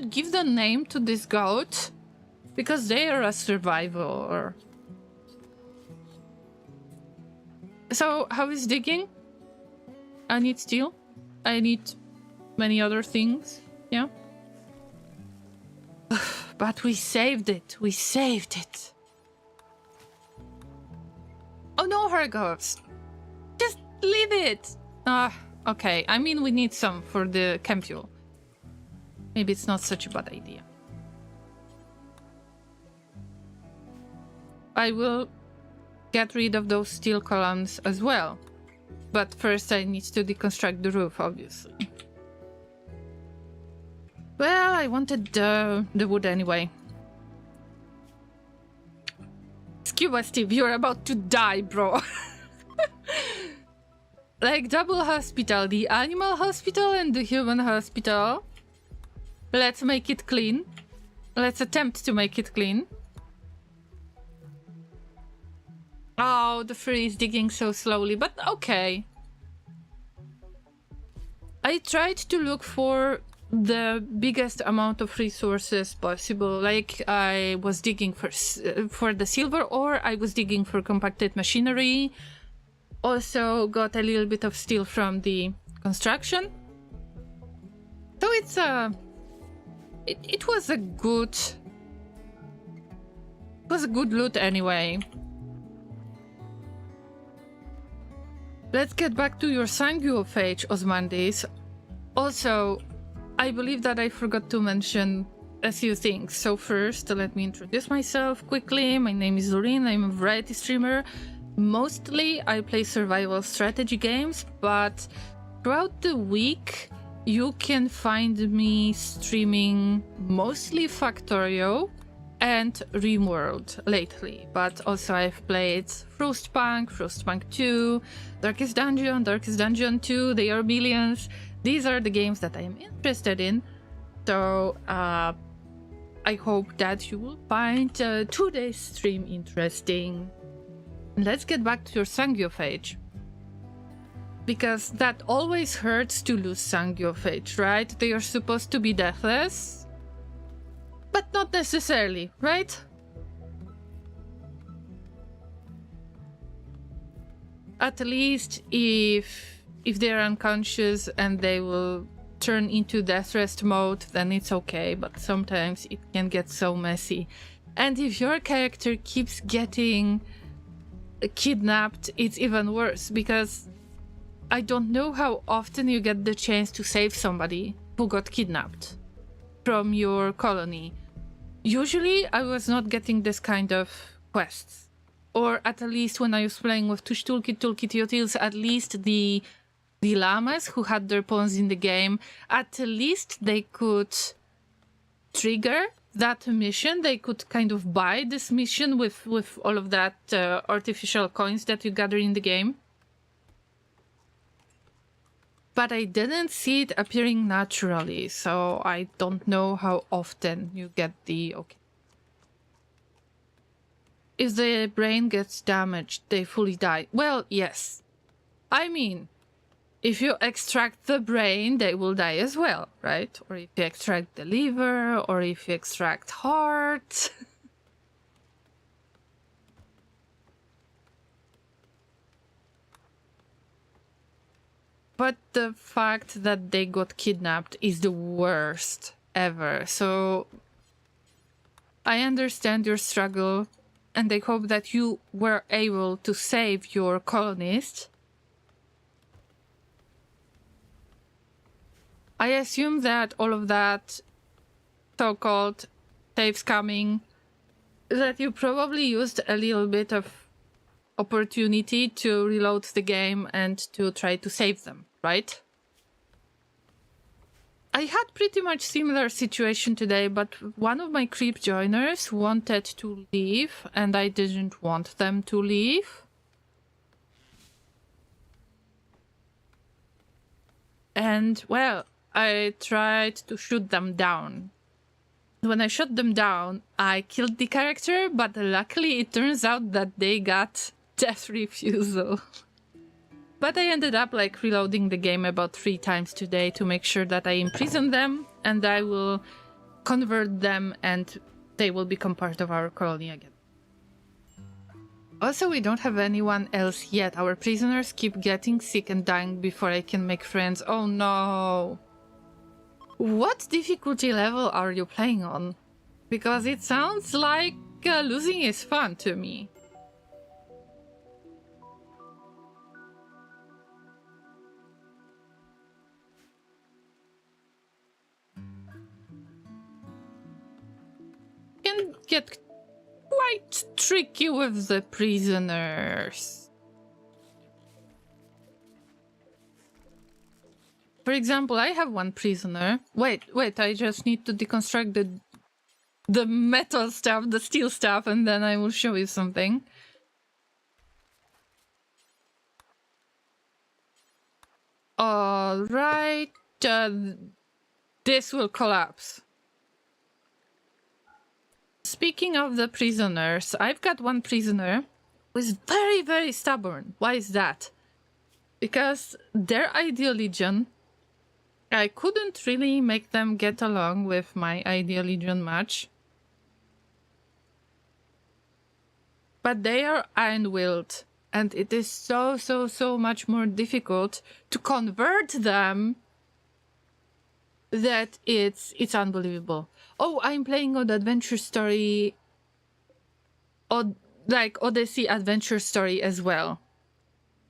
S1: give the name to this goat. Because they are a survivor. So, how is digging? I need steel. I need many other things. Yeah. But we saved it. We saved it. Oh no, Hergos! Just leave it! Okay. I mean, we need some for the chem fuel. Maybe it's not such a bad idea. I will get rid of those steel columns as well. But first I need to deconstruct the roof, obviously. Well, I wanted the wood anyway. Scuba Steve, you're about to die, bro. Like double hospital, the animal hospital and the human hospital. Let's make it clean. Let's attempt to make it clean. Oh, the tree is digging so slowly, but okay. I tried to look for the biggest amount of resources possible. Like I was digging for the silver ore, I was digging for compacted machinery. Also got a little bit of steel from the construction. So it's it was a good loot anyway. Let's get back to your Sanguophage, Osmandis. Also, I believe that I forgot to mention a few things. So first, let me introduce myself quickly. My name is Zorin, I'm a variety streamer. Mostly, I play survival strategy games, but throughout the week, you can find me streaming mostly Factorio and Rimworld lately, but also I've played Frostpunk 2, Darkest Dungeon 2, they are millions. These are the games that I am interested in, so I hope that you will find today's stream interesting. Let's get back to your Sanguophage. Because that always hurts to lose Sanguophage, right? They are supposed to be deathless. But not necessarily, right? At least if they're unconscious and they will turn into death rest mode, then it's okay, but sometimes it can get so messy. And if your character keeps getting kidnapped, it's even worse, because I don't know how often you get the chance to save somebody who got kidnapped from your colony. Usually I was not getting this kind of quests. Or at least when I was playing with Tush Toolkit, Utils, at least the Llamas who had their pawns in the game, at least they could trigger that mission. They could kind of buy this mission with all of that artificial coins that you gather in the game. But I didn't see it appearing naturally, so I don't know how often you get the okay. If the brain gets damaged, they fully die. Well, yes. I mean, if you extract the brain, they will die as well, right? Or if you extract the liver, or if you extract heart. But the fact that they got kidnapped is the worst ever. So I understand your struggle, and I hope that you were able to save your colonists. I assume that all of that so-called save scamming, that you probably used a little bit of opportunity to reload the game and to try to save them, right? I had pretty much similar situation today, but one of my creep joiners wanted to leave and I didn't want them to leave. And, well, I tried to shoot them down. When I shot them down, I killed the character, but luckily it turns out that they got death refusal. But I ended up like reloading the game about 3 times today to make sure that I imprison them and I will convert them and they will become part of our colony again. Also, we don't have anyone else yet. Our prisoners keep getting sick and dying before I can make friends. Oh no! What difficulty level are you playing on? Because it sounds like losing is fun to me. Can get quite tricky with the prisoners. For example, I have one prisoner. Wait, I just need to deconstruct the metal stuff, the steel stuff, and then I will show you something. Alright, this will collapse. Speaking of the prisoners, I've got one prisoner who is very, very stubborn. Why is that? Because their ideal legion, I couldn't really make them get along with my ideal legion much. But they are iron-willed, and it is so much more difficult to convert them that it's unbelievable. Oh, I'm playing on the adventure story, like Odyssey adventure story as well.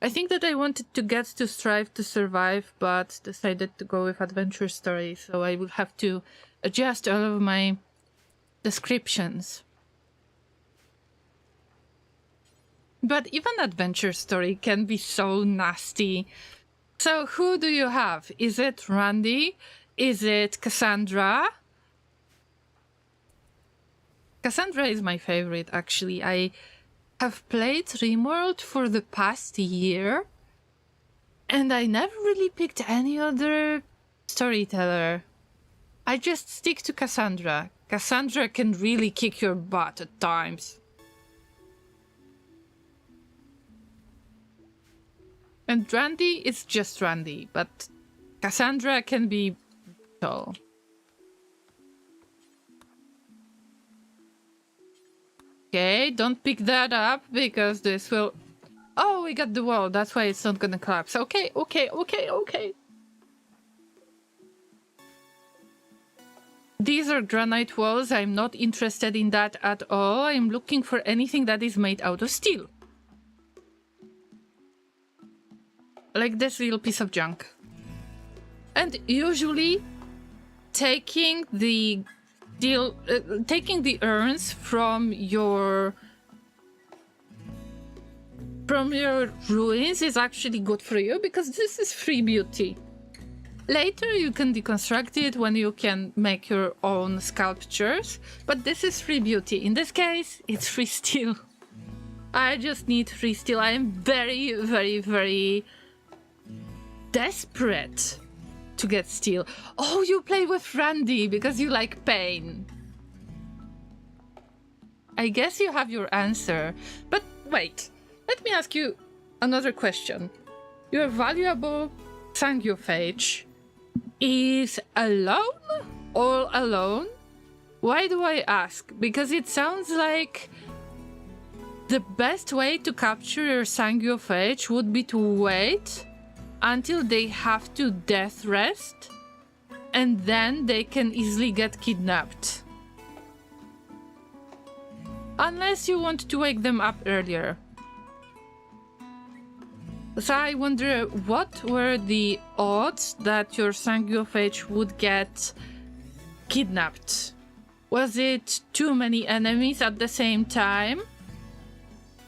S1: I think that I wanted to get to Strive to Survive, but decided to go with adventure story, so I will have to adjust all of my descriptions. But even adventure story can be so nasty. So who do you have? Is it Randy? Is it Cassandra? Cassandra is my favorite, actually. I have played Rimworld for the past year, and I never really picked any other storyteller. I just stick to Cassandra. Cassandra can really kick your butt at times. And Randy is just Randy, but Cassandra can be tall. Okay, don't pick that up because this will... Oh, we got the wall. That's why it's not gonna collapse. Okay. these are granite walls. I'm not interested in that at all. I'm looking for anything that is made out of steel. Like this little piece of junk. And usually taking the urns from your ruins is actually good for you, because this is free beauty. Later you can deconstruct it when you can make your own sculptures, but this is free beauty. In this case, it's free steel. I just need free steel. I am very, very, very desperate to get steel. Oh, you play with Randy because you like pain. I guess you have your answer. But wait, let me ask you another question. Your valuable Sangiophage is alone? All alone? Why do I ask? Because it sounds like the best way to capture your Sangiophage would be to wait until they have to death rest, and then they can easily get kidnapped. Unless you want to wake them up earlier. So I wonder, what were the odds that your Sangiophage would get kidnapped? Was it too many enemies at the same time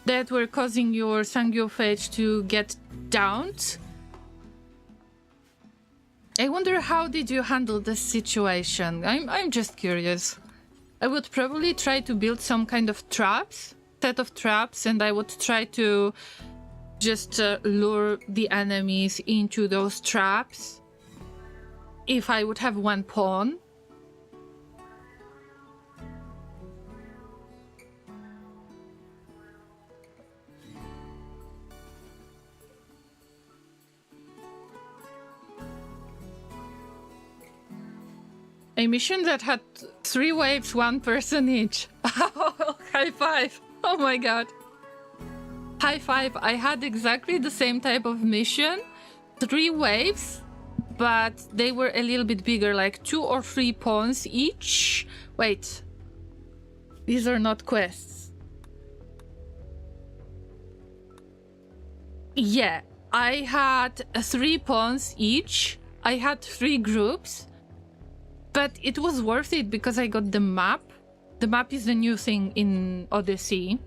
S1: that were causing your Sangiophage to get downed? I wonder, how did you handle this situation? I'm just curious. I would probably try to build some kind of set of traps, and I would try to just lure the enemies into those traps if I would have one pawn. A mission that had 3 waves, 1 person each. High five. Oh my god. High five. I had exactly the same type of mission. 3 waves, but they were a little bit bigger, like 2 or 3 pawns each. Wait. These are not quests. Yeah, I had 3 pawns each. I had 3 groups. But it was worth it because I got the map. The map is the new thing in Odyssey.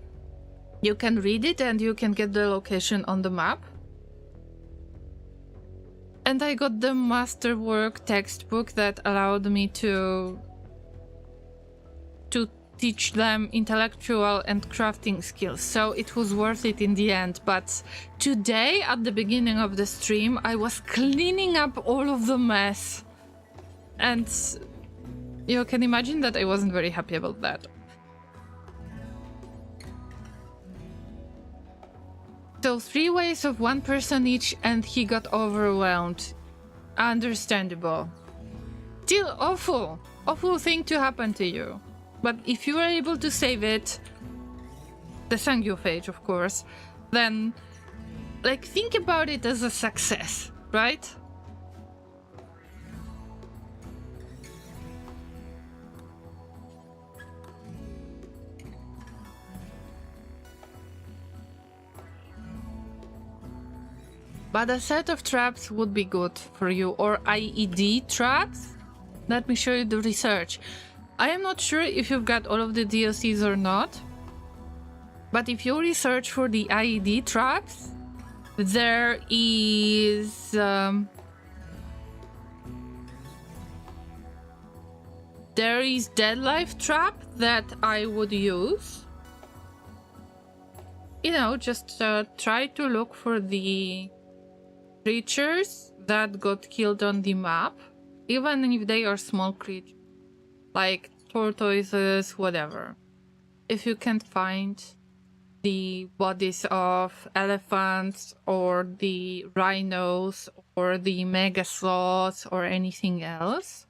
S1: You can read it and you can get the location on the map. And I got the masterwork textbook that allowed me to teach them intellectual and crafting skills. So it was worth it in the end. But today, at the beginning of the stream, I was cleaning up all of the mess. And you can imagine that I wasn't very happy about that. So 3 waves of 1 person each, and he got overwhelmed. Understandable. Still awful. Awful thing to happen to you. But if you are able to save it, the Sangiophage, of course, then, like, think about it as a success, right? But a set of traps would be good for you, or IED traps. Let me show you the research. I am not sure if you've got all of the DLCs or not, but if you research for the IED traps, there is Dead Life trap that I would use. You know, just try to look for the creatures that got killed on the map, even if they are small creatures, like tortoises, whatever. If you can't find the bodies of elephants or the rhinos or the mega sloths or anything else,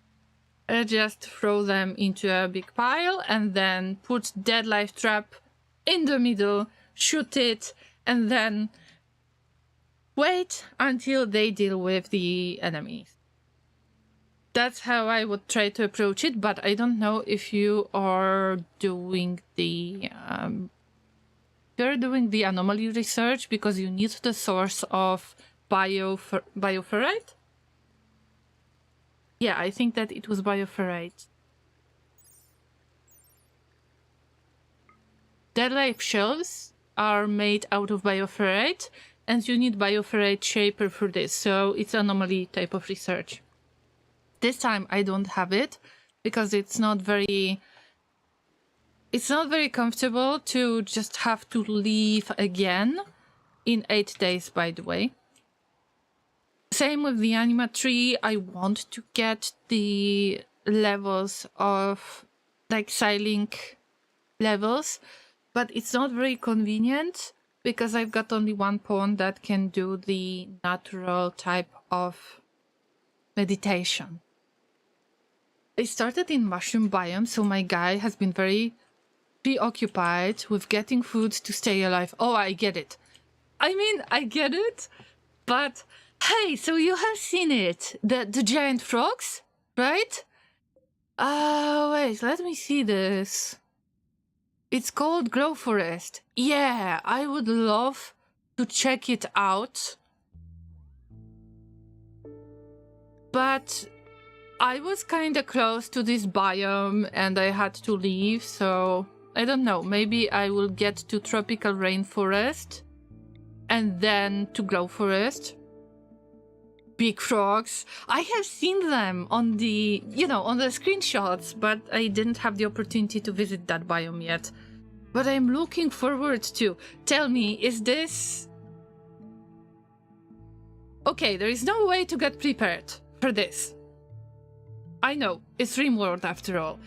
S1: just throw them into a big pile and then put Dead Life trap in the middle, shoot it, and then wait until they deal with the enemies. That's how I would try to approach it, but I don't know if you are doing the you're doing the anomaly research because you need the source of bioferrite. Yeah, I think that it was bioferrite. Dead life shells are made out of bioferrite, and you need bioferrite shaper for this, so it's anomaly type of research. This time I don't have it because it's not very comfortable to just have to leave again in 8 days, by the way. Same with the anima tree. I want to get the levels of like Psylink levels, but it's not very convenient because I've got only one pawn that can do the natural type of meditation. I started in mushroom biome, so my guy has been very preoccupied with getting food to stay alive. Oh, I get it. I mean, I get it, but hey, so you have seen it. The giant frogs, right? Wait, let me see this. It's called Grow Forest. Yeah, I would love to check it out. But I was kind of close to this biome and I had to leave, so I don't know. Maybe I will get to tropical rainforest and then to Grow Forest. Big frogs. I have seen them on the, on the screenshots, but I didn't have the opportunity to visit that biome yet. But I'm looking forward to. Tell me, is this... Okay, there is no way to get prepared for this. I know, it's Rimworld after all.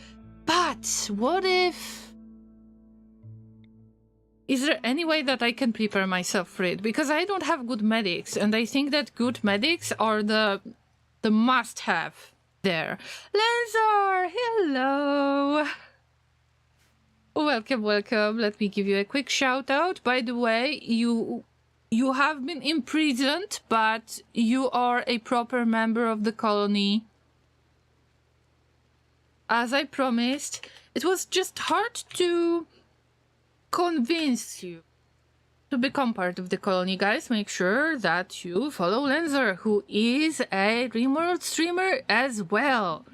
S1: But what if... Is there any way that I can prepare myself for it? Because I don't have good medics, and I think that good medics are the must-have there. Lenzor, hello! Welcome, welcome. Let me give you a quick shout-out. By the way, you have been imprisoned, but you are a proper member of the colony. As I promised, it was just hard to convince you to become part of the colony, guys. Make sure that you follow Lenzor, who is a Rimworld streamer as well.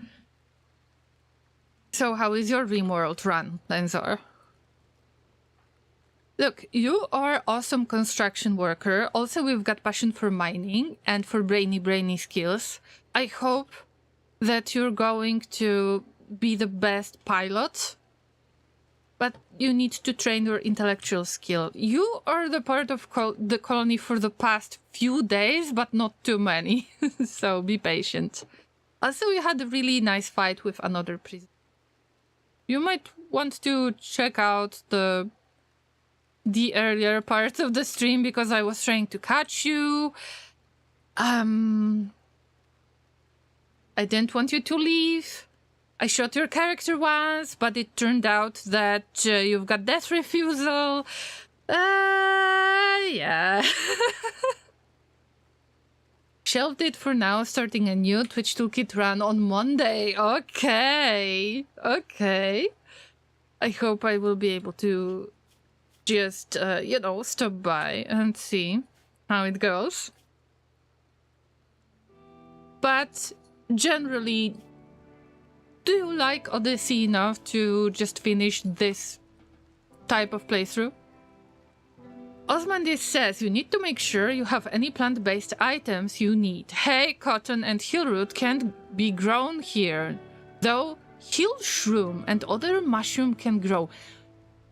S1: So how is your Rimworld run, Lenzor? Look, you are awesome construction worker. Also, we've got passion for mining and for brainy skills. I hope that you're going to be the best pilot, but you need to train your intellectual skill. You are the part of the colony for the past few days, but not too many, so be patient. Also, we had a really nice fight with another prisoner. You might want to check out the earlier part of the stream because I was trying to catch you. I didn't want you to leave. I shot your character once, but it turned out that you've got death refusal. Yeah. Shelved it for now, starting a new Twitch Toolkit run on Monday. Okay. I hope I will be able to just, stop by and see how it goes. But generally, do you like Odyssey enough to just finish this type of playthrough? Osmandis says you need to make sure you have any plant-based items you need. Hay, cotton, and hillroot can't be grown here, though hill shroom and other mushroom can grow.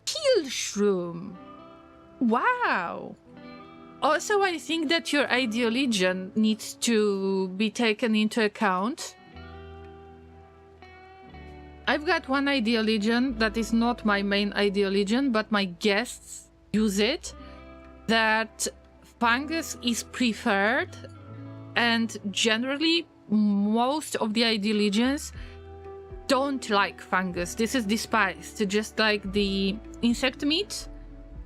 S1: Hill shroom! Wow! Also, I think that your ideologian needs to be taken into account. I've got one ideologian that is not my main ideologian, but my guests use it. That fungus is preferred, and generally most of the ideologians don't like fungus. This is despised, just like the insect meat.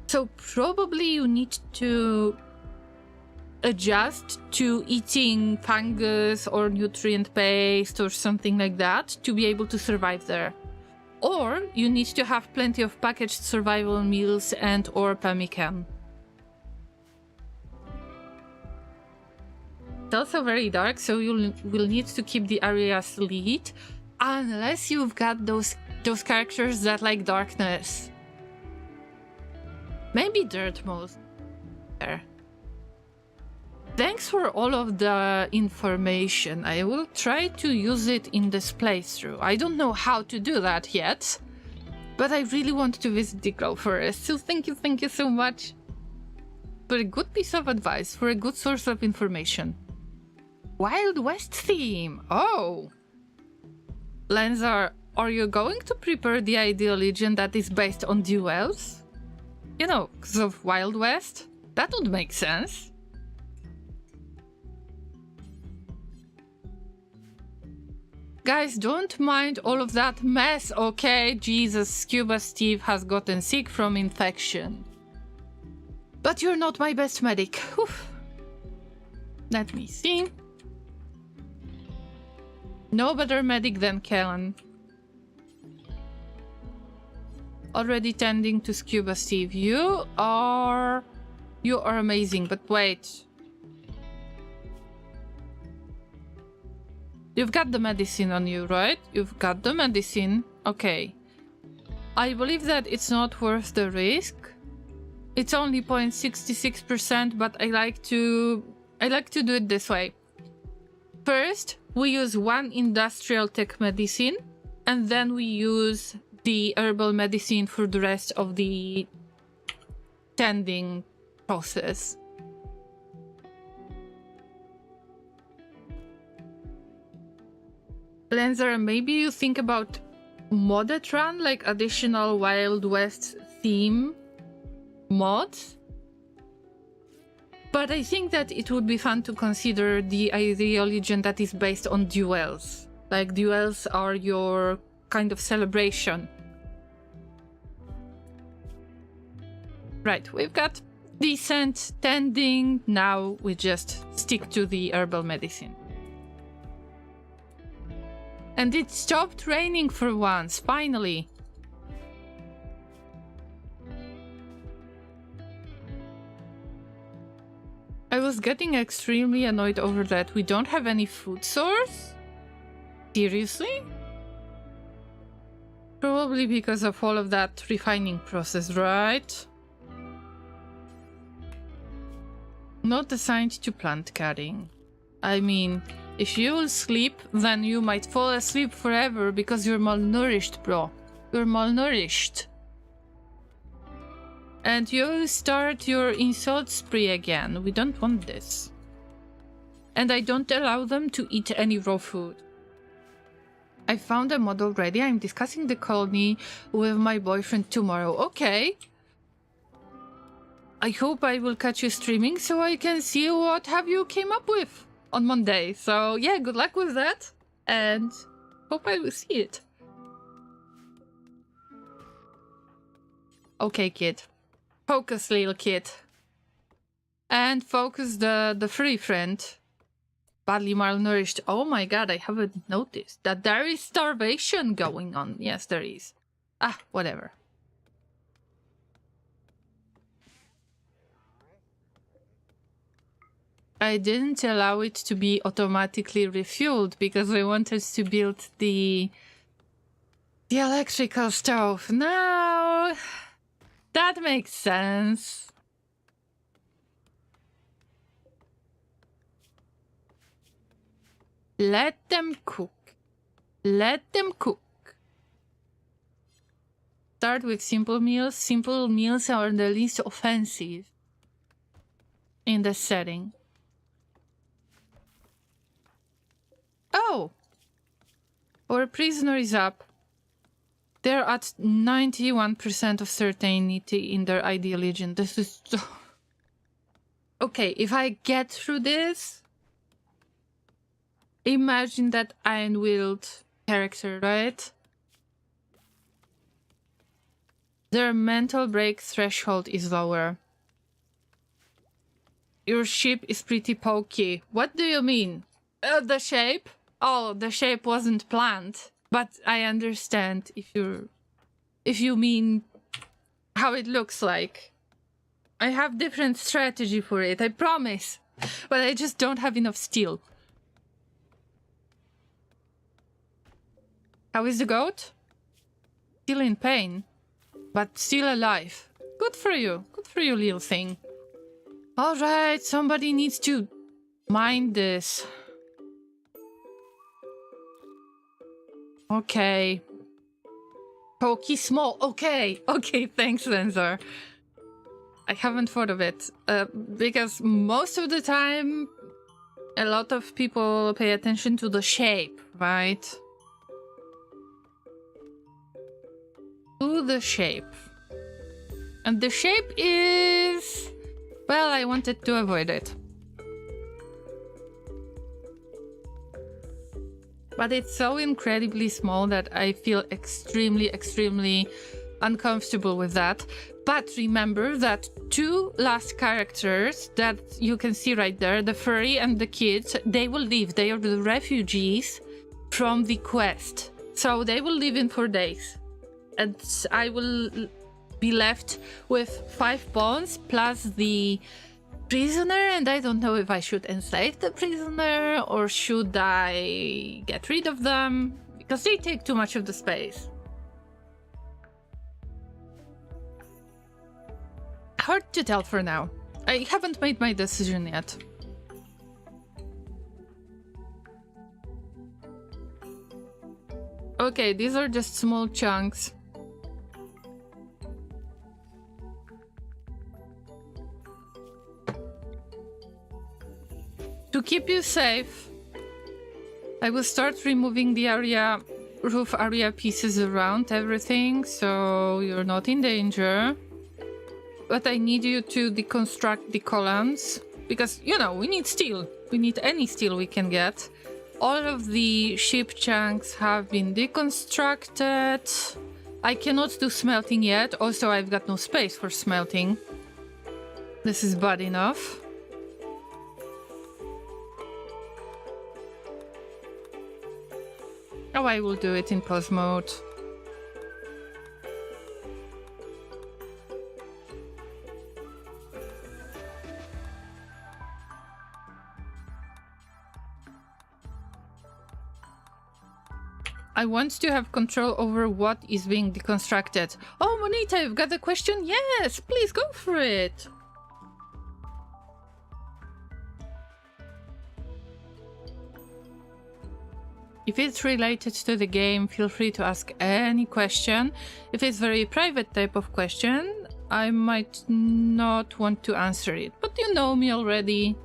S1: So probably you need to adjust to eating fungus or nutrient paste or something like that to be able to survive there. Or you need to have plenty of packaged survival meals and or pemmican. It's also very dark, so you will need to keep the areas lit unless you've got those characters that like darkness. Maybe dirt most there. Thanks for all of the information. I will try to use it in this playthrough. I don't know how to do that yet, but I really want to visit the Grove Forest, so thank you so much for a good piece of advice, for a good source of information. Wild West theme! Oh! Lenzar, are you going to prepare the ideal legion that is based on duels? You know, because of Wild West? That would make sense. Guys, don't mind all of that mess, okay? Jesus, Scuba Steve has gotten sick from infection. But you're not my best medic. Whew. Let me see. No better medic than Kellen. Already tending to Scuba Steve. You are amazing, but wait. You've got the medicine on you, right? You've got the medicine. Okay. I believe that it's not worth the risk. It's only 0.66%, but I like to do it this way. First, we use one industrial tech medicine, and then we use the herbal medicine for the rest of the tending process. Lenzar, maybe you think about modded run, like additional Wild West theme mods? But I think that it would be fun to consider the ideal legion that is based on duels. Like, duels are your kind of celebration. Right, we've got decent tending, now we just stick to the herbal medicine. And it stopped raining for once, finally. I was getting extremely annoyed over that. We don't have any food source? Seriously? Probably because of all of that refining process, right? Not assigned to plant carrying. I mean, if you will sleep, then you might fall asleep forever because you're malnourished, bro. You're malnourished. And you'll start your insult spree again. We don't want this. And I don't allow them to eat any raw food. I found a mod already. I'm discussing the colony with my boyfriend tomorrow. Okay. I hope I will catch you streaming so I can see what have you came up with on Monday. So yeah, good luck with that. And hope I will see it. Okay, kid. Focus, little kid. And focus the free friend. Badly malnourished. Oh my god, I haven't noticed that there is starvation going on. Yes, there is. Ah, whatever. I didn't allow it to be automatically refueled because I wanted to build the electrical stove. No, that makes sense. Let them cook. Let them cook. Start with simple meals. Simple meals are the least offensive in the setting. Oh! Our prisoner is up. They're at 91% of certainty in their ideal legion. This is so... Okay, if I get through this... Imagine that Iron-Willed character, right? Their mental break threshold is lower. Your ship is pretty pokey. What do you mean? The shape? Oh, the shape wasn't planned. But I understand if you mean how it looks like. I have different strategy for it, I promise. But I just don't have enough steel. How is the goat? Still in pain, but still alive. Good for you, little thing. Alright, somebody needs to mind this. Okay. Pokey small, okay, thanks, Sensor. I haven't thought of it, because most of the time, a lot of people pay attention to the shape, right? To the shape. And the shape is... well, I wanted to avoid it. But it's so incredibly small that I feel extremely uncomfortable with that. But remember that two last characters that you can see right there, the furry and the kids, they will leave. They are the refugees from the quest. So they will leave in 4 days. And I will be left with 5 pawns plus the prisoner, and I don't know if I should enslave the prisoner or should I get rid of them, because they take too much of the space. Hard to tell for now. I haven't made my decision yet. Okay, these are just small chunks. To keep you safe, I will start removing the roof area pieces around everything, so you're not in danger. But I need you to deconstruct the columns, because, you know, we need steel. We need any steel we can get. All of the ship chunks have been deconstructed. I cannot do smelting yet. Also, I've got no space for smelting. This is bad enough. Oh, I will do it in pause mode. I want to have control over what is being deconstructed. Oh, Monita, you've got a question? Yes, please go for it. If it's related to the game, feel free to ask any question. If it's very private type of question, I might not want to answer it. But you know me already.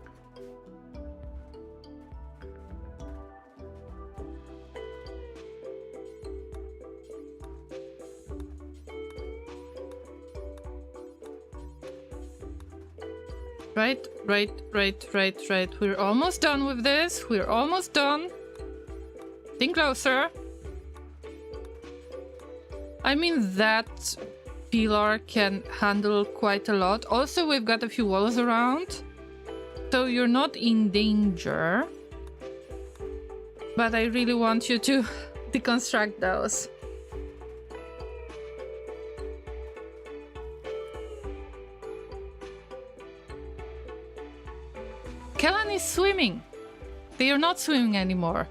S1: Right. We're almost done with this. We're almost done. Think closer. I mean, that pillar can handle quite a lot. Also, we've got a few walls around, so you're not in danger. But I really want you to deconstruct those. Kellan is swimming. They are not swimming anymore.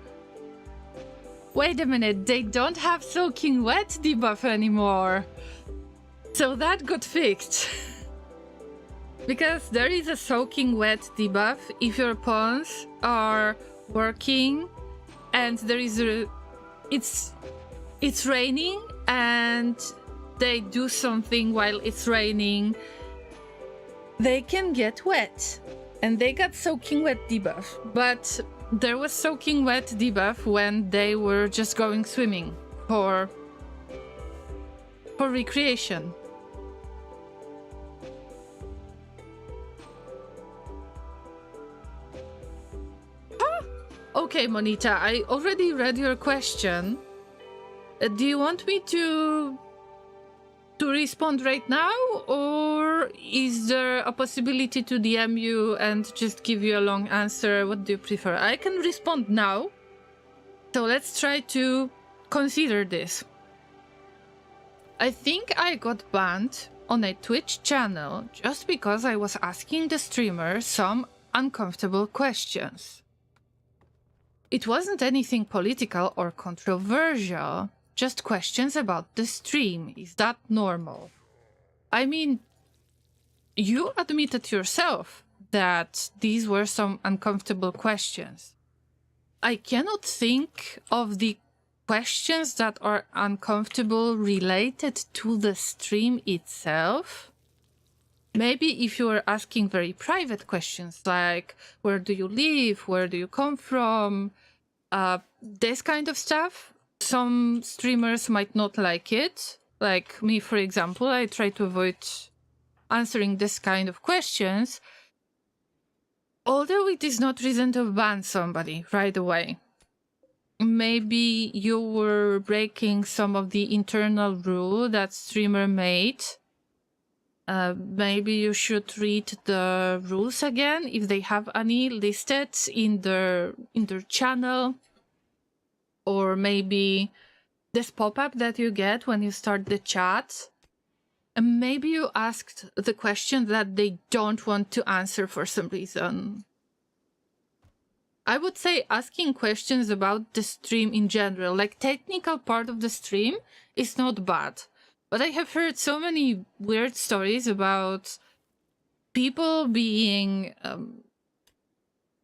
S1: Wait a minute, they don't have soaking wet debuff anymore. So that got fixed. Because there is a soaking wet debuff if your pawns are working and there is a... It's raining and they do something while it's raining. They can get wet. And they got soaking wet debuff. But there was soaking wet debuff when they were just going swimming for recreation. Huh? Okay, Monita, I already read your question. Do you want me to to respond right now, or is there a possibility to DM you and just give you a long answer? What do you prefer? I can respond now. So let's try to consider this. I think I got banned on a Twitch channel just because I was asking the streamer some uncomfortable questions. It wasn't anything political or controversial. Just questions about the stream. Is that normal? I mean, you admitted yourself that these were some uncomfortable questions. I cannot think of the questions that are uncomfortable related to the stream itself. Maybe if you were asking very private questions like, where do you live? Where do you come from? This kind of stuff. Some streamers might not like it. Like me, for example, I try to avoid answering this kind of questions. Although it is not reason to ban somebody right away. Maybe you were breaking some of the internal rule that streamer made. Maybe you should read the rules again, if they have any listed in their channel. Or maybe this pop-up that you get when you start the chat. And maybe you asked the question that they don't want to answer for some reason. I would say asking questions about the stream in general, like technical part of the stream, is not bad. But I have heard so many weird stories about people being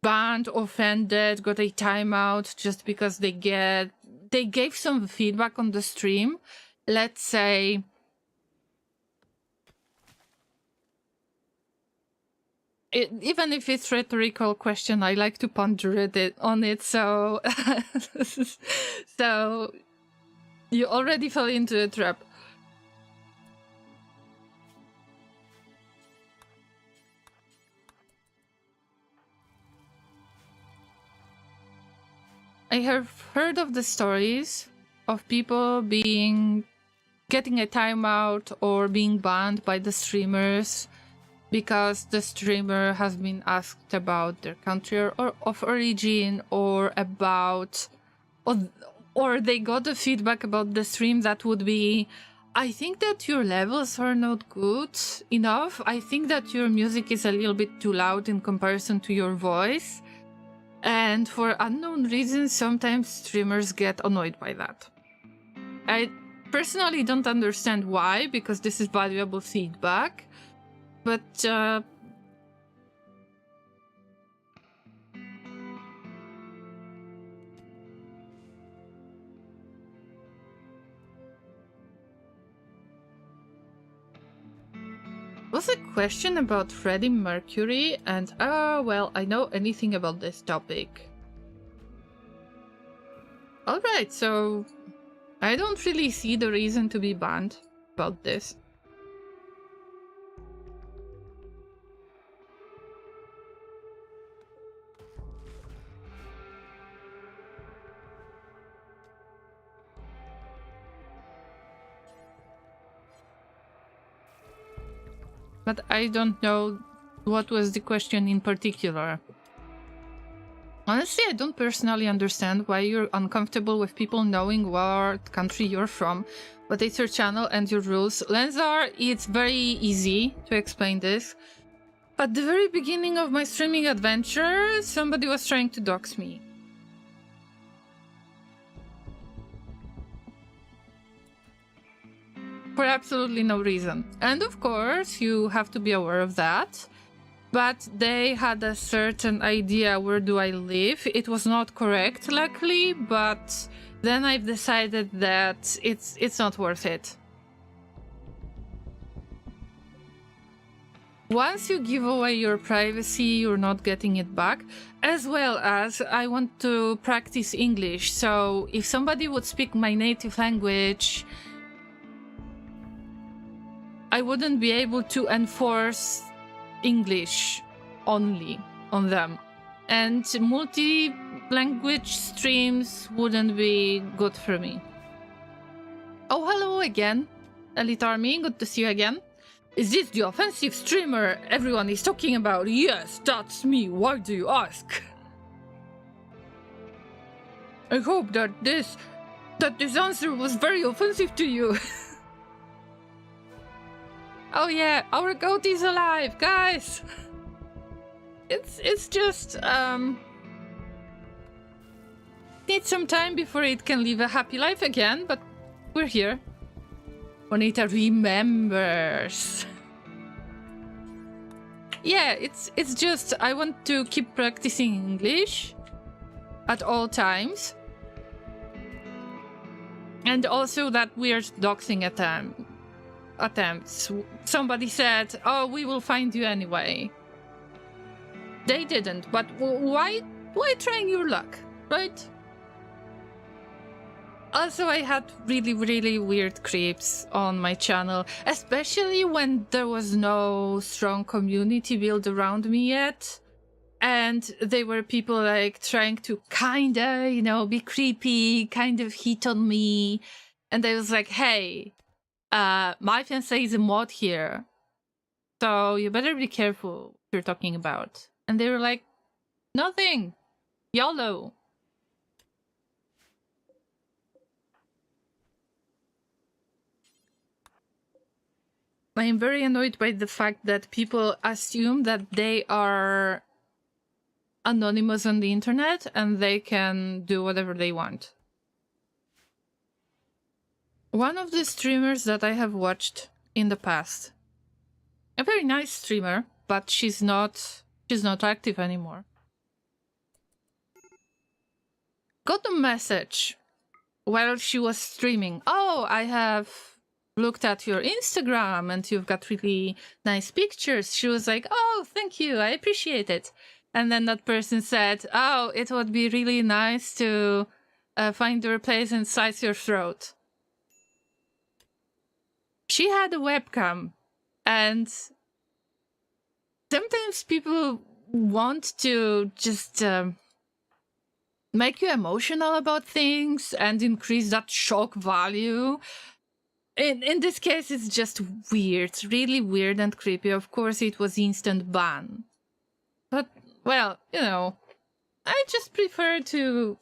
S1: banned, offended, got a timeout just because they gave some feedback on the stream. Let's say even if it's rhetorical question, I like to ponder on it. So, so you already fell into a trap. I have heard of the stories of people getting a timeout or being banned by the streamers because the streamer has been asked about their country or of origin, or they got the feedback about the stream that would be, I think that your levels are not good enough. I think that your music is a little bit too loud in comparison to your voice. And for unknown reasons, sometimes streamers get annoyed by that. I personally don't understand why, because this is valuable feedback. But was a question about Freddie Mercury, and well, I know anything about this topic. Alright, so I don't really see the reason to be banned about this. But I don't know what was the question in particular. Honestly, I don't personally understand why you're uncomfortable with people knowing what country you're from, but it's your channel and your rules. Lenzar, it's very easy to explain this. At the very beginning of my streaming adventure, somebody was trying to dox me. For absolutely no reason. And of course, you have to be aware of that. But they had a certain idea where do I live. It was not correct, luckily, but then I've decided that it's not worth it. Once you give away your privacy, you're not getting it back. As well as I want to practice English, so if somebody would speak my native language, I wouldn't be able to enforce English only on them. And multi-language streams wouldn't be good for me. Oh, hello again. Elite Army, good to see you again. Is this the offensive streamer everyone is talking about? Yes, that's me. Why do you ask? I hope that this answer was very offensive to you. Oh yeah, our goat is alive, guys. It's just needs some time before it can live a happy life again, but we're here. Bonita remembers. Yeah, it's just I want to keep practicing English at all times. And also that weird doxing attempts. Somebody said, "Oh, we will find you anyway." They didn't, but why trying your luck, right? Also, I had really, really weird creeps on my channel, especially when there was no strong community built around me yet. And they were people like trying to kinda, you know, be creepy, kind of hit on me. And I was like, hey, my fiancé is a mod here, so you better be careful what you're talking about. And they were like, nothing, YOLO. I am very annoyed by the fact that people assume that they are anonymous on the internet and they can do whatever they want. One of the streamers that I have watched in the past, a very nice streamer, but she's not active anymore, got a message while she was streaming. Oh, I have looked at your Instagram and you've got really nice pictures. She was like, oh, thank you, I appreciate it. And then that person said, oh, it would be really nice to find your place and slice your throat. She had a webcam, and sometimes people want to just make you emotional about things and increase that shock value. In this case, it's just weird, really weird and creepy. Of course, it was instant ban. But, well, you know, I just prefer to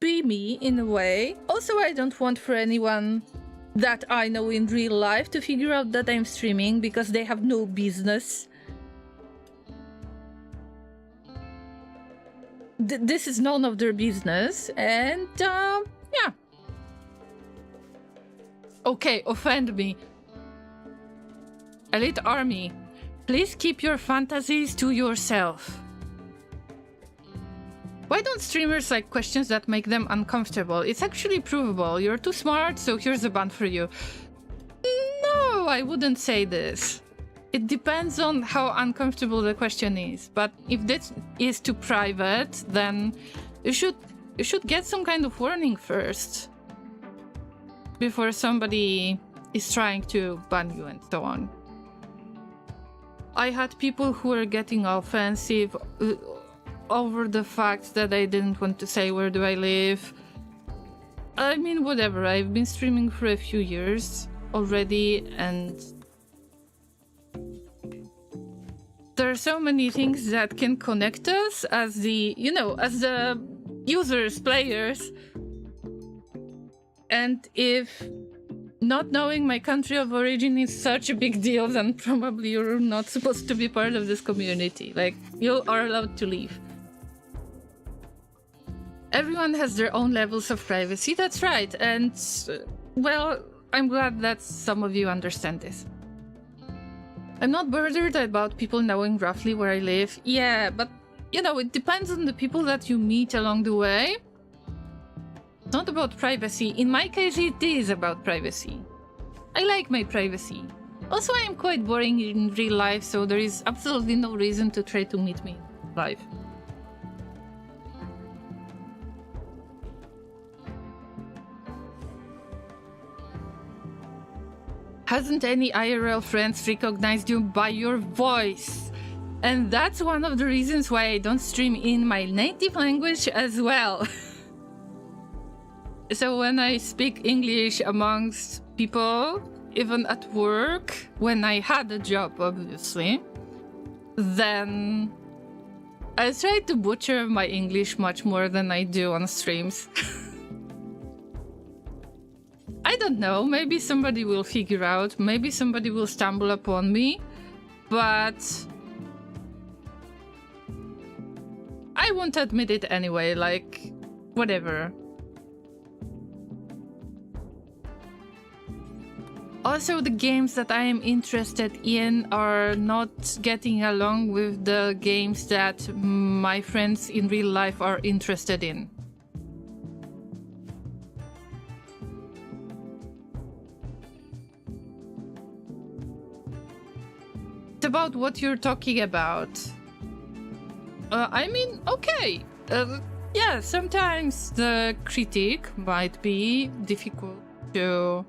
S1: be me in a way. Also, I don't want for anyone that I know in real life to figure out that I'm streaming, because they have no business. This is none of their business, and yeah. Okay, offend me. Elite Army, please keep your fantasies to yourself. Why don't streamers like questions that make them uncomfortable? It's actually provable. You're too smart, so here's a ban for you. No, I wouldn't say this. It depends on how uncomfortable the question is. But if this is too private, then you should get some kind of warning first, before somebody is trying to ban you and so on. I had people who were getting offensive over the fact that I didn't want to say where do I live. I mean, whatever, I've been streaming for a few years already, and there are so many things that can connect us as the, you know, as the users, players. And if not knowing my country of origin is such a big deal, then probably you're not supposed to be part of this community. Like, you are allowed to leave. Everyone has their own levels of privacy, that's right. And, well, I'm glad that some of you understand this. I'm not bothered about people knowing roughly where I live. Yeah, but, you know, it depends on the people that you meet along the way. It's not about privacy. In my case, it is about privacy. I like my privacy. Also, I am quite boring in real life, so there is absolutely no reason to try to meet me live. Hasn't any IRL friends recognized you by your voice? And that's one of the reasons why I don't stream in my native language as well. So when I speak English amongst people, even at work, when I had a job, obviously, then I try to butcher my English much more than I do on streams. I don't know, maybe somebody will figure out, maybe somebody will stumble upon me, but I won't admit it anyway, like, whatever. Also, the games that I am interested in are not getting along with the games that my friends in real life are interested in. It's about what you're talking about. I mean, okay. Yeah, sometimes the critique might be difficult to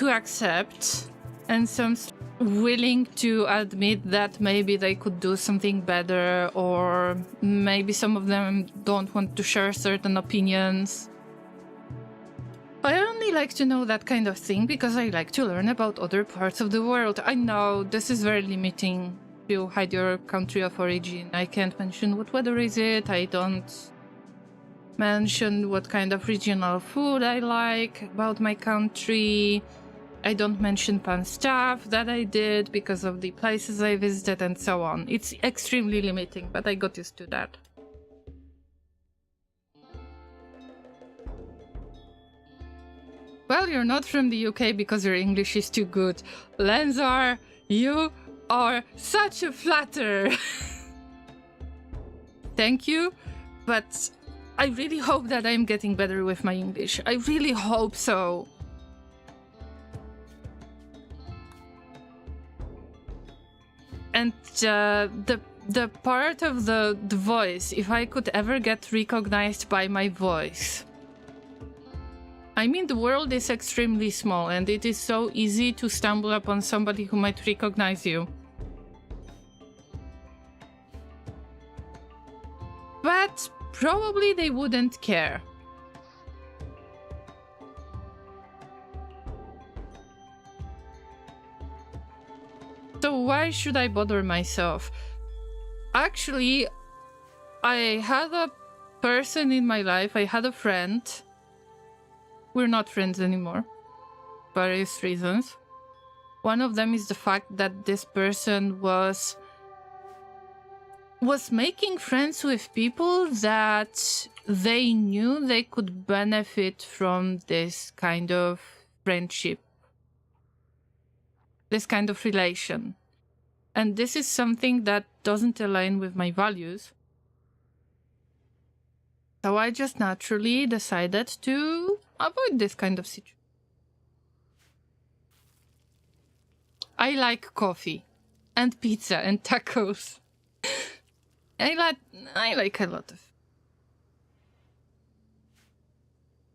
S1: accept, and some willing to admit that maybe they could do something better, or maybe some of them don't want to share certain opinions. I only like to know that kind of thing because I like to learn about other parts of the world. I know this is very limiting to hide your country of origin. I can't mention what weather is it, I don't mention what kind of regional food I like about my country. I don't mention fun stuff that I did because of the places I visited and so on. It's extremely limiting, but I got used to that. Well, you're not from the UK because your English is too good. Lenzar, you are such a flatterer. Thank you, but I really hope that I'm getting better with my English. I really hope so. And the part of the voice, if I could ever get recognized by my voice. I mean, the world is extremely small and it is so easy to stumble upon somebody who might recognize you. But probably they wouldn't care. So why should I bother myself? Actually, I had a person in my life, I had a friend. We're not friends anymore. Various reasons. One of them is the fact that this person was making friends with people that they knew they could benefit from this kind of friendship. This kind of relation. And this is something that doesn't align with my values. So I just naturally decided to avoid this kind of situation. I like coffee and pizza and tacos. I like a lot of.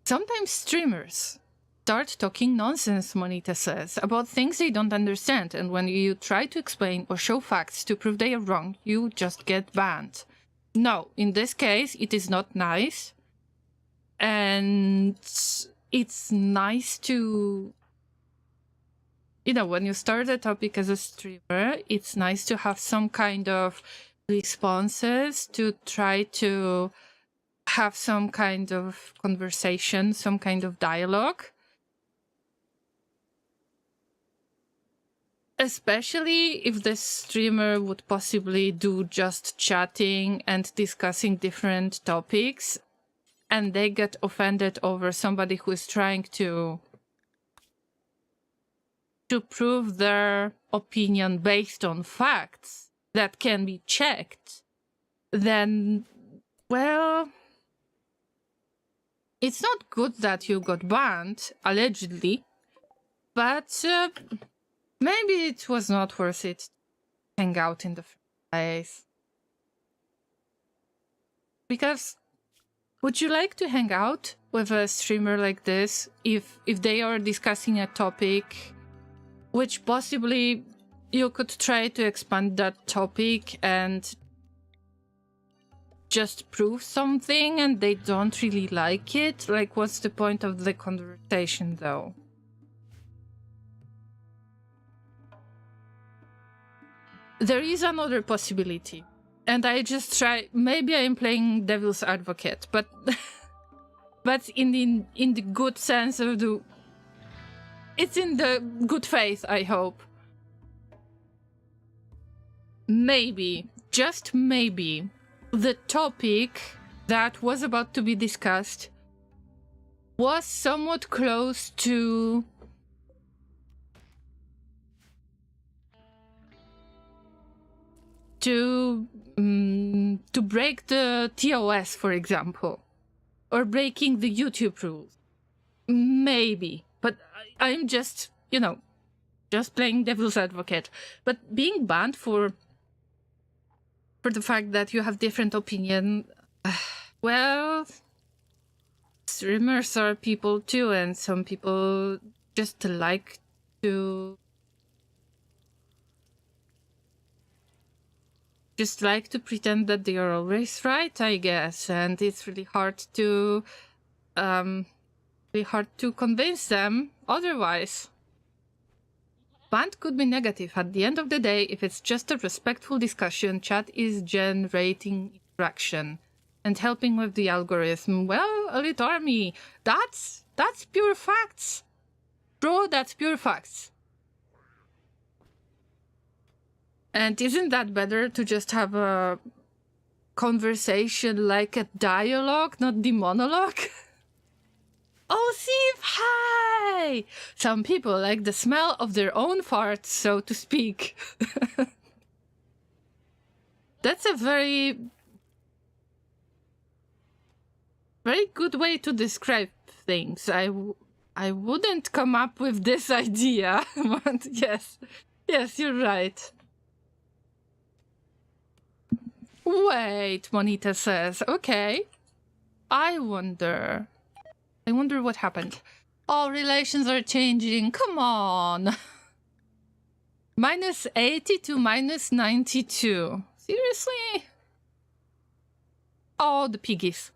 S1: Sometimes streamers start talking nonsense, Monita says, about things they don't understand, and when you try to explain or show facts to prove they are wrong, you just get banned. No, in this case, it is not nice. And it's nice to, you know, when you start a topic as a streamer, it's nice to have some kind of responses, to try to have some kind of conversation, some kind of dialogue. Especially if the streamer would possibly do just chatting and discussing different topics, and they get offended over somebody who is trying to prove their opinion based on facts that can be checked, then, well, it's not good that you got banned, allegedly, but maybe it was not worth it to hang out in the first place. Because would you like to hang out with a streamer like this if they are discussing a topic which possibly you could try to expand that topic and just prove something and they don't really like it? Like, what's the point of the conversation, though? There is another possibility, and I just try. Maybe I'm playing devil's advocate, but but in the good sense of the. It's in the good faith, I hope. Maybe, just maybe, the topic that was about to be discussed was somewhat close to break the TOS, for example, or breaking the YouTube rules. Maybe, but I'm just, just playing devil's advocate. But being banned for the fact that you have different opinion, well, streamers are people too, and some people just like to pretend that they are always right, I guess, and it's really hard to convince them otherwise. Band could be negative. At the end of the day, if it's just a respectful discussion, chat is generating interaction and helping with the algorithm. Well, Elite Army, that's pure facts. Bro, that's pure facts. And isn't that better to just have a conversation like a dialogue, not the monologue? Oh, Steve, hi! Some people like the smell of their own farts, so to speak. That's a very good way to describe things. I wouldn't come up with this idea, but yes, you're right. Wait, Monita says, okay. I wonder what happened. Oh, relations are changing. Come on. -80 to -92. Seriously? Oh, the piggies.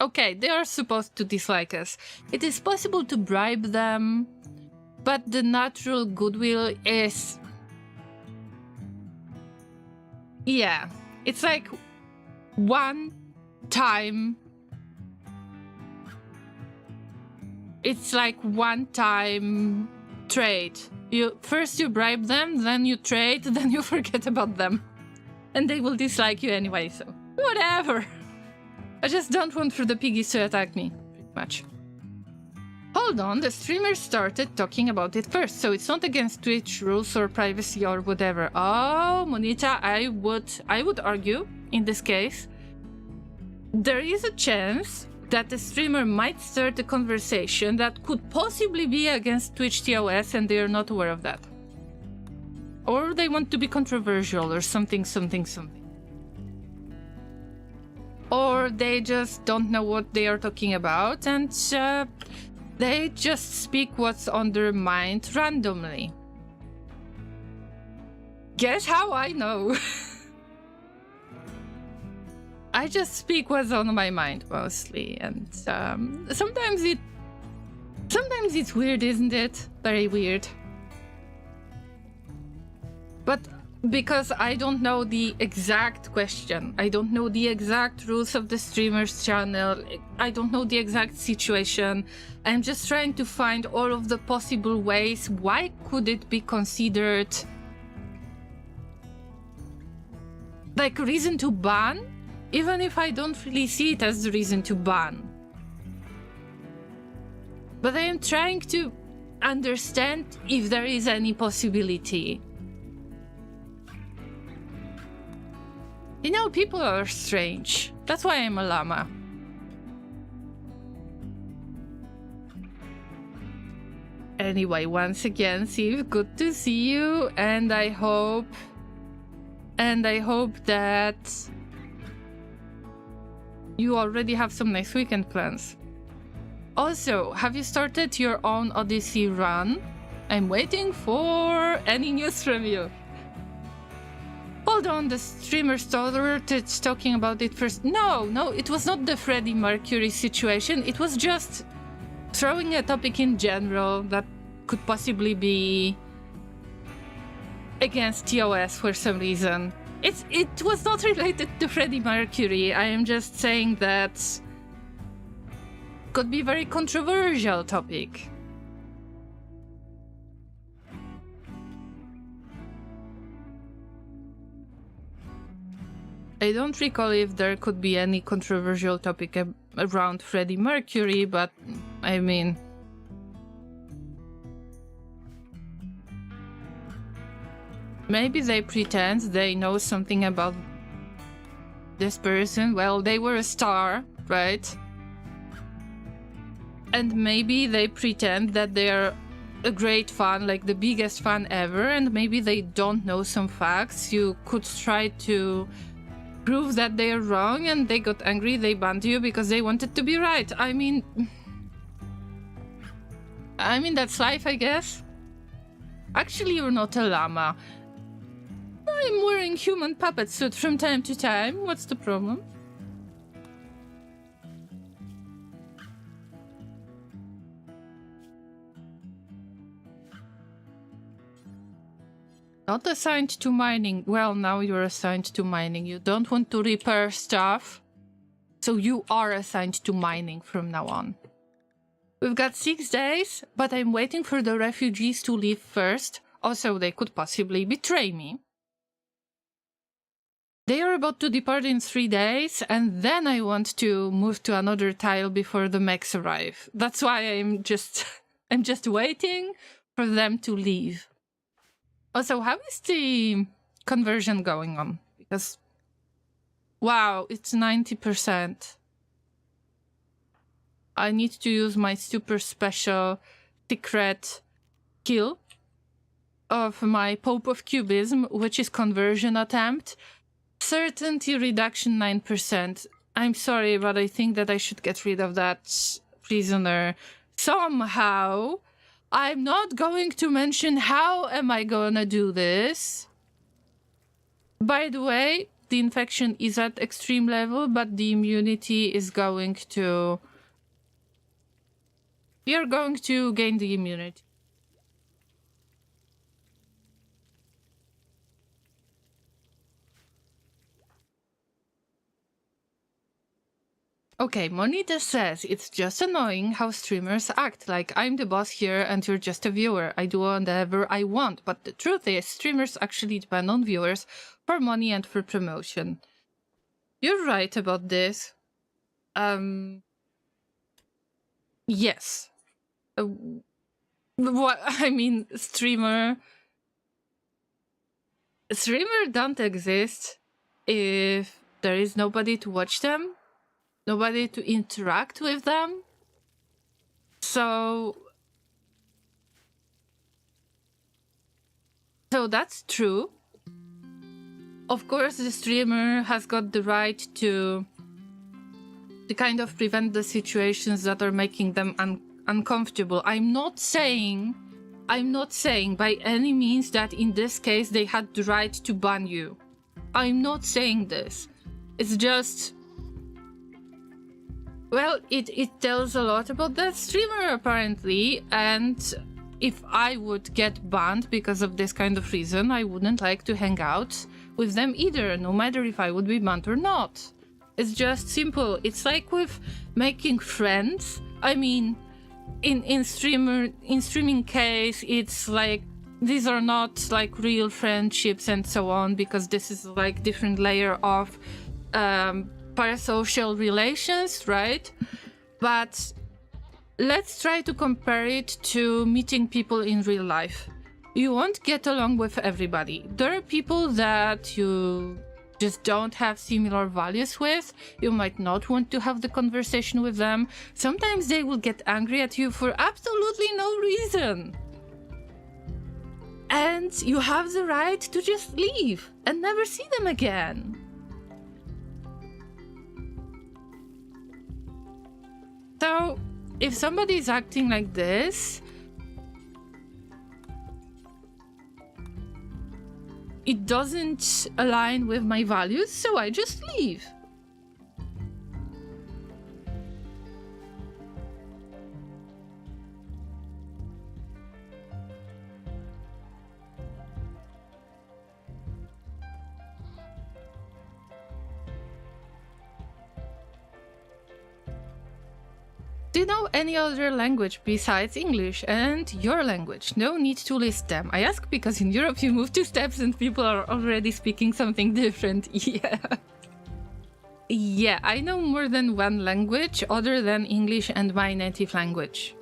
S1: Okay, they are supposed to dislike us. It is possible to bribe them, but the natural goodwill is... Yeah, it's like one time trade. First you bribe them, then you trade, then you forget about them. And they will dislike you anyway, so whatever. I just don't want for the piggies to attack me, pretty much. Hold on, the streamer started talking about it first, so it's not against Twitch rules or privacy or whatever. Oh, Monita, I would argue, in this case, there is a chance that the streamer might start a conversation that could possibly be against Twitch TOS and they are not aware of that. Or they want to be controversial or something. Or they just don't know what they are talking about and they just speak what's on their mind randomly. Guess how I know? I just speak what's on my mind mostly, and sometimes it's weird, isn't it? Very weird. But because I don't know the exact question, I don't know the exact rules of the streamer's channel, I don't know the exact situation, I'm just trying to find all of the possible ways. Why could it be considered like a reason to ban? Even if I don't really see it as the reason to ban. But I am trying to understand if there is any possibility. You know, people are strange. That's why I'm a llama. Anyway, once again, Steve, good to see you, and I hope that you already have some nice weekend plans. Also, have you started your own Odyssey run? I'm waiting for any news from you. Hold on, the streamer started talking about it first. No, it was not the Freddie Mercury situation. It was just throwing a topic in general that could possibly be against TOS for some reason. It was not related to Freddie Mercury. I am just saying that could be very controversial topic. I don't recall if there could be any controversial topic around Freddie Mercury, but I mean... Maybe they pretend they know something about this person. Well, they were a star, right? And maybe they pretend that they are a great fan, like the biggest fan ever, and maybe they don't know some facts. You could try to prove that they are wrong, and they got angry, they banned you because they wanted to be right. I mean, that's life, I guess. Actually, you're not a llama. I'm wearing human puppet suit from time to time. What's the problem? Not assigned to mining. Well, now you're assigned to mining. You don't want to repair stuff, so you are assigned to mining from now on. We've got 6 days, but I'm waiting for the refugees to leave first. Also, they could possibly betray me. They are about to depart in 3 days, and then I want to move to another tile before the mechs arrive. That's why I'm just waiting for them to leave. Also, how is the conversion going on? Because, wow, it's 90%. I need to use my super special secret skill of my Pope of Cubism, which is conversion attempt. Certainty reduction 9%. I'm sorry, but I think that I should get rid of that prisoner somehow. I'm not going to mention how am I gonna do this. By the way, the infection is at extreme level, but the immunity is going to... We are going to gain the immunity. Okay, Monita says, it's just annoying how streamers act like I'm the boss here and you're just a viewer. I do whatever I want, but the truth is streamers actually depend on viewers for money and for promotion. You're right about this. Yes. What I mean, streamer don't exist if there is nobody to watch them. Nobody to interact with them. So that's true. Of course, the streamer has got the right to kind of prevent the situations that are making them uncomfortable. I'm not saying by any means that in this case they had the right to ban you. I'm not saying this. It's just... Well, it tells a lot about that streamer, apparently, and if I would get banned because of this kind of reason, I wouldn't like to hang out with them either, no matter if I would be banned or not. It's just simple. It's like with making friends. I mean, in streaming case, it's like, these are not like real friendships and so on, because this is like different layer of parasocial relations, right? But let's try to compare it to meeting people in real life. You won't get along with everybody. There are people that you just don't have similar values with. You might not want to have the conversation with them. Sometimes they will get angry at you for absolutely no reason. And you have the right to just leave and never see them again. So, if somebody is acting like this, it doesn't align with my values, so I just leave. Do you know any other language besides English and your language? No need to list them. I ask because in Europe you move 2 steps and people are already speaking something different. Yeah. Yeah, I know more than 1 language other than English and my native language.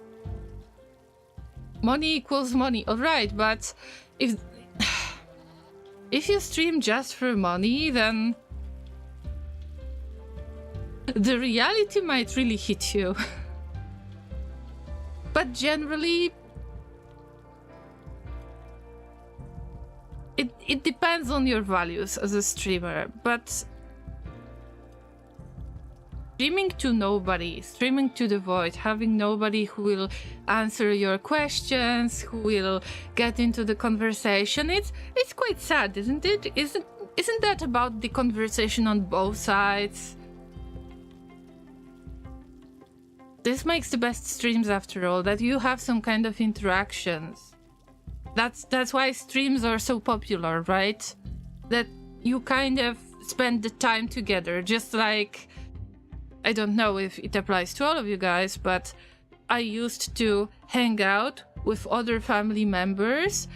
S1: Money equals money, alright, but if you stream just for money, then the reality might really hit you. But generally, it depends on your values as a streamer, but streaming to nobody, streaming to the void, having nobody who will answer your questions, who will get into the conversation, it's quite sad, isn't it? Isn't that about the conversation on both sides? This makes the best streams after all, that you have some kind of interactions. That's why streams are so popular, right? That you kind of spend the time together, just like, I don't know if it applies to all of you guys, but I used to hang out with other family members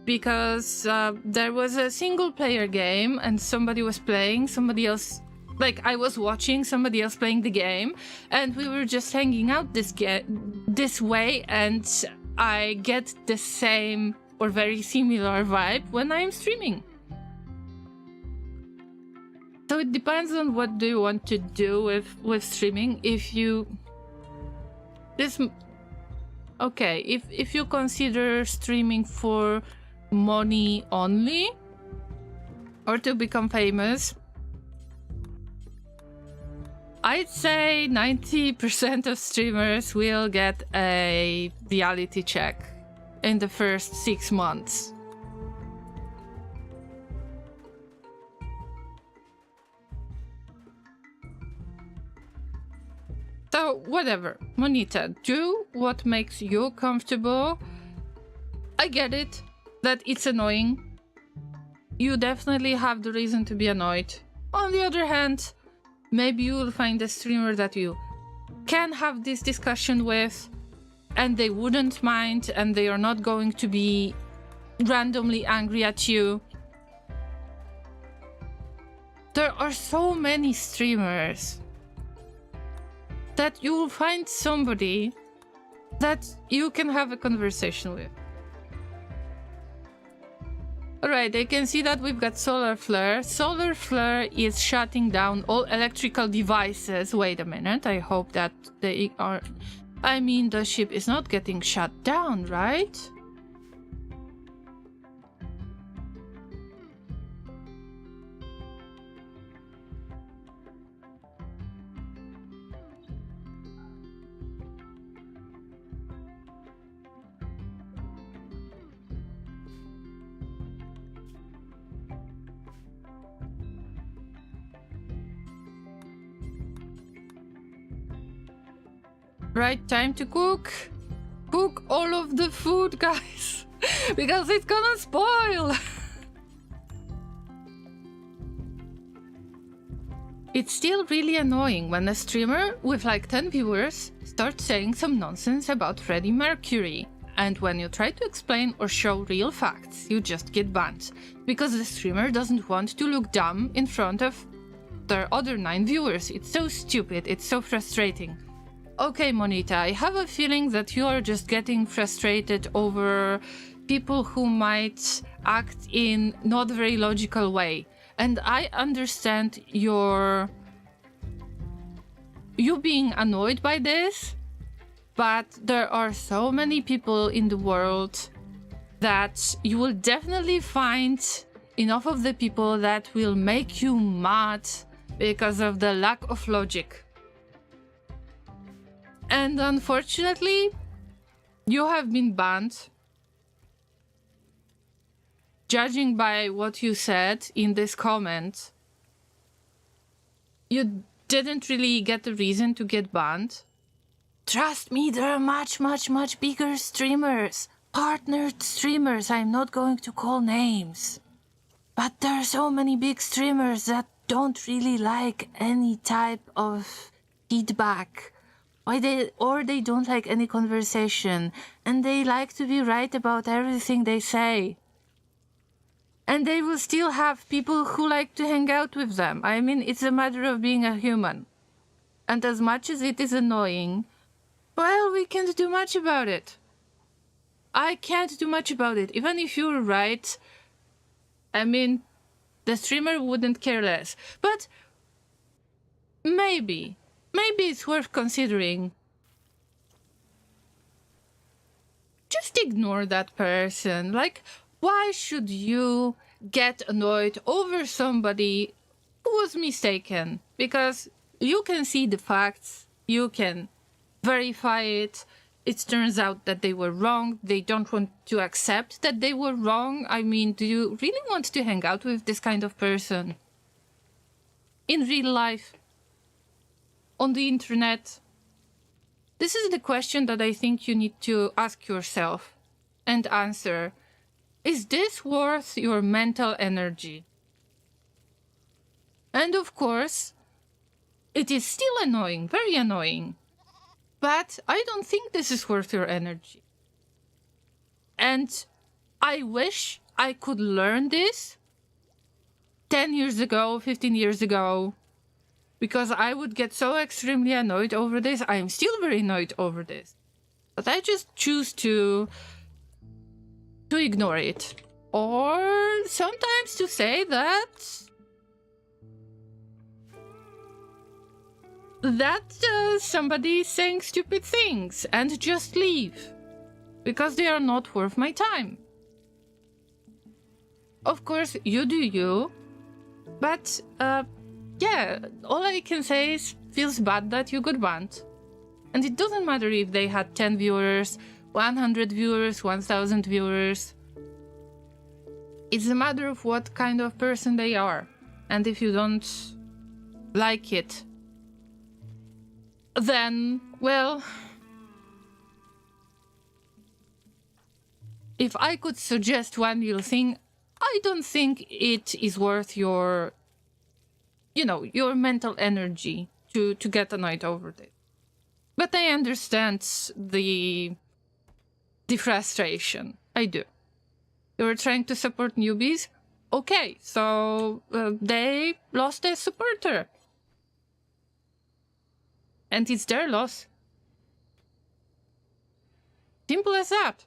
S1: because there was a single player game and somebody was playing, somebody else, like I was watching somebody else playing the game, and we were just hanging out this way, and I get the same or very similar vibe when I'm streaming. So it depends on what do you want to do with streaming. If you consider streaming for money only or to become famous, I'd say 90% of streamers will get a reality check in the first 6 months. So, whatever. Monita, do what makes you comfortable. I get it, that it's annoying. You definitely have the reason to be annoyed. On the other hand, maybe you will find a streamer that you can have this discussion with, and they wouldn't mind, and they are not going to be randomly angry at you. There are so many streamers that you will find somebody that you can have a conversation with. Alright, I can see that we've got Solar Flare. Solar Flare is shutting down all electrical devices. Wait a minute, I hope that they are... I mean, the ship is not getting shut down, right? Right, time to cook. Cook all of the food, guys, because it's gonna spoil. It's still really annoying when a streamer with like 10 viewers starts saying some nonsense about Freddie Mercury, and when you try to explain or show real facts, you just get banned, because the streamer doesn't want to look dumb in front of their other 9 viewers. It's so stupid, it's so frustrating. Okay, Monita, I have a feeling that you are just getting frustrated over people who might act in not very logical way. And I understand you being annoyed by this, but there are so many people in the world that you will definitely find enough of the people that will make you mad because of the lack of logic. And unfortunately, you have been banned. judging by what you said in this comment, you didn't really get a reason to get banned. Trust me, there are much, much, much bigger streamers. Partnered streamers, I'm not going to call names. But there are so many big streamers that don't really like any type of feedback. Or they don't like any conversation. And they like to be right about everything they say. And they will still have people who like to hang out with them. I mean, it's a matter of being a human. And as much as it is annoying, well, we can't do much about it. I can't do much about it. Even if you're right, I mean, the streamer wouldn't care less. But maybe it's worth considering. Just ignore that person. Like, why should you get annoyed over somebody who was mistaken? Because you can see the facts, you can verify it. It turns out that they were wrong. They don't want to accept that they were wrong. I mean, do you really want to hang out with this kind of person? In real life? On the internet? This is the question that I think you need to ask yourself and answer. Is this worth your mental energy? And of course, it is still annoying, very annoying. But I don't think this is worth your energy. And I wish I could learn this 10 years ago, 15 years ago, because I would get so extremely annoyed over this. I am still very annoyed over this. But I just choose to ignore it. Or sometimes to say that somebody is saying stupid things and just leave because they are not worth my time. Of course, you do you, but yeah, all I can say is feels bad that you got banned. And it doesn't matter if they had 10 viewers, 100 viewers, 1000 viewers. It's a matter of what kind of person they are. And if you don't like it, then, well, if I could suggest one little thing, I don't think it is worth your, your mental energy to get annoyed over it. But I understand the frustration. I do. You were trying to support newbies? Okay, so they lost a supporter. And it's their loss. Simple as that.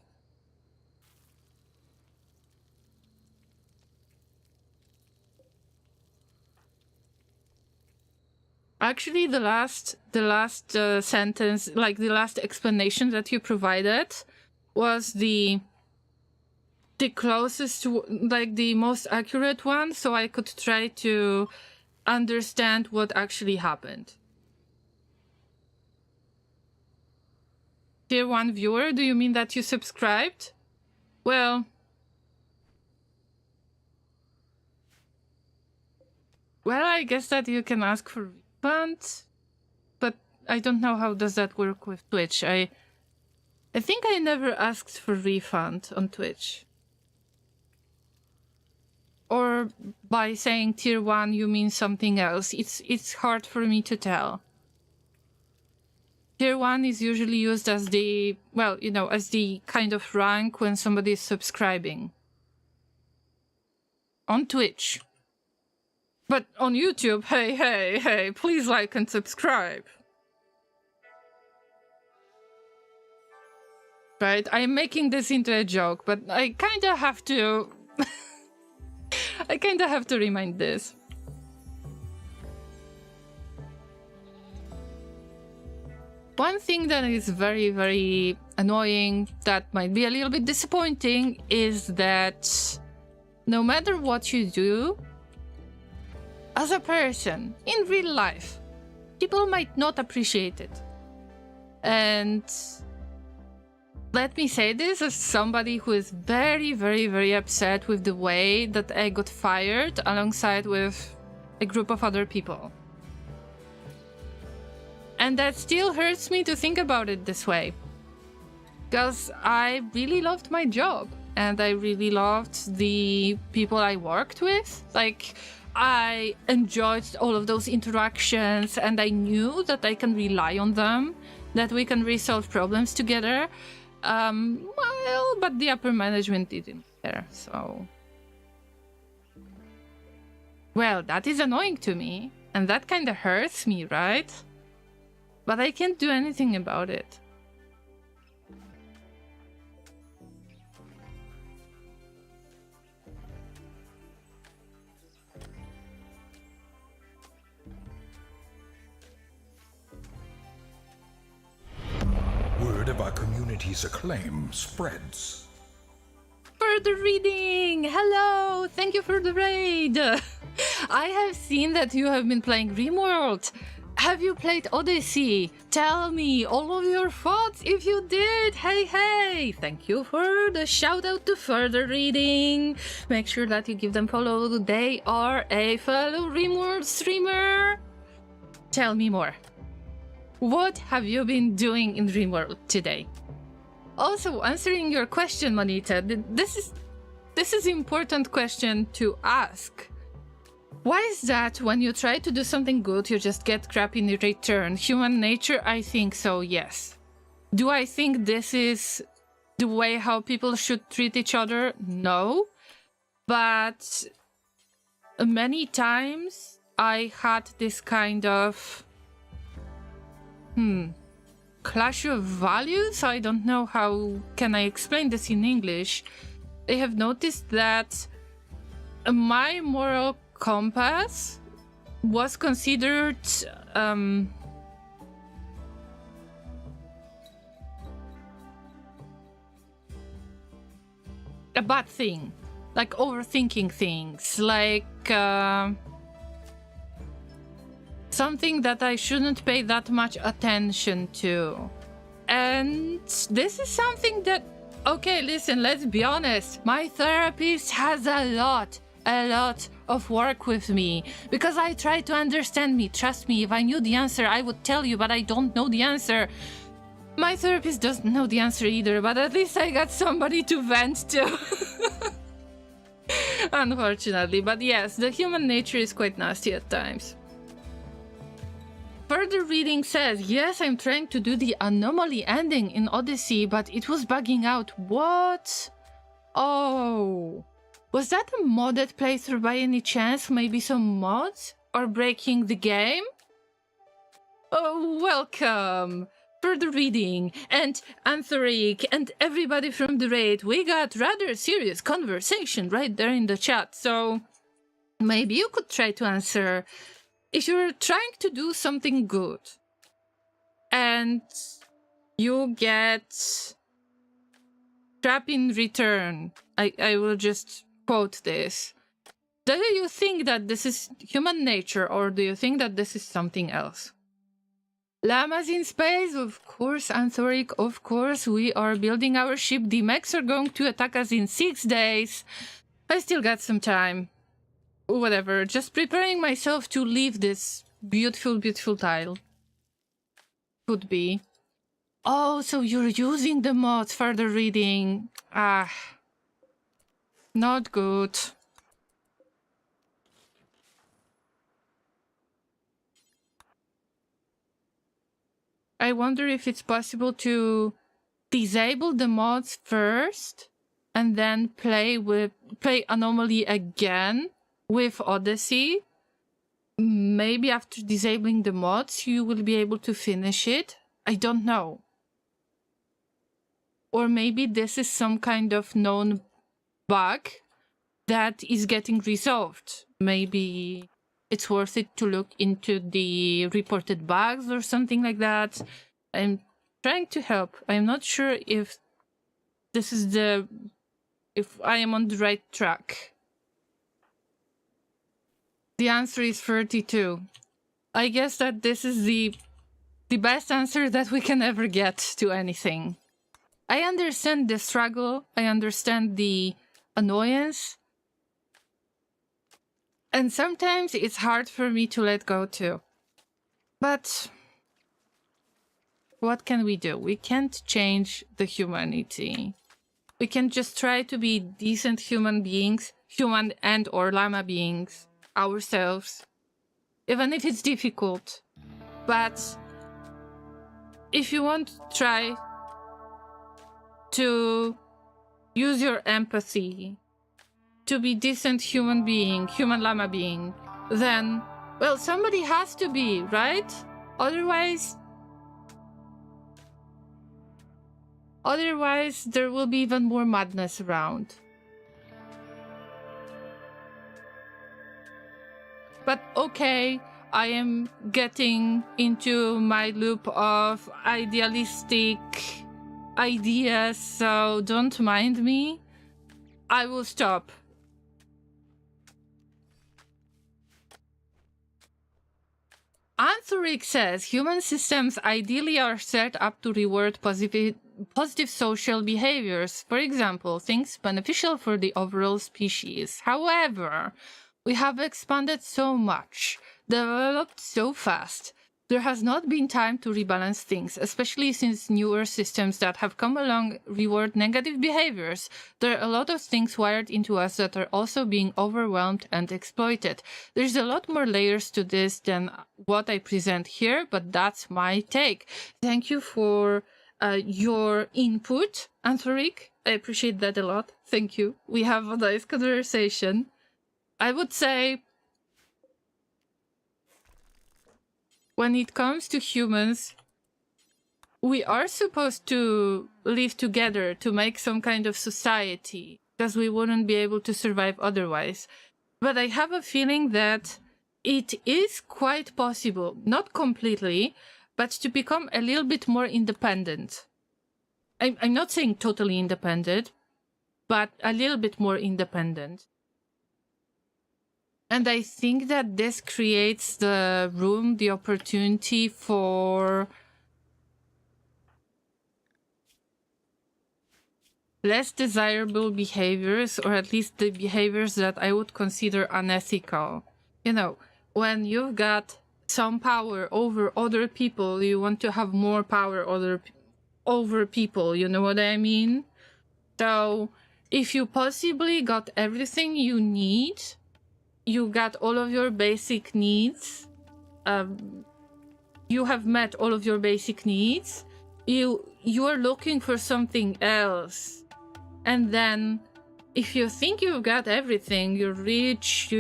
S1: Actually, the last sentence, like the last explanation that you provided, was the closest to, like, the most accurate one, so I could try to understand what actually happened. Tier 1 viewer, do you mean that you subscribed? Well, I guess that you can ask for refund, but I don't know how does that work with Twitch. I think I never asked for refund on Twitch. Or by saying tier 1 you mean something else. It's hard for me to tell. Tier 1 is usually used as the, well, as the kind of rank when somebody is subscribing. On Twitch. But on YouTube, hey, please like and subscribe. Right, I'm making this into a joke, but I kinda have to... I kinda have to remind this. One thing that is very, very annoying, that might be a little bit disappointing, is that no matter what you do, as a person, in real life, people might not appreciate it. And let me say this as somebody who is very, very, very upset with the way that I got fired alongside with a group of other people. And that still hurts me to think about it this way. Because I really loved my job. And I really loved the people I worked with. Like, I enjoyed all of those interactions, and I knew that I can rely on them, that we can resolve problems together. Well, but the upper management didn't care, so... Well, that is annoying to me, and that kinda hurts me, right? But I can't do anything about it.
S3: Word of our community's acclaim spreads.
S1: Further reading! Hello! Thank you for the raid! I have seen that you have been playing Rimworld. Have you played Odyssey? Tell me all of your thoughts if you did! Hey, hey! Thank you for the shout out to Further Reading. Make sure that you give them follow. They are a fellow Rimworld streamer. Tell me more. What have you been doing in Rimworld today? Also, answering your question, Manita, this is an important question to ask. Why is that when you try to do something good, you just get crap in return? Human nature? I think so, yes. Do I think this is the way how people should treat each other? No. But many times I had this kind of... clash of values? I don't know how can I explain this in English. I have noticed that my moral compass was considered a bad thing. Like overthinking things, like something that I shouldn't pay that much attention to. And this is something that, okay, listen, let's be honest. My therapist has a lot of work with me because I try to understand me. Trust me, if I knew the answer, I would tell you, but I don't know the answer. My therapist doesn't know the answer either, but at least I got somebody to vent to. Unfortunately, but yes, the human nature is quite nasty at times. Further reading says, yes, I'm trying to do the anomaly ending in Odyssey, but it was bugging out. What? Oh. Was that a modded playthrough by any chance? Maybe some mods? Or breaking the game? Oh, welcome. Further reading, and Anthoric, and everybody from the raid. We got rather serious conversation right there in the chat, so maybe you could try to answer. If you're trying to do something good and you get crap in return, I will just quote this. Do you think that this is human nature, or do you think that this is something else? Llamas in space, of course, Anthoric, of course. We are building our ship. The mechs are going to attack us in 6 days. I still got some time. Whatever, just preparing myself to leave this beautiful, beautiful tile. Could be. Oh, so you're using the mods. Further reading. Ah. Not good. I wonder if it's possible to disable the mods first and then play Anomaly again with Odyssey. Maybe after disabling the mods you will be able to finish it. I don't know. Or maybe this is some kind of known bug that is getting resolved. Maybe it's worth it to look into the reported bugs or something like that. I'm trying to help. I'm not sure if this is if I am on the right track. The answer is 32. I guess that this is the best answer that we can ever get to anything. I understand the struggle, I understand the annoyance, and sometimes it's hard for me to let go too. But what can we do? We can't change the humanity. We can just try to be decent human beings, human and or llama beings, ourselves, even if it's difficult. But if you want to try to use your empathy to be decent human being, human llama being, then, well, somebody has to be, right? Otherwise, there will be even more madness around. But okay, I am getting into my loop of idealistic ideas, so don't mind me. I will stop. Anthoric says human systems ideally are set up to reward positive social behaviors, for example, things beneficial for the overall species. However, we have expanded so much, developed so fast, there has not been time to rebalance things, especially since newer systems that have come along reward negative behaviors. There are a lot of things wired into us that are also being overwhelmed and exploited. There's a lot more layers to this than what I present here, but that's my take. Thank you for your input, Anthoric. I appreciate that a lot. Thank you. We have a nice conversation. I would say, when it comes to humans, we are supposed to live together to make some kind of society, because we wouldn't be able to survive otherwise. But I have a feeling that it is quite possible, not completely, but to become a little bit more independent. I'm not saying totally independent, but a little bit more independent. And I think that this creates the room, the opportunity for less desirable behaviors, or at least the behaviors that I would consider unethical. You know, when you've got some power over other people, you want to have more power over people, you know what I mean? So, if you possibly got everything you need, you got all of your basic needs, you have met all of your basic needs, you are looking for something else. And then if you think you've got everything, you're rich,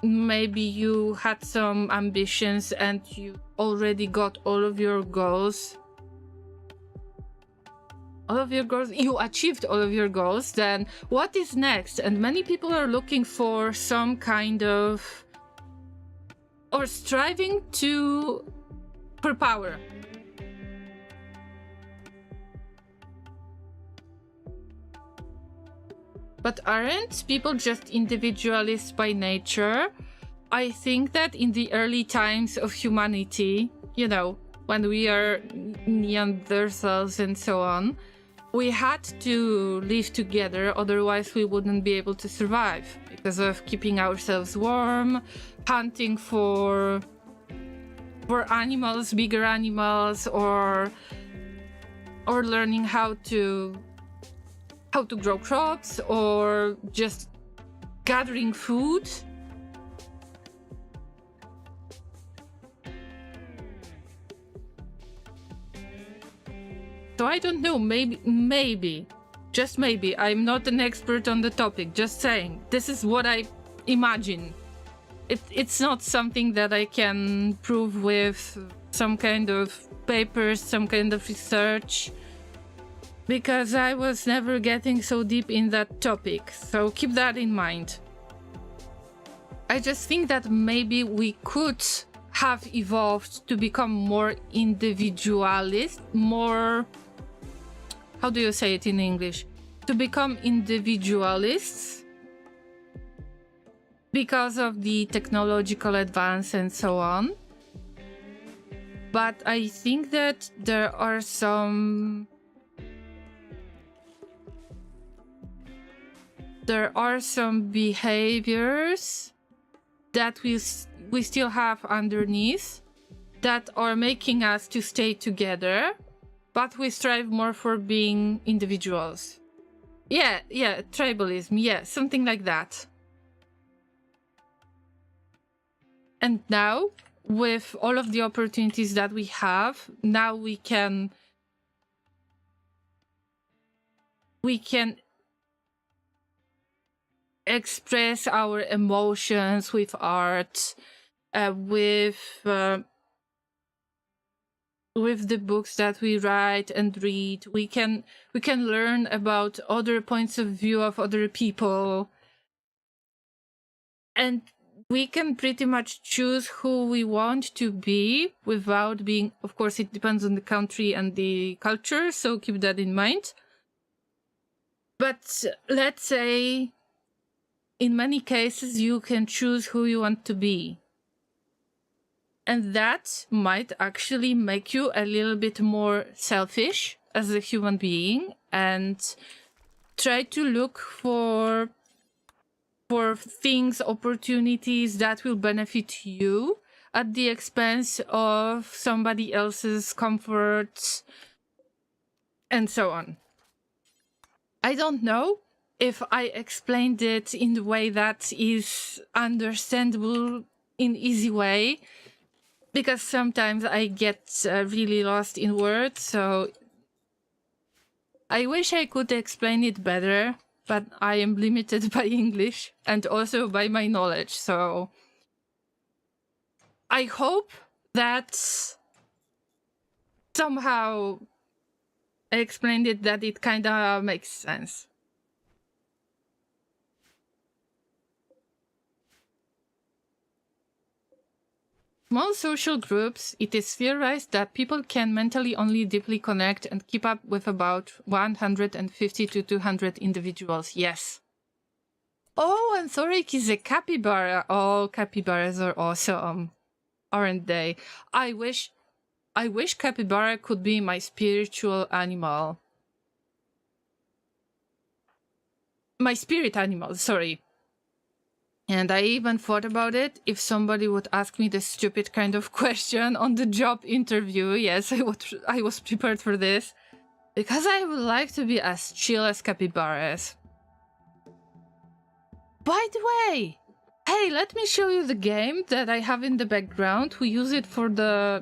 S1: maybe you had some ambitions and you already got all of your goals, you achieved all of your goals, then what is next? And many people are looking for some kind of, or striving for power. But aren't people just individualists by nature? I think that in the early times of humanity, you know, when we are Neanderthals and so on, we had to live together, otherwise we wouldn't be able to survive because of keeping ourselves warm, hunting for animals, bigger animals, or learning how to grow crops, or just gathering food. So I don't know, maybe, just maybe, I'm not an expert on the topic, just saying, this is what I imagine. It's not something that I can prove with some kind of papers, some kind of research, because I was never getting so deep in that topic, so keep that in mind. I just think that maybe we could have evolved to become more individualist, more... How do you say it in English? To become individualists because of the technological advance and so on. But I think that there are some there are some behaviors that we still have underneath that are making us to stay together, but we strive more for being individuals. Yeah, tribalism, yeah, something like that. And now, with all of the opportunities that we have, now we can express our emotions with art, with the books that we write and read. We can learn about other points of view of other people, and we can pretty much choose who we want to be without being, of course it depends on the country and the culture, so keep that in mind. But let's say in many cases you can choose who you want to be. And that might actually make you a little bit more selfish as a human being and try to look for things, opportunities that will benefit you at the expense of somebody else's comfort and so on. I don't know if I explained it in the way that is understandable in easy way, because sometimes I get really lost in words, so I wish I could explain it better, but I am limited by English and also by my knowledge, so I hope that somehow I explained it, that it kind of makes sense. Small social groups, it is theorized that people can mentally only deeply connect and keep up with about 150 to 200 individuals. Yes. Oh, and Thorik is a capybara. Oh, capybaras are awesome, aren't they? I wish capybara could be my spiritual animal. My spirit animal, sorry. And I even thought about it, if somebody would ask me this stupid kind of question on the job interview. Yes, I was prepared for this. Because I would like to be as chill as capybaras. By the way, hey, let me show you the game that I have in the background. We use it for the,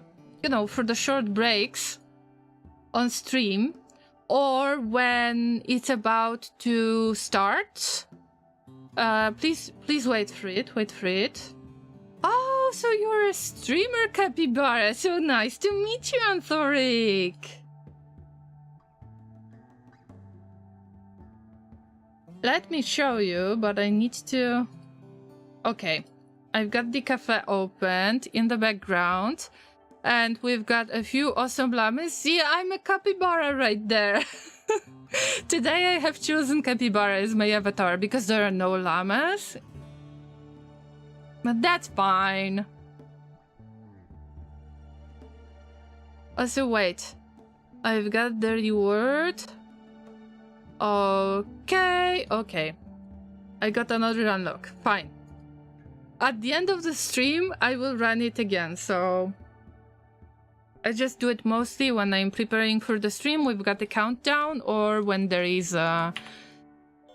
S1: for the short breaks on stream. Or when it's about to start. Please wait for it. Oh, so you're a streamer, capybara. So nice to meet you, Anthoric. Let me show you, but I need to... Okay, I've got the cafe opened in the background, and we've got a few awesome llamas. See, I'm a capybara right there. Today I have chosen capybara as my avatar because there are no llamas. But that's fine. Also, wait. I've got the reward. Okay. I got another unlock. Fine. At the end of the stream, I will run it again, so... I just do it mostly when I'm preparing for the stream. We've got the countdown, or when there is a...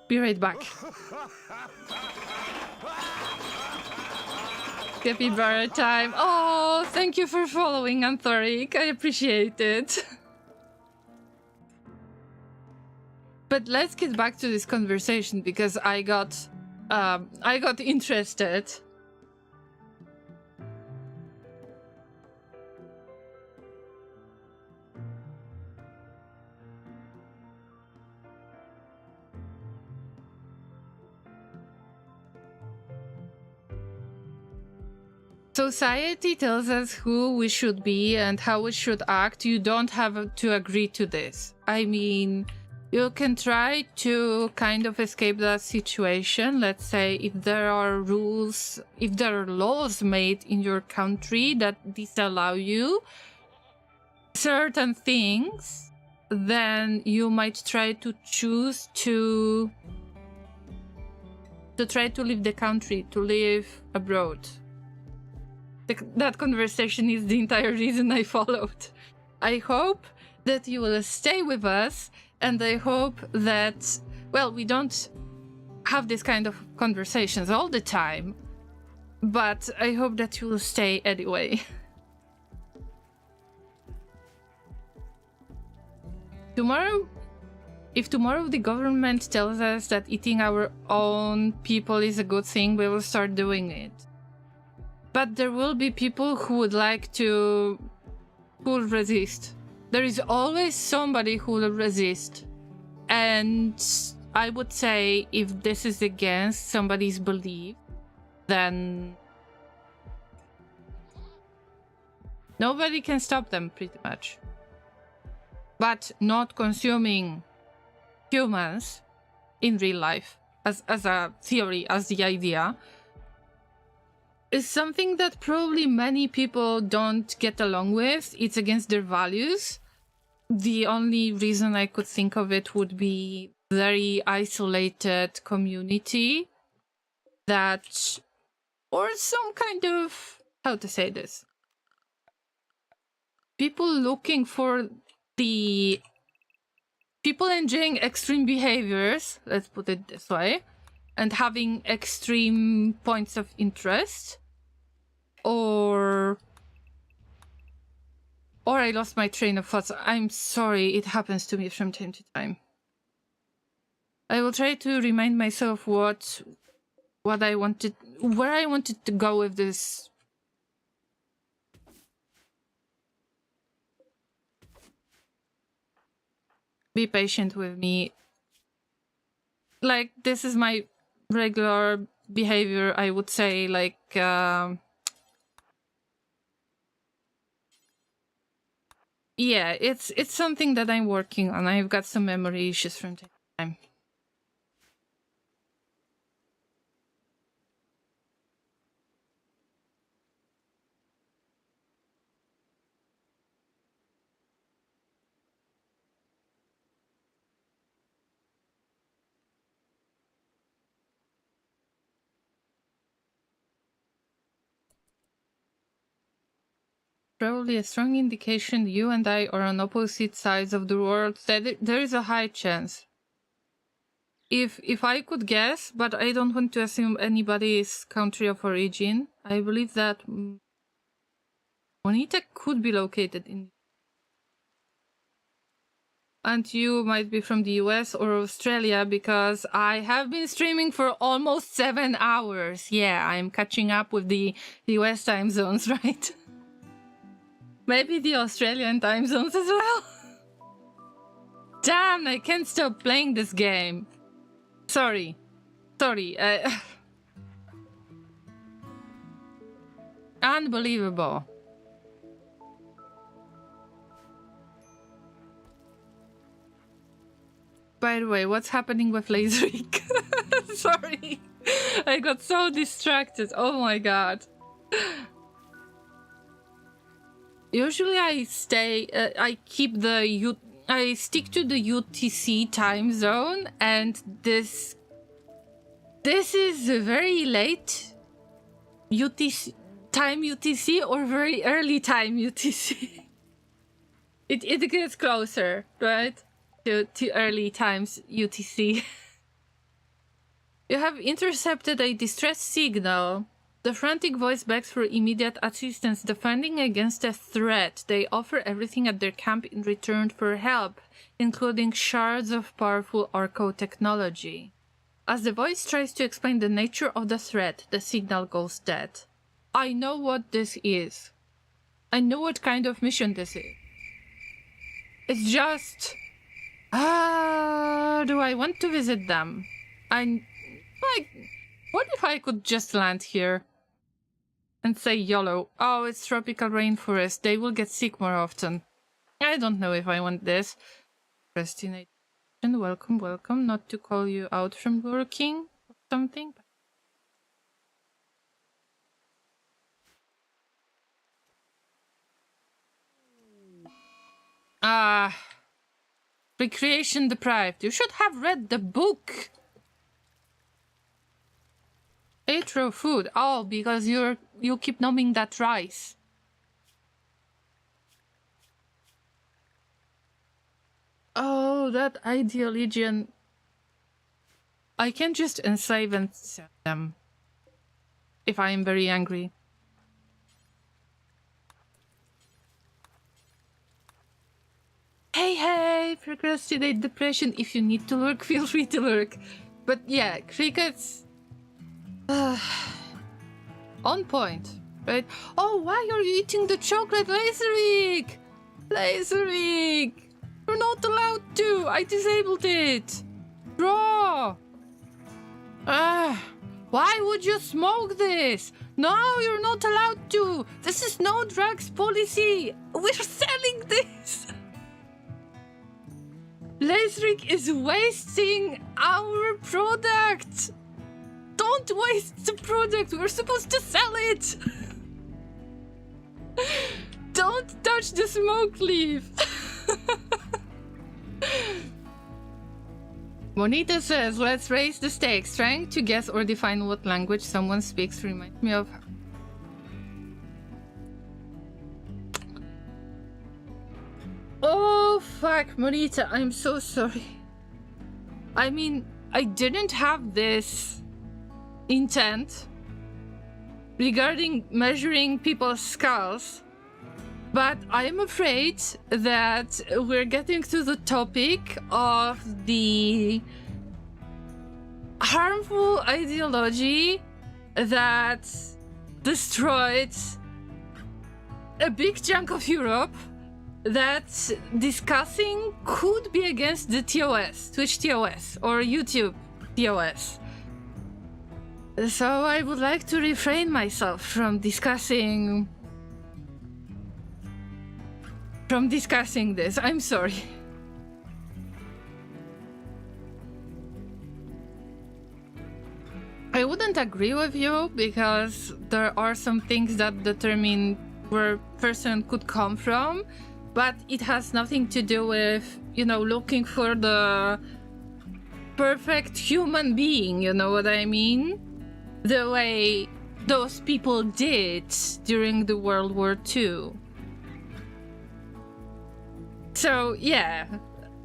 S1: Be right back. Capybara time. Oh, thank you for following, Anthoric. I appreciate it. But let's get back to this conversation because I got interested. Society tells us who we should be and how we should act. You don't have to agree to this. I mean, you can try to kind of escape that situation. Let's say if there are rules, if there are laws made in your country that disallow you certain things, then you might try to choose to to try to leave the country, to live abroad. That conversation is the entire reason I followed. I hope that you will stay with us, and I hope that, well, we don't have this kind of conversations all the time, but I hope that you will stay anyway. If tomorrow the government tells us that eating our own people is a good thing, we will start doing it. But there will be people who would like to... who will resist. There is always somebody who will resist. And I would say if this is against somebody's belief, then nobody can stop them, pretty much. But not consuming humans in real life, as a theory, as the idea, is something that probably many people don't get along with. It's against their values. The only reason I could think of it would be very isolated community that, or some kind of, how to say this, people looking for the people enjoying extreme behaviors, let's put it this way, and having extreme points of interest, or I lost my train of thoughts. I'm sorry, it happens to me from time to time. I will try to remind myself what I wanted, where I wanted to go with this. Be patient with me. Like, this is my regular behavior, I would say, like, yeah, it's something that I'm working on. I've got some memory issues from time to time. Probably a strong indication you and I are on opposite sides of the world. That there is a high chance. If I could guess, but I don't want to assume anybody's country of origin, I believe that Monita could be located in... And you might be from the US or Australia, because I have been streaming for almost 7 hours. Yeah, I'm catching up with the US time zones, right? Maybe the Australian time zones as well. Damn, I can't stop playing this game. Sorry. Unbelievable. By the way, what's happening with Laserink? Sorry. I got so distracted. Oh my god. Usually I stick to the UTC time zone, and this is a very late UTC or very early time UTC. It gets closer, right? To early times UTC. You have intercepted a distress signal. The frantic voice begs for immediate assistance, defending against a threat. They offer everything at their camp in return for help, including shards of powerful Orco technology. As the voice tries to explain the nature of the threat, the signal goes dead. I know what this is. I know what kind of mission this is. It's just... do I want to visit them? What if I could just land here? And say YOLO. Oh, it's tropical rainforest. They will get sick more often. I don't know if I want this. Procrastination. Welcome. Not to call you out from working or something. Recreation deprived. You should have read the book. Ate raw food. Oh, because you keep numbing that rice. Oh, that ideal legion. I can just enslave and sell them. If I am very angry. Hey, procrastinate depression. If you need to lurk, feel free to lurk. But yeah, crickets... on point, right? Oh, why are you eating the chocolate, Laserwig? Laserwig! You're not allowed to! I disabled it! Raw! Why would you smoke this? No, you're not allowed to! This is no drugs policy! We're selling this! Laserwig is wasting our product! Don't waste the product! We're supposed to sell it! Don't touch the smoke leaf! Monita says, let's raise the stakes. Trying to guess or define what language someone speaks reminds me of... Oh, fuck, Monita, I'm so sorry. I mean, I didn't have this intent regarding measuring people's skulls, but I am afraid that we're getting to the topic of the harmful ideology that destroyed a big chunk of Europe, that discussing could be against the TOS, Twitch TOS, or YouTube TOS. So I would like to refrain myself from discussing this. I'm sorry. I wouldn't agree with you because there are some things that determine where a person could come from, but it has nothing to do with, you know, looking for the perfect human being, you know what I mean? The way those people did during the World War II. So, yeah,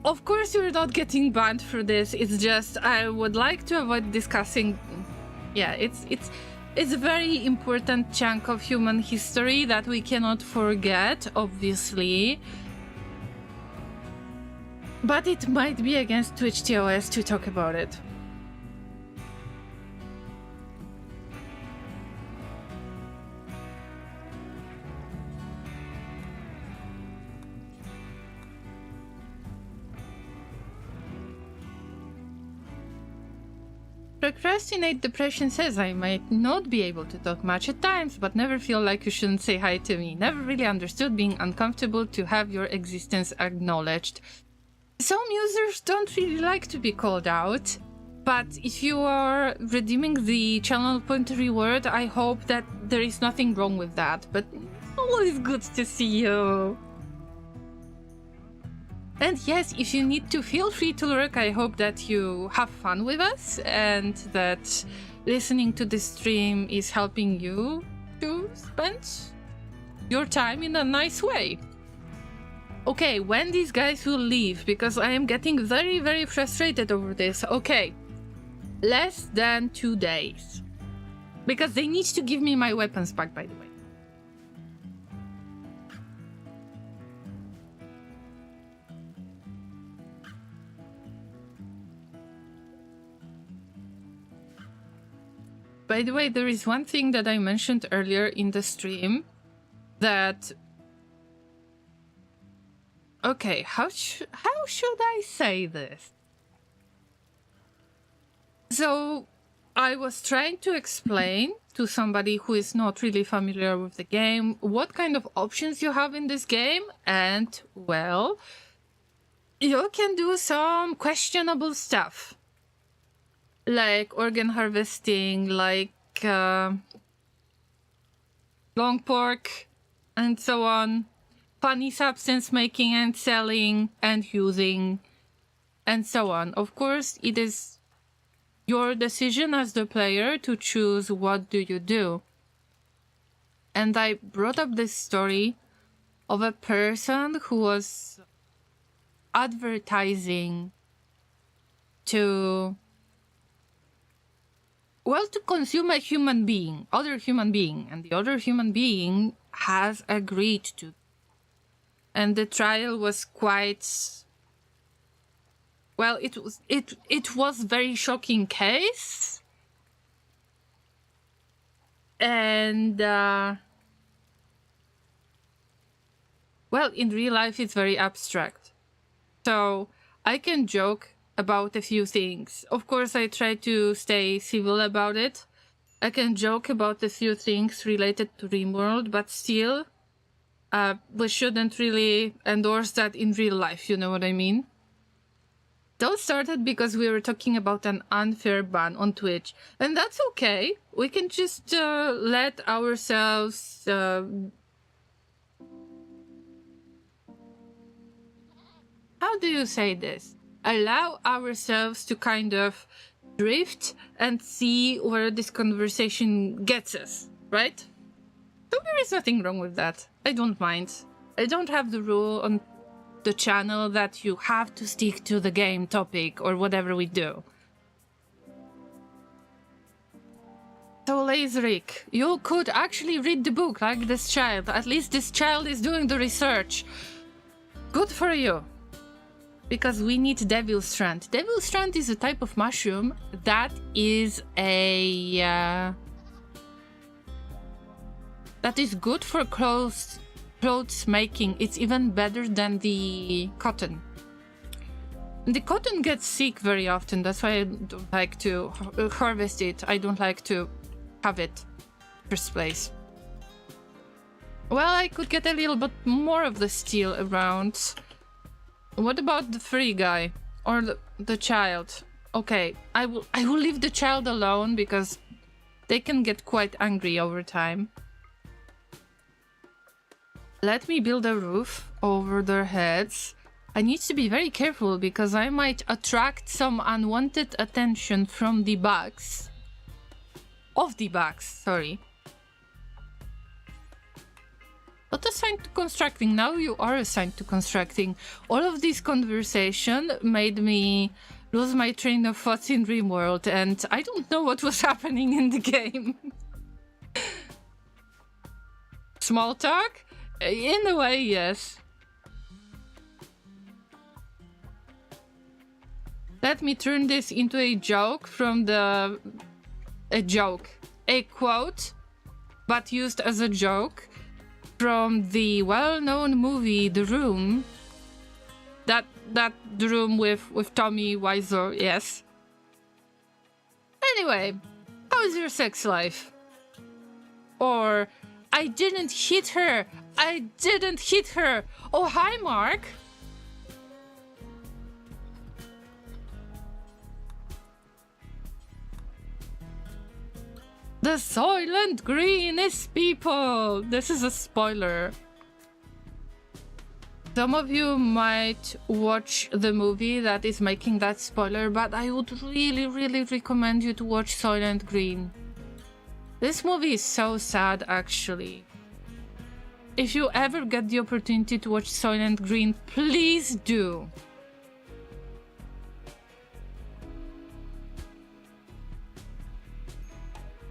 S1: of course you're not getting banned for this, it's just I would like to avoid discussing... Yeah, it's a very important chunk of human history that we cannot forget, obviously. But it might be against Twitch TOS to talk about it. Procrastinate depression says I might not be able to talk much at times, but never feel like you shouldn't say hi to me. Never really understood being uncomfortable to have your existence acknowledged. Some users don't really like to be called out, but if you are redeeming the channel point reward, I hope that there is nothing wrong with that, but always good to see you. And yes, if you need to, feel free to lurk. I hope that you have fun with us and that listening to this stream is helping you to spend your time in a nice way. Okay, when these guys will leave, because I am getting very, very frustrated over this. Okay, less than 2 days. Because they need to give me my weapons back, by the way. By the way, there is one thing that I mentioned earlier in the stream that... Okay, how should I say this? So, I was trying to explain to somebody who is not really familiar with the game what kind of options you have in this game, and, well, you can do some questionable stuff. Like organ harvesting, like long pork, and so on. Funny substance making and selling and using, and so on. Of course, it is your decision as the player to choose what do you do. And I brought up this story of a person who was advertising to consume a human being, other human being, and the other human being has agreed to. And the trial was quite, well, it was very shocking case. And well, in real life it's very abstract. So I can joke about a few things. Of course, I try to stay civil about it. I can joke about a few things related to Rimworld, but still, we shouldn't really endorse that in real life, you know what I mean? Those started because we were talking about an unfair ban on Twitch, and that's okay. We can just let ourselves... how do you say this? Allow ourselves to kind of drift and see where this conversation gets us, right? So there is nothing wrong with that. I don't mind. I don't have the rule on the channel that you have to stick to the game topic or whatever we do. So Lazerik, you could actually read the book like this child. At least this child is doing the research. Good for you. Because we need Devil Strand. Devil Strand is a type of mushroom that is a... that is good for clothes making. It's even better than the cotton. The cotton gets sick very often. That's why I don't like to harvest it. I don't like to have it in the first place. Well, I could get a little bit more of the steel around. What about the free guy or the child? Okay, I will leave the child alone because they can get quite angry over time. Let me build a roof over their heads. I need to be very careful because I might attract some unwanted attention from the bugs. Of the bugs, sorry. Not assigned to constructing. Now you are assigned to constructing. All of this conversation made me lose my train of thoughts in Rimworld, and I don't know what was happening in the game. Small talk? In a way, yes. Let me turn this into a joke from the... a quote, but used as a joke. From the well-known movie The Room, that The Room with Tommy Wiseau, yes. Anyway, how is your sex life? Or, I didn't hit her! I didn't hit her! Oh, hi, Mark! The Soylent Green is people! This is a spoiler. Some of you might watch the movie that is making that spoiler, but I would really, really recommend you to watch Soylent Green. This movie is so sad, actually. If you ever get the opportunity to watch Soylent Green, please do.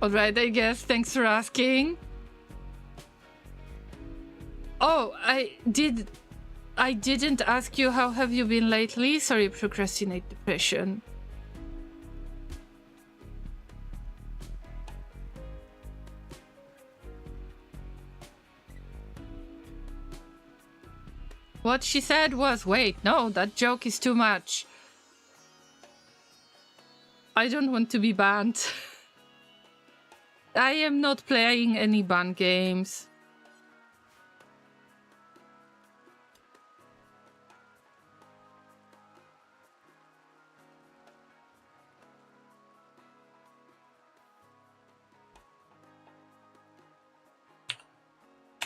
S1: Alright, I guess. Thanks for asking. Oh, I didn't ask you how have you been lately. Sorry, procrastinate depression. What she said was, wait, no, that joke is too much. I don't want to be banned. I am not playing any ban games.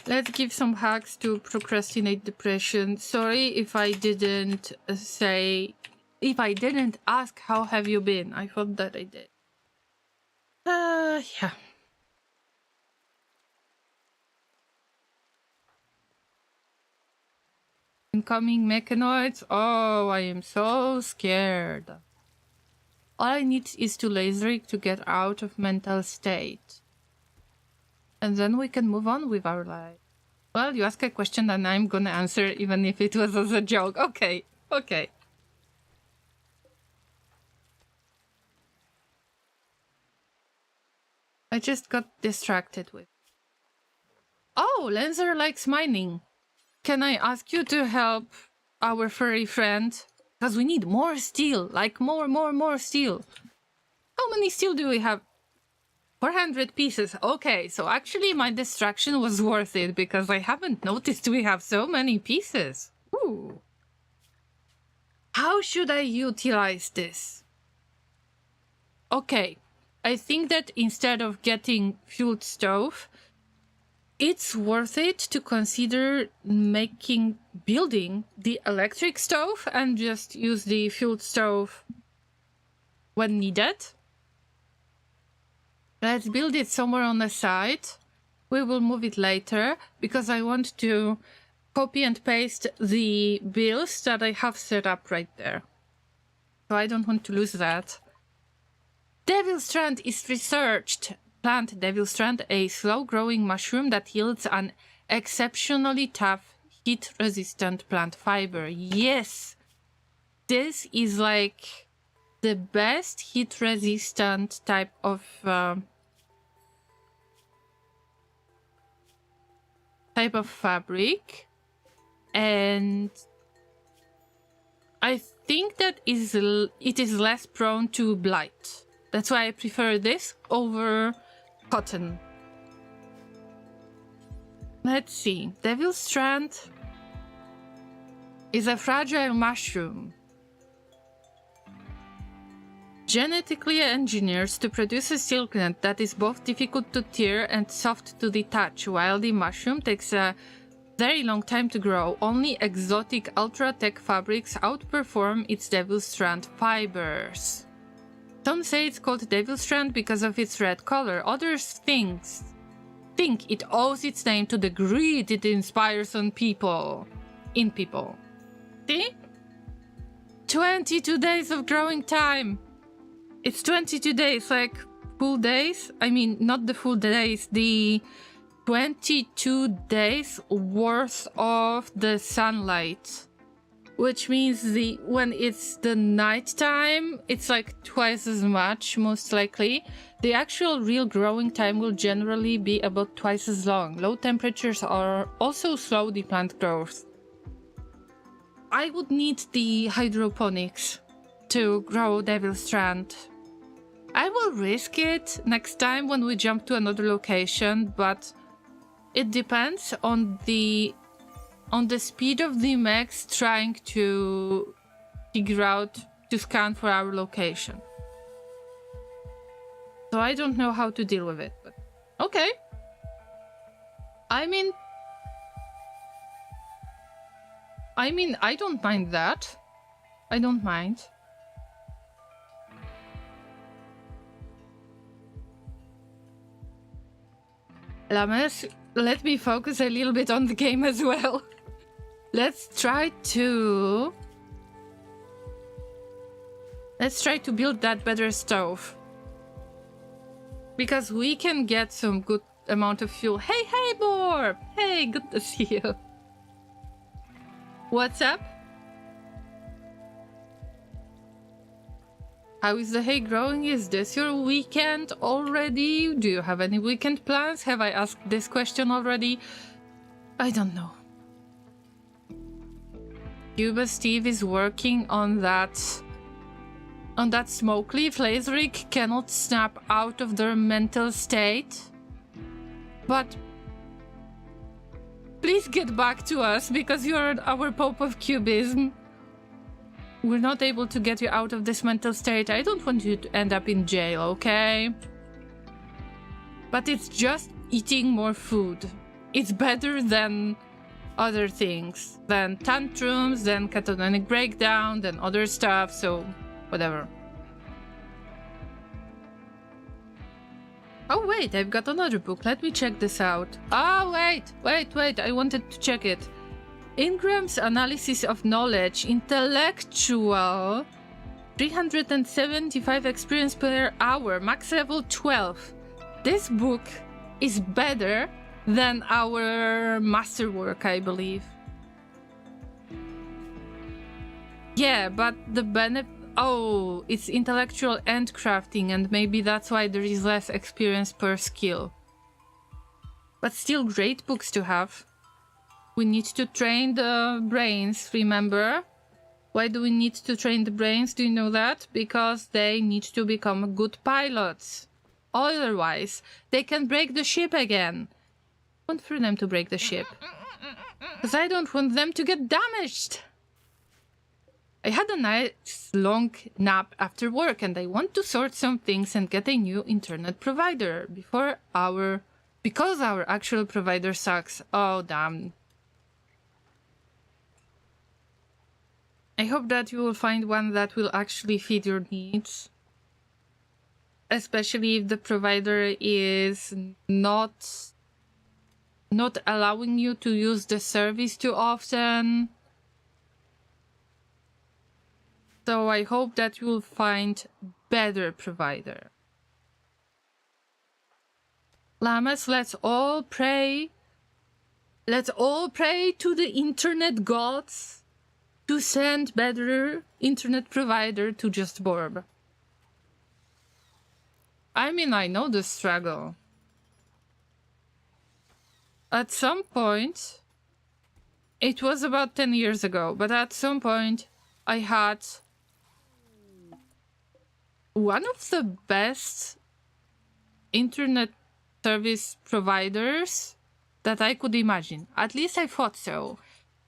S1: Let's give some hacks to procrastinate depression. Sorry if I didn't say if I didn't ask how have you been. I thought that I did. Yeah. Incoming mechanoids. Oh, I am so scared. All I need is to laseric to get out of mental state. And then we can move on with our life. Well, you ask a question and I'm gonna answer even if it was as a joke. Okay, okay. I just got distracted with. Oh, Lenzer likes mining. Can I ask you to help our furry friend? Because we need more steel, like more steel. How many steel do we have? 400 pieces. Okay, so actually my distraction was worth it because I haven't noticed we have so many pieces. Ooh. How should I utilize this? Okay, I think that instead of getting fueled stove, it's worth it to consider building the electric stove and just use the fueled stove when needed. Let's build it somewhere on the side. We will move it later because I want to copy and paste the builds that I have set up right there. So I don't want to lose that. Devil Strand is researched. Plant Devil Strand, a slow-growing mushroom that yields an exceptionally tough, heat-resistant plant fiber. Yes! This is like the best heat-resistant type of fabric, and I think that it is less prone to blight. That's why I prefer this over cotton. Let's see. Devil Strand is a fragile mushroom. Genetically engineered to produce a silk net that is both difficult to tear and soft to the touch. While the mushroom takes a very long time to grow, only exotic ultra-tech fabrics outperform its Devil Strand fibers. Some say it's called Devil Strand because of its red color. Others think it owes its name to the greed it inspires in people. See? 22 days of growing time. It's 22 days, like full days. I mean, not the full days, the 22 days worth of the sunlight. Which means when it's the night time, it's like twice as much, most likely. The actual real growing time will generally be about twice as long. Low temperatures are also slow the plant growth. I would need the hydroponics to grow Devil Strand. I will risk it next time when we jump to another location, but it depends on the speed of the mechs trying to figure out to scan for our location. So I don't know how to deal with it, but okay. I mean, I don't mind that. I don't mind. Llamas, let me focus a little bit on the game as well. Let's try to build that better stove. Because we can get some good amount of fuel. Hey, Borb! Hey, good to see you. What's up? How is the hay growing? Is this your weekend already? Do you have any weekend plans? Have I asked this question already? I don't know. Cuba Steve is working on that smoke leaf. Laseric cannot snap out of their mental state. But please get back to us because you're our Pope of Cubism. We're not able to get you out of this mental state. I don't want you to end up in jail, okay? But it's just eating more food. It's better than other things. Then tantrums, then catatonic breakdown, then other stuff, so whatever. Oh wait, I've got another book. Let me check this out. Oh wait, I wanted to check it. Ingram's Analysis of Knowledge, Intellectual, 375 experience per hour, max level 12. This book is better than our masterwork, I believe. Yeah, but the benefit... Oh, it's intellectual and crafting, and maybe that's why there is less experience per skill. But still great books to have. We need to train the brains, remember? Why do we need to train the brains? Do you know that? Because they need to become good pilots. Otherwise, they can break the ship again. I want for them to break the ship. Because I don't want them to get damaged. I had a nice long nap after work and I want to sort some things and get a new internet provider because our actual provider sucks. Oh, damn. I hope that you will find one that will actually fit your needs. Especially if the provider is not allowing you to use the service too often. So I hope that you will find better provider. Llamas, let's all pray. Let's all pray to the internet gods to send better internet provider to Just Borb. I mean, I know the struggle. At some point, it was about 10 years ago, but at some point I had one of the best internet service providers that I could imagine. At least I thought so.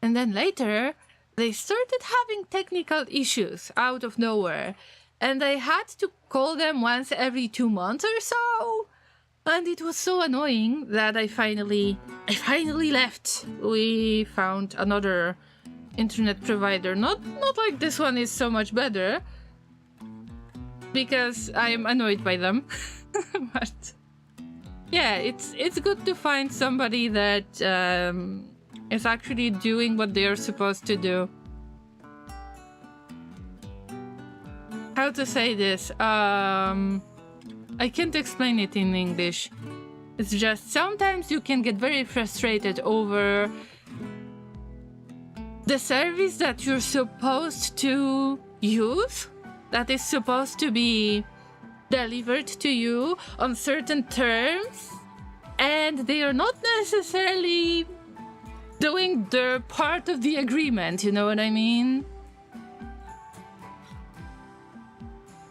S1: And then later, they started having technical issues out of nowhere. And I had to call them once every 2 months or so. And it was so annoying that I finally left. We found another internet provider. Not like this one is so much better, because I'm annoyed by them. But yeah, it's good to find somebody that is actually doing what they're supposed to do. How to say this? I can't explain it in English. It's just sometimes you can get very frustrated over the service that you're supposed to use, that is supposed to be delivered to you on certain terms, and they are not necessarily doing their part of the agreement, you know what I mean?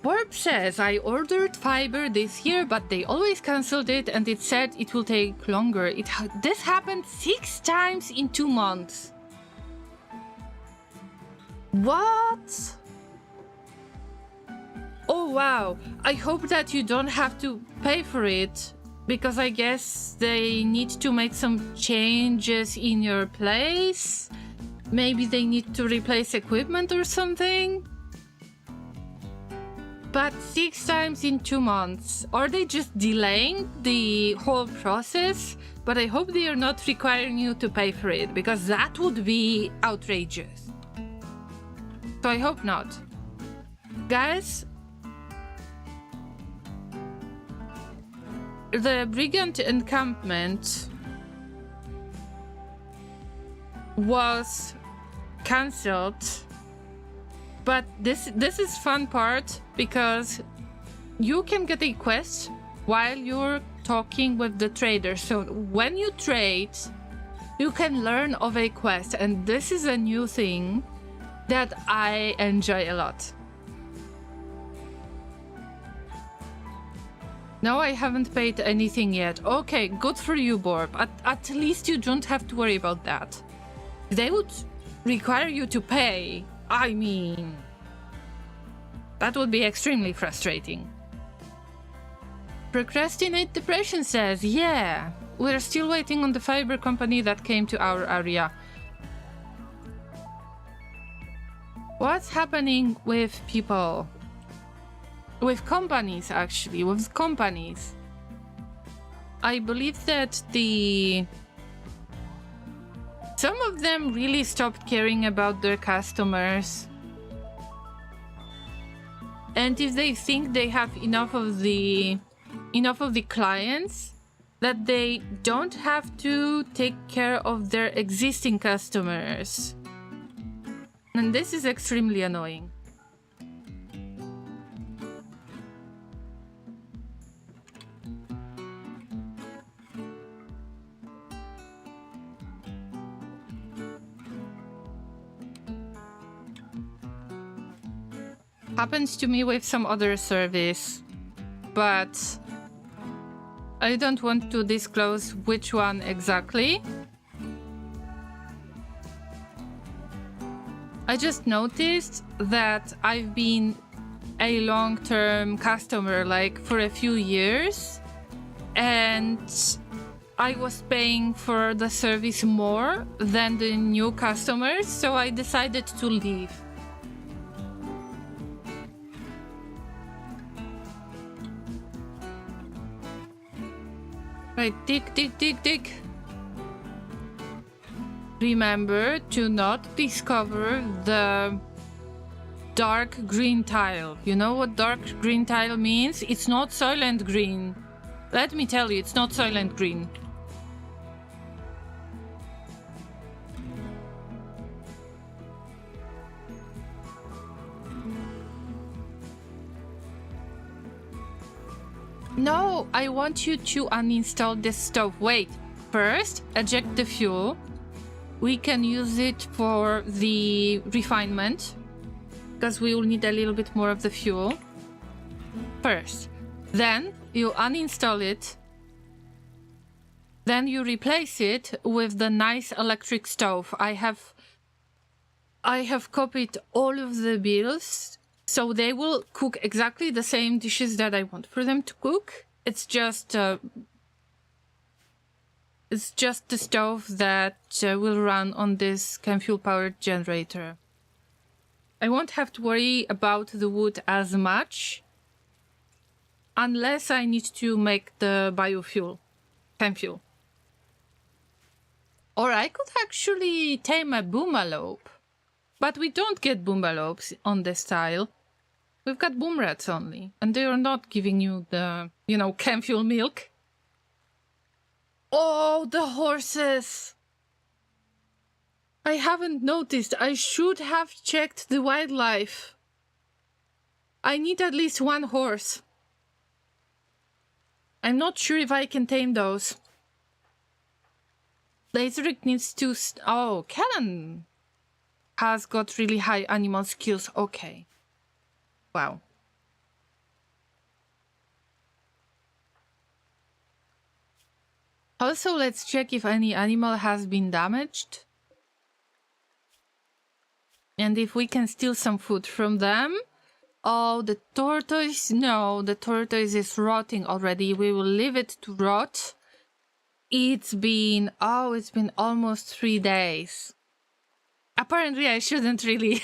S1: Warp says, I ordered fiber this year, but they always cancelled it and it said it will take longer. This happened 6 times in 2 months. What? Oh wow, I hope that you don't have to pay for it, because I guess they need to make some changes in your place. Maybe they need to replace equipment or something. But 6 times in 2 months. Are they just delaying the whole process? But I hope they are not requiring you to pay for it, because that would be outrageous. So I hope not. Guys, the Brigand encampment was cancelled. But this is fun part, because you can get a quest while you're talking with the trader. So when you trade, you can learn of a quest, and this is a new thing that I enjoy a lot. No, I haven't paid anything yet. Okay, good for you, Borb. At least you don't have to worry about that. They would require you to pay. I mean, that would be extremely frustrating. Procrastinate Depression says, yeah, we're still waiting on the fiber company that came to our area. What's happening with people? With companies, actually. With companies. I believe that some of them really stopped caring about their customers. And if they think they have enough of the clients, that they don't have to take care of their existing customers. And this is extremely annoying. Happens to me with some other service, but I don't want to disclose which one exactly. I just noticed that I've been a long-term customer, like for a few years, and I was paying for the service more than the new customers, so I decided to leave. Right, dig. Remember to not discover the dark green tile. You know what dark green tile means? It's not Soylent Green. Let me tell you, it's not Soylent Green. No, I want you to uninstall this stove. Wait, first, eject the fuel. We can use it for the refinement, because we will need a little bit more of the fuel. First. Then, you uninstall it. Then you replace it with the nice electric stove. I have copied all of the bills. So they will cook exactly the same dishes that I want for them to cook. It's just the stove that will run on this fuel-powered generator. I won't have to worry about the wood as much, unless I need to make the biofuel, fuel. Or I could actually tame a boomalope. But we don't get boomalopes on this tile. We've got boom rats only. And they are not giving you the, fuel milk. Oh, the horses! I haven't noticed. I should have checked the wildlife. I need at least one horse. I'm not sure if I can tame those. Laserrick needs to... Oh, Kellen has got really high animal skills. Okay. Wow. Also, let's check if any animal has been damaged. And if we can steal some food from them. Oh, the tortoise. No, the tortoise is rotting already. We will leave it to rot. It's been almost 3 days. Apparently, I shouldn't really...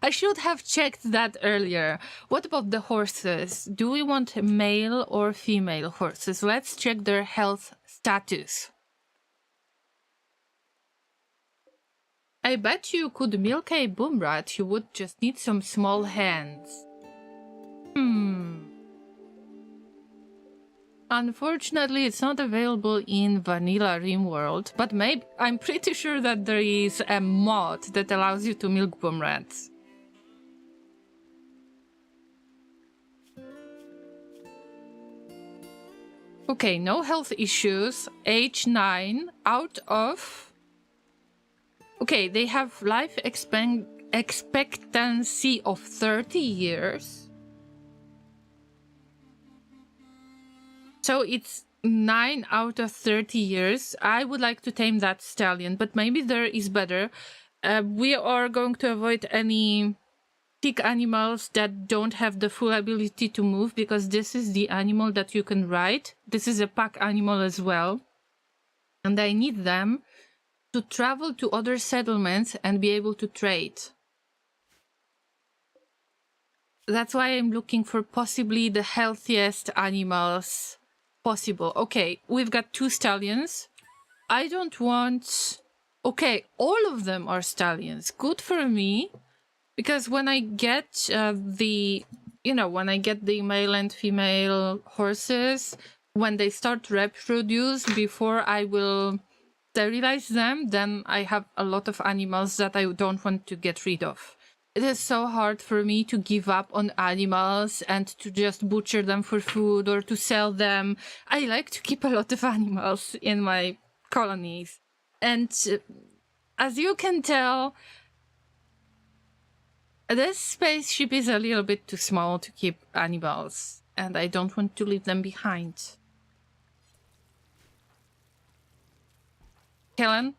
S1: I should have checked that earlier. What about the horses? Do we want male or female horses? Let's check their health status. I bet you could milk a boom rat. You would just need some small hands. Unfortunately, it's not available in vanilla Rimworld, but maybe I'm pretty sure that there is a mod that allows you to milk boom rats. Okay, no health issues. Age 9 out of... Okay, they have life expectancy of 30 years. So it's 9 out of 30 years. I would like to tame that stallion, but maybe there is better. We are going to avoid any thick animals that don't have the full ability to move, because this is the animal that you can ride. This is a pack animal as well. And I need them to travel to other settlements and be able to trade. That's why I'm looking for possibly the healthiest animals possible. Okay, we've got 2 stallions. I don't want... Okay, all of them are stallions. Good for me. Because when I get when I get the male and female horses, when they start reproduce before I will sterilize them, then I have a lot of animals that I don't want to get rid of. It is so hard for me to give up on animals and to just butcher them for food or to sell them. I like to keep a lot of animals in my colonies. And as you can tell, this spaceship is a little bit too small to keep animals, and I don't want to leave them behind. Kellen,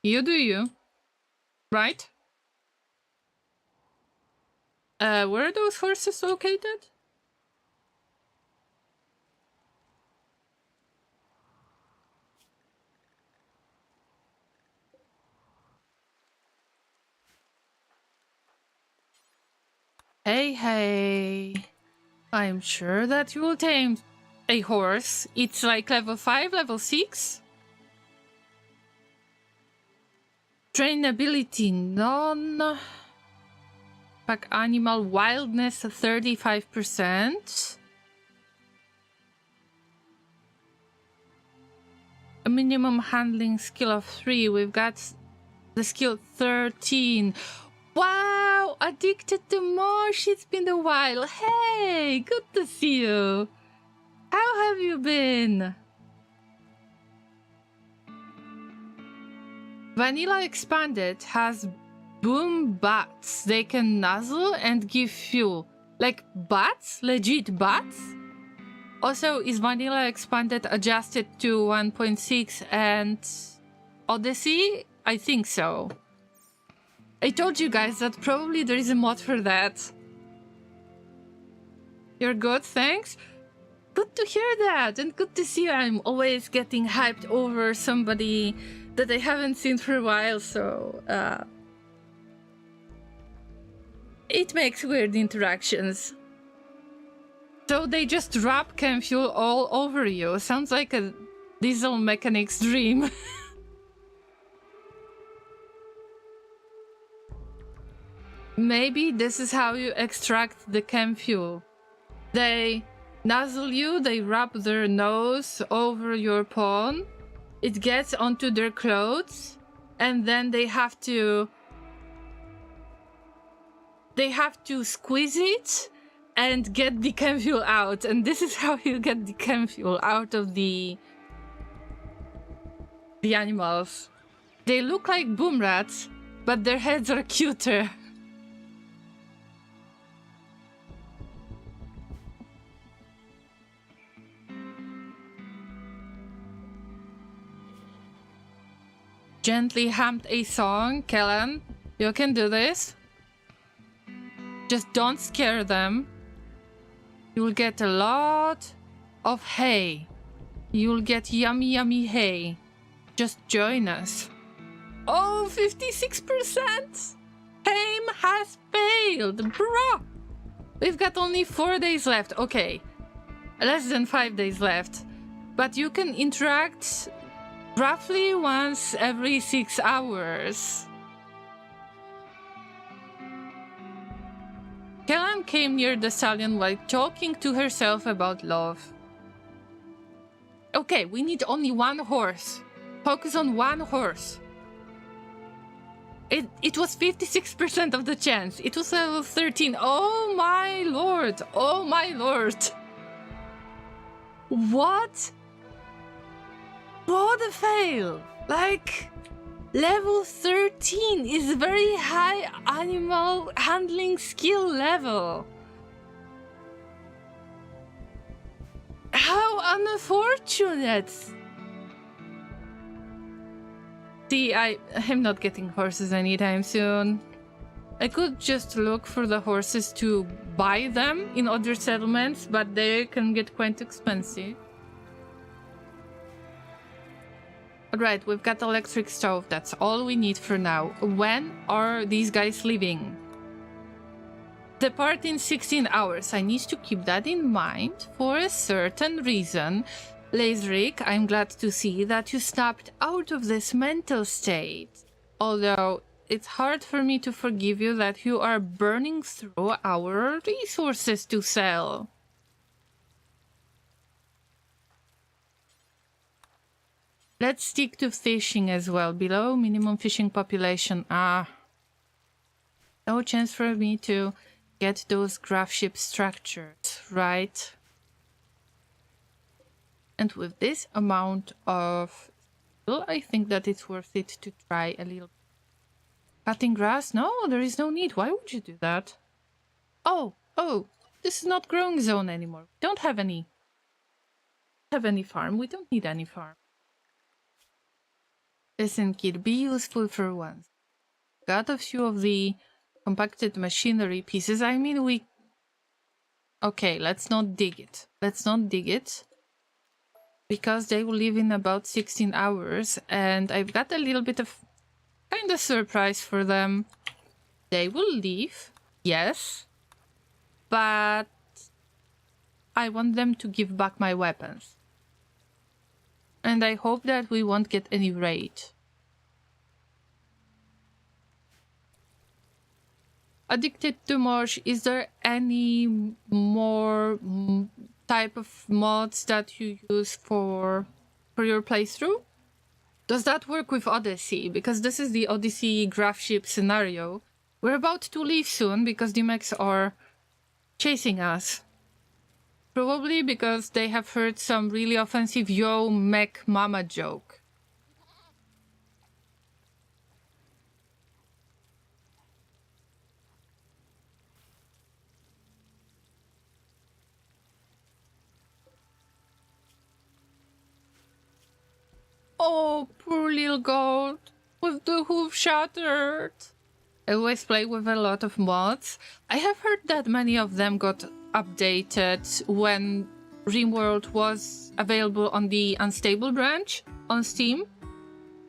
S1: you do you, right? Where are those horses located? Hey, I'm sure that you will tame a horse. It's like level 5, level 6. Trainability none. Pack animal wildness 35%. A minimum handling skill of 3. We've got the skill 13. Wow, addicted to Mosh. It's been a while. Hey, good to see you. How have you been? Vanilla Expanded has boom bats. They can nuzzle and give fuel. Like bats? Legit bats? Also, is Vanilla Expanded adjusted to 1.6 and Odyssey? I think so. I told you guys that probably there is a mod for that. You're good, thanks. Good to hear that, and good to see you. I'm always getting hyped over somebody that I haven't seen for a while, so it makes weird interactions. So they just drop chem fuel all over you. Sounds like a diesel mechanic's dream. Maybe this is how you extract the chem fuel. They nuzzle you, they rub their nose over your pawn, it gets onto their clothes, and then they have to squeeze it and get the chem fuel out, and this is how you get the chem fuel out of the animals. They look like boom rats, but their heads are cuter. Gently hummed a song. Kellen, you can do this. Just don't scare them. You'll get a lot of hay. You'll get yummy, yummy hay. Just join us. Oh, 56%! Tame has failed, bro! We've got only 4 days left. Okay, less than 5 days left. But you can interact roughly once every 6 hours. Kellen came near the stallion while talking to herself about love. Okay, we need only 1 horse. Focus on 1 horse. It was 56% of the chance. It was level 13. Oh my lord. Oh my lord. What? What a fail! Like, level 13 is very high animal handling skill level. How unfortunate! See, I'm not getting horses anytime soon. I could just look for the horses to buy them in other settlements, but they can get quite expensive. Alright, we've got electric stove. That's all we need for now. When are these guys leaving? Depart in 16 hours. I need to keep that in mind for a certain reason. Lazeric, I'm glad to see that you snapped out of this mental state. Although, it's hard for me to forgive you that you are burning through our resources to sell. Let's stick to fishing as well. Below minimum fishing population. No chance for me to get those Gravship structures, right? And with this amount of skill, I think that it's worth it to try a little. Cutting grass? No, there is no need. Why would you do that? Oh, this is not growing zone anymore. We don't have any farm. We don't need any farm. Listen, kid, be useful for once. Got a few of the compacted machinery pieces. I mean, okay, let's not dig it. Let's not dig it. Because they will leave in about 16 hours. And I've got a little bit of kind of surprise for them. They will leave, yes. But I want them to give back my weapons. And I hope that we won't get any raid. Addicted to Mosh, is there any more type of mods that you use for your playthrough? Does that work with Odyssey? Because this is the Odyssey Gravship scenario. We're about to leave soon because the mechs are chasing us. Probably because they have heard some really offensive yo mech mama joke. Oh, poor little goat with the hoof shattered. I always play with a lot of mods. I have heard that many of them got updated when Rimworld was available on the Unstable branch on Steam.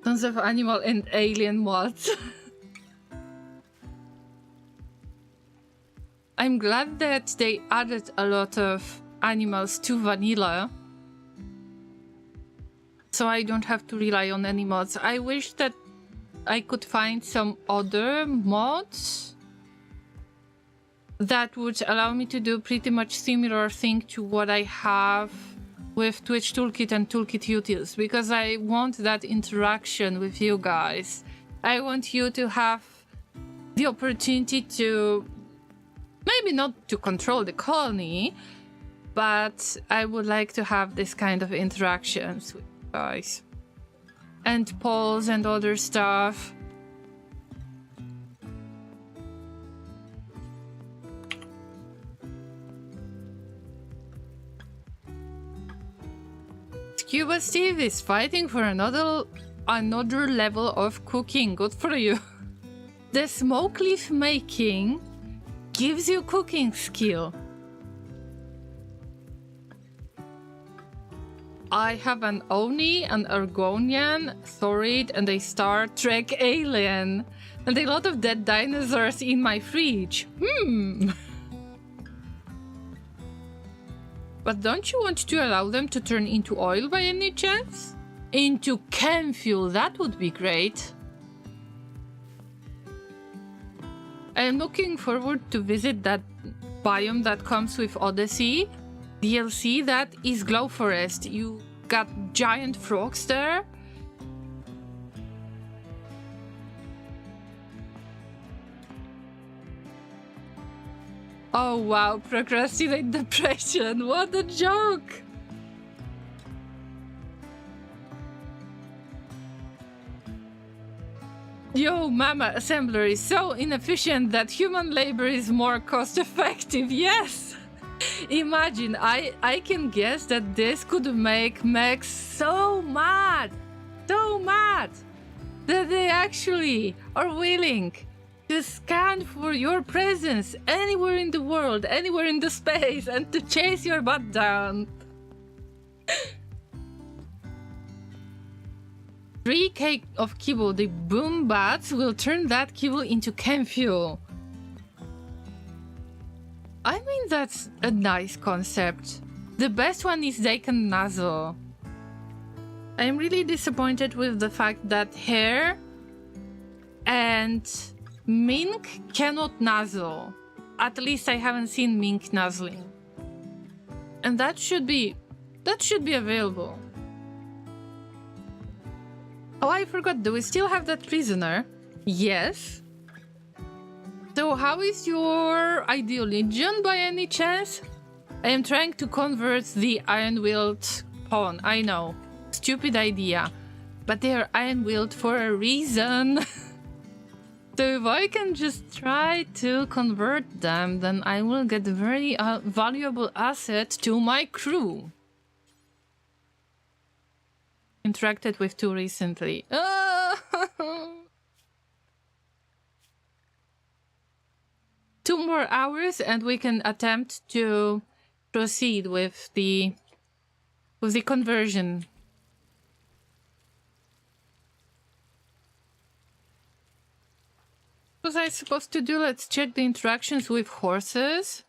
S1: Tons of animal and alien mods. I'm glad that they added a lot of animals to vanilla, so I don't have to rely on any mods. I wish that I could find some other mods that would allow me to do pretty much similar thing to what I have with Twitch Toolkit and Toolkit Utils, because I want that interaction with you guys. I want you to have the opportunity to, maybe not to control the colony, but I would like to have this kind of interactions with you guys. And polls and other stuff. Scuba Steve is fighting for another level of cooking. Good for you. The smoke leaf making gives you cooking skill. I have an Oni, an Argonian, Thorid, and a Star Trek alien. And a lot of dead dinosaurs in my fridge. But don't you want to allow them to turn into oil by any chance? Into chem fuel, that would be great. I am looking forward to visit that biome that comes with Odyssey DLC, that is Glow Forest. You got giant frogs there. Oh wow, procrastinate depression, what a joke! Yo, Mama Assembler is so inefficient that human labor is more cost effective, yes! Imagine, I can guess that this could make mechs so mad that they actually are willing to scan for your presence anywhere in the world, anywhere in the space, and to chase your butt down. 3k of kibble, the boom bats will turn that kibble into chem fuel. I mean, that's a nice concept. The best one is they can nuzzle. I'm really disappointed with the fact that Hare and Mink cannot nuzzle. At least I haven't seen Mink nuzzling. And that should be available. Oh, I forgot. Do we still have that prisoner? Yes. So how is your ideal legion by any chance? I am trying to convert the Iron-Willed pawn. I know. Stupid idea. But they are Iron-Willed for a reason. So if I can just try to convert them, then I will get a very valuable asset to my crew. Interacted with two recently. 2 more hours and we can attempt to proceed with the conversion. What was I supposed to do? Let's check the interactions with horses.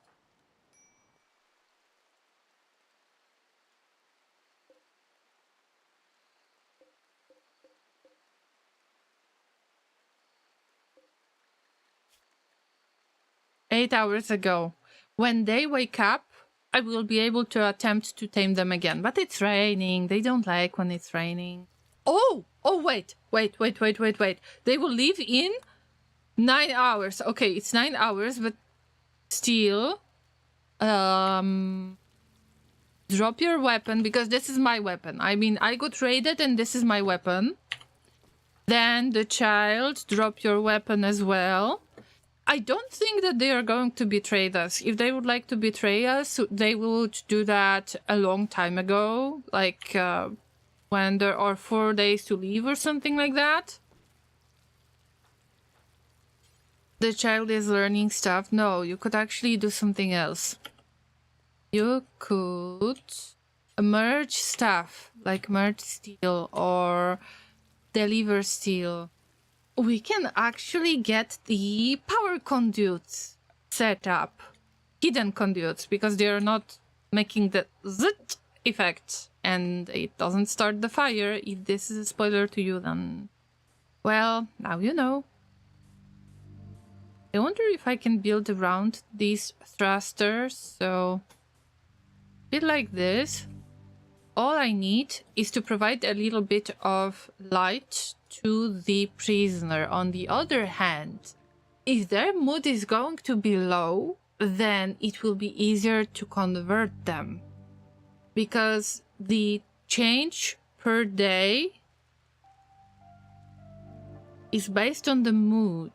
S1: Eight hours ago. When they wake up, I will be able to attempt to tame them again. But it's raining. They don't like when it's raining. Oh, wait. They will leave in 9 hours. Okay, it's 9 hours, but still. Drop your weapon, because this is my weapon. I mean, I got raided and this is my weapon. Then the child, drop your weapon as well. I don't think that they are going to betray us. If they would like to betray us, they would do that a long time ago. Like when there are 4 days to leave or something like that. The child is learning stuff. No, you could actually do something else. You could merge stuff, like merge steel or deliver steel. We can actually get the power conduits set up. Hidden conduits, because they are not making the zit effect. And it doesn't start the fire. If this is a spoiler to you, then... well, now you know. I wonder if I can build around these thrusters, so... a bit like this. All I need is to provide a little bit of light to the prisoner. On the other hand, if their mood is going to be low, then it will be easier to convert them. Because the change per day is based on the mood.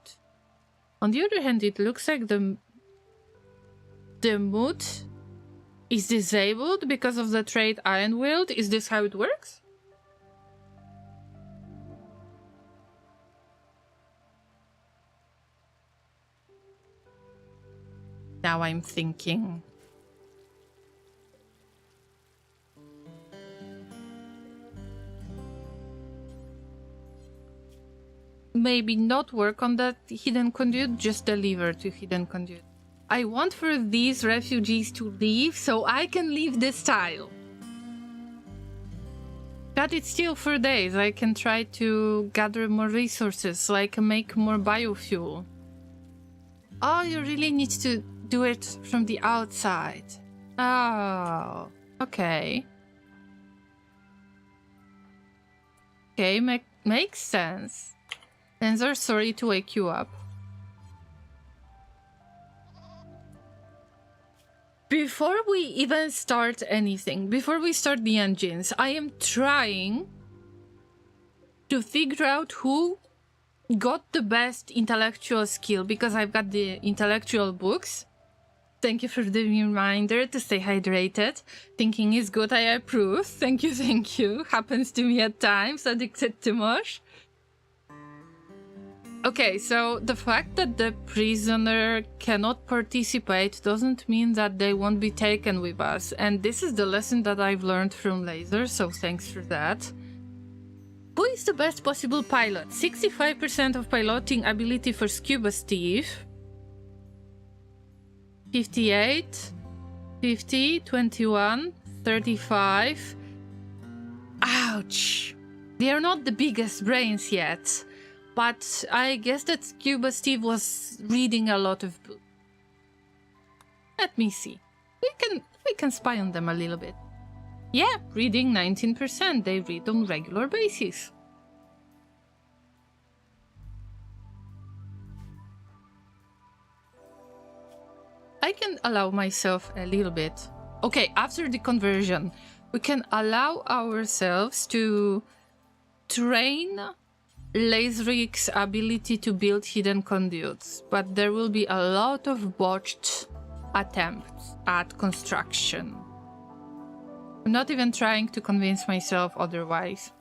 S1: On the other hand, it looks like the mood is disabled because of the trait Iron-Willed. Is this how it works? Now I'm thinking. Maybe not work on that hidden conduit, just deliver to hidden conduit. I want for these refugees to leave so I can leave this tile. Got it still for days. I can try to gather more resources so I can make more biofuel. Oh, you really need to do it from the outside. Oh, okay. Okay, makes sense. Sensor, sorry to wake you up. Before we even start anything, before we start the engines, I am trying to figure out who got the best intellectual skill, because I've got the intellectual books. Thank you for the reminder to stay hydrated. Thinking is good, I approve. Thank you, thank you. Happens to me at times, addicted to mush. Okay, so the fact that the prisoner cannot participate doesn't mean that they won't be taken with us. And this is the lesson that I've learned from Laser, so thanks for that. Who is the best possible pilot? 65% of piloting ability for Scuba Steve. 58, 50, 21, 35. Ouch! They are not the biggest brains yet, but I guess that Scuba Steve was reading a lot of books. Let me see. We can spy on them a little bit. Yeah, reading 19%. They read on regular basis. I can allow myself a little bit. Okay, after the conversion, we can allow ourselves to train Lazeric's ability to build hidden conduits, but there will be a lot of botched attempts at construction. I'm not even trying to convince myself otherwise.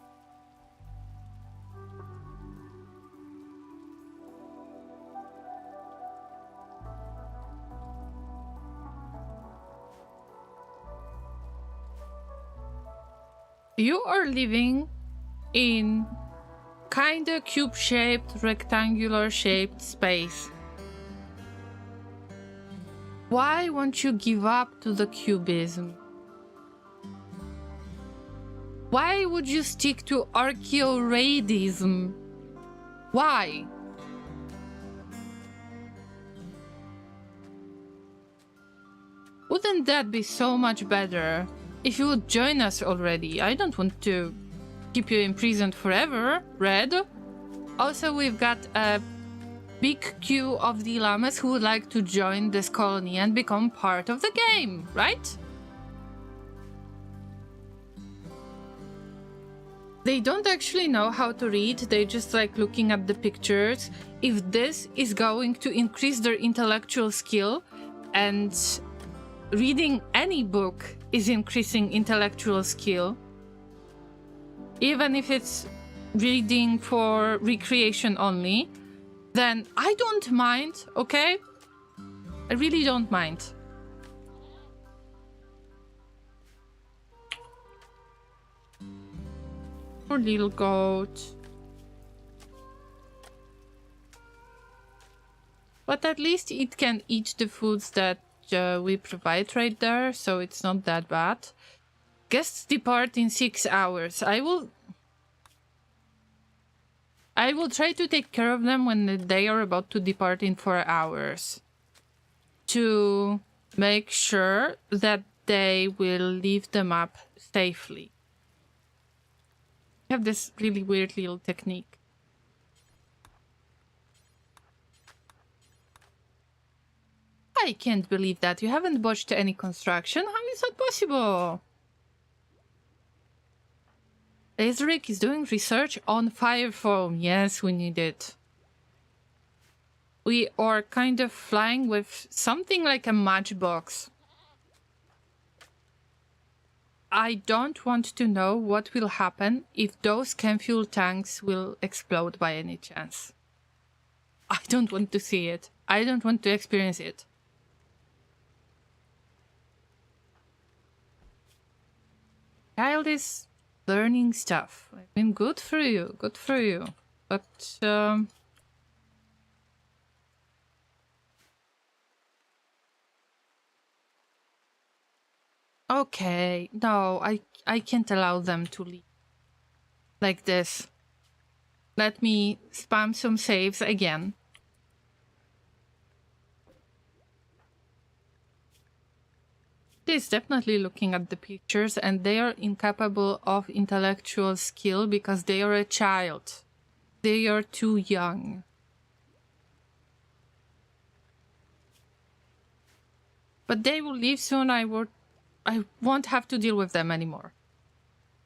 S1: You are living in kinda cube-shaped, rectangular-shaped space. Why won't you give up to the cubism? Why would you stick to archaeoradism? Why? Wouldn't that be so much better if you would join us already? I don't want to keep you imprisoned forever, Red. Also, we've got a big queue of the Llamas who would like to join this colony and become part of the game, right? They don't actually know how to read, they just like looking at the pictures. If this is going to increase their intellectual skill, and reading any book is increasing intellectual skill, even if it's reading for recreation only, then I don't mind, okay? I really don't mind. Poor little goat. But at least it can eat the foods that we provide right there, so it's not that bad. Guests depart in 6 hours. I will try to take care of them when they are about to depart in 4 hours, to make sure that they will leave them up safely. I have this really weird little technique. I can't believe that. You haven't botched any construction? How is that possible? Lazeric is doing research on fire foam. Yes, we need it. We are kind of flying with something like a matchbox. I don't want to know what will happen if those chem fuel tanks will explode by any chance. I don't want to see it. I don't want to experience it. Child is learning stuff. I mean, good for you. Good for you. But, okay, no, I can't allow them to leave like this. Let me spam some saves again. He's definitely looking at the pictures, and they are incapable of intellectual skill because they are a child. They are too young. But they will leave soon. I won't have to deal with them anymore.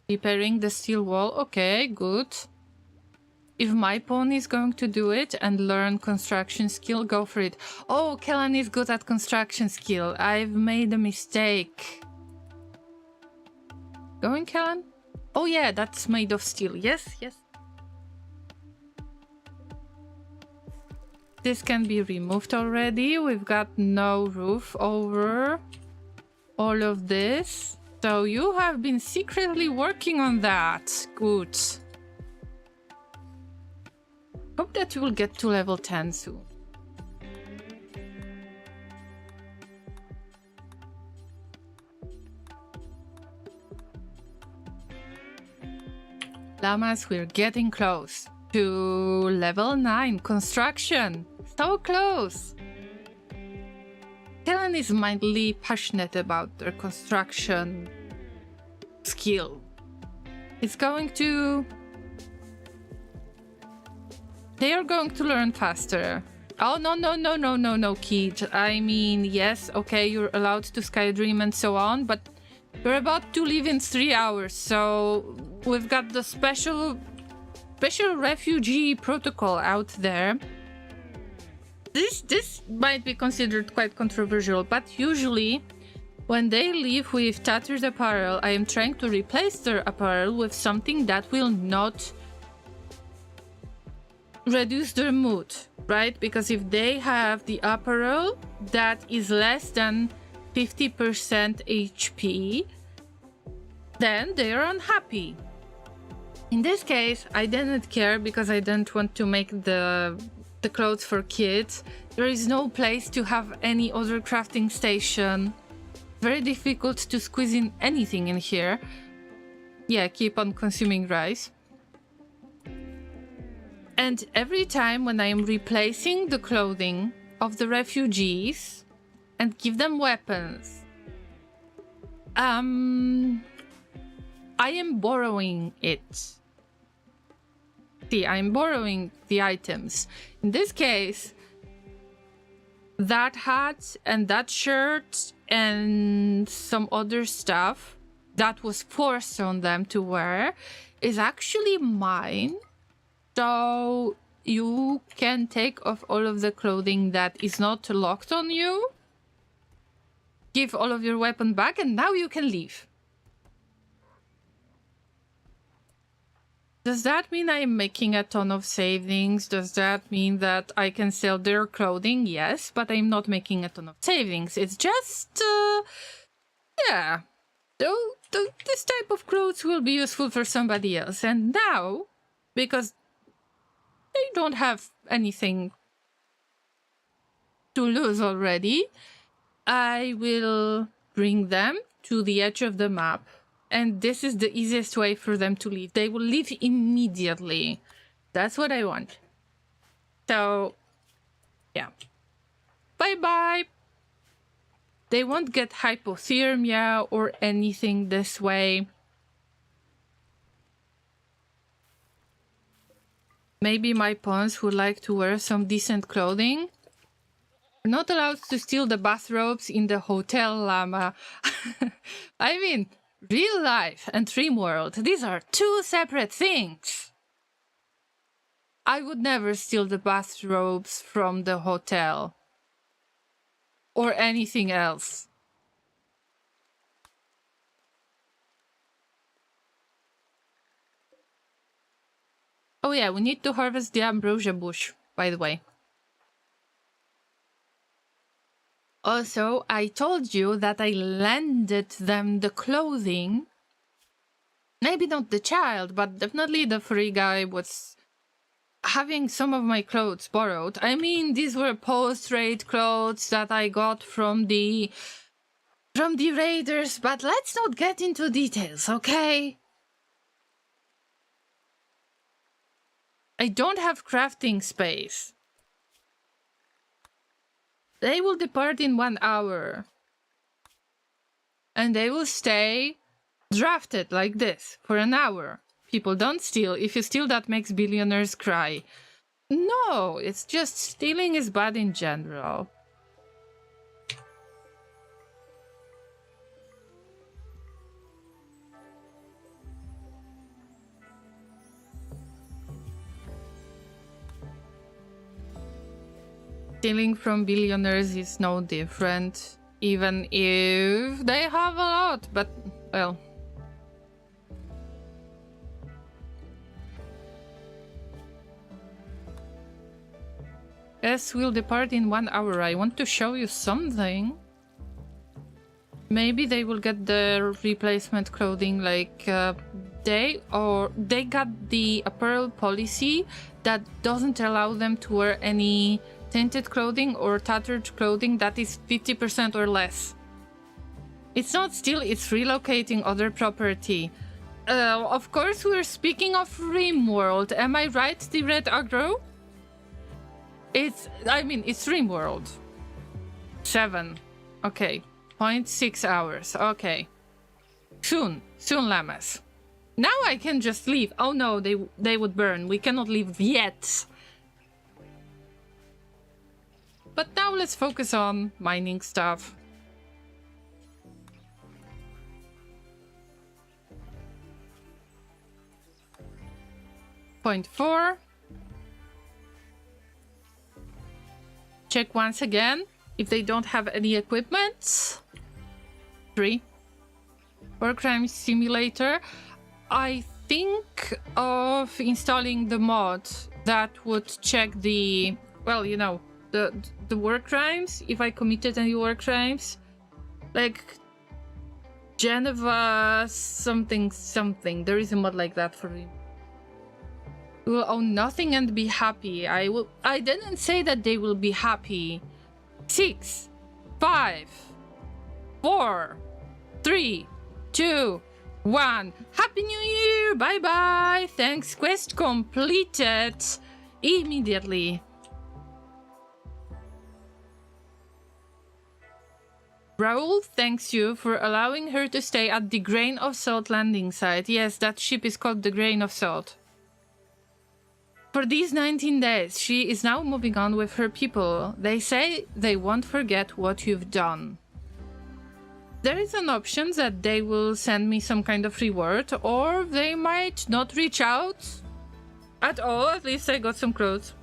S1: Repairing the steel wall. Okay, good. If my pony is going to do it and learn construction skill, go for it. Oh, Kellan is good at construction skill. I've made a mistake. Going, Kellan? Oh yeah, that's made of steel. Yes, yes. This can be removed already. We've got no roof over all of this. So you have been secretly working on that. Good. Hope that you will get to level 10 soon. Llamas, we're getting close to level 9 construction. So close. Kellen is mildly passionate about their construction skill. It's going to... They are going to learn faster. Oh, no, kid. I mean, yes, okay, you're allowed to skydream and so on, but we're about to leave in 3 hours, so we've got the special refugee protocol out there. This might be considered quite controversial, but usually when they leave with tattered apparel, I am trying to replace their apparel with something that will not reduce their mood, right? Because if they have the apparel that is less than 50% HP, then they are unhappy. In this case, I didn't care because I didn't want to make the clothes for kids. There is no place to have any other crafting station. Very difficult to squeeze in anything in here. Yeah, keep on consuming rice. And every time when I am replacing the clothing of the refugees and give them weapons, I am borrowing it. See, I'm borrowing the items. In this case, that hat and that shirt and some other stuff that was forced on them to wear is actually mine. So you can take off all of the clothing that is not locked on you, give all of your weapon back, and now you can leave. Does that mean I'm making a ton of savings? Does that mean that I can sell their clothing? Yes, but I'm not making a ton of savings. It's just, yeah. This type of clothes will be useful for somebody else. And now, because they don't have anything to lose already, I will bring them to the edge of the map. And this is the easiest way for them to leave. They will leave immediately. That's what I want. So, yeah. Bye-bye. They won't get hypothermia or anything this way. Maybe my pawns would like to wear some decent clothing. We're not allowed to steal the bathrobes in the hotel, Llama. I mean, real life and Rimworld, these are two separate things. I would never steal the bathrobes from the hotel. Or anything else. Oh yeah, we need to harvest the ambrosia bush, by the way. Also, I told you that I lended them the clothing. Maybe not the child, but definitely the free guy was having some of my clothes borrowed. I mean, these were post-raid clothes that I got from the raiders, but let's not get into details, okay? I don't have crafting space. They will depart in 1 hour. And they will stay drafted like this for an hour. People don't steal. If you steal, that makes billionaires cry. No, it's just stealing is bad in general. Stealing from billionaires is no different, even if they have a lot, but, well. Yes, we'll depart in 1 hour. I want to show you something. Maybe they will get the replacement clothing like they got the apparel policy that doesn't allow them to wear any tainted clothing or tattered clothing that is 50% or less. It's not steal, it's relocating other property. Of course, we're speaking of Rimworld. Am I right, the red aggro? It's Rimworld. 7. Okay. 0.6 hours. Okay. Soon, Llamas. Now I can just leave. Oh no, they would burn. We cannot leave yet. But now let's focus on mining stuff. Point 4. Check once again if they don't have any equipment. 3. War Crime Simulator. I think of installing the mod that would check the, well, you know, the war crimes, if I committed any war crimes. Like Geneva something. There is a mod like that for me. We will own nothing and be happy. I didn't say that they will be happy. 6, 5, 4, 3, 2, 1. Happy New Year! Bye bye! Thanks. Quest completed immediately. Raoul thanks you for allowing her to stay at the Grain of Salt landing site. Yes, that ship is called the Grain of Salt. For these 19 days, she is now moving on with her people. They say they won't forget what you've done. There is an option that they will send me some kind of reward, or they might not reach out at all. At least I got some clothes.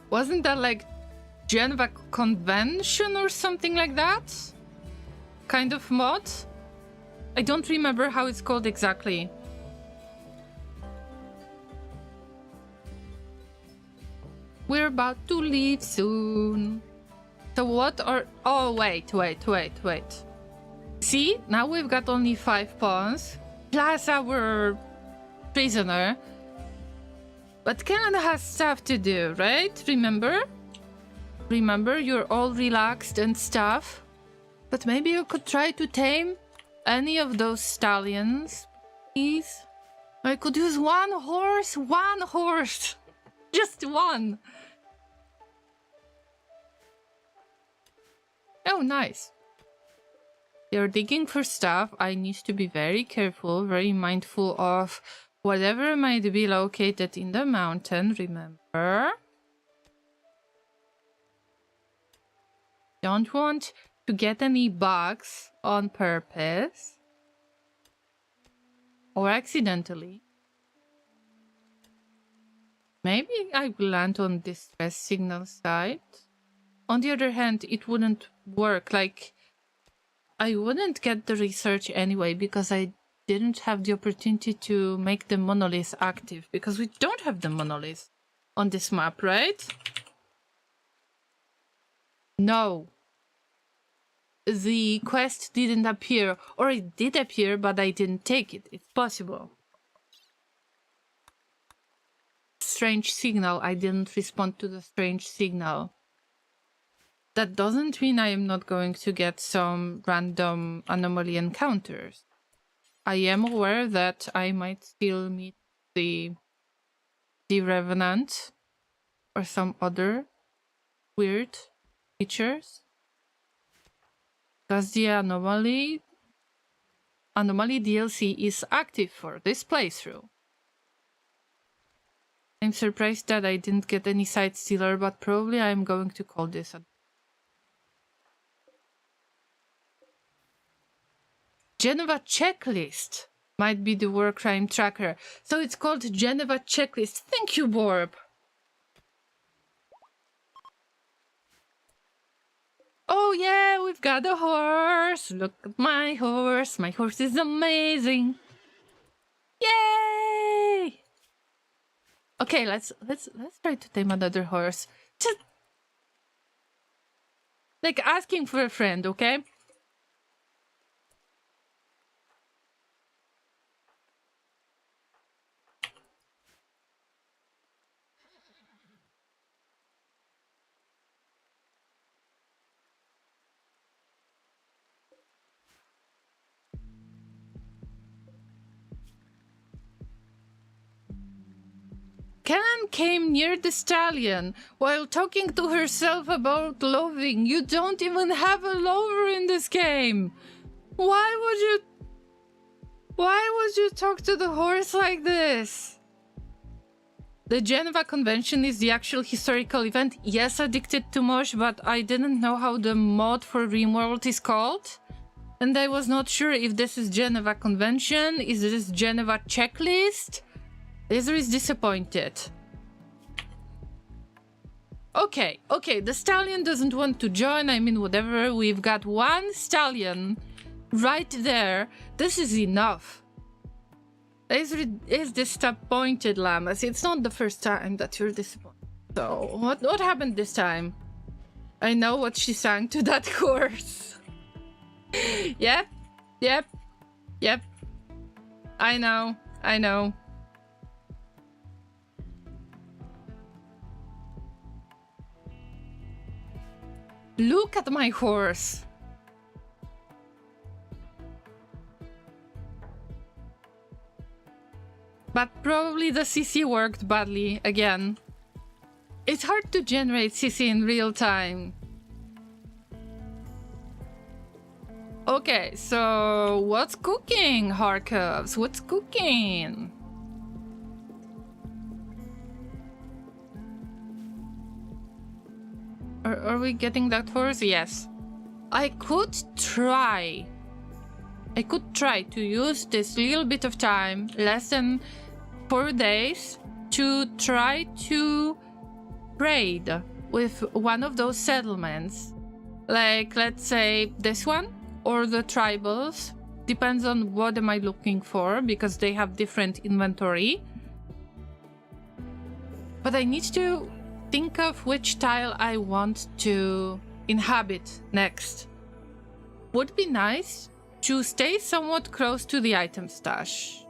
S1: Wasn't that like Geneva Convention or something like that? Kind of mod? I don't remember how it's called exactly. We're about to leave soon. So what are... Oh, wait. See? Now we've got only 5 pawns. Plus our prisoner. But Canada has stuff to do, right? Remember? Remember, you're all relaxed and stuff. But maybe you could try to tame any of those stallions, please? I could use one horse. Just one. Oh, nice. You're digging for stuff. I need to be very careful, very mindful of whatever might be located in the mountain, remember? Don't want to get any bugs on purpose. Or accidentally. Maybe I will land on distress signal site. On the other hand, it wouldn't work. Like, I wouldn't get the research anyway because I didn't have the opportunity to make the monolith active. Because we don't have the monolith on this map, right? No. The quest didn't appear. Or it did appear, but I didn't take it. It's possible. Strange signal. I didn't respond to the strange signal. That doesn't mean I am not going to get some random anomaly encounters. I am aware that I might still meet the Revenant or some other weird features. Because the anomaly DLC is active for this playthrough. I'm surprised that I didn't get any side stealer, but probably I'm going to call this a Geneva checklist might be the war crime tracker. So it's called Geneva checklist. Thank you, Borb. Oh yeah, we've got a horse. Look at my horse. My horse is amazing. Yay! Okay, let's try to tame another horse. Just like asking for a friend, okay? even came near the stallion while talking to herself about loving. You don't even have a lover in this game. Why would you talk to the horse like this? The Geneva Convention is the actual historical event. Yes, Addicted to Mosh, but I didn't know how the mod for Rimworld is called. And I was not sure if this is Geneva Convention, is this Geneva checklist? Laser is disappointed. Okay, the stallion doesn't want to join, I mean whatever, we've got one stallion right there. This is enough. Laser is disappointed, Llamas. It's not the first time that you're disappointed. So, what happened this time? I know what she sang to that horse. Yep. I know. Look at my horse. But probably the CC worked badly again. It's hard to generate CC in real time. Okay, so what's cooking, Harkovs? What's cooking? Are we getting that horse? Yes. I could try to use this little bit of time, less than 4 days, to try to trade with one of those settlements. Like, let's say this one, or the tribals. Depends on what am I looking for, because they have different inventory. But I need to think of which tile I want to inhabit next. Would be nice to stay somewhat close to the item stash.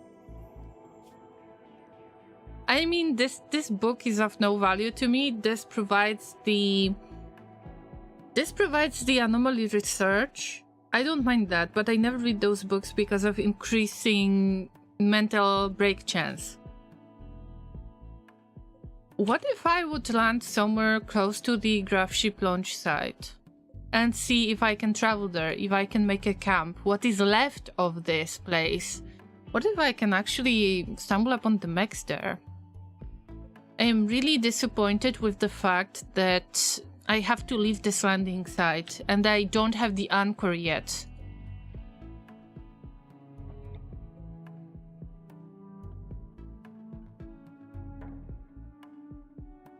S1: I mean, this book is of no value to me. This provides the anomaly research. I don't mind that, but I never read those books because of increasing mental break chance. What if I would land somewhere close to the Gravship launch site and see if I can travel there, if I can make a camp, what is left of this place? What if I can actually stumble upon the mechs there? I am really disappointed with the fact that I have to leave this landing site and I don't have the anchor yet.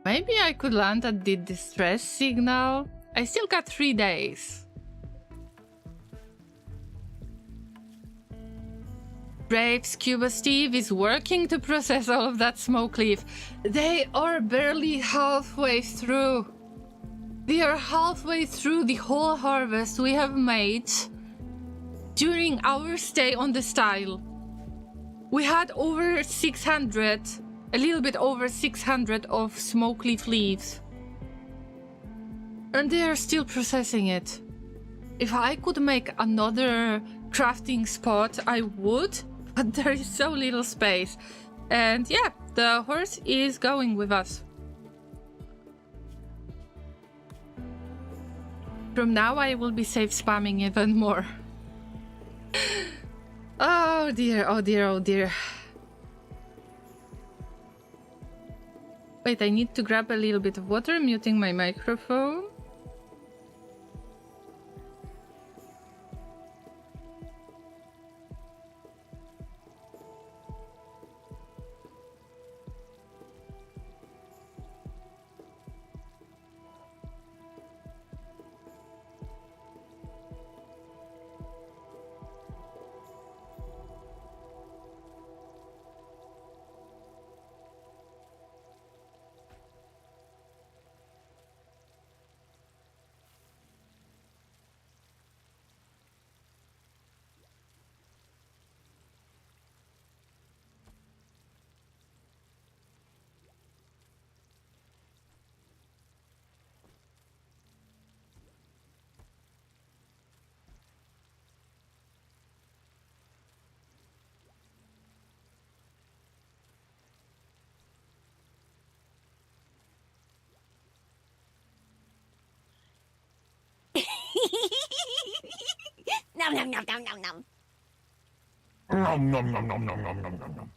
S1: Maybe I could land at the distress signal. I still got 3 days. Brave Scuba Steve is working to process all of that smoke leaf. They are barely halfway through. They are halfway through the whole harvest we have made during our stay on this tile. We had over 600, a little bit over 600 of smoke leaf leaves. And they are still processing it. If I could make another crafting spot, I would, but there is so little space. And yeah, the horse is going with us. From now I will be safe spamming even more. Oh dear, oh dear, oh dear. Wait, I need to grab a little bit of water, muting my microphone.
S5: Nom nom nom nom nom nom.
S3: Nom nom nom nom nom nom nom nom nom.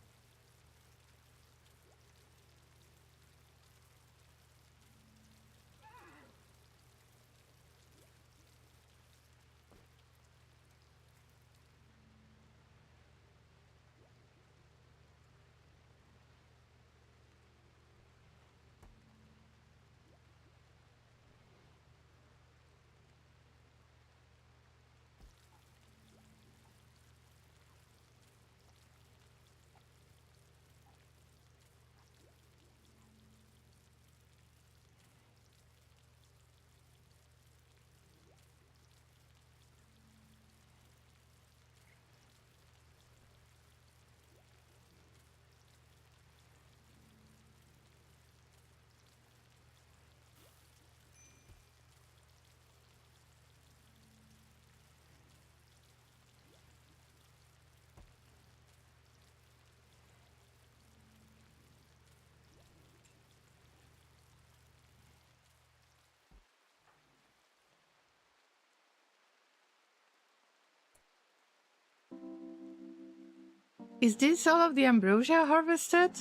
S1: Is this all of the ambrosia harvested?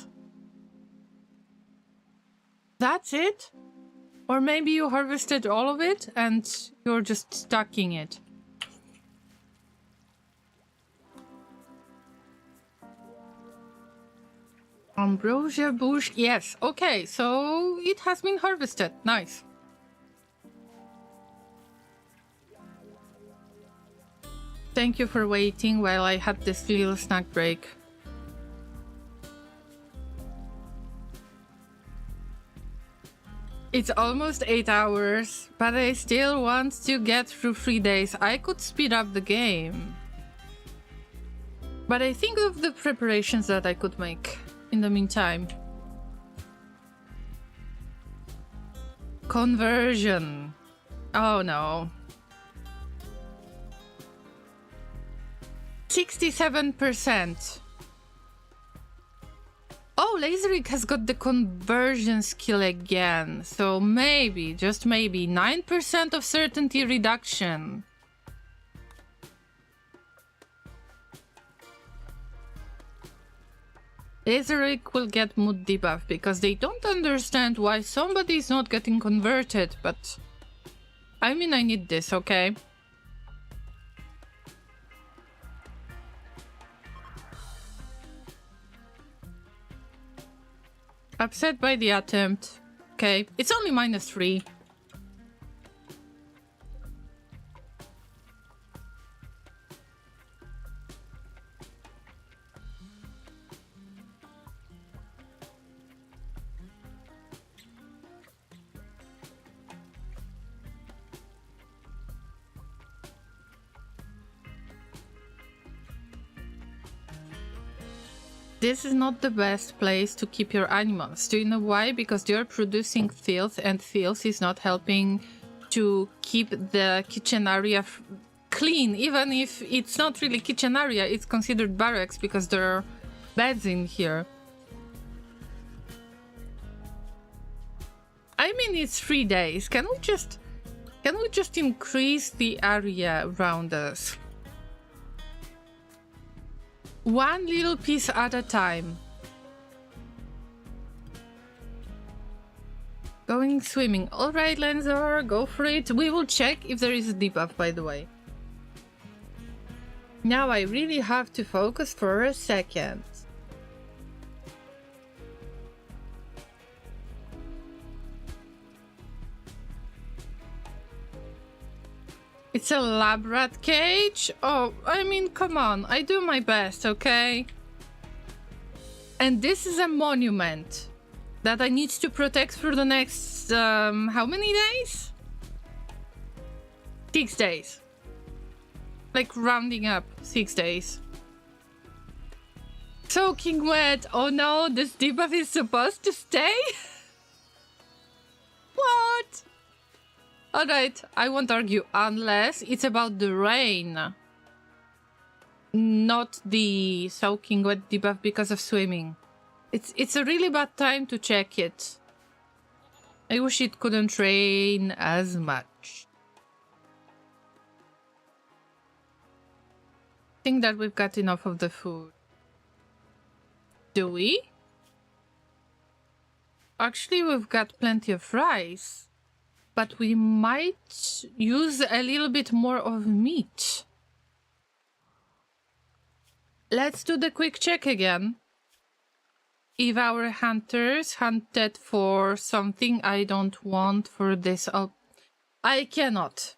S1: That's it? Or maybe you harvested all of it and you're just stacking it. Ambrosia bush, yes, okay, so it has been harvested, nice. Thank you for waiting while I had this little snack break. It's almost 8 hours, but I still want to get through 3 days. I could speed up the game. But I think of the preparations that I could make in the meantime. Conversion. Oh no. 67%. Oh, Laserik has got the conversion skill again. So maybe, just maybe, 9% of certainty reduction. Laserik will get mood debuff because they don't understand why somebody is not getting converted, but I mean, I need this, okay? Upset by the attempt. Okay, it's only -3. This is not the best place to keep your animals. Do you know why? Because they're producing filth, and filth is not helping to keep the kitchen area clean. Even if it's not really kitchen area, it's considered barracks because there are beds in here. I mean, it's 3 days. Can we just increase the area around us? One little piece at a time. Going swimming. Alright, Lenzor, go for it. We will check if there is a debuff, by the way. Now I really have to focus for a second. It's a lab rat cage? Oh, I mean, come on. I do my best, okay? And this is a monument that I need to protect for the next, how many days? 6 days. Like, rounding up, 6 days. Soaking wet. Oh no, this debuff is supposed to stay? What? Alright, I won't argue unless it's about the rain. Not the soaking wet debuff because of swimming. It's a really bad time to check it. I wish it couldn't rain as much. think that we've got enough of the food. Do we? Actually, we've got plenty of rice. But we might use a little bit more of meat. Let's do the quick check again. If our hunters hunted for something I don't want for this, I cannot.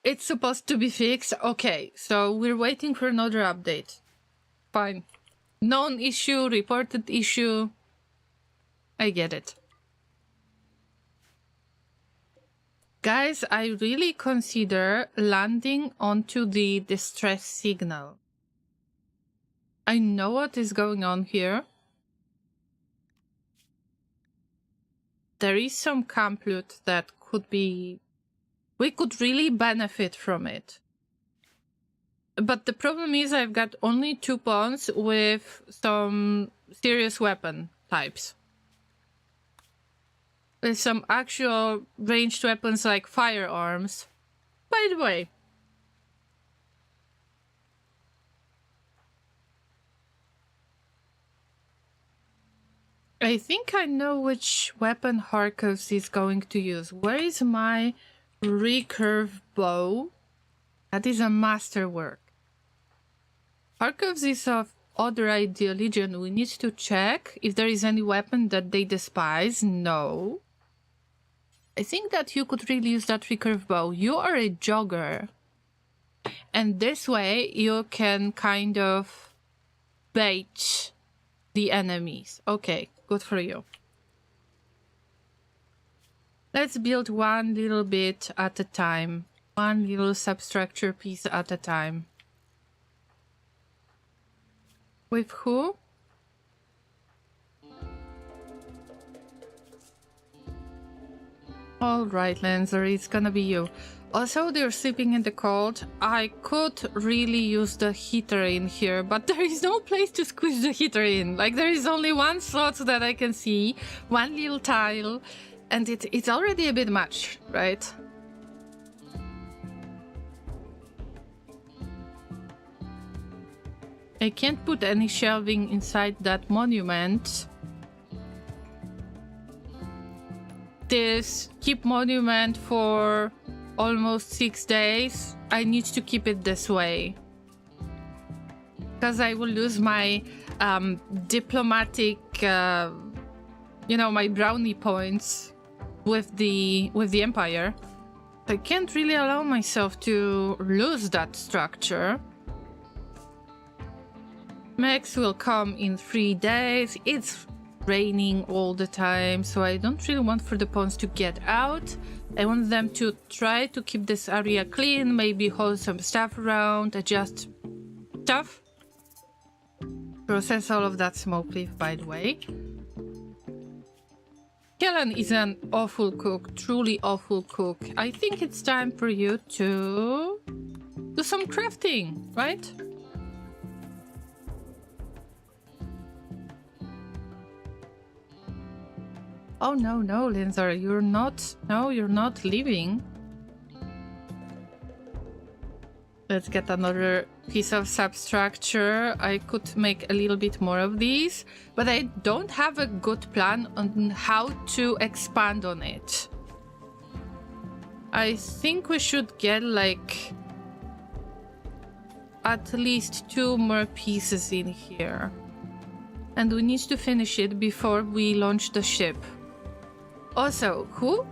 S1: It's supposed to be fixed. Okay, so we're waiting for another update. Fine. Known issue, reported issue. I get it. Guys, I really consider landing onto the distress signal. I know what is going on here. There is some camp loot that could be... We could really benefit from it. But the problem is I've got only 2 pawns with some serious weapon types. With some actual ranged weapons like firearms. By the way, I think I know which weapon Harkovs is going to use. Where is my recurve bow? That is a masterwork. Harkovs is of other ideal legion. We need to check if there is any weapon that they despise. No. I think that you could really use that recurve bow. You are a jogger. And this way you can kind of bait the enemies. Okay, good for you. Let's build one little bit at a time. One little substructure piece at a time. With who? Alright, Lancer, it's gonna be you. Also, they're sleeping in the cold. I could really use the heater in here, but there is no place to squeeze the heater in. Like, there is only one slot that I can see, one little tile, and it's already a bit much, right? I can't put any shelving inside that monument. This keep monument for almost 6 days. I need to keep it this way. Because I will lose my diplomatic, you know, my brownie points with the Empire. I can't really allow myself to lose that structure. Max will come in 3 days. It's raining all the time, so I don't really want for the pawns to get out. I want them to try to keep this area clean, maybe hold some stuff around, adjust stuff. Process all of that smoke leaf, by the way. Kellen is an awful cook, truly awful cook. I think it's time for you to do some crafting, right? Oh no, Linzer, you're not... No, you're not leaving. Let's get another piece of substructure. I could make a little bit more of these, but I don't have a good plan on how to expand on it. I think we should get like at least 2 more pieces in here. And we need to finish it before we launch the ship. Also, who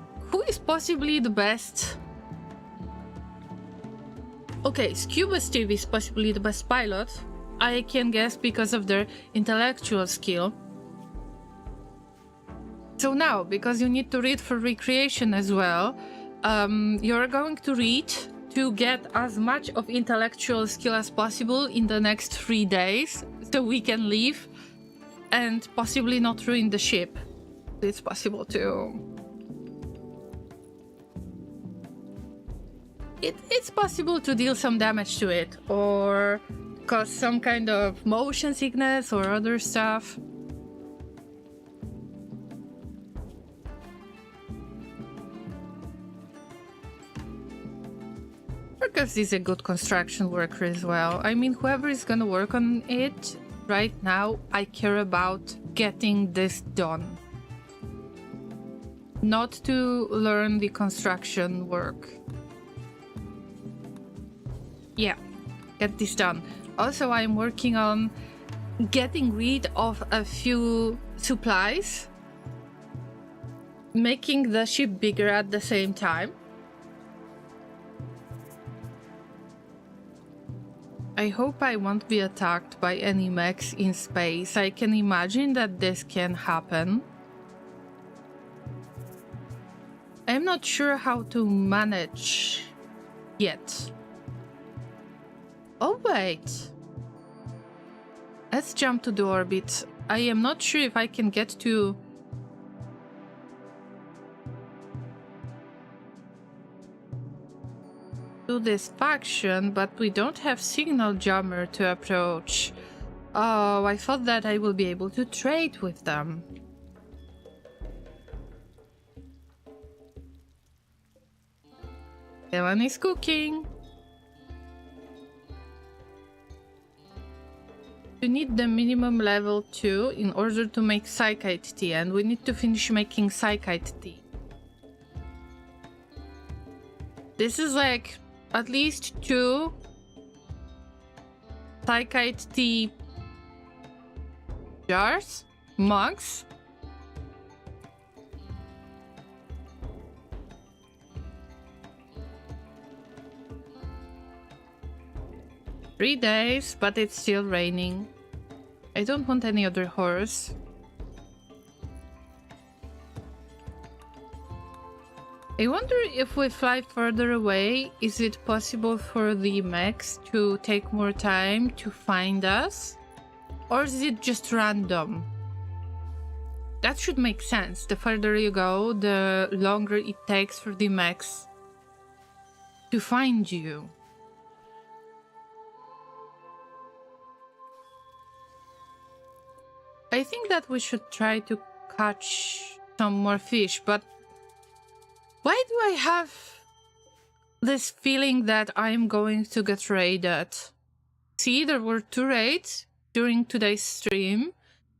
S1: is possibly the best? Okay, Scuba Steve is possibly the best pilot. I can guess because of their intellectual skill. So now, because you need to read for recreation as well, you're going to read to get as much of intellectual skill as possible in the next 3 days, so we can leave and possibly not ruin the ship. It's possible to... It's possible to deal some damage to it, or cause some kind of motion sickness or other stuff. Because he's a good construction worker as well. I mean, whoever is gonna work on it right now, I care about getting this done. Not to learn the construction work. Yeah, get this done. Also, I'm working on getting rid of a few supplies, making the ship bigger at the same time. I hope I won't be attacked by any mechs in space. I can imagine that this can happen. I'm not sure how to manage yet. Oh wait. Let's jump to the orbit. I am not sure if I can get to this faction, but we don't have signal jammer to approach. Oh, I thought that I will be able to trade with them. Ellen is cooking. You need the minimum level 2 in order to make psychite tea, and we need to finish making psychite tea. This is like at least 2 psychite tea jars, mugs. Three days, but it's still raining. I don't want any other horse. I wonder if we fly further away, is it possible for the mechs to take more time to find us? Or is it just random? That should make sense. The further you go, the longer it takes for the mechs to find you. I think that we should try to catch some more fish, but why do I have this feeling that I'm going to get raided? See, there were 2 raids during today's stream,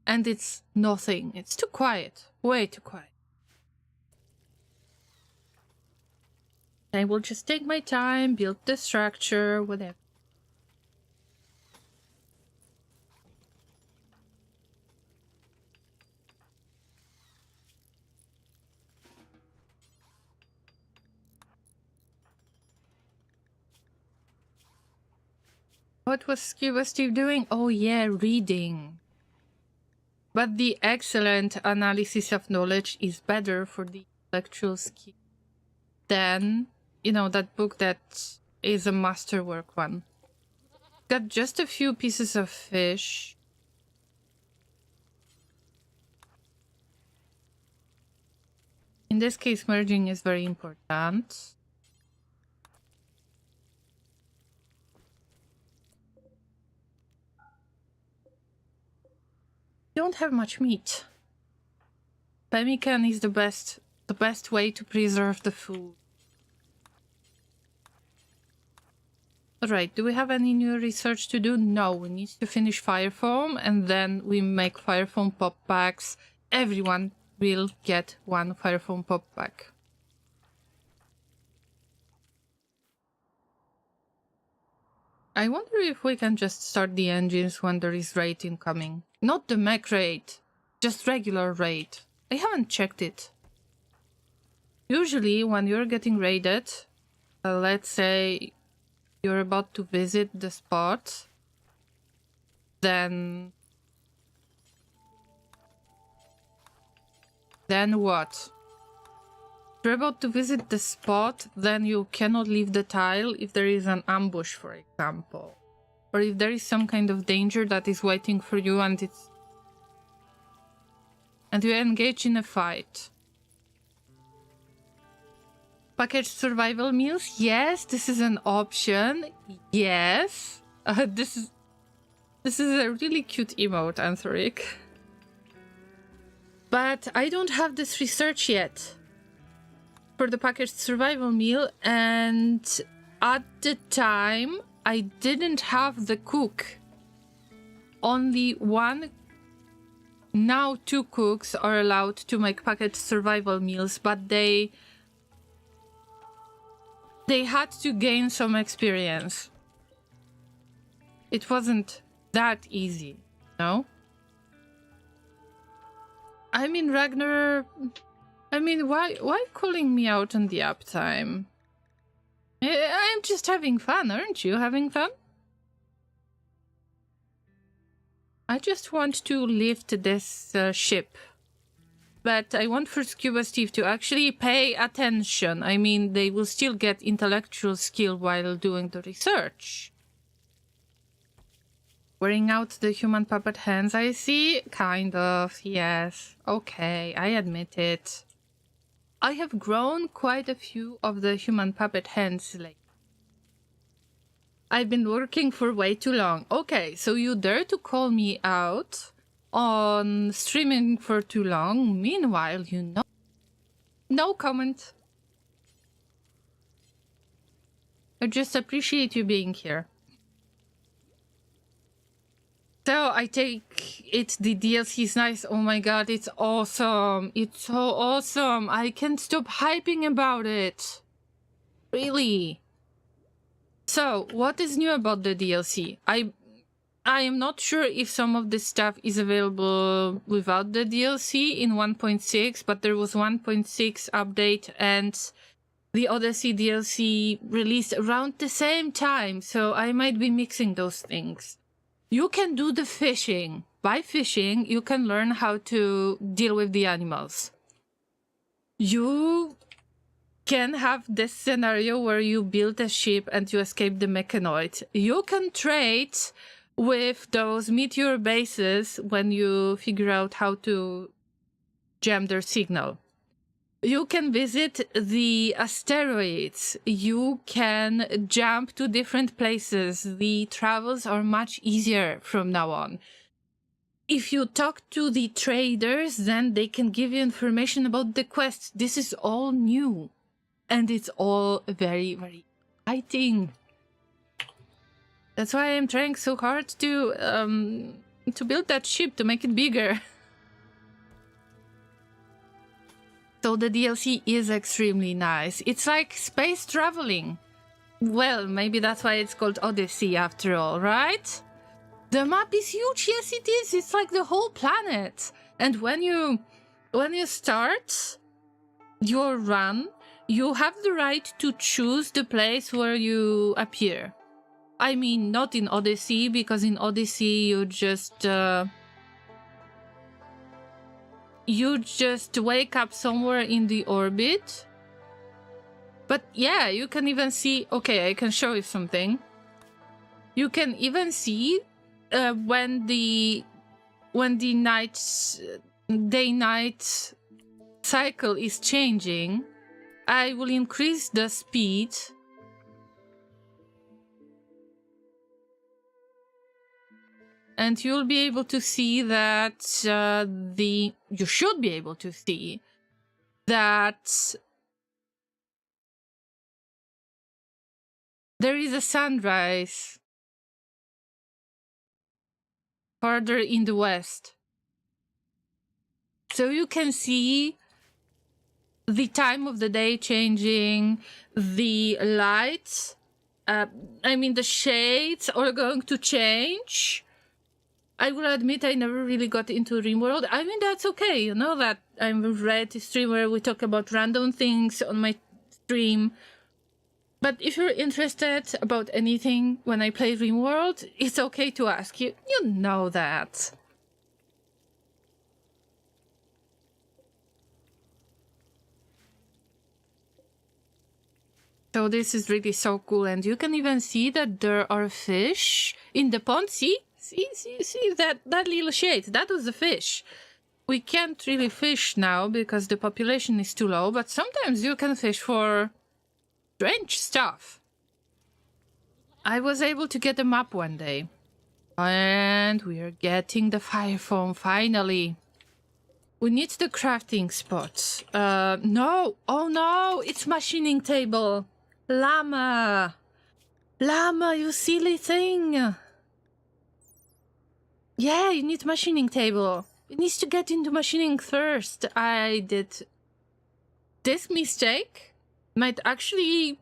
S1: and it's nothing. It's too quiet. Way too quiet. I will just take my time, build the structure, whatever. What was Steve doing? Oh yeah, reading. But the excellent analysis of knowledge is better for the intellectual skill than, you know, that book that is a masterwork one. Got just a few pieces of fish. In this case, merging is very important. Don't have much meat. Pemmican is the best way to preserve the food. Alright, do we have any new research to do? No, we need to finish fire foam and then we make fire foam pop packs. Everyone will get 1 fire foam pop pack. I wonder if we can just start the engines when there is raid incoming. Not the mech raid, just regular raid. I haven't checked it. Usually when you're getting raided, let's say you're about to visit the spot, then what? If you're about to visit the spot, then you cannot leave the tile if there is an ambush, for example. Or if there is some kind of danger that is waiting for you and you engage in a fight. Packaged survival meals? Yes, this is an option. Yes. This is a really cute emote, Anthoric. But I don't have this research yet for the packaged survival meal, and At the time, I didn't have the cook. Only one, now 2 cooks are allowed to make packaged survival meals, but they had to gain some experience. It wasn't that easy, no? I mean, Ragnar... I mean, why calling me out on the uptime? I'm just having fun, aren't you having fun? I just want to lift this ship. But I want for Scuba Steve to actually pay attention. I mean, they will still get intellectual skill while doing the research. Wearing out the human puppet hands, I see? Kind of, yes. Okay, I admit it. I have grown quite a few of the human puppet hands lately. I've been working for way too long. Okay, so you dare to call me out on streaming for too long. Meanwhile, you know... No comment. I just appreciate you being here. So I take it the DLC is nice. Oh my god, it's awesome. It's so awesome. I can't stop hyping about it. Really. So, what is new about the DLC? I am not sure if some of this stuff is available without the DLC in 1.6, but there was 1.6 update and the Odyssey DLC released around the same time, so I might be mixing those things. You can do the fishing. By fishing, you can learn how to deal with the animals. You can have this scenario where you build a ship and you escape the mechanoid. You can trade with those meteor bases when you figure out how to jam their signal. You can visit the asteroids. You can jump to different places. The travels are much easier from now on. If you talk to the traders, then they can give you information about the quests. This is all new. And it's all very, very exciting. That's why I'm trying so hard to build that ship, to make it bigger. So the DLC is extremely nice. It's like space traveling. Well, maybe that's why it's called Odyssey after all, right? The map is huge, yes it is. It's like the whole planet. And when you start your run, you have the right to choose the place where you appear. I mean, not in Odyssey, because in Odyssey you just wake up somewhere in the orbit. But yeah, you can even see... Okay, I can show you something. You can even see when the day-night cycle is changing. I will increase the speed. And you'll be able to see that you should be able to see that there is a sunrise farther in the west. So you can see the time of the day changing, the lights, I mean the shades are going to change. I will admit I never really got into Rimworld. I mean, that's okay, you know that I'm a Red streamer, we talk about random things on my stream. But if you're interested about anything when I play Rimworld, it's okay to ask. You know that. So this is really so cool, and you can even see that there are fish in the pond. See that little shade? That was the fish. We can't really fish now because the population is too low, but sometimes you can fish for strange stuff. I was able to get a map one day. And we are getting the fire foam, finally. We need the crafting spots. No! Oh no! It's machining table! Llama! Llama, you silly thing! Yeah, you need machining table. It needs to get into machining first. I did... This mistake might actually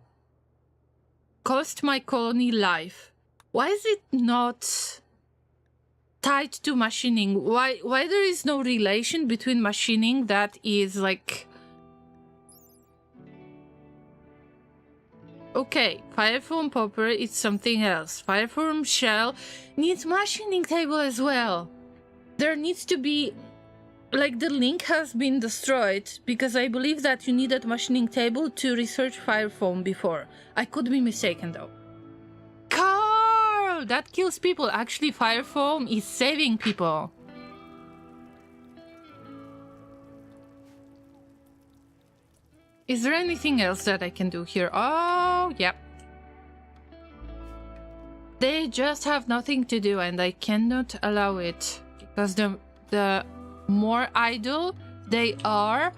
S1: cost my colony life. Why is it not tied to machining? Why there is no relation between machining that is like... Okay, firefoam popper is something else. Firefoam shell needs machining table as well. There needs to be... Like, the link has been destroyed because I believe that you needed machining table to research firefoam before. I could be mistaken though. Carl! That kills people. Actually, firefoam is saving people. Is there anything else that I can do here? Oh, yep. They just have nothing to do and I cannot allow it. Because the more idle they are,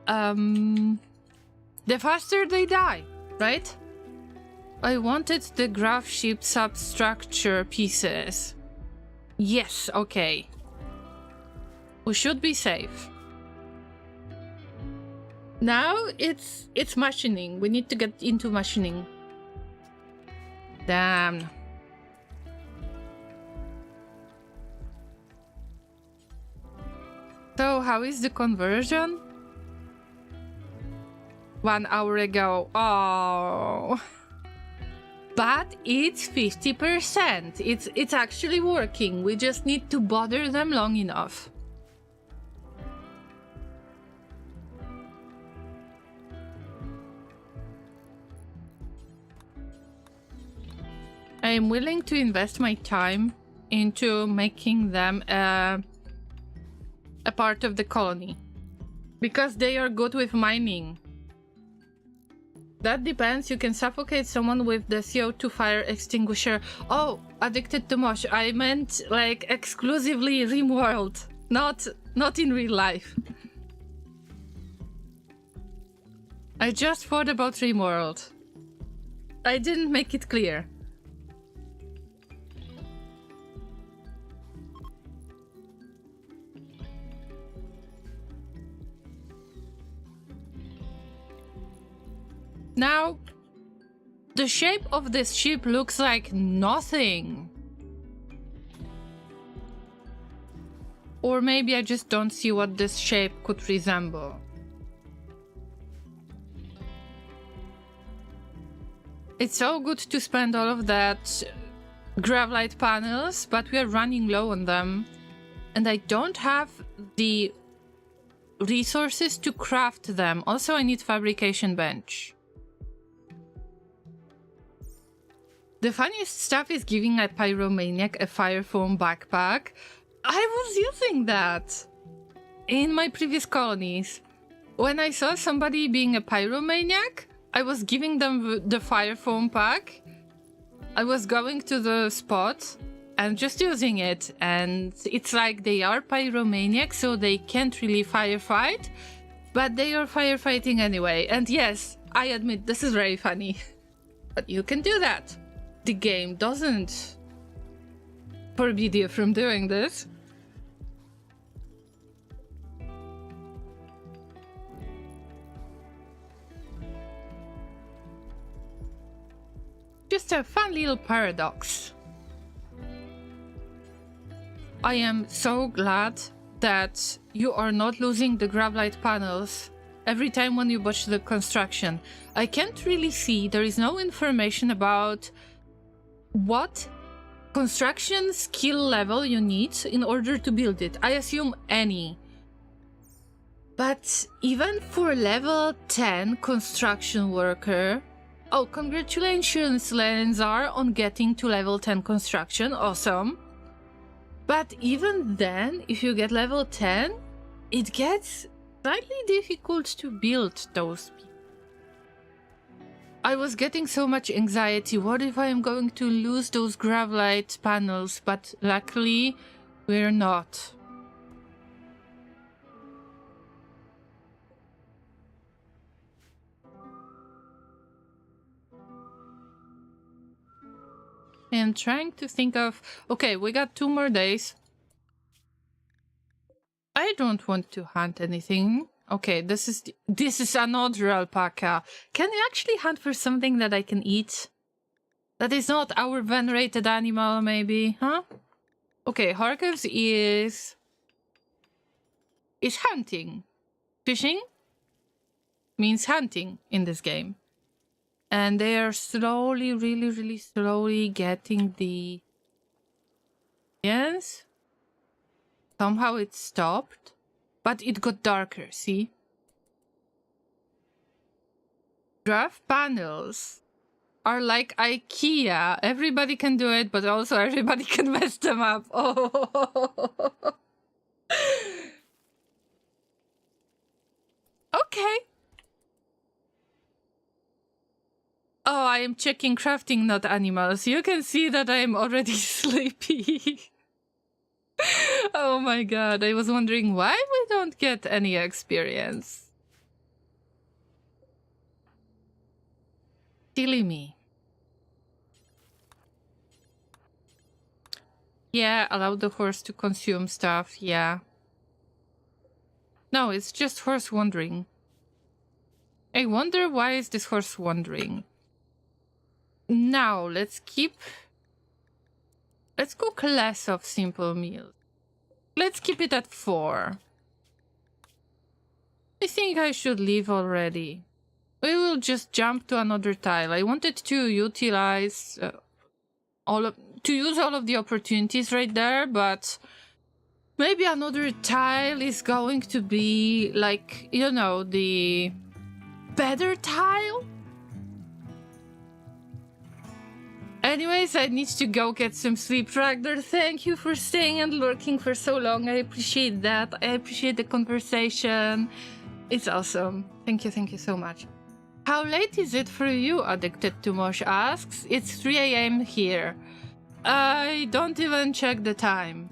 S1: the faster they die, right? I wanted the Gravship substructure pieces. Yes, okay. We should be safe. Now it's machining. We need to get into machining. Damn. So how is the conversion? 1 hour ago. Oh. But it's 50%. It's actually working. We just need to bother them long enough. I am willing to invest my time into making them a part of the colony. Because they are good with mining. That depends. You can suffocate someone with the CO2 fire extinguisher. Oh, addicted to mosh. I meant like exclusively Rimworld. Not in real life. I just thought about Rimworld. I didn't make it clear. Now, the shape of this ship looks like nothing. Or maybe I just don't see what this shape could resemble. It's so good to spend all of that Gravlight panels, but we are running low on them. And I don't have the resources to craft them. Also, I need fabrication bench. The funniest stuff is giving a pyromaniac a firefoam backpack. I was using that in my previous colonies. When I saw somebody being a pyromaniac, I was giving them the firefoam pack. I was going to the spot and just using it. And it's like they are pyromaniacs, so they can't really firefight, but they are firefighting anyway. And yes, I admit this is very funny, but you can do that. The game doesn't forbid you from doing this. Just a fun little paradox. I am so glad that you are not losing the Gravlight panels every time when you watch the construction. I can't really see, there is no information about what construction skill level you need in order to build it. I assume any. But even for level 10 construction worker... Oh, congratulations, Lenzar, on getting to level 10 construction. Awesome. But even then, if you get level 10, it gets slightly difficult to build those people. I was getting so much anxiety. What if I am going to lose those Gravlight panels? But luckily, we're not. I am trying to think of... Okay, we got 2 more days. I don't want to hunt anything. Okay, this is another alpaca. Can I actually hunt for something that I can eat? That is not our venerated animal, maybe, huh? Okay, Harkev's is hunting. Fishing means hunting in this game. And they are slowly, really slowly getting the... Yes? Somehow it stopped, but it got darker, see? Draft panels are like IKEA. Everybody can do it, but also everybody can mess them up. Oh. Okay. Oh, I am checking crafting, not animals. You can see that I am already sleepy. Oh my god, I was wondering why we don't get any experience. Silly me. Yeah, allow the horse to consume stuff, yeah. No, it's just horse wandering. I wonder why is this horse wandering. Now, let's cook less of simple meals. Let's keep it at 4. I think I should leave already. We will just jump to another tile. I wanted to utilize use all of the opportunities right there, but maybe another tile is going to be like, you know, the better tile? Anyways, I need to go get some sleep. Ragnar, thank you for staying and lurking for so long. I appreciate that. I appreciate the conversation. It's awesome. Thank you so much. How late is it for you? Addicted to Mosh asks. It's 3 a.m. here. I don't even check the time.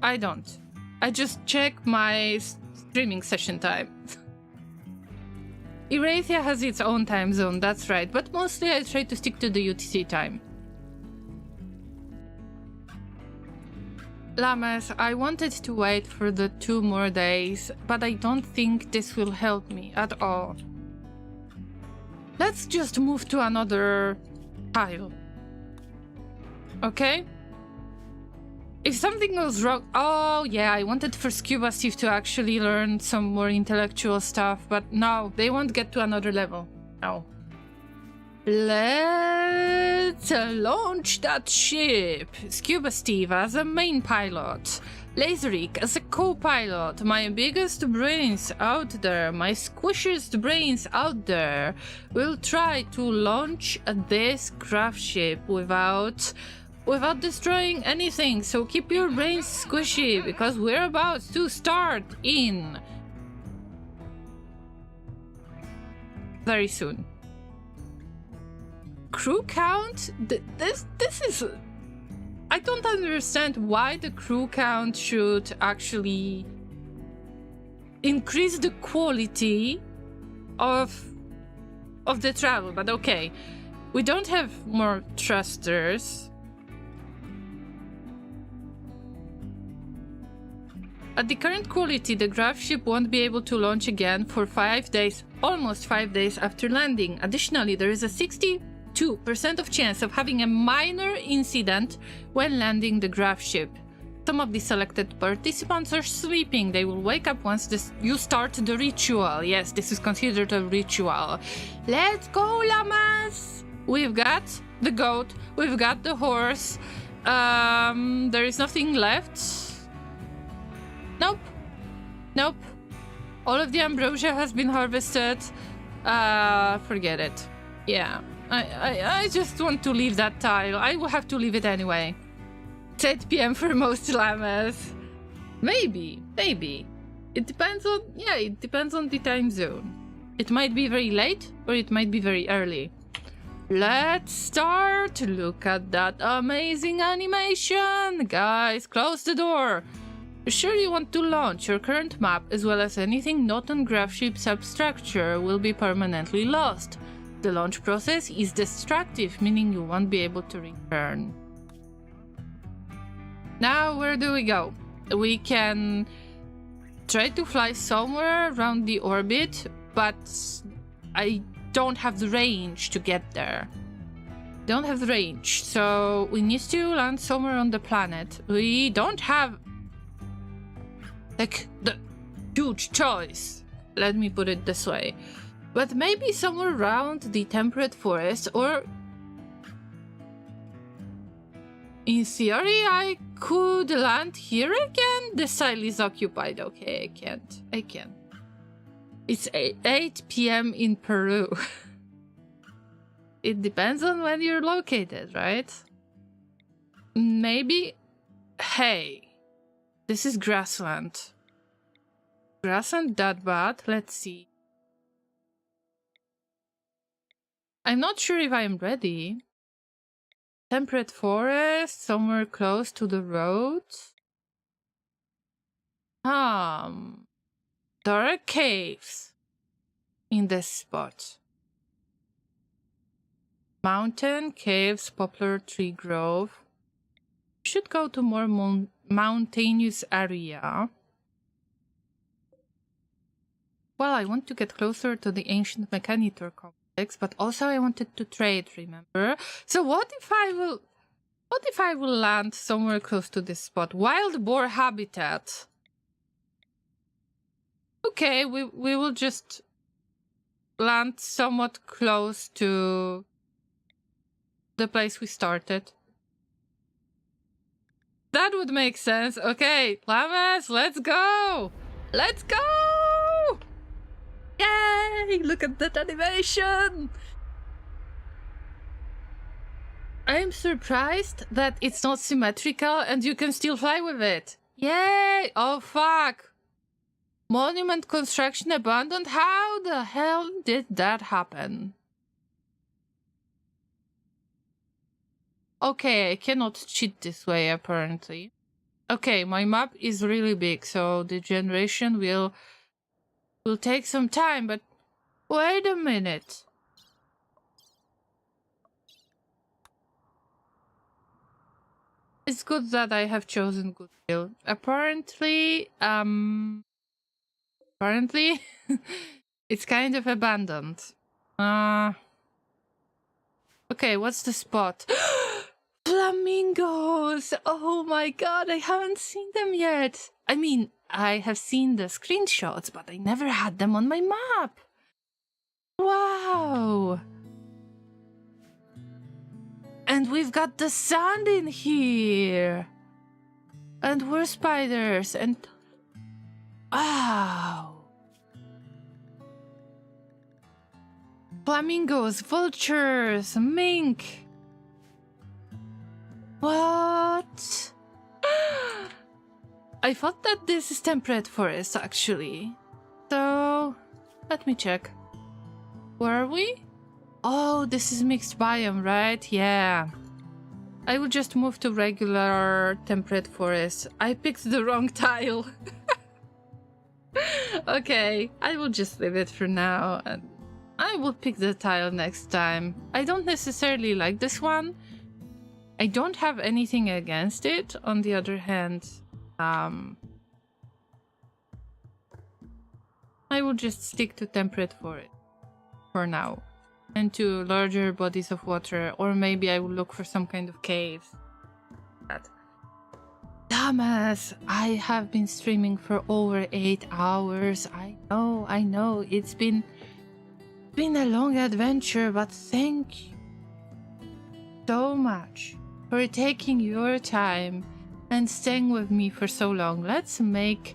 S1: I don't. I just check my streaming session time. Erathia has its own time zone, that's right, but mostly I try to stick to the UTC time. Llamas, I wanted to wait for the 2 more days, but I don't think this will help me at all. Let's just move to another tile. Okay? If something goes wrong... Oh, yeah, I wanted for Scuba Steve to actually learn some more intellectual stuff, but no, they won't get to another level. No. Let's launch that ship. Scuba Steve as a main pilot. Laserik as a co-pilot. My biggest brains out there, my squishiest brains out there, will try to launch this Gravship without destroying anything, so keep your brains squishy, because we're about to start in very soon. Crew count? This is... I don't understand why the crew count should actually increase the quality of the travel, but okay. We don't have more thrusters. At the current quality, the Gravship won't be able to launch again for 5 days, almost 5 days after landing. Additionally, there is a 62% of chance of having a minor incident when landing the Gravship. Some of the selected participants are sleeping. They will wake up once you start the ritual. Yes, this is considered a ritual. Let's go, Llamas! We've got the goat, we've got the horse. There is nothing left. Nope. Nope. All of the ambrosia has been harvested. Forget it. Yeah. I just want to leave that tile. I will have to leave it anyway. It's 8 p.m. for most llamas. Maybe. It depends on... Yeah, it depends on the time zone. It might be very late or it might be very early. Let's start. Look at that amazing animation. Guys, close the door. Sure, you want to launch. Your current map, as well as anything not on Gravship substructure, will be permanently lost. the launch process is destructive, meaning you won't be able to return. Now, where do we go? We can try to fly somewhere around the orbit, but I don't have the range to get there. Don't have the range, so we need to land somewhere on the planet. We don't have like the huge choice, let me put it this way, but maybe somewhere around the temperate forest, or in theory I could land here again. This tile is occupied. Okay, I can't. It's 8 p.m. in Peru. It depends on when you're located, right? Maybe... Hey, this is grassland. Grassland that bad? Let's see. I'm not sure if I am ready. Temperate forest, somewhere close to the road. There are caves in this spot. Mountain, caves, poplar tree grove. Should go to more mountainous area. Well, I want to get closer to the ancient Mechanitor complex, but also I wanted to trade, remember? So what if I will land somewhere close to this spot? Wild boar habitat. Okay, we will just land somewhat close to the place we started. That would make sense. Okay, Llamas, let's go! Let's go! Yay! Look at that animation! I'm surprised that it's not symmetrical and you can still fly with it. Yay! Oh, fuck! Monument construction abandoned? How the hell did that happen? Okay, I cannot cheat this way, apparently. Okay, my map is really big, so the generation will take some time, but wait a minute. It's good that I have chosen Goodwill. Apparently, it's kind of abandoned. Okay, what's the spot? Flamingos! Oh my god, I haven't seen them yet. I mean, I have seen the screenshots, but I never had them on my map. Wow! And we've got the sand in here. And we're spiders and... Wow! Flamingos, vultures, mink. What? I thought that this is temperate forest, actually. So, let me check. Where are we? Oh, this is mixed biome, right? Yeah. I will just move to regular temperate forest. I picked the wrong tile. Okay, I will just leave it for now. And I will pick the tile next time. I don't necessarily like this one. I don't have anything against it. On the other hand, I will just stick to temperate forest for now. And to larger bodies of water. Or maybe I will look for some kind of caves. Llamas! I have been streaming for over 8 hours. I know. It's been a long adventure, but thank you so much for taking your time and staying with me for so long. Let's make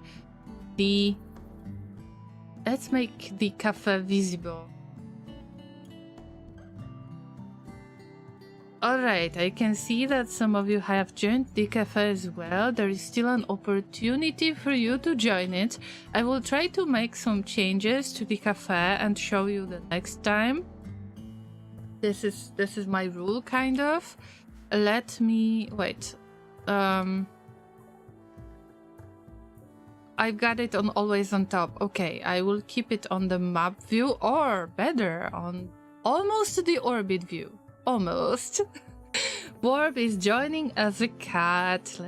S1: the cafe visible. Alright, I can see that some of you have joined the cafe as well. There is still an opportunity for you to join it. I will try to make some changes to the cafe and show you the next time. This is my rule, kind of. Let me... wait. I've got it on always on top. Okay, I will keep it on the map view, or better, on almost the orbit view. Almost. Warp is joining as a cat.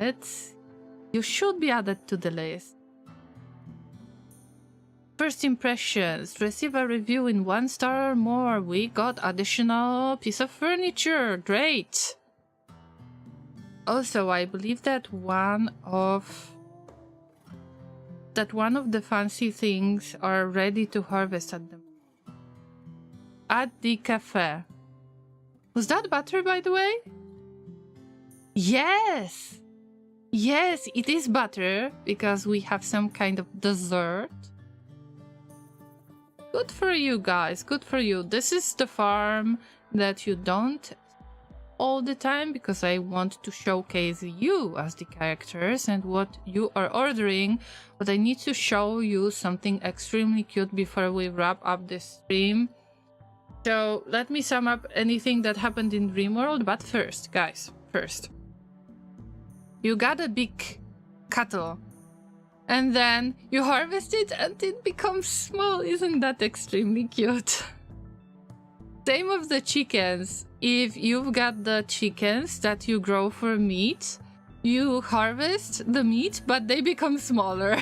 S1: You should be added to the list. First impressions. Receive a review in 1 star or more. We got additional piece of furniture. Great. Also, I believe that one of the fancy things are ready to harvest at the cafe. Was that butter, by the way? Yes! Yes, it is butter, because we have some kind of dessert. Good for you guys, good for you. This is the farm that you don't all the time, because I want to showcase you as the characters and what you are ordering, but I need to show you something extremely cute before we wrap up this stream. So let me sum up anything that happened in Rimworld, but first, guys, first. You got a big cattle, and then you harvest it and it becomes small. Isn't that extremely cute? Same with the chickens. If you've got the chickens that you grow for meat, you harvest the meat, but they become smaller.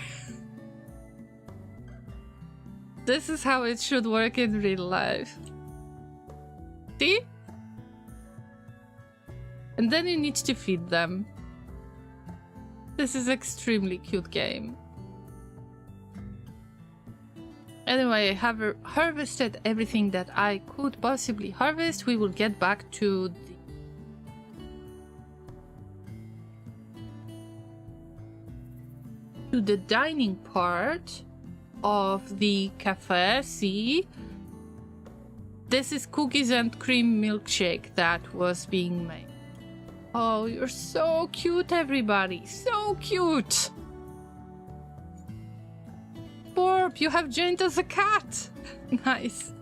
S1: This is how it should work in real life. See? And then you need to feed them. This is extremely cute game. Anyway, I have harvested everything that I could possibly harvest. We will get back to the dining part of the cafe. See? This is cookies and cream milkshake that was being made. Oh, you're so cute, everybody. So cute. Borb, you have joined as a cat. Nice.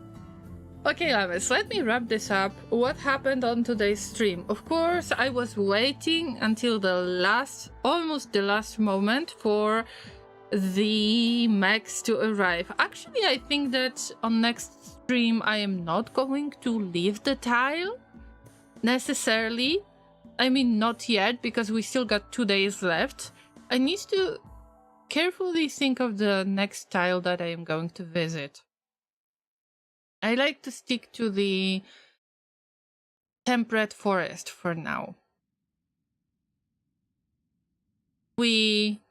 S1: Okay, Llamas, let me wrap this up. What happened on today's stream? Of course, I was waiting until almost the last moment for the mechs to arrive. Actually, I think that on next stream, I am not going to leave the tile necessarily. I mean, not yet, because we still got 2 days left. I need to carefully think of the next tile that I am going to visit. I like to stick to the temperate forest for now. We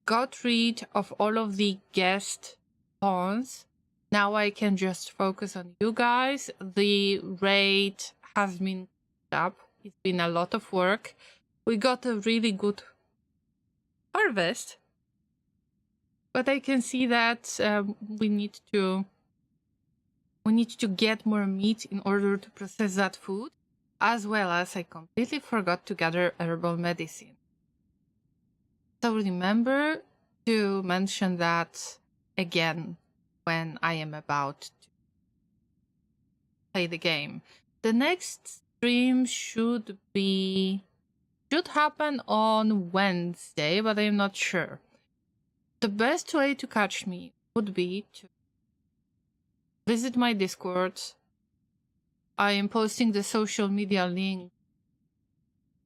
S1: got rid of all of the guest pawns. Now I can just focus on you guys. The raid has been up. It's been a lot of work. We got a really good harvest, but I can see that we need to get more meat in order to process that food, as well as I completely forgot to gather herbal medicine. So remember to mention that again when I am about to play the game. The next stream should happen on Wednesday, but I'm not sure. The best way to catch me would be to visit my Discord. I am posting the social media link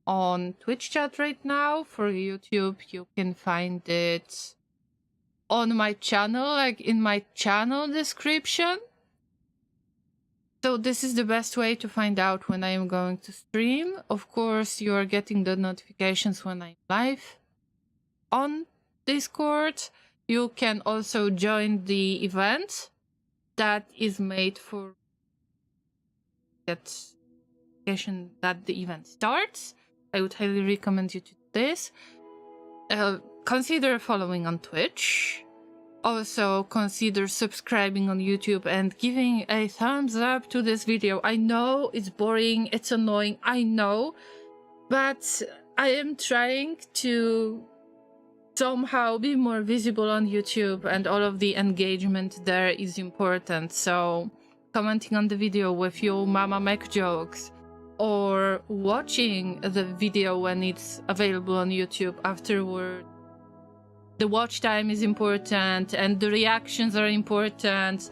S1: on Twitch chat right now. For YouTube, you can find it on my channel, like in my channel description. So this is the best way to find out when I am going to stream. Of course, you are getting the notifications when I'm live on Discord. You can also join the event that is made for that notification that the event starts. I would highly recommend you to do this. Consider following on Twitch. Also, consider subscribing on YouTube and giving a thumbs up to this video. I know it's boring, it's annoying, I know, but I am trying to somehow be more visible on YouTube, and all of the engagement there is important. So, commenting on the video with your mama mech jokes, or watching the video when it's available on YouTube afterward. The watch time is important, and the reactions are important.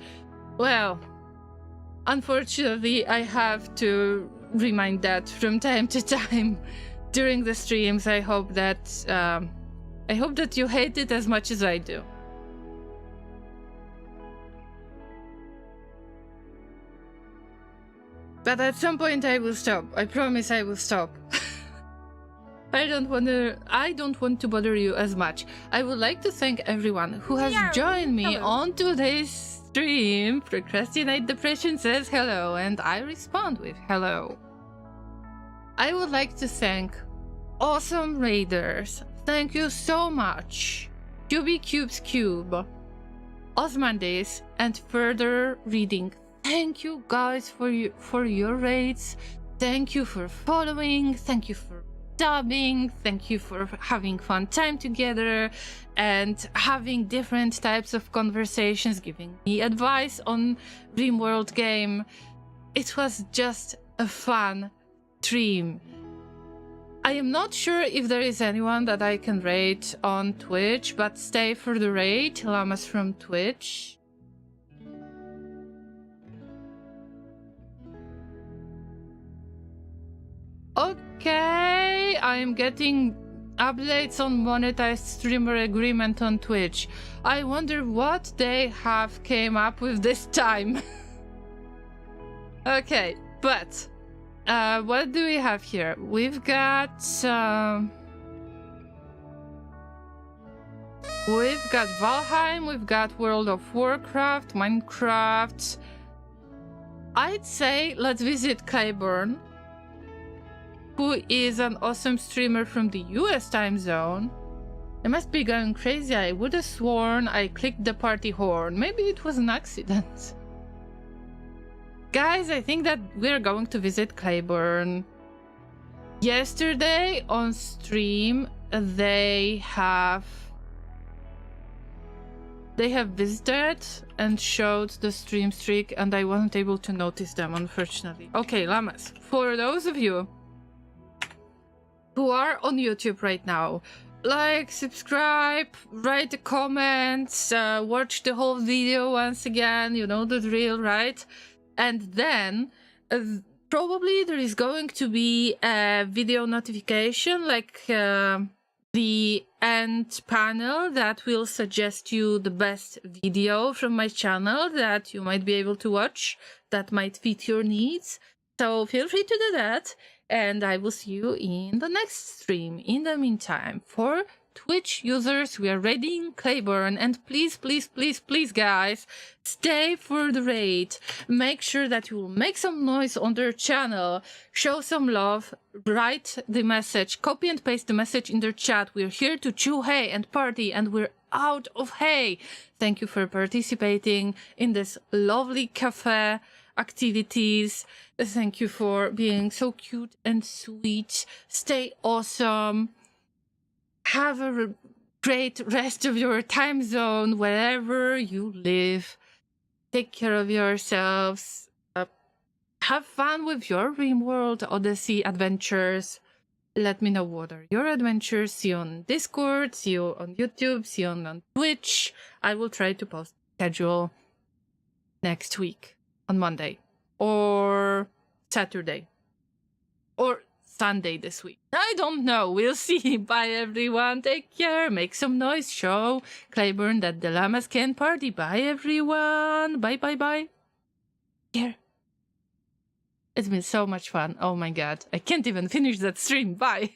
S1: Well, Unfortunately, I have to remind that from time to time during the streams. I hope that you hate it as much as I do. But at some point I will stop. I promise I will stop. I don't want to bother you as much. I would like to thank everyone who has joined me on today's stream. Procrastinate Depression says hello, and I respond with hello. I would like to thank awesome raiders. Thank you so much. Cubes Cube, Osmandis, and further reading. Thank you guys for your raids. Thank you for following. Thank you for dubbing. Thank you for having fun time together and having different types of conversations, giving me advice on Rimworld game. It was just a fun stream. I am not sure if there is anyone that I can raid on Twitch, but stay for the raid, Llamas from Twitch. Okay, I'm getting updates on monetized streamer agreement on Twitch. I wonder what they have came up with this time. Okay, but what do we have here? We've got Valheim, we've got World of Warcraft, Minecraft. I'd say let's visit Clayburn, who is an awesome streamer from the US time zone. I must be going crazy. I would have sworn I clicked the party horn. Maybe it was an accident. Guys, I think that we're going to visit Clayburn. Yesterday on stream, they have visited and showed the stream streak, and I wasn't able to notice them, unfortunately. Okay, Llamas, for those of you who are on YouTube right now, like, subscribe, write a comment, watch the whole video once again, you know the drill, right? And then probably there is going to be a video notification, like the end panel that will suggest you the best video from my channel that you might be able to watch that might fit your needs. So feel free to do that, and I will see you in the next stream. In the meantime, for Twitch users, we are raiding Clayburn, and please, please, please, please, guys, stay for the raid. Make sure that you will make some noise on their channel, show some love, write the message, copy and paste the message in their chat. We're here to chew hay and party, and we're out of hay. Thank you for participating in this lovely cafe activities. Thank you for being so cute and sweet. Stay awesome. Have a great rest of your time zone wherever you live. Take care of yourselves. Have fun with your Rimworld Odyssey adventures. Let me know what are your adventures. See you on Discord, see you on YouTube, see you on Twitch. I will try to post schedule next week. On Monday, or Saturday, or Sunday this week. I don't know. We'll see. Bye, everyone. Take care. Make some noise. Show Clayburn that the Llamas can party. Bye, everyone. Bye, bye, bye. Here. It's been so much fun. Oh my god. I can't even finish that stream. Bye.